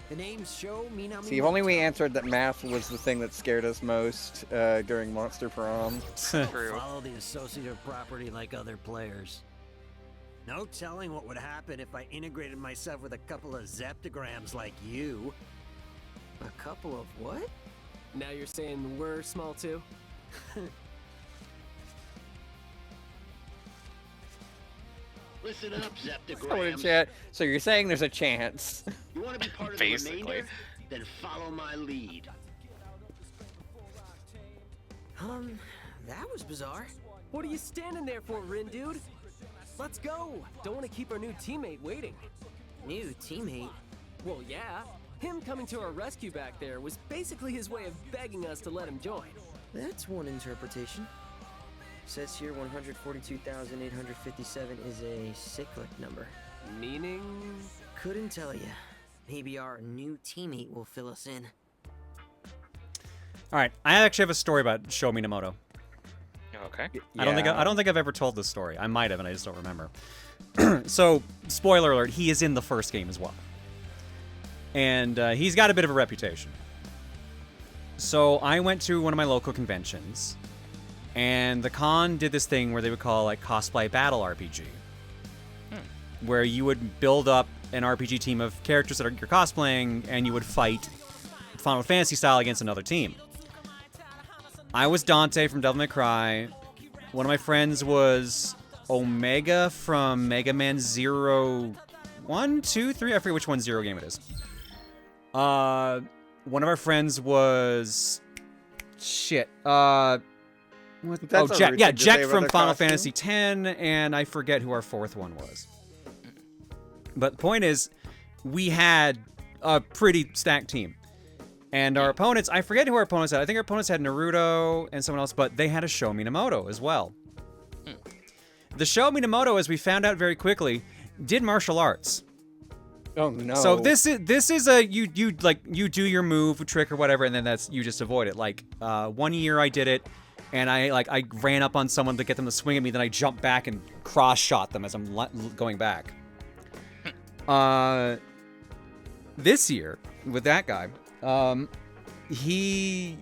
The names show Minami. See, if only we answered that math was the thing that scared us most during Monster Prom. True. Follow the associative property like other players. No telling what would happen if I integrated myself with a couple of zeptograms like you. A couple of what? Now you're saying we're small too? Listen up, Someone in Zeptograms. chat. So you're saying there's a chance? You want to be part of Basically. the remainder? Then follow my lead. That was bizarre. What are you standing there for, Rin, dude? Let's go. Don't want to keep our new teammate waiting. New teammate? Well, yeah. Him coming to our rescue back there was basically his way of begging us to let him join. That's one interpretation. Says here 142,857 is a cyclic number. Meaning? Couldn't tell you. Maybe our new teammate will fill us in. All right, I actually have a story about Sho Minamoto. Okay. I don't think I've ever told this story. I might have, and I just don't remember. So, spoiler alert: he is in the first game as well, and he's got a bit of a reputation. So I went to one of my local conventions, and the con did this thing where they would call like cosplay battle RPG, where you would build up an RPG team of characters that you're cosplaying, and you would fight Final Fantasy style against another team. I was Dante from Devil May Cry. One of my friends was Omega from Mega Man 0, 1, 2, 3. I forget which one 0 game it is. One of our friends was shit. Jet from Final Fantasy X, and I forget who our fourth one was. But the point is, we had a pretty stacked team. And our opponents, I forget who our opponents had. I think our opponents had Naruto and someone else, but they had a Sho Minamoto as well. The Sho Minamoto, as we found out very quickly, did martial arts. Oh no! So this is a you do your move, trick or whatever, and then you just avoid it. Like 1 year I did it, and I ran up on someone to get them to swing at me, then I jumped back and cross shot them as I'm going back. This year with that guy. He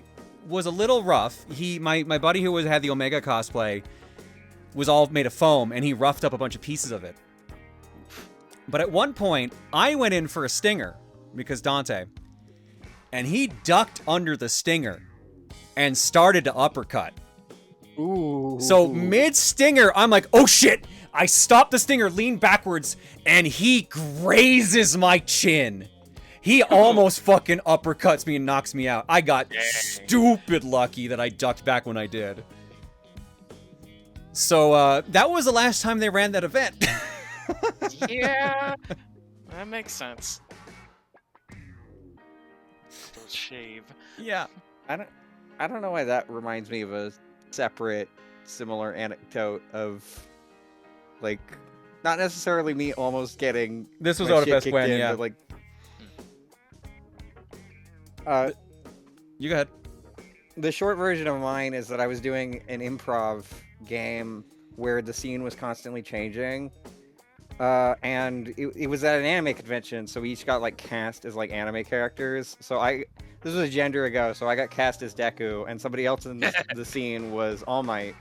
was a little rough. My buddy who had the Omega cosplay was all made of foam, and he roughed up a bunch of pieces of it. But at one point, I went in for a stinger, because Dante, and he ducked under the stinger and started to uppercut. Ooh. So mid-stinger, I'm like, oh shit! I stopped the stinger, lean backwards, and he grazes my chin. He almost fucking uppercuts me and knocks me out. I got stupid lucky that I ducked back when I did. So, that was the last time they ran that event. Yeah, that makes sense. Shave. Yeah. I don't know why that reminds me of a separate, similar anecdote of, like, not necessarily me almost getting. This was my shit Odafest kicked when, in, yeah. But, like, you go ahead. The short version of mine is that I was doing an improv game where the scene was constantly changing. And it was at an anime convention, so we each got like cast as like anime characters. So this was a gender ago, so I got cast as Deku, and somebody else in the scene was All Might.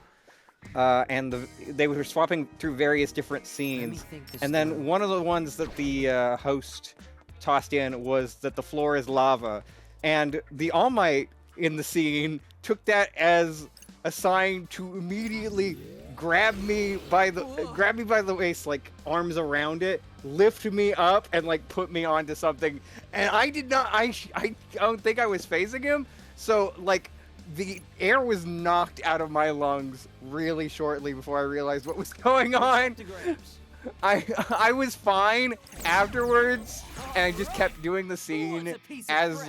And they were swapping through various different scenes. And then one of the ones that the host tossed in was that the floor is lava. And the All Might in the scene took that as a sign to immediately grab me by the waist, like arms around it, lift me up, and like put me onto something. And I don't think I was facing him, so like the air was knocked out of my lungs really shortly before I realized what was going on. I was fine afterwards, and I just kept doing the scene as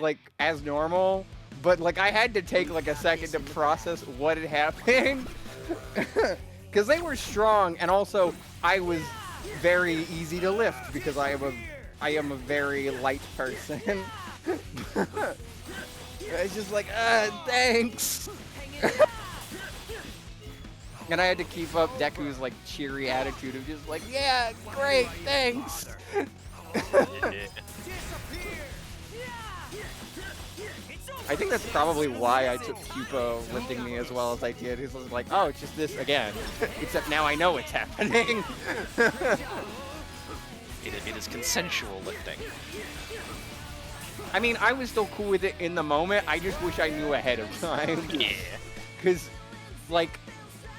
normal. But like I had to take like a second to process what had happened, because they were strong, and also I was very easy to lift because I am a very light person. It's just like thanks. And I had to keep up Deku's like cheery attitude of just like, yeah, great, thanks. I think that's probably why I took Pupo lifting me as well as I did. He was like, oh, it's just this again. Except now I know what's happening. It is consensual lifting. I mean, I was still cool with it in the moment. I just wish I knew ahead of time. Yeah. Because, like,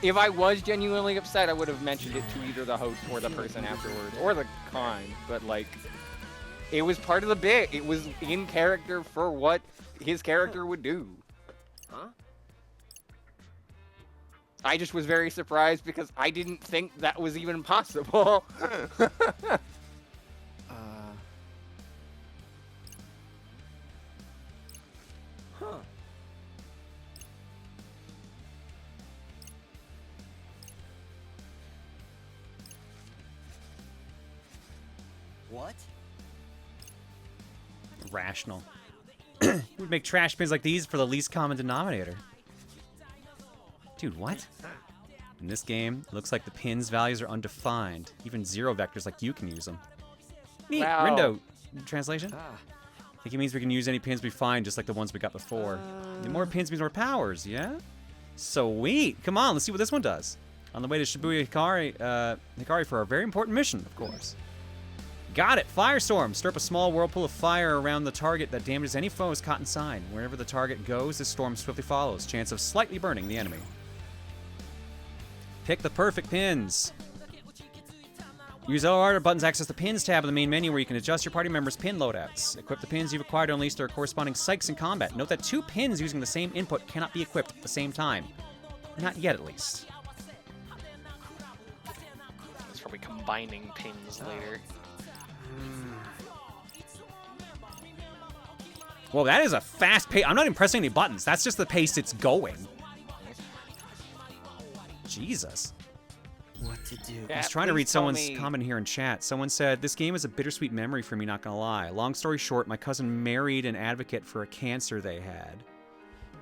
if I was genuinely upset, I would have mentioned it to either the host or the person afterwards, or the con. But like, it was part of the bit. It was in character for what his character would do. Huh? I just was very surprised because I didn't think that was even possible. Huh. What? Rational. Would make trash pins like these for the least common denominator. Dude, what? In this game, it looks like the pins values are undefined. Even zero vectors like you can use them. Neat. Wow. Rindo. Translation? I think it means we can use any pins we find just like the ones we got before. The more pins means more powers, yeah? Sweet. Come on, let's see what this one does. On the way to Shibuya Hikari for our very important mission, of course. Got it! Firestorm! Stir up a small whirlpool of fire around the target that damages any foes caught inside. Wherever the target goes, this storm swiftly follows. Chance of slightly burning the enemy. Pick the perfect pins. Use LR buttons to access the pins tab of the main menu where you can adjust your party members' pin loadouts. Equip the pins you've acquired to unleash their corresponding psychs in combat. Note that 2 pins using the same input cannot be equipped at the same time. Not yet, at least. It's probably combining pins later. Well, that is a fast pace. I'm not even pressing any buttons. That's just the pace it's going. Jesus. What to do? I was trying to read someone's comment here in chat. Someone said, this game is a bittersweet memory for me, not gonna lie. Long story short, my cousin married an advocate for a cancer they had.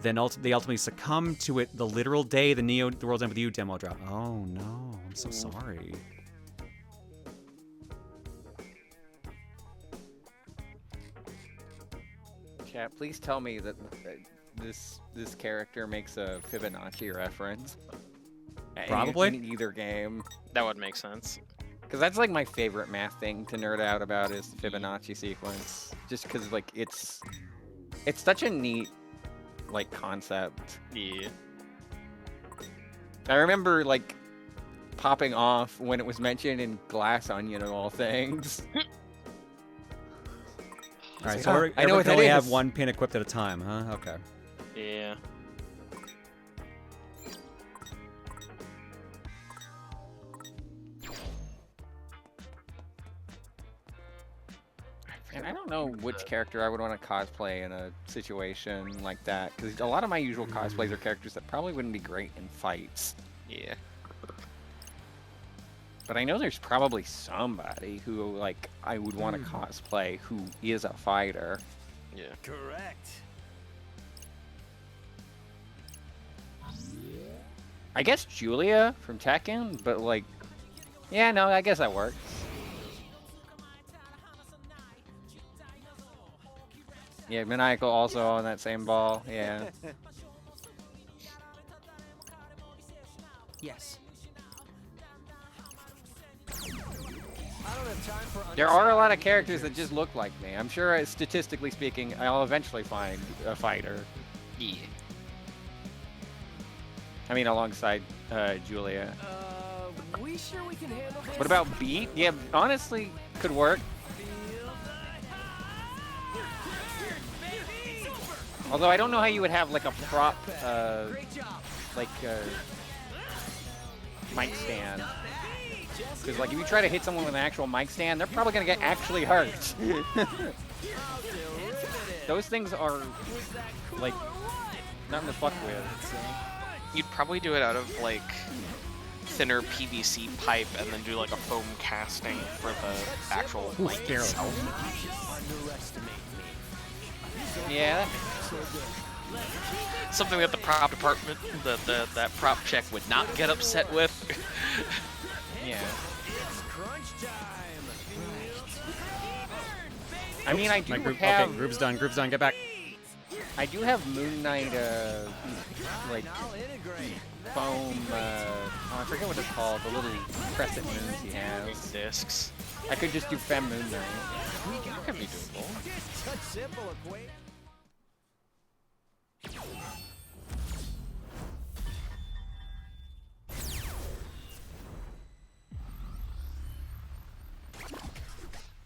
Then they ultimately succumbed to it the literal day the The World's End With You demo dropped. Oh no, I'm so sorry. Chat, please tell me that this character makes a Fibonacci reference. Probably. In either game. That would make sense. Because that's like my favorite math thing to nerd out about is the Fibonacci sequence. Just because like it's such a neat like concept. Yeah. I remember like popping off when it was mentioned in Glass Onion of all things. Alright, so I know what can that only is. have 1 pin equipped at a time, huh? Okay. Yeah. And I don't know which character I would want to cosplay in a situation like that, because a lot of my usual cosplays are characters that probably wouldn't be great in fights. Yeah. But I know there's probably somebody who, like, I would want to cosplay who is a fighter. Yeah. Correct. I guess Julia from Tekken, but like, yeah, no, I guess that works. Yeah, Maniacal also on that same ball, yeah. Yes. There are a lot of characters that just look like me. I'm sure, statistically speaking, I'll eventually find a fighter. Yeah. I mean, alongside Julia. We sure we can handle this? What about Beat? Yeah, honestly, could work. Although I don't know how you would have like a prop, mic stand. Because like if you try to hit someone with an actual mic stand, they're probably gonna get actually hurt. Those things are like nothing to fuck with. You'd probably do it out of like thinner PVC pipe and then do like a foam casting for the actual mic itself. Yeah. Something that the prop department, that prop check would not get upset with. Yeah. I mean, I do have... Okay, group's done, get back. I do have Moon Knight, like, foam, I forget what it's called, the little crescent moons he has. Discs. I could just do Fem Moon Knight. That could be doable. Such simple equation.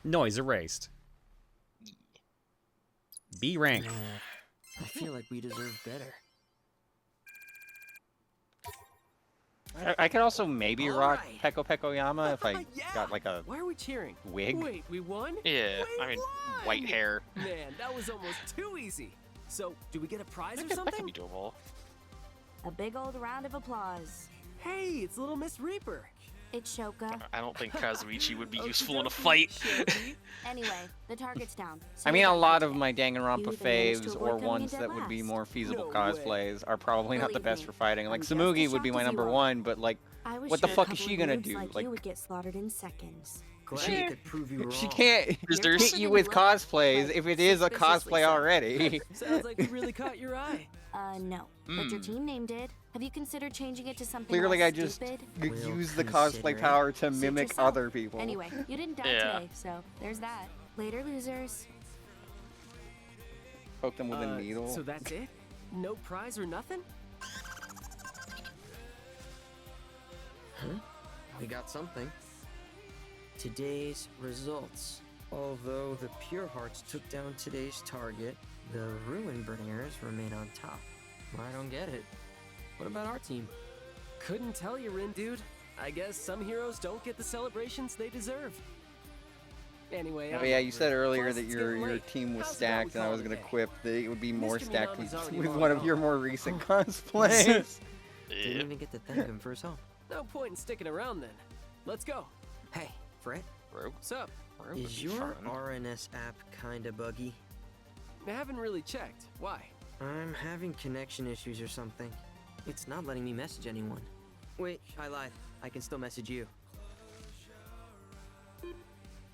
Noise erased. B rank. I feel like we deserve better. I could also maybe rock Peko Yama if I Yeah! got like a Why are we cheering? wig. Wait, we won? Yeah, I mean, white hair. Man, that was almost too easy. So, do we get a prize or That something? could be doable. A big old round of applause. Hey, it's Little Miss Reaper. It's Shoka. I don't think Kazuichi would be useful in a fight. Anyway, the target's down. I mean, a lot of my Danganronpa You either managed to faves avoid or coming ones in that dead would be last. more feasible No cosplays are probably not the Believe best me, for fighting. Like I'm just Samugi as would be shocked my as you number are. one, but like, I was what the sure a fuck is couple she of gonna noobs do? Like, Like, you would get slaughtered in seconds. Glad you could prove you wrong. she can't There's- hit you with cosplays if it is a suspiciously cosplay so. already. Sounds like it really caught your eye. No. But your team name did. Have you considered changing it to something Clearly, less I just stupid? use the cosplay power to Suit mimic yourself. other people. Anyway, you didn't die Yeah. today, so there's that. Later, losers. Poke them with a needle. So that's it? No prize or nothing? Huh? We got something. Today's results. Although the Pure Hearts took down today's target, the Ruin Bringers remain on top. I don't get it. What about our team? Couldn't tell you, Rin, dude. I guess some heroes don't get the celebrations they deserve. Anyway, Oh yeah, you said earlier Plus, that it's your getting late. team was How's about we stacked, and I call was it a gonna day? quip that it would be more Mr. stacked Minami's with, already with logged one of on. your more recent cosplays. Didn't even get to thank him for his help. No point in sticking around then. Let's go. Hey, Fred. What's up? Is your RNS app kinda buggy? I haven't really checked. Why? I'm having connection issues or something. It's not letting me message anyone. Wait, I lied. I can still message you.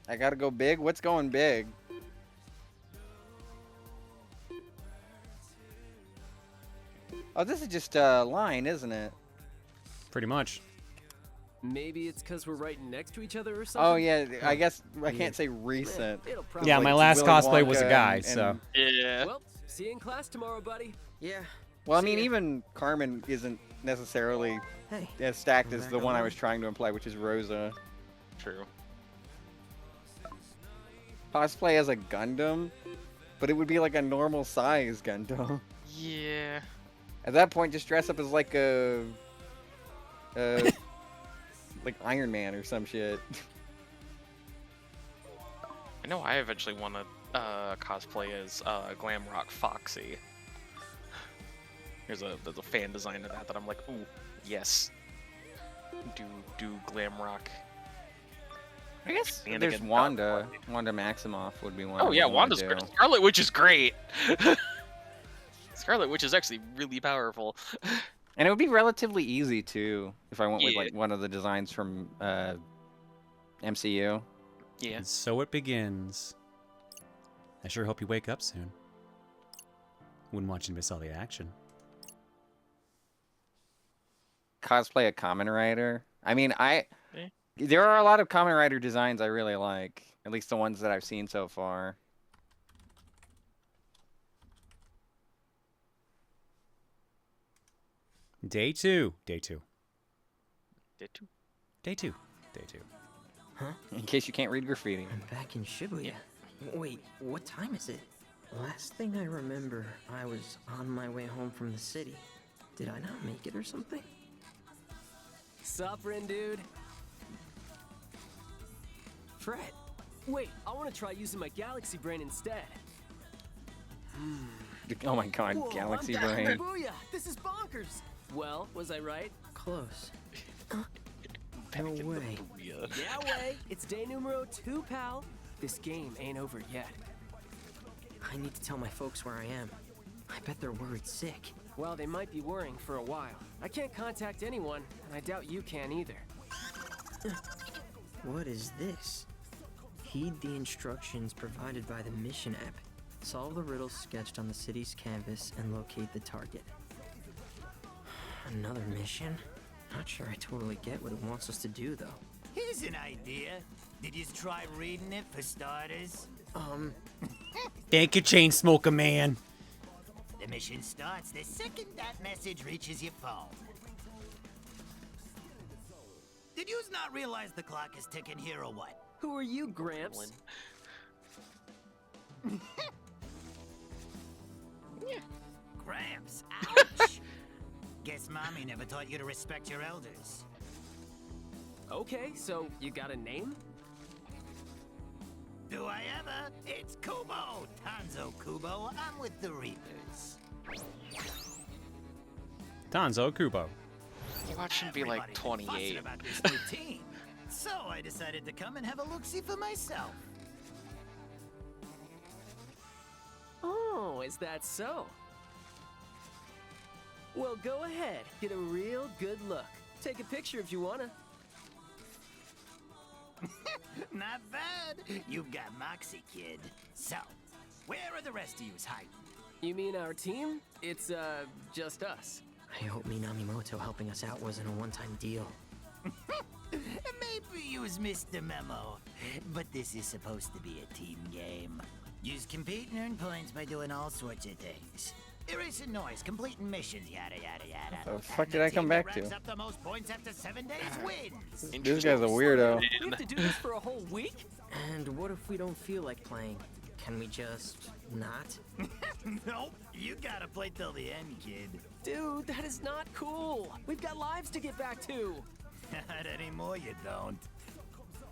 I gotta go big. What's going big? Oh, this is just a line, isn't it? Pretty much. Maybe it's because we're right next to each other or something? Oh yeah, I guess I can't say recent. It'll probably Yeah, my last cosplay was a guy, so. Yeah. Well, see you in class tomorrow, buddy. Yeah. Well, I mean, even Carmen isn't necessarily as stacked as the one I was trying to imply, which is Rosa. True. Cosplay as a Gundam, but it would be like a normal size Gundam. Yeah. At that point, just dress up as like a like Iron Man or some shit. I know I eventually want to cosplay as Glamrock Foxy. There's a fan design of that I'm like, ooh, yes. Do Glamrock. I guess And there's again, Wanda. Wanda Maximoff would be one. Oh I yeah, would wanna Wanda's do. great. Scarlet Witch is great. Scarlet Witch is actually really powerful. And it would be relatively easy too if I went with Yeah. like one of the designs from MCU. Yeah. And so it begins. I sure hope you wake up soon. Wouldn't want you to miss all the action. Cosplay a Kamen Rider. I mean, Eh. there are a lot of Kamen Rider designs I really like. At least the ones that I've seen so far. Day two. Day two. Day two. Day two. Day two. Huh? In case you can't read graffiti. I'm back in Shibuya. Wait, what time is it? Last thing I remember, I was on my way home from the city. Did I not make it or something? Sup, Rin, dude? Fred. Wait, I want to try using my Galaxy Brain instead. Oh my god, Whoa, Galaxy I'm back. Brain. Booyah! This is bonkers! Well, was I right? Close. No way. Yeah, way. It's day numero 2, pal. This game ain't over yet. I need to tell my folks where I am. I bet they're worried sick. Well, they might be worrying for a while. I can't contact anyone, and I doubt you can either. What is this? Heed the instructions provided by the mission app. Solve the riddles sketched on the city's canvas and locate the target. Another mission? Not sure I totally get what it wants us to do, though. Here's an idea. Did you try reading it for starters? Thank you, Chainsmoker Man. The mission starts the second that message reaches your phone. Did you not realize the clock is ticking here or what? Who are you, Gramps? Gramps, ouch! Guess Mommy never taught you to respect your elders. Okay, so you got a name? Do I ever? It's Kubo! Tanzo Kubo, I'm with the Reapers. Tanzo Kubo. Watch him be like 28. About this new team. So I decided to come and have a look-see for myself. Oh, is that so? Well, go ahead. Get a real good look. Take a picture if you wanna. Not bad. You've got moxie, kid. So, where are the rest of yous hiding? You mean our team? It's, just us. I hope Minamimoto helping us out wasn't a one-time deal. Maybe yous missed the memo, but this is supposed to be a team game. Yous compete and earn points by doing all sorts of things. Erasing noise, completing missions, yada yada yada. The fuck did I come back to? Racks up the most points after 7 days wins. This guy's a weirdo. We have to do this for a whole week? And what if we don't feel like playing? Can we just not? Nope, you gotta play till the end, kid. Dude, that is not cool. We've got lives to get back to. Not anymore, you don't.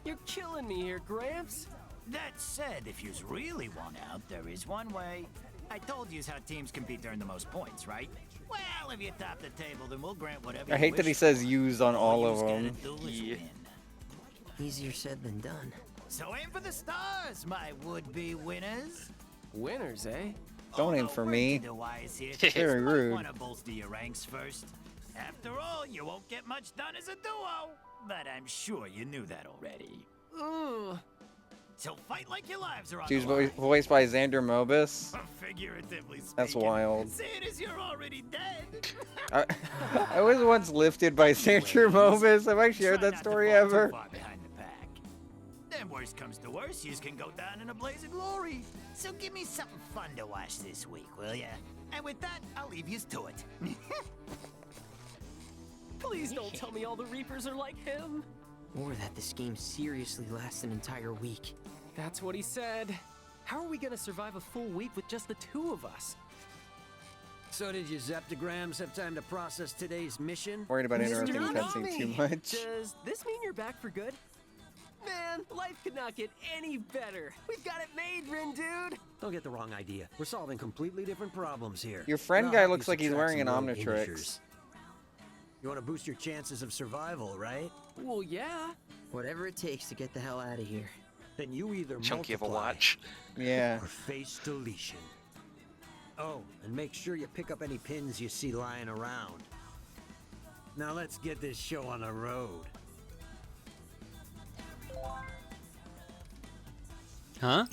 You're killing me here, Gramps. That said, if yous really want out, there is one way. I told yous how teams compete to earn the most points, right? Well, if you top the table, then we'll grant whatever I hate that he says use on all of them. Easier said than done. So aim for the stars, my would-be winners. Winners, eh? Don't aim for me. Very You rude. want to bolster your ranks first. After all, you won't get much done as a duo. But I'm sure you knew that already. Ugh. So fight like your lives are on She was the line. voiced by Xander Mobus. Figuratively speaking. That's wild. Say it as you're already dead. I was once lifted by Xander Mobus. Have I shared that story ever? Far behind the pack. Then worst comes to worst, you can go down in a blaze of glory. So give me something fun to watch this week, will ya? And with that, I'll leave yous to it. Please don't tell me all the Reapers are like him. Or that this game seriously lasts an entire week. That's what he said. How are we gonna survive a full week with just the two of us? So did your Zeptograms have time to process today's mission? Worried about Mr. interrupting the cutscene too much. Does this mean you're back for good? Man, life could not get any better. We've got it made, Rin dude. Don't get the wrong idea. We're solving completely different problems here. Your friend Not guy obvious looks like he's attracts wearing an some rogue Omnitrix. initiators. You want to boost your chances of survival, right? Well, yeah. Whatever it takes to get the hell out of here. Then you either Chunky of a multiply watch. Yeah. or face deletion. Oh, and make sure you pick up any pins you see lying around. Now let's get this show on the road. Huh?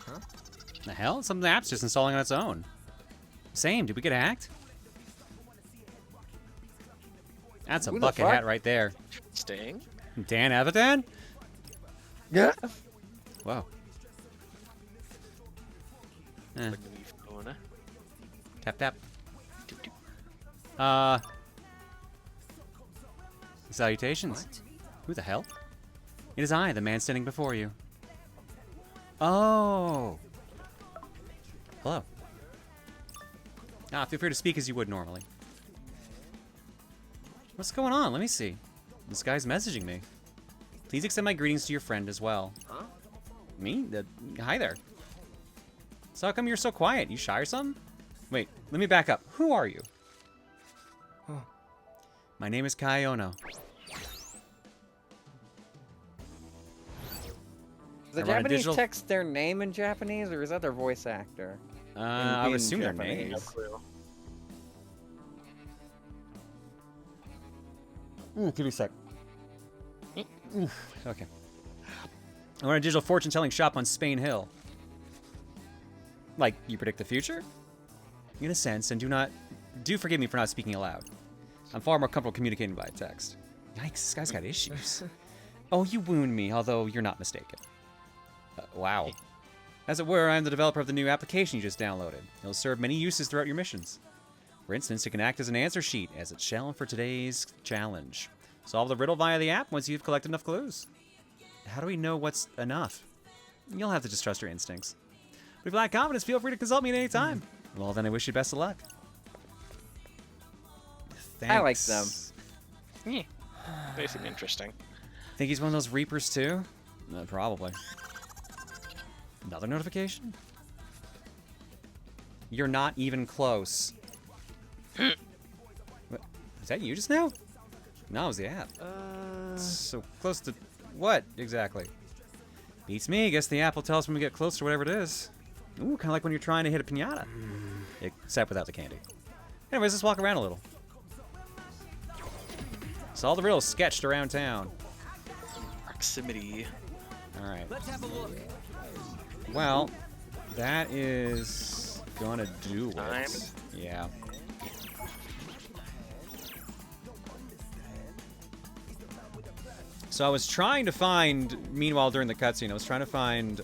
Huh? The hell? Some app's just installing on its own. Same. Did we get hacked? That's a Who the bucket fuck? hat right there. Staying? Dan Avidan? Yeah. Whoa. Eh. Tap tap. Salutations. What? Who the hell? It is I, the man standing before you. Oh. Hello. Feel free to speak as you would normally. What's going on? Let me see. This guy's messaging me. Please extend my greetings to your friend as well. Huh? Me? Hi there. So how come you're so quiet? You shy or something? Wait, let me back up. Who are you? Oh. My name is Kai Ono. Does the I run a Japanese digital- text their name in Japanese, or is that their voice actor? I would assume their Japanese. names. Give me a sec. Okay. I run a digital fortune-telling shop on Spain Hill. Like, you predict the future? In a sense, and do forgive me for not speaking aloud. I'm far more comfortable communicating by text. Yikes, this guy's got issues. Oh, you wound me, although you're not mistaken. Wow. As it were, I'm the developer of the new application you just downloaded. It'll serve many uses throughout your missions. For instance, it can act as an answer sheet, as it shall for today's challenge. Solve the riddle via the app once you've collected enough clues. how do we know what's enough? You'll have to just trust your instincts. But if you lack confidence, feel free to consult me at any time. Well, then I wish you best of luck. Thanks. I like them. Yeah. They seem interesting. Think he's one of those Reapers too? Probably. Another notification? You're not even close. What? Is that you just now? No, it was the app. So close to what exactly? Beats me. I guess the app will tell us when we get close to whatever it is. Ooh, kind of like when you're trying to hit a piñata. Except without the candy. Anyways, let's walk around a little. Saw the riddles sketched around town. Proximity. Alright. Let's have a look. Well, that is gonna do Time. it. Yeah. So I was trying to find, meanwhile during the cutscene, I was trying to find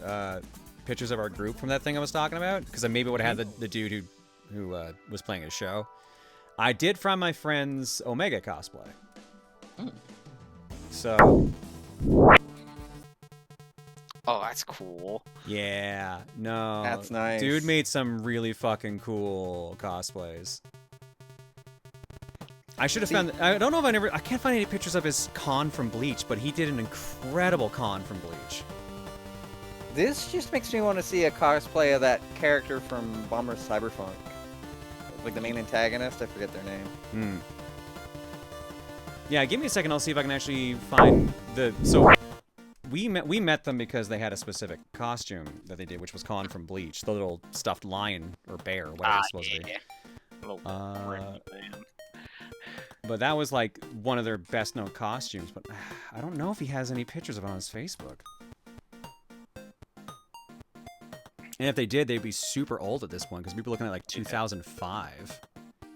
pictures of our group from that thing I was talking about, because I maybe would have had the dude who was playing a show. I did find my friend's Omega cosplay. So. Oh, that's cool. Yeah, no. That's nice. Dude made some really fucking cool cosplays. I should have found. I don't know if I can't find any pictures of his con from Bleach, but he did an incredible con from Bleach. This just makes me want to see a cosplay of that character from Bomber Cyberpunk. Like the main antagonist, I forget their name. Yeah, give me a second. I'll see if I can actually find the. So we met them because they had a specific costume that they did, which was Con from Bleach, the little stuffed lion or bear, or whatever it's supposed to be. Little man. But that was like one of their best known costumes. But I don't know if he has any pictures of it on his Facebook. And if they did, they'd be super old at this point because we'd be looking at like 2005.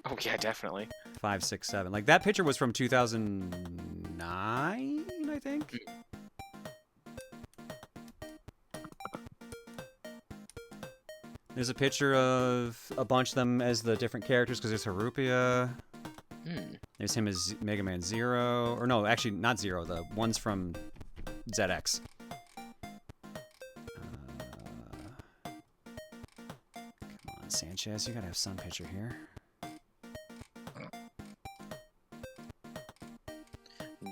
Oh yeah, definitely. 5, 6, 7. Like that picture was from 2009, I think. There's a picture of a bunch of them as the different characters because there's Harupia. There's him as Mega Man Zero. Or no, actually not Zero. The ones from ZX. Come on, Sanchez. You gotta have some picture here.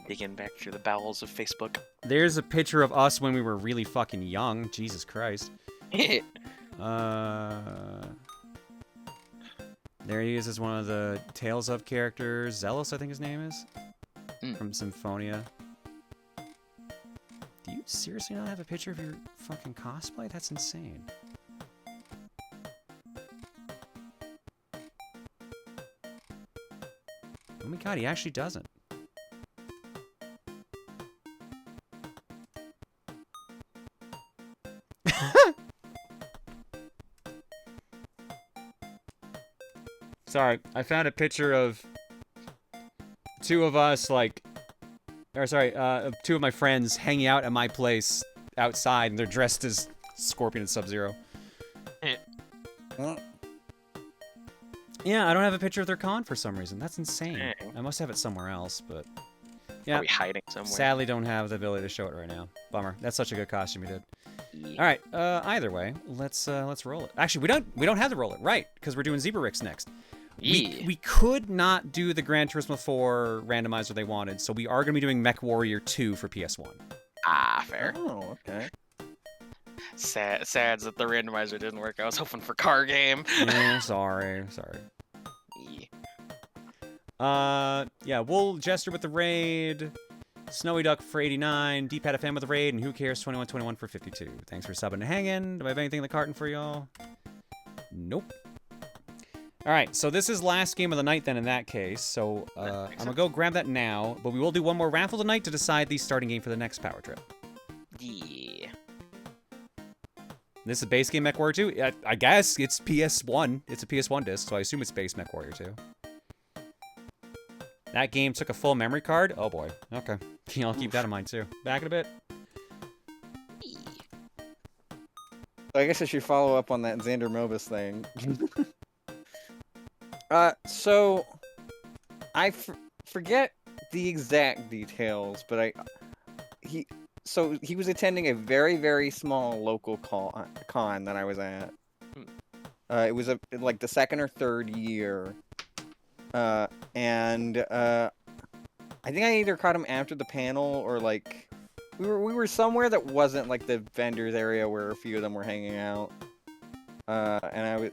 Digging back through the bowels of Facebook. There's a picture of us when we were really fucking young. Jesus Christ. There he is as one of the Tales of characters. Zealous, I think his name is. From Symphonia. Do you seriously not have a picture of your fucking cosplay? That's insane. Oh my god, he actually doesn't. Sorry, I found a picture of two of us, like, or sorry, two of my friends hanging out at my place outside, and they're dressed as Scorpion and Sub-Zero. Yeah, I don't have a picture of their con for some reason. That's insane. I must have it somewhere else, but yeah, probably hiding somewhere. Sadly, don't have the ability to show it right now. Bummer. That's such a good costume you did. All right. Either way, let's roll it. Actually, we don't have to roll it, right? Because we're doing Zebra Ricks next. We could not do the Gran Turismo 4 randomizer they wanted, so we are going to be doing Mechwarrior 2 for PS1. Ah, fair. Oh, okay. Sad that the randomizer didn't work. I was hoping for car game. Yeah, sorry. Yeah, we'll Jester with the raid, Snowy Duck for 89, D-Pad FM with the raid, and Who Cares 2121 for 52. Thanks for subbing and hanging. Do I have anything in the carton for y'all? Nope. Alright, so this is last game of the night then in that case, so I'm gonna go grab that now, but we will do one more raffle tonight to decide the starting game for the next power trip. Yeah. This is base game MechWarrior 2? I guess it's PS1. It's a PS1 disc, so I assume it's base MechWarrior 2. That game took a full memory card? Oh boy. Okay. I'll keep that in mind too. Back in a bit. I guess I should follow up on that Xander Mobus thing. So I forget the exact details, but so he was attending a very, very small local con that I was at. It was like the second or third year. And I think I either caught him after the panel or like we were somewhere that wasn't like the vendors area where a few of them were hanging out. And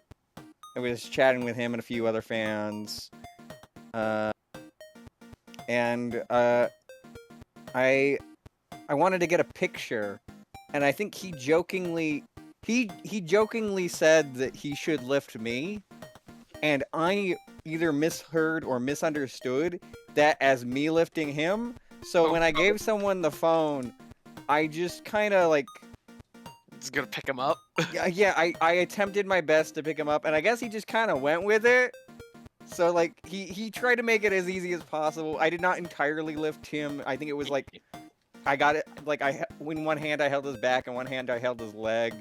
I was chatting with him and a few other fans. And I wanted to get a picture, and I think he jokingly said that he should lift me, and I either misheard or misunderstood that as me lifting him. So when I gave someone the phone, I just kind of like... It's gonna pick him up? Yeah, I attempted my best to pick him up, and I guess he just kind of went with it. So, like, he tried to make it as easy as possible. I did not entirely lift him. I think it was, like, I got it, like, in one hand I held his back, and one hand I held his leg.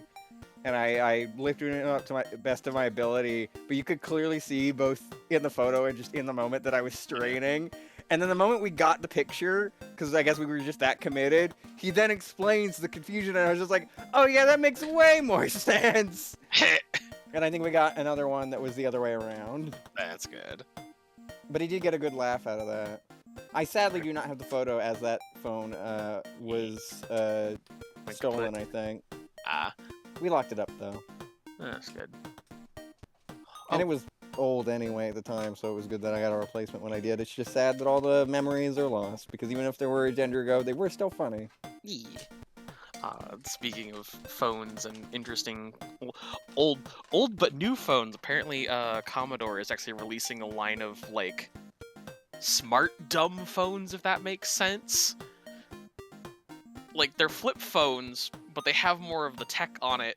And I lifted him up to my best of my ability. But you could clearly see, both in the photo and just in the moment, that I was straining. And then the moment we got the picture, because I guess we were just that committed, he then explains the confusion, and I was just like, oh yeah, that makes way more sense! And I think we got another one that was the other way around. That's good. But he did get a good laugh out of that. I sadly do not have the photo, as that phone was stolen, I think. We locked it up, though. That's good. And it was old anyway at the time, so it was good that I got a replacement when I did. It's just sad that all the memories are lost, because even if they were a gender ago, they were still funny. Yeah. Speaking of phones and interesting old but new phones, apparently Commodore is actually releasing a line of like smart dumb phones, if that makes sense. Like they're flip phones, but they have more of the tech on it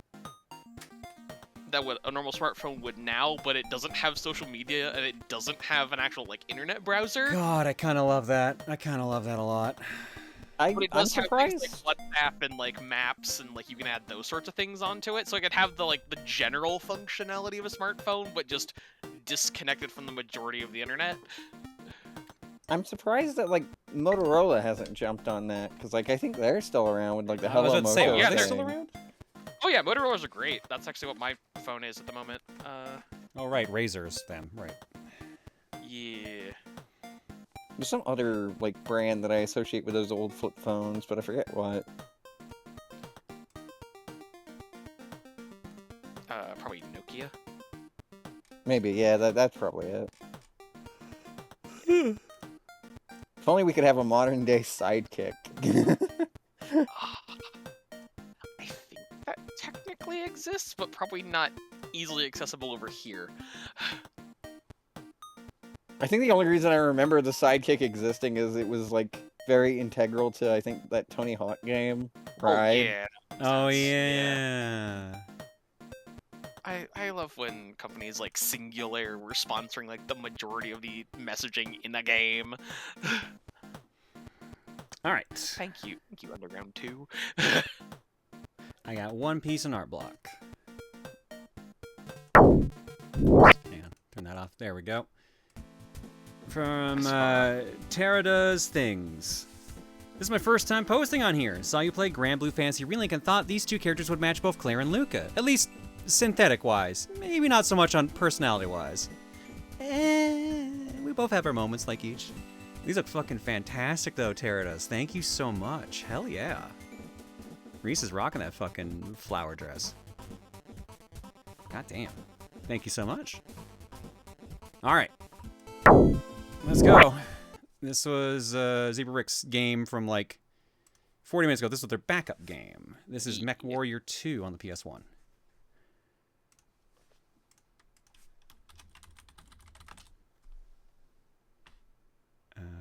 that what a normal smartphone would now, but it doesn't have social media and it doesn't have an actual like internet browser. God, I kind of love that. I kind of love that a lot. But it does have things like WhatsApp and like maps, and like you can add those sorts of things onto it, so it could have the like the general functionality of a smartphone, but just disconnected from the majority of the internet. I'm surprised that like Motorola hasn't jumped on that, because like I think they're still around with like the Hello Moto. Say, yeah, they're still around. Oh yeah, Motorola's are great. That's actually what my phone is at the moment. Oh right, Razors, them, right? Yeah. There's some other like brand that I associate with those old flip phones, but I forget what. Probably Nokia. Maybe, yeah, that's probably it. If only we could have a modern day sidekick. I think that technically exists, but probably not easily accessible over here. I think the only reason I remember the sidekick existing is it was like very integral to, I think, that Tony Hawk game, right? Oh yeah. I love when companies like Singular were sponsoring like the majority of the messaging in the game. All right. Thank you Underground 2. I got one piece in art block. Hang on, turn that off. There we go. From Tara Does Things. This is my first time posting on here. Saw you play Granblue Fantasy Relink and thought these two characters would match both Claire and Luca. At least synthetic-wise. Maybe not so much on personality-wise. We both have our moments like each. These look fucking fantastic though, Tara Does. Thank you so much. Hell yeah. Reese is rocking that fucking flower dress. God damn. Thank you so much. Alright. Let's go. This was Zebra Rick's game from like 40 minutes ago. This was their backup game. This is Mechwarrior 2 on the PS1.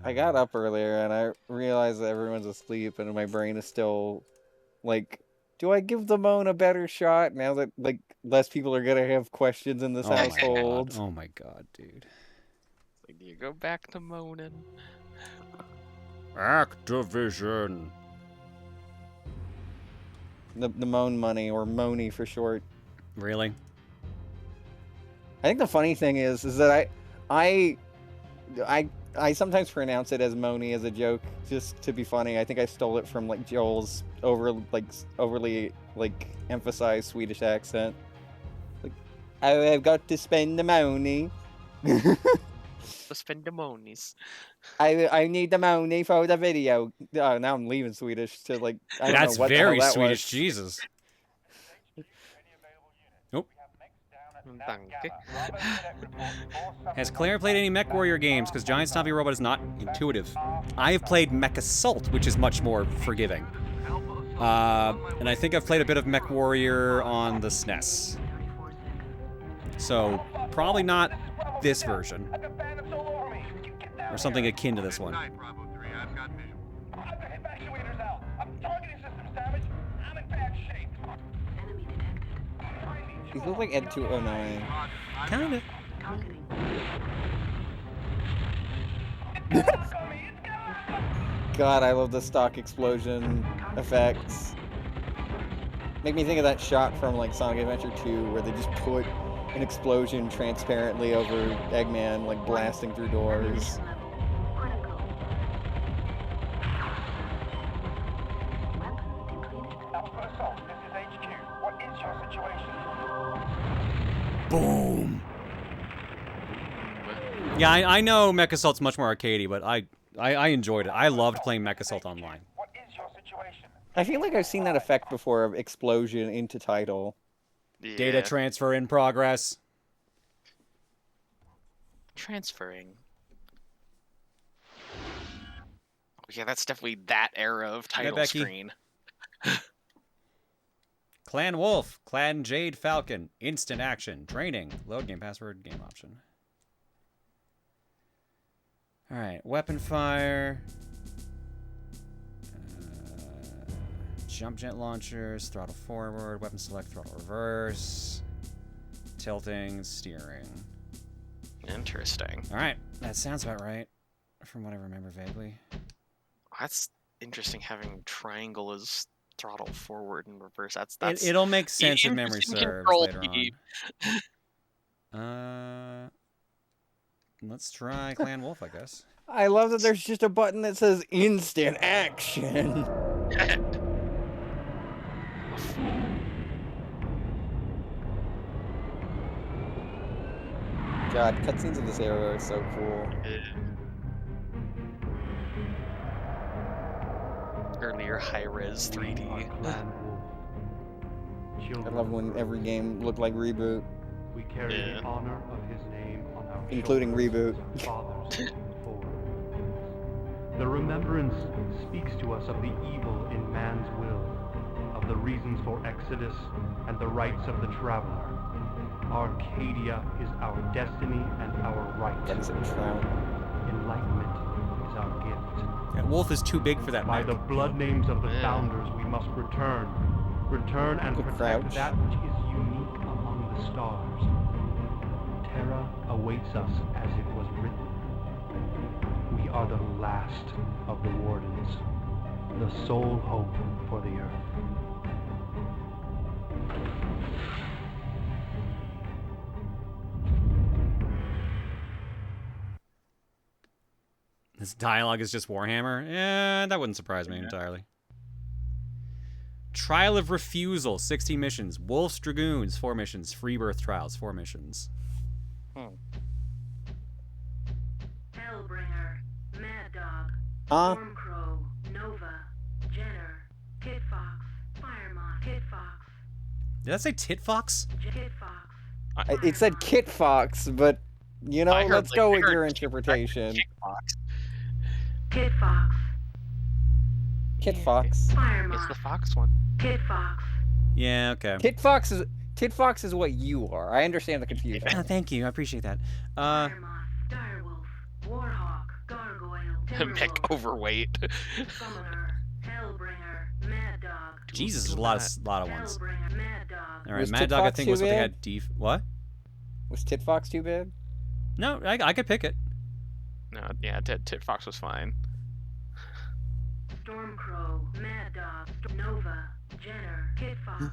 I got up earlier and I realized that everyone's asleep and my brain is still like, do I give the moan a better shot now that like less people are gonna have questions in this household? Oh my god, dude. Like, do you go back to moaning? Activision. The moan money, or money for short. Really? I think the funny thing is that I I sometimes pronounce it as Moni as a joke, just to be funny. I think I stole it from like Joel's overly emphasized Swedish accent. Like, I've got to spend the money. Spend the monies. I need the money for the video. Now I'm leaving Swedish to like. I don't That's know what very the hell that Swedish. was. Jesus. Nope. Has Claire played any Mechwarrior games? Because Giant Stompy Robot is not intuitive. I have played Mech Assault, which is much more forgiving. And I think I've played a bit of Mechwarrior on the SNES. So, probably not this version. Or something akin to this one. These look like Ed 209. Kinda. God, I love the stock explosion effects. Make me think of that shot from like Sonic Adventure 2 where they just put an explosion transparently over Eggman, like blasting through doors. Boom. Yeah, I know Mech Assault's much more arcadey, but I enjoyed it. I loved playing Mech Assault online. I feel like I've seen that effect before of explosion into title. Yeah. Data transfer in progress. Transferring. Oh, yeah, that's definitely that era of title Becky. screen. Clan Wolf, Clan Jade Falcon, instant action, training, load game password, game option. Alright, weapon fire. Jump jet launchers, throttle forward, weapon select, throttle reverse, tilting, steering. Interesting. Alright, that sounds about right, from what I remember vaguely. That's interesting having triangle as throttle forward and reverse. That's It'll make sense if memory interesting serves control later on. Let's try Clan Wolf, I guess. I love that there's just a button that says instant action. God, cutscenes of this era are so cool. Earlier high-res 3D. I love when every game looked like Reboot. We carry the honor of his name on our including Reboot. The remembrance speaks to us of the evil in man's will, of the reasons for exodus and the rights of the traveler. Arcadia is our destiny and our right. Enlightenment is our gift. Yeah, Wolf is too big for that By mic. the blood names of the founders, we must return. Return and protect that which is unique among the stars. Terra awaits us as it was written. We are the last of the Wardens, the sole hope for the Earth. This dialogue is just Warhammer? Yeah, that wouldn't surprise me entirely. Trial of Refusal, 60 missions. Wolf's Dragoons, 4 missions. Freebirth Trials, 4 missions. Hellbringer, Mad Dog, Huh? Stormcrow, Nova, Jenner, Kit Fox, Firemoth, Kit Fox, Did that say Tit Fox? Kit Fox. It said Kit Fox, but, you know, I heard, let's like, go I with heard your Kit interpretation. Fox. Kit Fox, Kit Fox. Firemoth, It's the Fox one. Kit Fox, Yeah, okay. Kit Fox is what you are. I understand the confusion. Oh, thank you, I appreciate that. Direwolf, Warhawk, Gargoyle, Mech overweight. Summoner, Hellbringer, Mad Dog, Jesus, there's a lot of ones. Hellbringer, Mad Dog. Alright, Was Mad Tit Dog, I Fox think, too was what they bad? had What? Was Tit Fox too bad? No, I could pick it. No, yeah, Tit Fox was fine. Stormcrow, Mad Dog, Nova, Jenner, Kit Fox.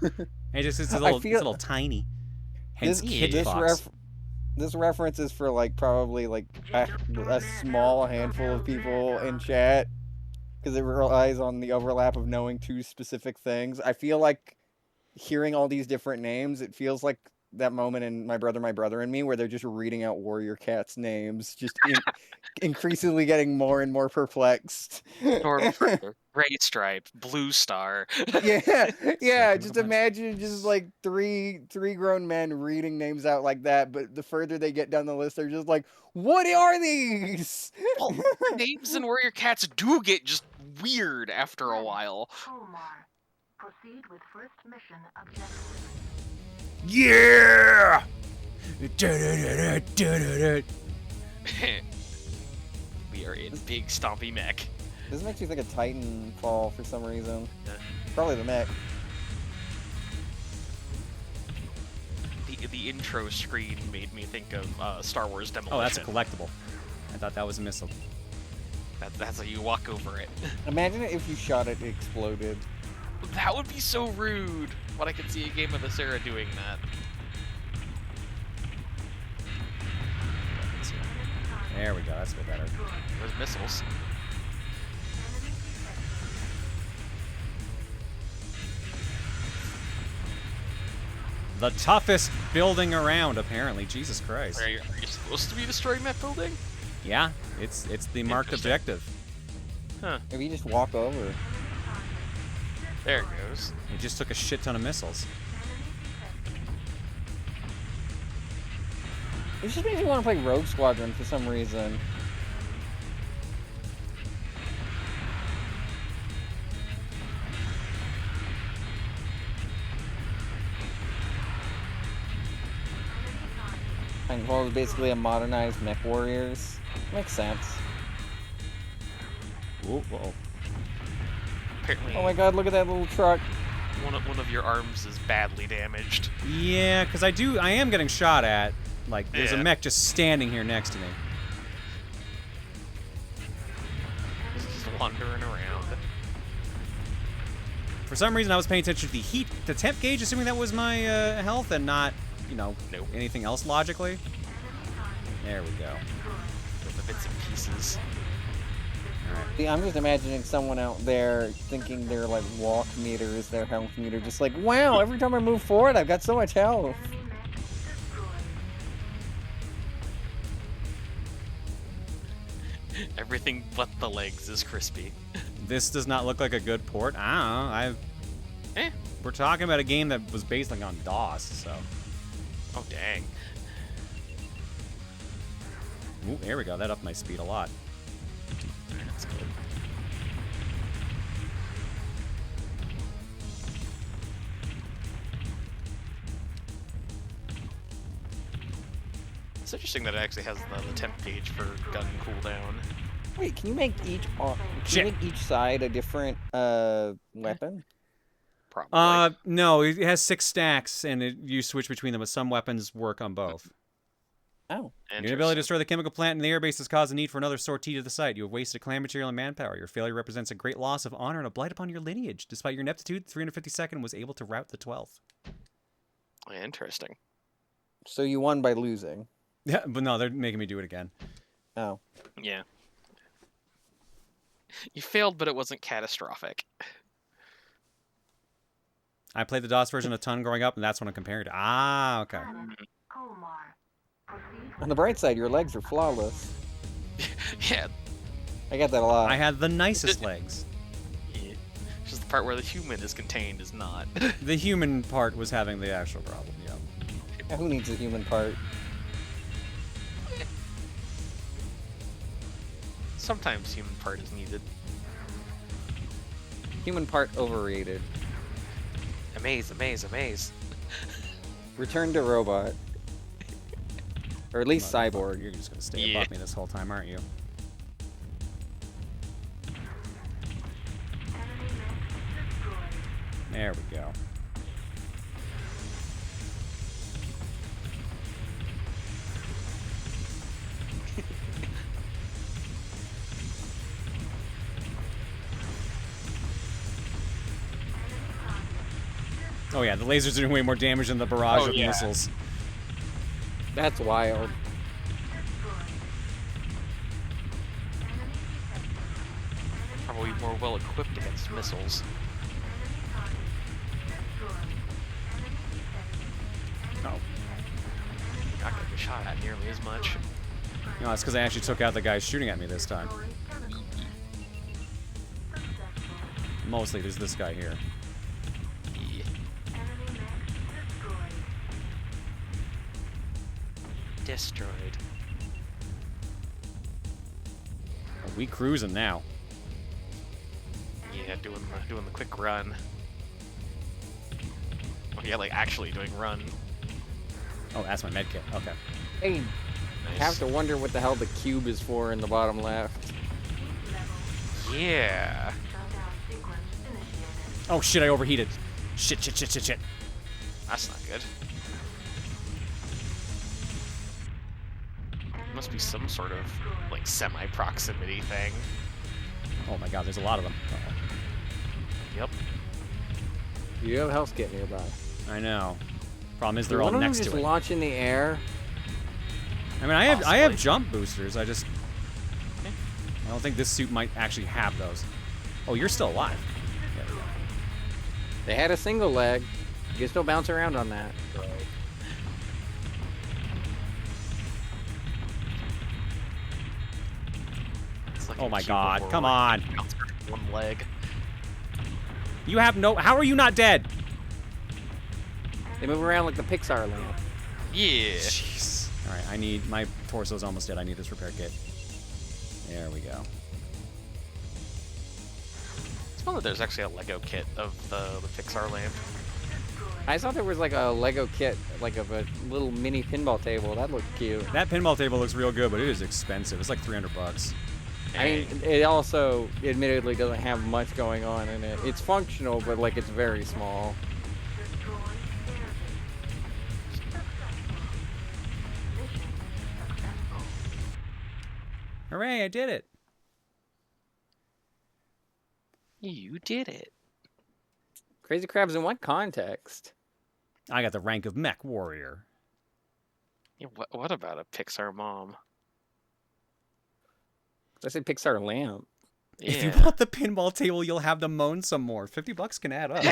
It's I a feel- little tiny. Hence This- Kit this Fox. This reference is for like probably like a small handful of people in chat because it relies on the overlap of knowing 2 specific things. I feel like hearing all these different names, it feels like that moment in My Brother and Me where they're just reading out Warrior Cat's names, just increasingly getting more and more perplexed. Stormtrooper, Gray Stripe, Blue Star. yeah. Just imagine just like three grown men reading names out like that, but the further they get down the list, they're just like, what are these? Well, names in Warrior Cats do get just weird after a while. Omar, proceed with first mission objective. Yeah! We are in big stompy mech. This makes you think of Titanfall for some reason. Probably the mech. The intro screen made me think of Star Wars Demolition. Oh, that's a collectible. I thought that was a missile. That's how you walk over it. Imagine if you shot it, it exploded. That would be so rude. But I could see a game of this era doing that. There we go, that's a bit better. There's missiles. The toughest building around, apparently. Jesus Christ. Are you supposed to be destroying that building? Yeah, it's the marked objective. Huh. If you just walk over. There it goes. It just took a shit ton of missiles. It just makes me want to play Rogue Squadron for some reason. Titanfall is basically a modernized Mechwarriors. Makes sense. Whoa. Apparently, oh my god, look at that little truck. One of your arms is badly damaged. Yeah, because I am getting shot at. Like, there's a mech just standing here next to me. Just wandering around. For some reason, I was paying attention to the temp gauge, assuming that was my health and not, anything else logically. There we go. With the bits and pieces. See, I'm just imagining someone out there thinking their like walk meter is their health meter, just like, wow, every time I move forward, I've got so much health. Everything but the legs is crispy. This does not look like a good port. I don't know. We're talking about a game that was based like on DOS, so. Oh dang. Ooh, there we go. That upped my speed a lot. That's good. It's interesting that it actually has the temp gauge for gun cooldown. Wait, can you make each side a different weapon? Probably. No, it has 6 stacks, and you switch between them, but some weapons work on both. Oh. Your inability to destroy the chemical plant in the airbase has caused a need for another sortie to the site. You have wasted clan material and manpower. Your failure represents a great loss of honor and a blight upon your lineage. Despite your ineptitude, 352nd was able to rout the 12th. Interesting. So you won by losing. Yeah, but no, they're making me do it again. Oh. Yeah. You failed, but it wasn't catastrophic. I played the DOS version a ton growing up, and that's what I'm comparing to. Ah, okay. On the bright side, your legs are flawless. Yeah. I get that a lot. I had the nicest legs. Yeah. Just the part where the human is contained is not. The human part was having the actual problem, yeah. Who needs a human part? Sometimes human part is needed. Human part overrated. Amaze. Return to robot. Or at least cyborg. You're just gonna stay above me this whole time, aren't you? There we go. Oh yeah, the lasers are doing way more damage than the barrage of missiles. That's wild. Probably more well equipped against missiles. Oh. Not getting shot at nearly as much. No, that's because I actually took out the guy shooting at me this time. Mostly, there's this guy here. Yeah. Destroyed. We cruising now. Yeah, doing the quick run. Oh yeah, like actually doing run. Oh, that's my medkit. Okay. Hey, Nice. I have to wonder what the hell the cube is for in the bottom left. Yeah. Oh shit! I overheated. Shit! That's not good. Must be some sort of like semi-proximity thing. Oh my god, there's a lot of them. Uh-oh. Yep. You have a health kit nearby. I know. Problem is they're all next to just it. launch in the air. I mean, I have jump boosters. I don't think this suit might actually have those. Oh, you're still alive. There we go. They had a single leg. You can still bounce around on that. Like oh my god, come on. One leg. You have no... How are you not dead? They move around like the Pixar lamp. Yeah. Jeez. Alright, I need... My torso's almost dead. I need this repair kit. There we go. It's fun that there's actually a Lego kit of the Pixar lamp. I thought there was like a Lego kit, like of a little mini pinball table. That looked cute. That pinball table looks real good, but it is expensive. It's like $300. I mean, it also admittedly doesn't have much going on in it. It's functional, but like it's very small. Hooray, I did it. You did it. Crazy Crabs in what context? I got the rank of Mechwarrior. Yeah, what about a Pixar mom? I said Pixar lamp. Yeah. If you bought the pinball table, you'll have to moan some more. $50 can add up.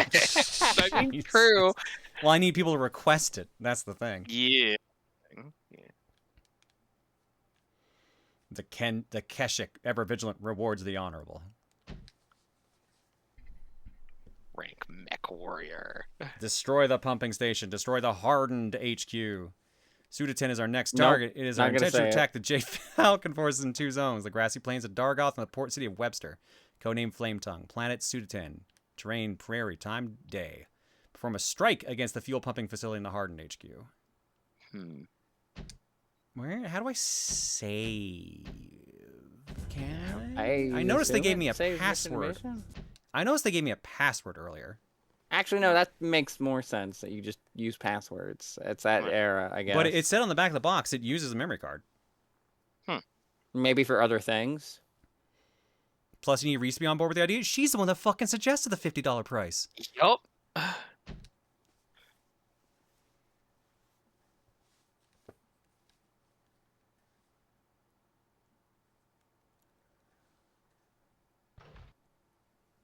I mean, true. Well, I need people to request it. That's the thing. Yeah. The Keshik, ever vigilant, rewards the honorable. Rank Mechwarrior. Destroy the pumping station. Destroy the hardened HQ. Sudatin is our next target. It is our intention to attack the J Falcon forces in 2 zones. The grassy plains of Dargoth and the port city of Webster. Codename Flametongue. Planet Sudatin. Terrain prairie. Time day. Perform a strike against the fuel pumping facility in the hardened HQ. How do I save? Can I noticed they gave me a password. I noticed they gave me a password earlier. Actually, no, that makes more sense that you just use passwords. It's that era, I guess. But it said on the back of the box it uses a memory card. Maybe for other things. Plus, you need Reese to be on board with the idea. She's the one that fucking suggested the $50 price. Yup.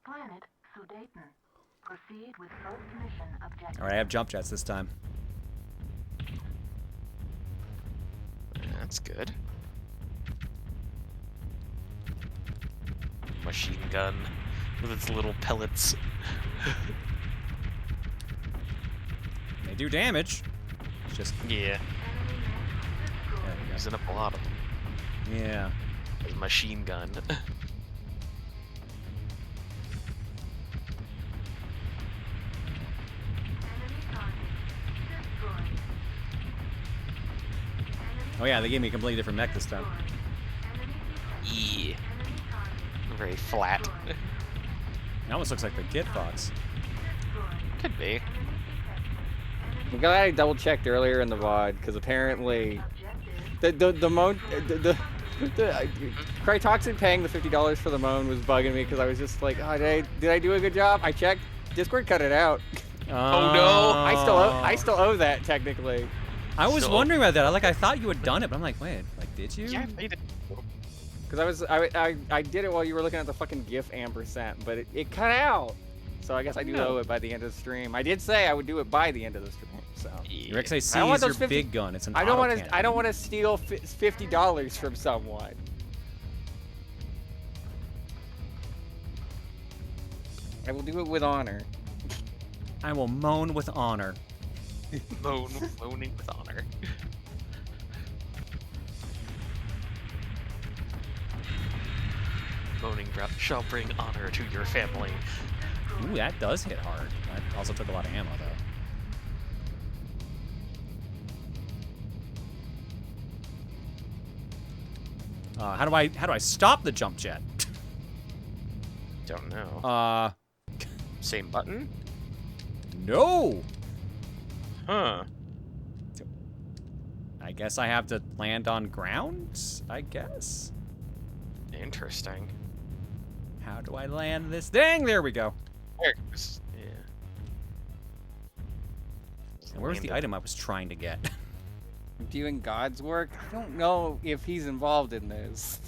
Planet Sudatin. Proceed with first mission objective. Alright, I have jump jets this time. That's good. Machine gun with its little pellets. They do damage. It's just... Yeah. Using up a lot of them. Yeah. There's a machine gun. Oh yeah, they gave me a completely different mech this time. Yeah. Very flat. It almost looks like the Kid Fox. Could be. I'm glad I double checked earlier in the VOD because apparently the Crytoxic paying the $50 for the moan was bugging me because I was just like, oh, did I do a good job? I checked. Discord cut it out. Oh no! I still owe that technically. I was wondering about that. I thought you had done it, but I'm like, wait, like, did you? Yeah, I did. Because I did it while you were looking at the fucking GIF ampersand, but it cut out. So I guess I do owe it by the end of the stream. I did say I would do it by the end of the stream. So Your XIC is your big gun. It's an I don't autocannon. I don't want to steal $50 from someone. I will do it with honor. I will moan with honor. Moaning with honor. Moaning drop shall bring honor to your family. Ooh, that does hit hard. That also took a lot of ammo, though. How do I stop the jump jet? Don't know. Same button? No. Huh. I guess I have to land on ground, I guess. Interesting. How do I land this thing? There we go. There it goes. Yeah. And where was the item I was trying to get? Doing God's work? I don't know if he's involved in this.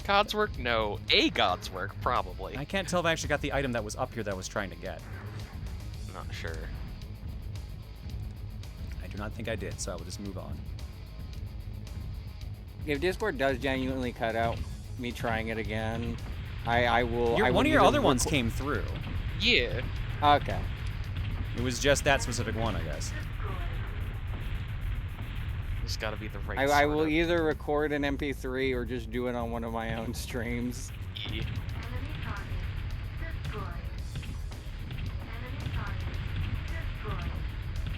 God's work? No. A God's work, probably. I can't tell if I actually got the item that was up here that I was trying to get. Not sure. I do not think I did, so I will just move on. If Discord does genuinely cut out me trying it again, I will. One of your other ones came through. Yeah. Okay. It was just that specific one, I guess. It's got to be the right. I will either record an MP3 or just do it on one of my own streams. Yeah.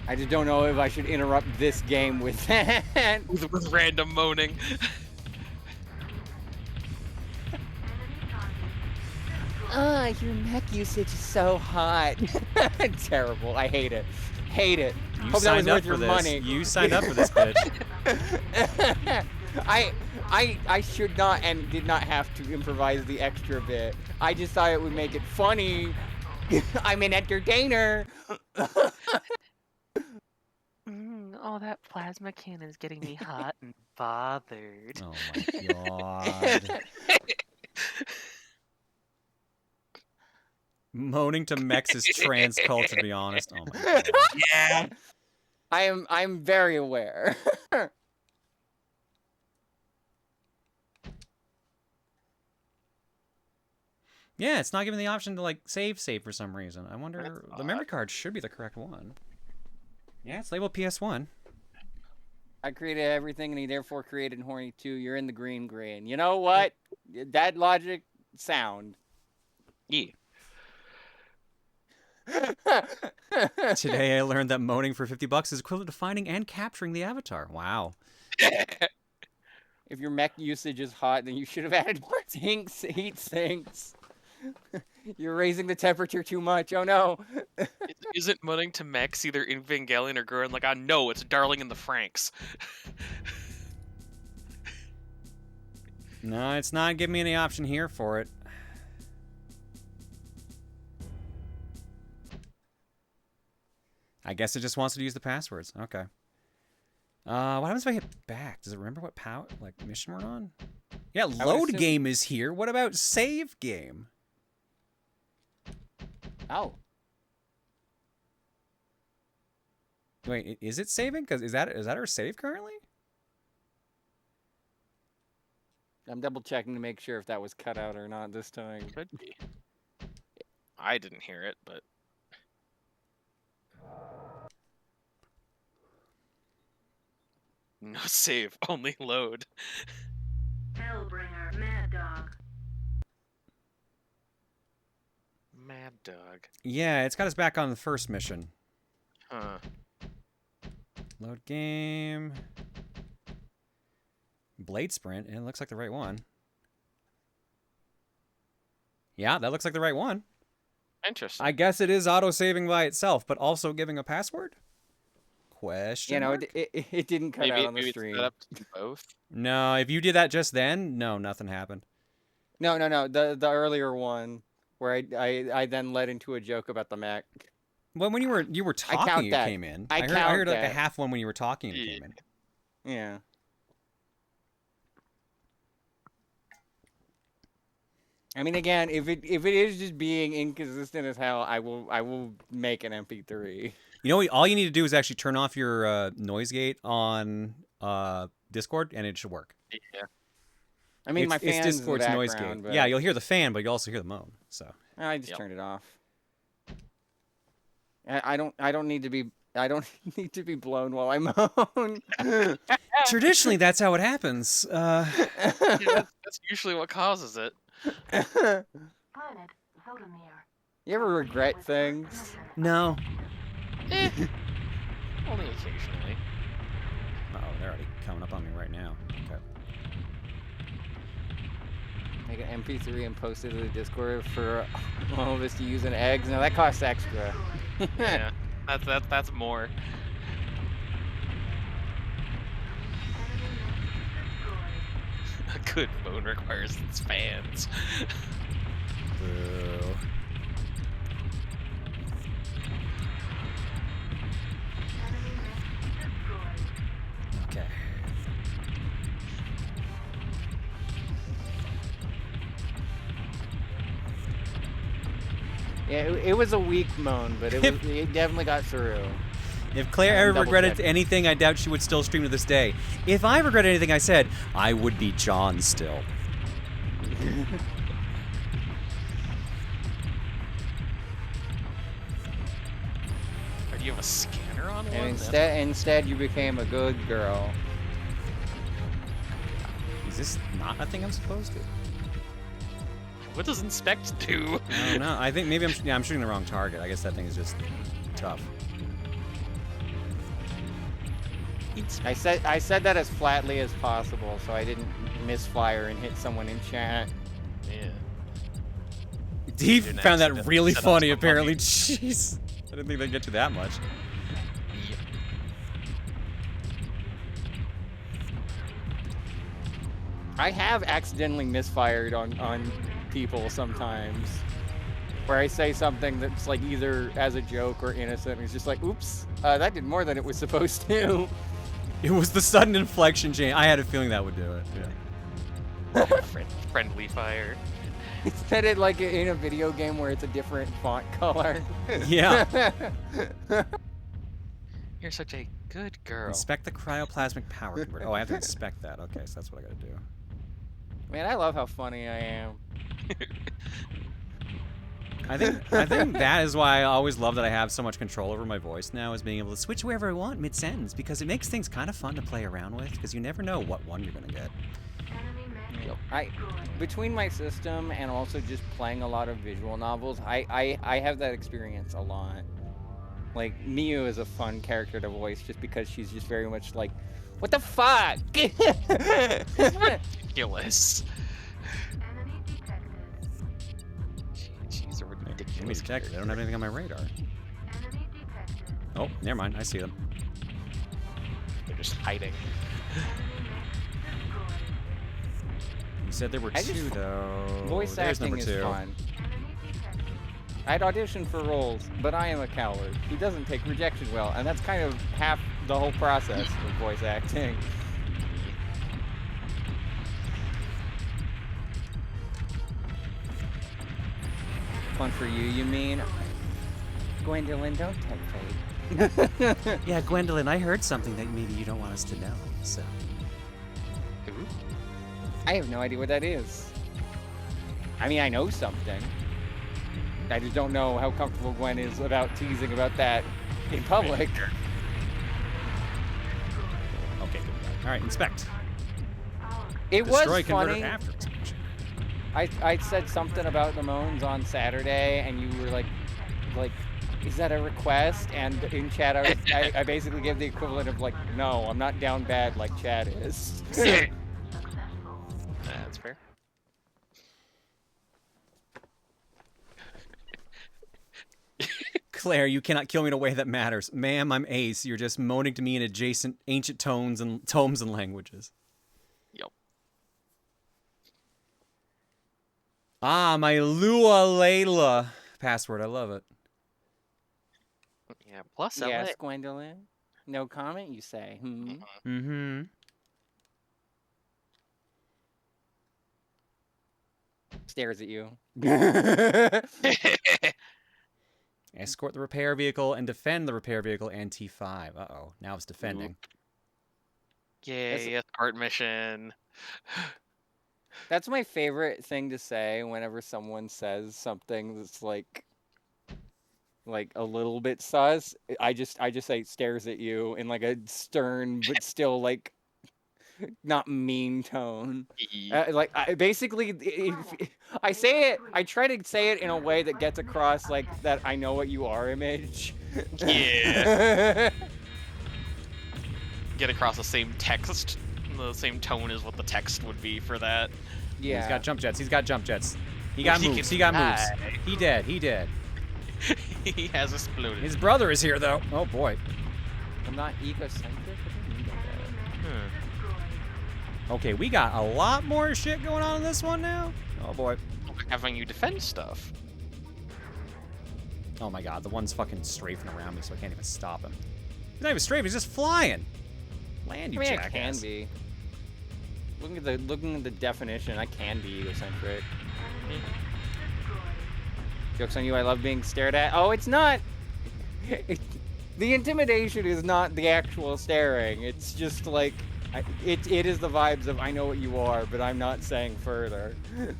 I just don't know if I should interrupt this game with that. With random moaning. Your mech usage is so hot. Terrible. I hate it. Hate it. You Hope that was signed up worth for your this. money. You signed up for this, bitch. I should not and did not have to improvise the extra bit. I just thought it would make it funny. I'm an entertainer. Oh, that plasma cannon's getting me hot and bothered. Oh my god. Moaning to mechs is trans culture, to be honest. Oh my god. Yeah. I'm very aware. Yeah, it's not giving the option to like save for some reason. I wonder. The memory card should be the correct one. Yeah, it's labeled PS1. I created everything, and he therefore created Horny 2. You're in the green grain. You know what? That logic sound. Yeah. Today I learned that moaning for $50 is equivalent to finding and capturing the avatar. Wow. If your mech usage is hot, then you should have added more heat sinks. You're raising the temperature too much. Oh no. Isn't moaning to mechs either in Evangelion or Gurren? Like, I know it's Darling in the Franks. No, it's not giving me any option here for it. I guess it just wants to use the passwords. Okay. What happens if I hit back? Does it remember what mission we're on? Yeah, load game is here. What about save game? Oh. Wait, is it saving? Because is that our save currently? I'm double checking to make sure if that was cut out or not this time. Could be. I didn't hear it, but no save, only load. Hellbringer, Mad Dog. Mad Dog. Yeah, it's got us back on the first mission. Huh. Load game. Blade Sprint. It looks like the right one. Yeah, that looks like the right one. Interesting. I guess it is auto-saving by itself, but also giving a password? Question. You know, it didn't cut out on the maybe stream. It's set up to do both. No, if you did that just then, no, nothing happened. No. The earlier one where I then led into a joke about the Mac. Well, when you were talking, it came in. I heard like a half one when you were talking, it came in. Yeah. I mean, again, if it is just being inconsistent as hell, I will make an MP3. You know, all you need to do is actually turn off your noise gate on Discord, and it should work. Yeah. I mean, my fan's it's Discord's in the noise background, gate. but... Yeah, you'll hear the fan, but you'll also hear the moan. So I just turned it off. I don't need to be blown while I moan. Traditionally, that's how it happens. Yeah, that's usually what causes it. You ever regret things? No. Only occasionally. Oh, they're already coming up on me right now. Okay. Make an MP3 and post it to the Discord for all of us to use in eggs. Now that costs extra. Yeah, that's more. A good phone requires its fans. Boo. Okay. Yeah, it was a weak moan, but it definitely got through. If Claire ever regretted anything, I doubt she would still stream to this day. If I regret anything I said, I would be John still. Do you have a scanner on one? And instead you became a good girl. Is this not a thing I'm supposed to? What does inspect do? I don't know. I think maybe I'm shooting the wrong target. I guess that thing is just tough. I said that as flatly as possible, so I didn't misfire and hit someone in chat. Yeah. He found that really funny, apparently. Jeez. I didn't think they'd get to that much. Yep. I have accidentally misfired on people sometimes. Where I say something that's like either as a joke or innocent, and it's just like, oops, that did more than it was supposed to. It was the sudden inflection change. I had a feeling that would do it. Yeah. Friendly fire. Instead of like in a video game where it's a different font color. Yeah. You're such a good girl. Inspect the cryoplasmic power converter. Oh, I have to inspect that. Okay, so that's what I gotta do. Man, I love how funny I am. I think that is why I always love that I have so much control over my voice now, is being able to switch wherever I want mid-sentence, because it makes things kind of fun to play around with, because you never know what one you're gonna get. Between my system and also just playing a lot of visual novels, I have that experience a lot. Like, Miu is a fun character to voice just because she's just very much like, what the fuck? Ridiculous. She's a ridiculous detected. I don't have anything on my radar. Oh, never mind. I see them. They're just hiding. You said there were two, though. Voice There's acting number is two. fun. I'd auditioned for roles, but I am a coward who doesn't take rejection well, and that's kind of half the whole process of voice acting. Fun for you mean? Gwendolyn, don't take fate. Yeah, Gwendolyn, I heard something that maybe you don't want us to know, so... I have no idea what that is. I mean, I know something. I just don't know how comfortable Gwen is about teasing about that in public. Okay, good. All right, inspect. It Destroy was converter funny. after inspection. I said something about the moans on Saturday, and you were like, is that a request? And in chat, I basically gave the equivalent of like, no, I'm not down bad like chat is. That's fair. Claire, you cannot kill me in a way that matters. Ma'am, I'm Ace. You're just moaning to me in adjacent ancient tones and languages. Yep. Ah, my Lua Layla password. I love it. Yeah, plus Yes, LA. Gwendolyn. No comment, you say? Hmm. Mm-hmm. Stares at you. Escort the repair vehicle and defend the repair vehicle and T5. Uh-oh. Now it's defending. Yay, escort mission. That's my favorite thing to say whenever someone says something that's like a little bit sus. I just say stares at you in like a stern but still like not mean tone. Basically, I say it. I try to say it in a way that gets across like that I know what you are image. Yeah. Get across the same text, the same tone as what the text would be for that. Yeah. He's got jump jets. He's got jump jets. He got moves. He got moves. He dead. He dead. He has exploded. His brother is here though. Oh boy. I'm not egocentric. Okay, we got a lot more shit going on in this one now. Oh boy. Having you defend stuff. Oh my god, the one's fucking strafing around me, so I can't even stop him. He's not even strafing, he's just flying. Land, you jackass. It can be. Looking at the definition, I can be egocentric. Joke's on you, I love being stared at. Oh, it's not. The intimidation is not the actual staring. It's just like, it is the vibes of I know what you are, but I'm not saying further. Alright,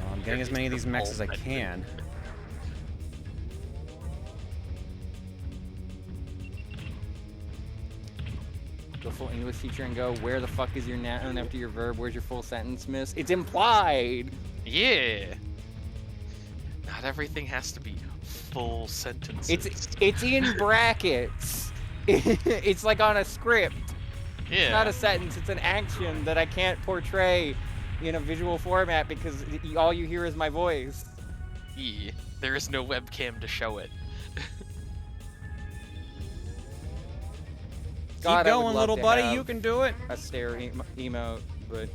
well, I'm getting as many of these mechs as I can. Go full English teacher and go, where the fuck is your noun after your verb? Where's your full sentence, miss? It's implied! Yeah! Not everything has to be full sentences. It's in brackets. It's like on a script. Yeah. It's not a sentence, it's an action that I can't portray in a visual format because all you hear is my voice. Yeah. There is no webcam to show it. God, keep going, little buddy. You can do it. A stare emote, but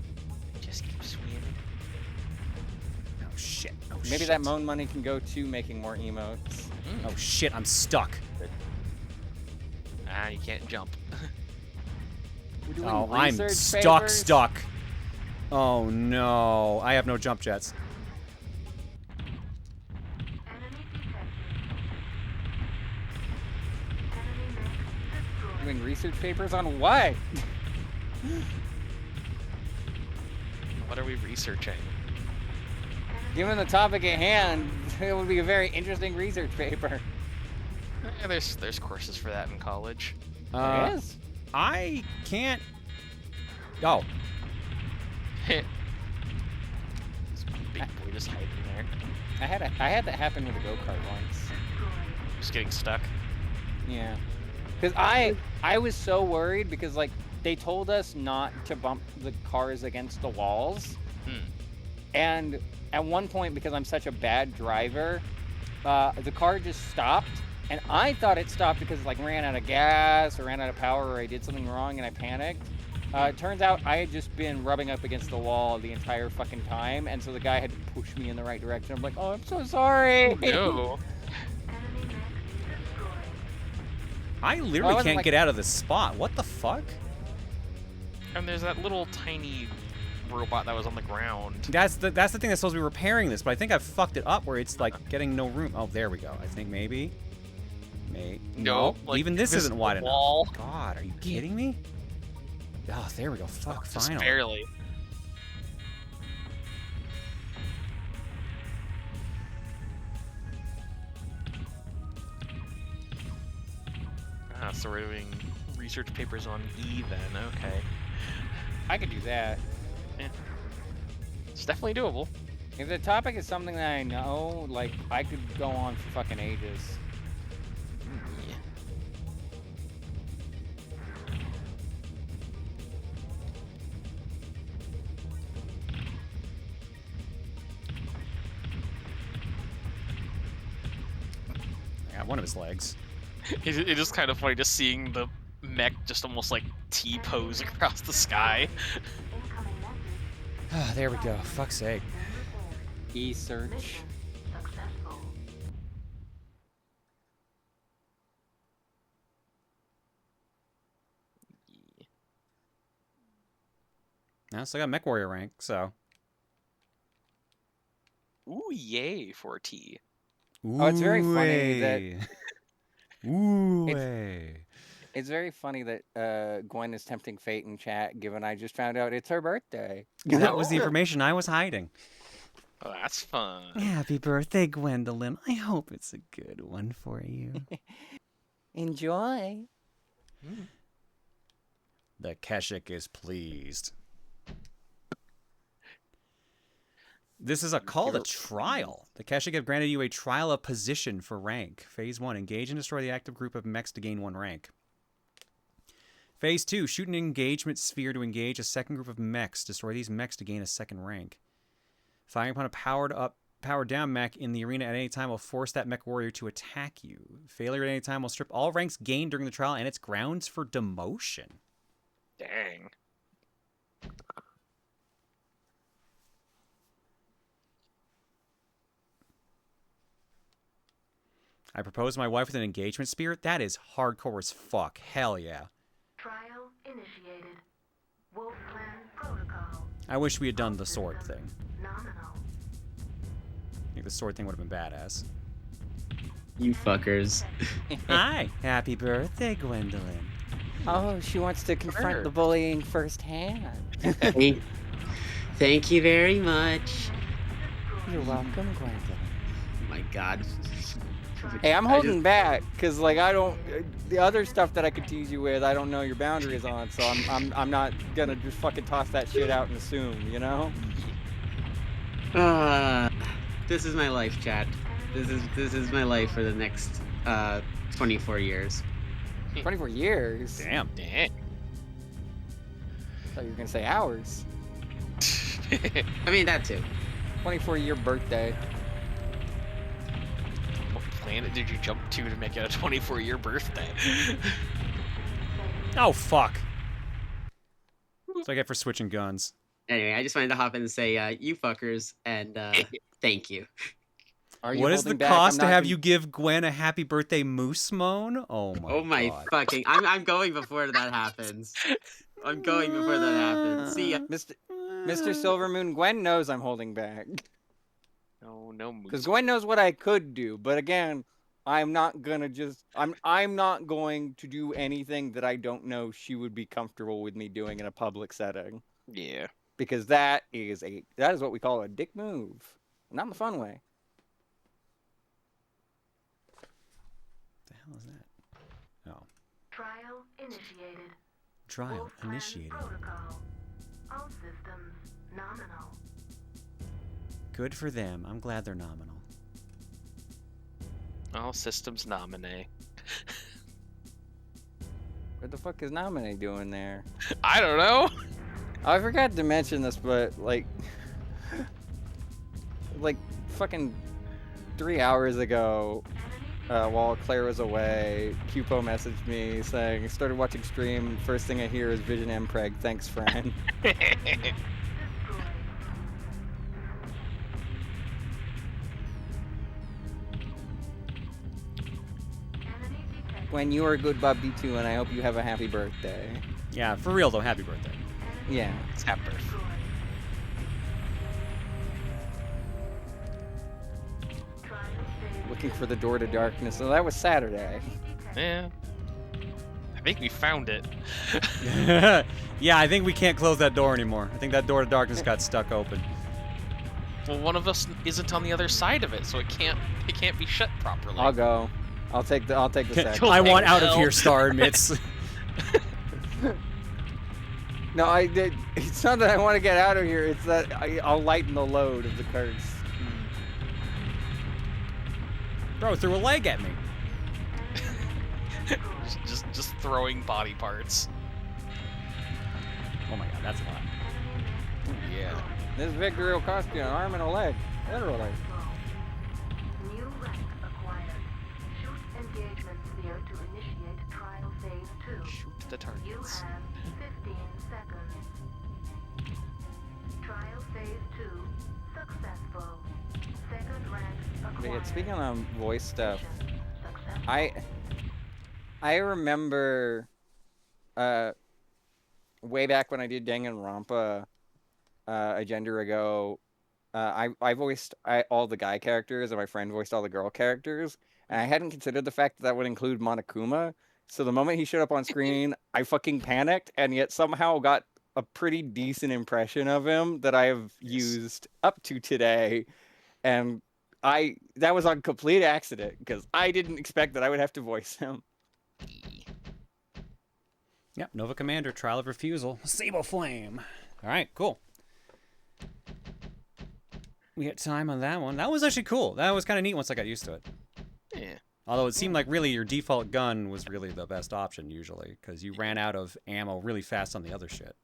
just keep swimming. Oh shit. Oh, maybe that moan money can go to making more emotes. Oh shit, I'm stuck. Ah, you can't jump. Oh, I'm stuck. Oh no, I have no jump jets. Doing research papers on what? What are we researching? Given the topic at hand, it would be a very interesting research paper. Yeah, there's courses for that in college. There is? I can't. Oh. This big boy just hiding there. I had that happen with a go-kart once. Just getting stuck. Yeah. Because I was so worried because like they told us not to bump the cars against the walls. And at one point, because I'm such a bad driver, the car just stopped. And I thought it stopped because it like ran out of gas or ran out of power or I did something wrong and I panicked. It turns out I had just been rubbing up against the wall the entire fucking time. And so the guy had to push me in the right direction. I'm like, oh, I'm so sorry. No. I literally can't get out of this spot. What the fuck? And there's that little tiny robot that was on the ground. That's the thing that's supposed to be repairing this, but I think I've fucked it up where it's like getting no room. Oh, there we go. I think maybe. No, like, even this isn't wide wall. enough. God, are you kidding me? Oh, there we go. Fuck, just finally. barely. So we're doing research papers on E then, okay. I could do that. Yeah. It's definitely doable. If the topic is something that I know, like, I could go on for fucking ages. Yeah. I got one of his legs. It is kind of funny just seeing the mech just almost like T-pose across the sky. Ah, there we go. Fuck's sake. E-search. Now, so I got Mechwarrior rank, so. Ooh, yay for T. Oh, it's very funny that. Ooh. It's very funny that Gwen is tempting fate in chat, given I just found out it's her birthday. That was the information I was hiding. Oh, that's fun. Happy birthday, Gwendolyn. I hope it's a good one for you. Enjoy. The Keshik is pleased. This is a call to trial. The Keshik have granted you a trial of position for rank. Phase 1, engage and destroy the active group of mechs to gain 1 rank. Phase 2, shoot an engagement sphere to engage a second group of mechs. Destroy these mechs to gain a 2nd rank. Firing upon a powered down mech in the arena at any time will force that Mechwarrior to attack you. Failure at any time will strip all ranks gained during the trial and its grounds for demotion. Dang. I proposed my wife with an engagement spirit? That is hardcore as fuck. Hell yeah. Trial initiated. Wolf Clan protocol. I wish we had done the sword thing. Nominal. I think the sword thing would have been badass. You fuckers. Hi. Happy birthday, Gwendolyn. Oh, she wants to confront the bullying firsthand. Thank you very much. You're welcome, Gwendolyn. Oh my god. Hey, I'm holding back because, like, I don't. The other stuff that I could tease you with, I don't know your boundaries on, so I'm not gonna just fucking toss that shit out and assume, you know? This is my life, chat. This is my life for the next 24 years. 24 years? Damn. I thought you were gonna say hours. I mean, that too. 24-year birthday. What planet did you jump to make it a 24-year birthday? Oh, fuck. That's what I get for switching guns. Anyway, I just wanted to hop in and say, you fuckers, and thank you. What is the cost to have you give Gwen a happy birthday moose moan? Oh my god. Fucking, I'm going before that happens. I'm going before that happens. See ya. Mr. Silvermoon, Gwen knows I'm holding back. No moose. Because Gwen knows what I could do, but again, I'm not gonna just I'm not going to do anything that I don't know she would be comfortable with me doing in a public setting. Yeah. Because that is what we call a dick move. Not in the fun way. What the hell is that? Oh. Trial initiated. Trial Wolf Clan initiated. Protocol. All systems nominal. Good for them. I'm glad they're nominal. All systems nominate. What the fuck is Nominee doing there? I don't know. I forgot to mention this, but like fucking 3 hours ago, while Claire was away, Cupo messaged me saying, started watching stream, first thing I hear is Vision Mpreg, thanks friend. When you are a good Bubby too, and I hope you have a happy birthday. Yeah, for real though, happy birthday. Yeah. It's happy birthday. Looking for the door to darkness. So that was Saturday. Yeah. I think we found it. Yeah, I think we can't close that door anymore. I think that door to darkness got stuck open. Well, one of us isn't on the other side of it, so it can't be shut properly. I'll go. I'll take the second. I want out of here, Star admits. No, it's not that I want to get out of here. It's that I'll lighten the load of the curse. Bro, threw a leg at me. just throwing body parts. Oh my god, that's a lot. Ooh, yeah. This victory will cost you an arm and a leg. Literally. New rank acquired. Shoot engagement sphere to initiate trial phase 2. Shoot the targets. You have 15 seconds. Trial phase 2 successful. Second rank acquired. Yeah, speaking of voice stuff, I remember way back when I did Danganronpa, a gender ago, I voiced all the guy characters, and my friend voiced all the girl characters, and I hadn't considered the fact that would include Monokuma. So the moment he showed up on screen, I fucking panicked, and yet somehow got a pretty decent impression of him that I've used up to today, and that was on complete accident because I didn't expect that I would have to voice him. Yep, Nova Commander, Trial of Refusal, Sable Flame. All right, cool. We get time on that one. That was actually cool. That was kind of neat once I got used to it. Yeah. Although it seemed like really your default gun was really the best option usually, because you ran out of ammo really fast on the other shit.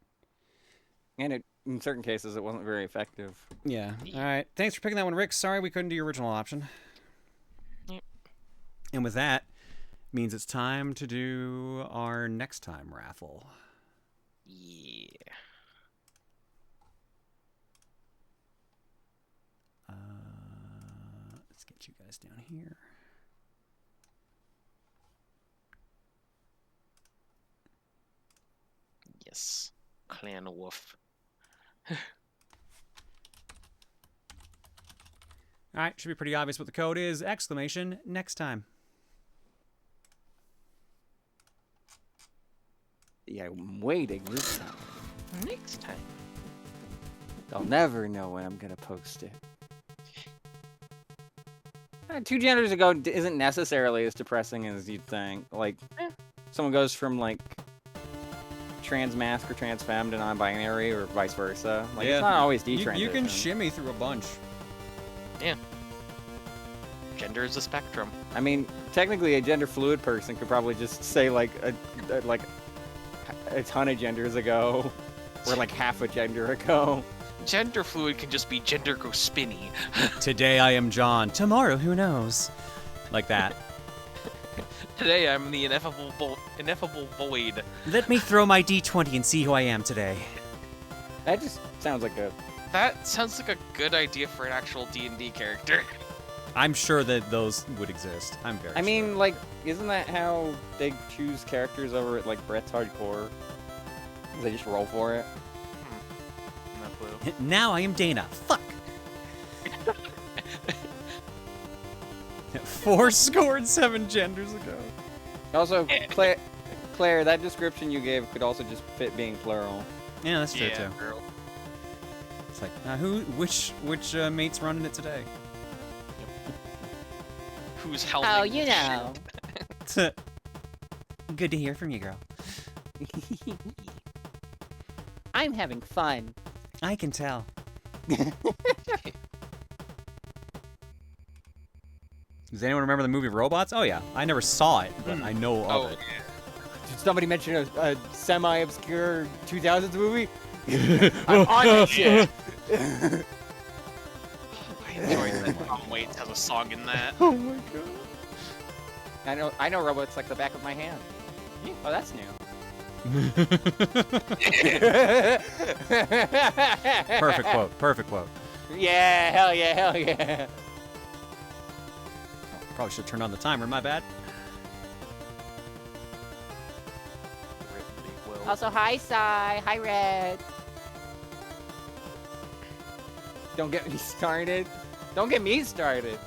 And in certain cases, it wasn't very effective. Yeah. All right. Thanks for picking that one, Rick. Sorry we couldn't do your original option. Yep. And with that, means it's time to do our next time raffle. Yeah. Let's get you guys down here. Yes. Clan Wolf. All right, should be pretty obvious what the code is. Exclamation next time. Yeah, I'm waiting this time. Next time. They'll never know when I'm gonna post it. 2 genders ago isn't necessarily as depressing as you'd think. Like, someone goes from like trans-masc or trans-femme to non-binary or vice versa. Like, it's not always detransition. You can shimmy through a bunch. Yeah. Gender is a spectrum. I mean, technically, a gender-fluid person could probably just say like a ton of genders ago, or like half a gender ago. Gender fluid can just be gender go spinny. Today I am John. Tomorrow, who knows? Like that. Today I'm the ineffable void. Let me throw my D20 and see who I am today. That just sounds like a... That sounds like a good idea for an actual D&D character. I'm sure that those would exist. I'm very I mean, like, isn't that how they choose characters over at, like, Brett's Hardcore? They just roll for it? No clue. Now I am Dana. Fuck! 407 genders ago. Also, Claire, that description you gave could also just fit being plural. Yeah, that's true, Yeah, too. girl. It's like, which mate's running it today? Who's helping? Oh, you know. Good to hear from you, girl. I'm having fun. I can tell. Does anyone remember the movie Robots? Oh yeah, I never saw it, but I know of it. Yeah. Did somebody mention a semi-obscure 2000s movie? I'm on that shit. I enjoyed that. Tom Waits has a song in that. Oh my god. I know Robots like the back of my hand. Oh, that's new. Perfect quote. Perfect quote. Yeah, hell yeah, hell yeah. Probably should have turned on the timer. My bad. Also, hi, Sai. Hi, Red. Don't get me started. Don't get me started.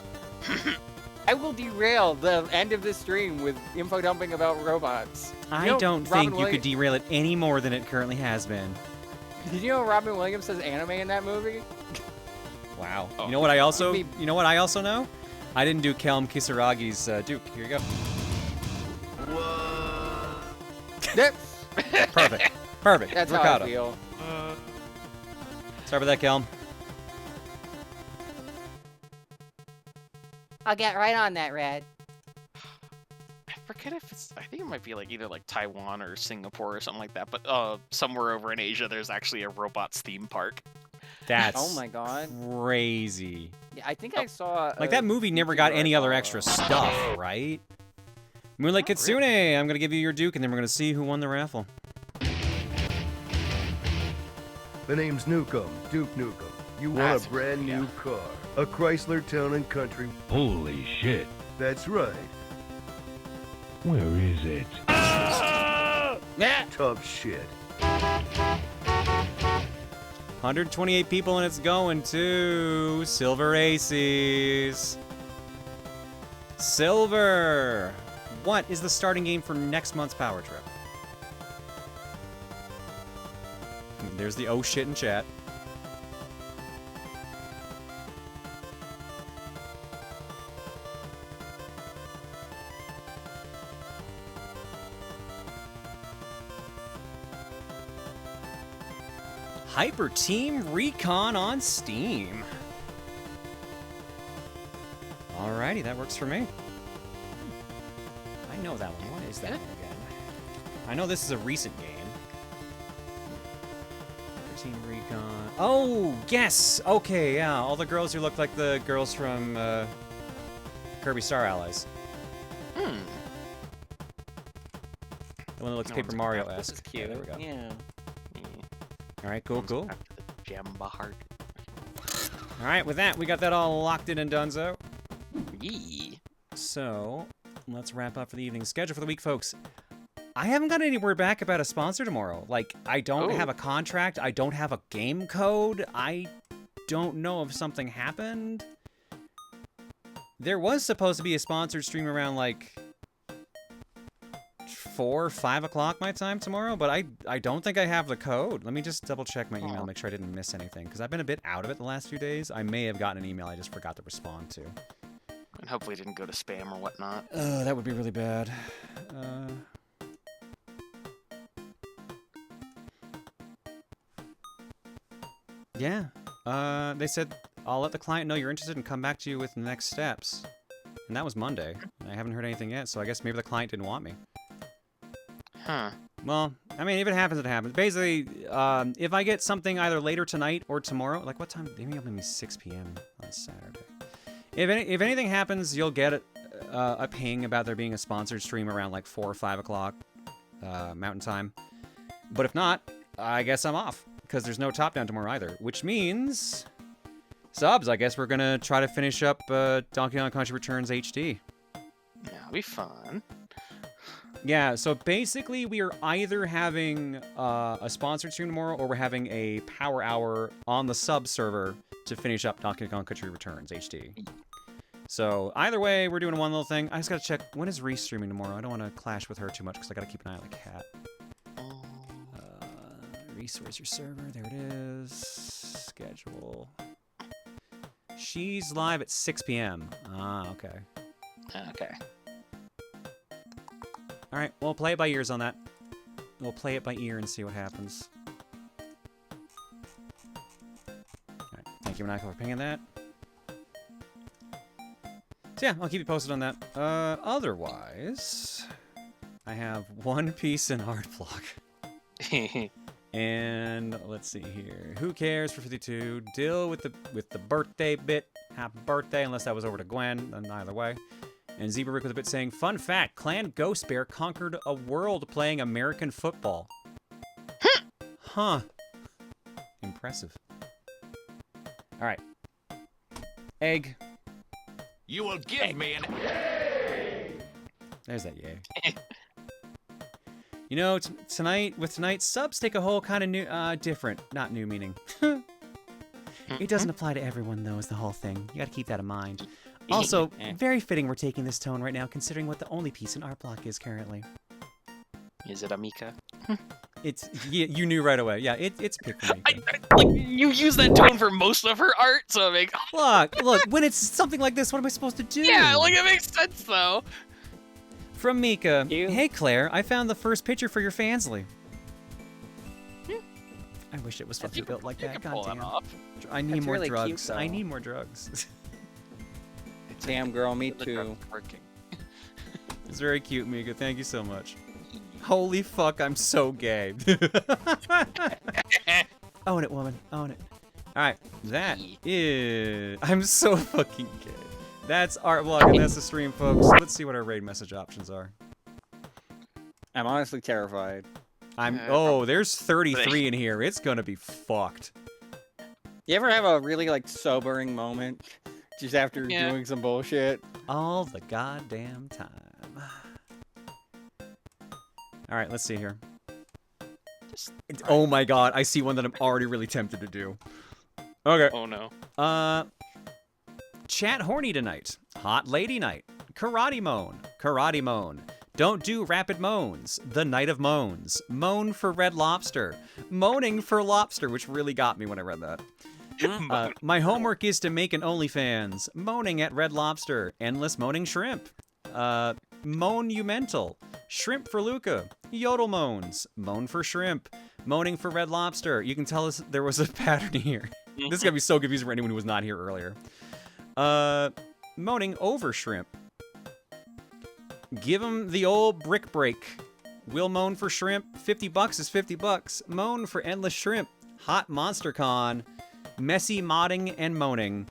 I will derail the end of this stream with info dumping about robots. I don't think you could derail it any more than it currently has been. Did you know Robin Williams says anime in that movie? Wow. Oh. You know what I also? You know what I also know? I didn't do Kelm Kisaragi's Duke. Here you go. Perfect. Perfect. That's Ricardo. how I feel. Sorry about that, Kelm. I'll get right on that, Red. I forget if it's... I think it might be like either like Taiwan or Singapore or something like that, but somewhere over in Asia there's actually a robots theme park. That's oh my god, crazy. Yeah, I think I saw like that movie never got any other extra stuff, right? Moonlight Kitsune, really. I'm gonna give you your Duke, and then we're gonna see who won the raffle. The name's Nukem, Duke Nukem. You want a brand new car, a Chrysler Town & Country. Holy shit. That's right. Where is it? Tough shit. 128 people, and it's going to Silver Aces. Silver! What is the starting game for next month's Power Trip? There's the oh shit in chat. Hyper Team Recon on Steam. Alrighty, that works for me. I know that one. What is that one again? I know this is a recent game. Hyper Team Recon. Oh, yes! Okay, yeah. All the girls who look like the girls from Kirby Star Allies. The one that looks Paper Mario-esque. This is cute. Yeah, there we go. Yeah. Alright, cool, cool. Jamba heart. Alright, with that, we got that all locked in and donezo. Yee. So, let's wrap up for the evening. Schedule for the week, folks. I haven't got any word back about a sponsor tomorrow. Like, I don't have a contract. I don't have a game code. I don't know if something happened. There was supposed to be a sponsored stream around, like, 4 or 5 o'clock my time tomorrow, but I don't think I have the code. Let me just double check my email, make sure I didn't miss anything, because I've been a bit out of it the last few days. I may have gotten an email I just forgot to respond to. And hopefully it didn't go to spam or whatnot. That would be really bad. Yeah. They said, I'll let the client know you're interested and come back to you with next steps. And that was Monday. And I haven't heard anything yet, so I guess maybe the client didn't want me. Huh. Well, I mean, if it happens, it happens. Basically, if I get something either later tonight or tomorrow, like what time? Maybe it'll be 6 p.m. on Saturday. If anything happens, you'll get a ping about there being a sponsored stream around like 4 or 5 o'clock Mountain Time. But if not, I guess I'm off because there's no top down tomorrow either, which means subs. I guess we're gonna try to finish up Donkey Kong Country Returns HD. Yeah, it'll be fun. Yeah, so basically we are either having a sponsored stream tomorrow or we're having a power hour on the sub server to finish up Donkey Kong Country Returns HD. So either way, we're doing one little thing. I just gotta check, when is Reese streaming tomorrow? I don't want to clash with her too much because I gotta keep an eye on the cat. Reese, where's your server? There it is. Schedule. She's live at 6 p.m. Ah, okay. Okay. Alright, we'll play it by ears on that. We'll play it by ear and see what happens. Alright, thank you, Manako, for pinging that. So yeah, I'll keep you posted on that. Otherwise, I have One Piece and Art Block. And let's see here. Who cares for 52? Dill with the birthday bit. Happy birthday, unless that was over to Gwen. Then either way. And Zebra Rick with a bit saying, fun fact, Clan Ghost Bear conquered a world playing American football. Huh. Impressive. Alright. Egg. You will give me an... There's that yay. You know, tonight, subs take a whole kind of new, different, not new meaning. It doesn't apply to everyone, though, is the whole thing. You gotta keep that in mind. Also, very fitting we're taking this tone right now, considering what the only piece in Art Block is currently. Is it Amika? It's, you knew right away. Yeah, it's pick for Mika. Like, you use that tone for most of her art, so it makes... Look, when it's something like this, what am I supposed to do? Yeah, like, it makes sense, though. From Mika, hey Claire, I found the first picture for your Fansly. I wish it was fucking built like that. Goddamn. I need more drugs. I need more drugs. Damn girl, me too. It's very cute, Mika. Thank you so much. Holy fuck, I'm so gay. Own it, woman. Own it. Alright, that is... I'm so fucking gay. That's Art Block, and that's the stream, folks. Let's see what our raid message options are. I'm honestly terrified. Oh, there's 33 in here. It's gonna be fucked. You ever have a really, like, sobering moment just after doing some bullshit? All the goddamn time. Alright, let's see here. Oh my god, I see one that I'm already really tempted to do. Okay. Oh no. Chat horny tonight. Hot lady night. Karate moan. Karate moan. Don't do rapid moans. The night of moans. Moan for Red Lobster. Moaning for lobster, which really got me when I read that. My homework is to make an OnlyFans. Moaning at Red Lobster. Endless moaning shrimp. Moan you mental. Shrimp for Luca. Yodel moans. Moan for shrimp. Moaning for Red Lobster. You can tell us there was a pattern here. This is gonna be so confusing for anyone who was not here earlier. Moaning over shrimp. Give him the old brick break. We'll moan for shrimp. $50 is $50. Moan for endless shrimp. Hot Monster Con. Messy modding and moaning.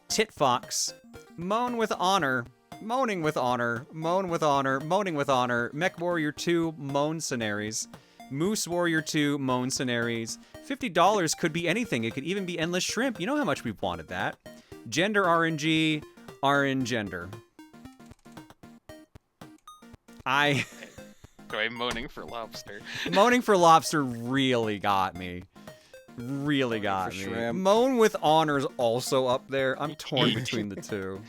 Tit Fox. Moan with honor. Moaning with honor. Moan with honor. Moaning with honor. Mechwarrior 2 Mercenaries. Moose Warrior 2 Mercenaries. $50 could be anything. It could even be endless shrimp. You know how much we've wanted that. Gender RNG. RN gender. Try moaning for lobster. Moaning for lobster really got me. Really got me. Shrimp. Moan with honor is also up there. I'm torn between the two.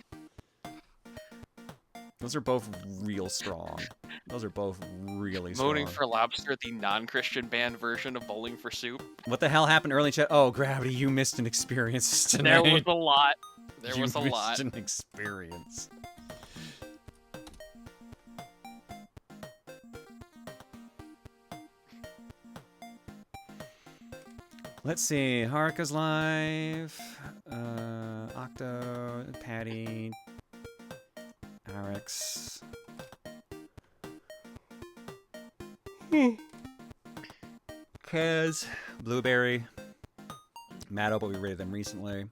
Those are both real strong. Those are both really strong. Moaning for lobster, the non-Christian band version of bowling for soup. What the hell happened early in chat? Oh, Gravity, you missed an experience tonight. There was a lot. There was a You lot. missed an experience. Let's see. Haruka's live. Octo, Patty, Alex. Kaz, Blueberry, Matto, but we rated them recently.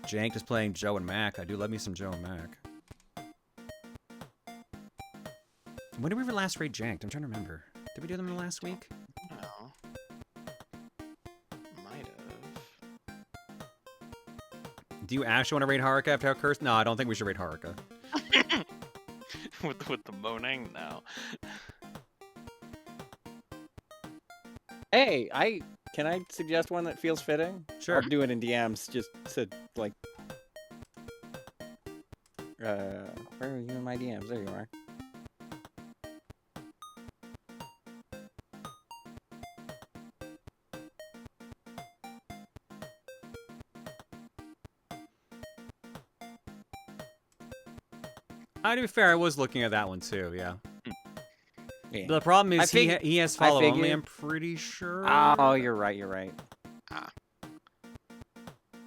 Jank is playing Joe and Mac. I do love me some Joe and Mac. When did we ever last raid Janked? I'm trying to remember. Did we do them in the last week? No. Might have. Do you actually want to raid Haruka after how cursed? No, I don't think we should raid Haruka. with the moaning? No. Hey, can I suggest one that feels fitting? Sure. I'll do it in DMs just to like. Where are you in my DMs? There you are. To be fair, I was looking at that one too, yeah. Yeah. The problem is he has follow only, figured- I'm pretty sure. Oh, you're right, you're right.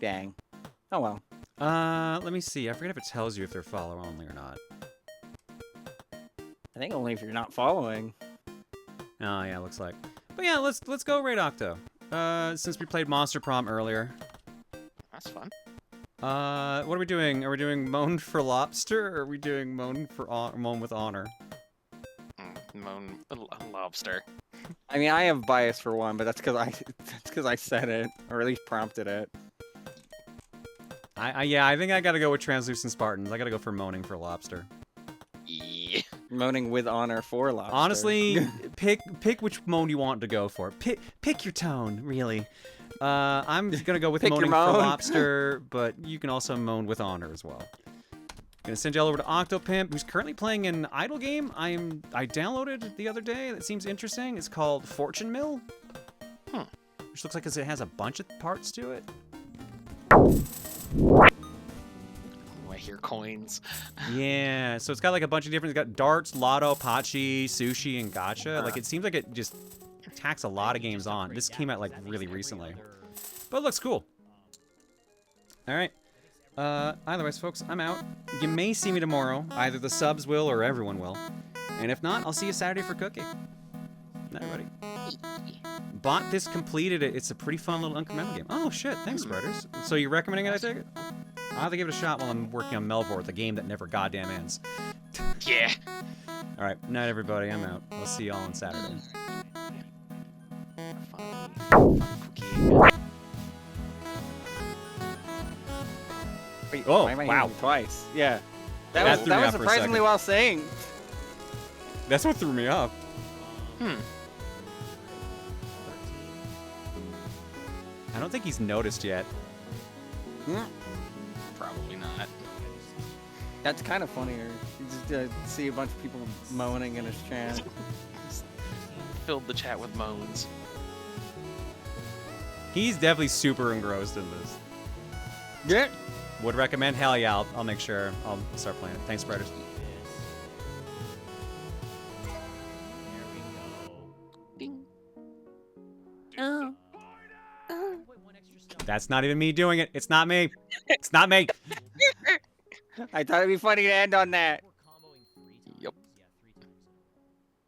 Dang. Oh well. Let me see. I forget if it tells you if they're follow only or not. I think only if you're not following. Oh yeah, looks like. But yeah, let's go raid Octo. Since we played Monster Prom earlier. That's fun. What are we doing? Are we doing Moan for Lobster, or are we doing Moan with Honor? Moan lobster. I mean, I have bias for one, but that's because I said it, or at least prompted it. Yeah, I think I gotta go with Translucent Spartans. I gotta go for Moaning for Lobster. Yeah. Moaning with honor for lobster. Honestly, pick which moan you want to go for. Pick your tone, really. I'm gonna go with Moaning for Lobster, but you can also moan with honor as well. Gonna send y'all over to Octopimp, who's currently playing an idle game I downloaded the other day that seems interesting. It's called Fortune Mill. Which looks like it has a bunch of parts to it. Oh, I hear coins. Yeah, so it's got like a bunch of different. It's got darts, lotto, pachi, sushi, and gacha. Like it seems like it just tacks a lot of games on. This came out like really recently, but it looks cool. All right. Otherwise, folks, I'm out. You may see me tomorrow. Either the subs will or everyone will. And if not, I'll see you Saturday for cooking. Night, everybody. Bought this, completed it. It's a pretty fun little incremental game. Oh, shit. Thanks, Spreaders. So you're recommending it, I take it? I'll have to give it a shot while I'm working on Melvor, the game that never goddamn ends. Yeah. All right. Night, everybody. I'm out. We'll see y'all on Saturday. Wait, oh, why am I wow. hitting twice? Yeah. That That threw me was off for a surprisingly second. well saying. That's what threw me off. don't think he's noticed yet. Probably not. That's kind of funnier. You just see a bunch of people moaning in his chat. Filled the chat with moans. He's definitely super engrossed in this. Yeah. Would recommend. Hell yeah, I'll make sure I'll start playing it. Thanks, Spreaders. That's not even me doing it. It's not me. It's not me. I thought it'd be funny to end on that.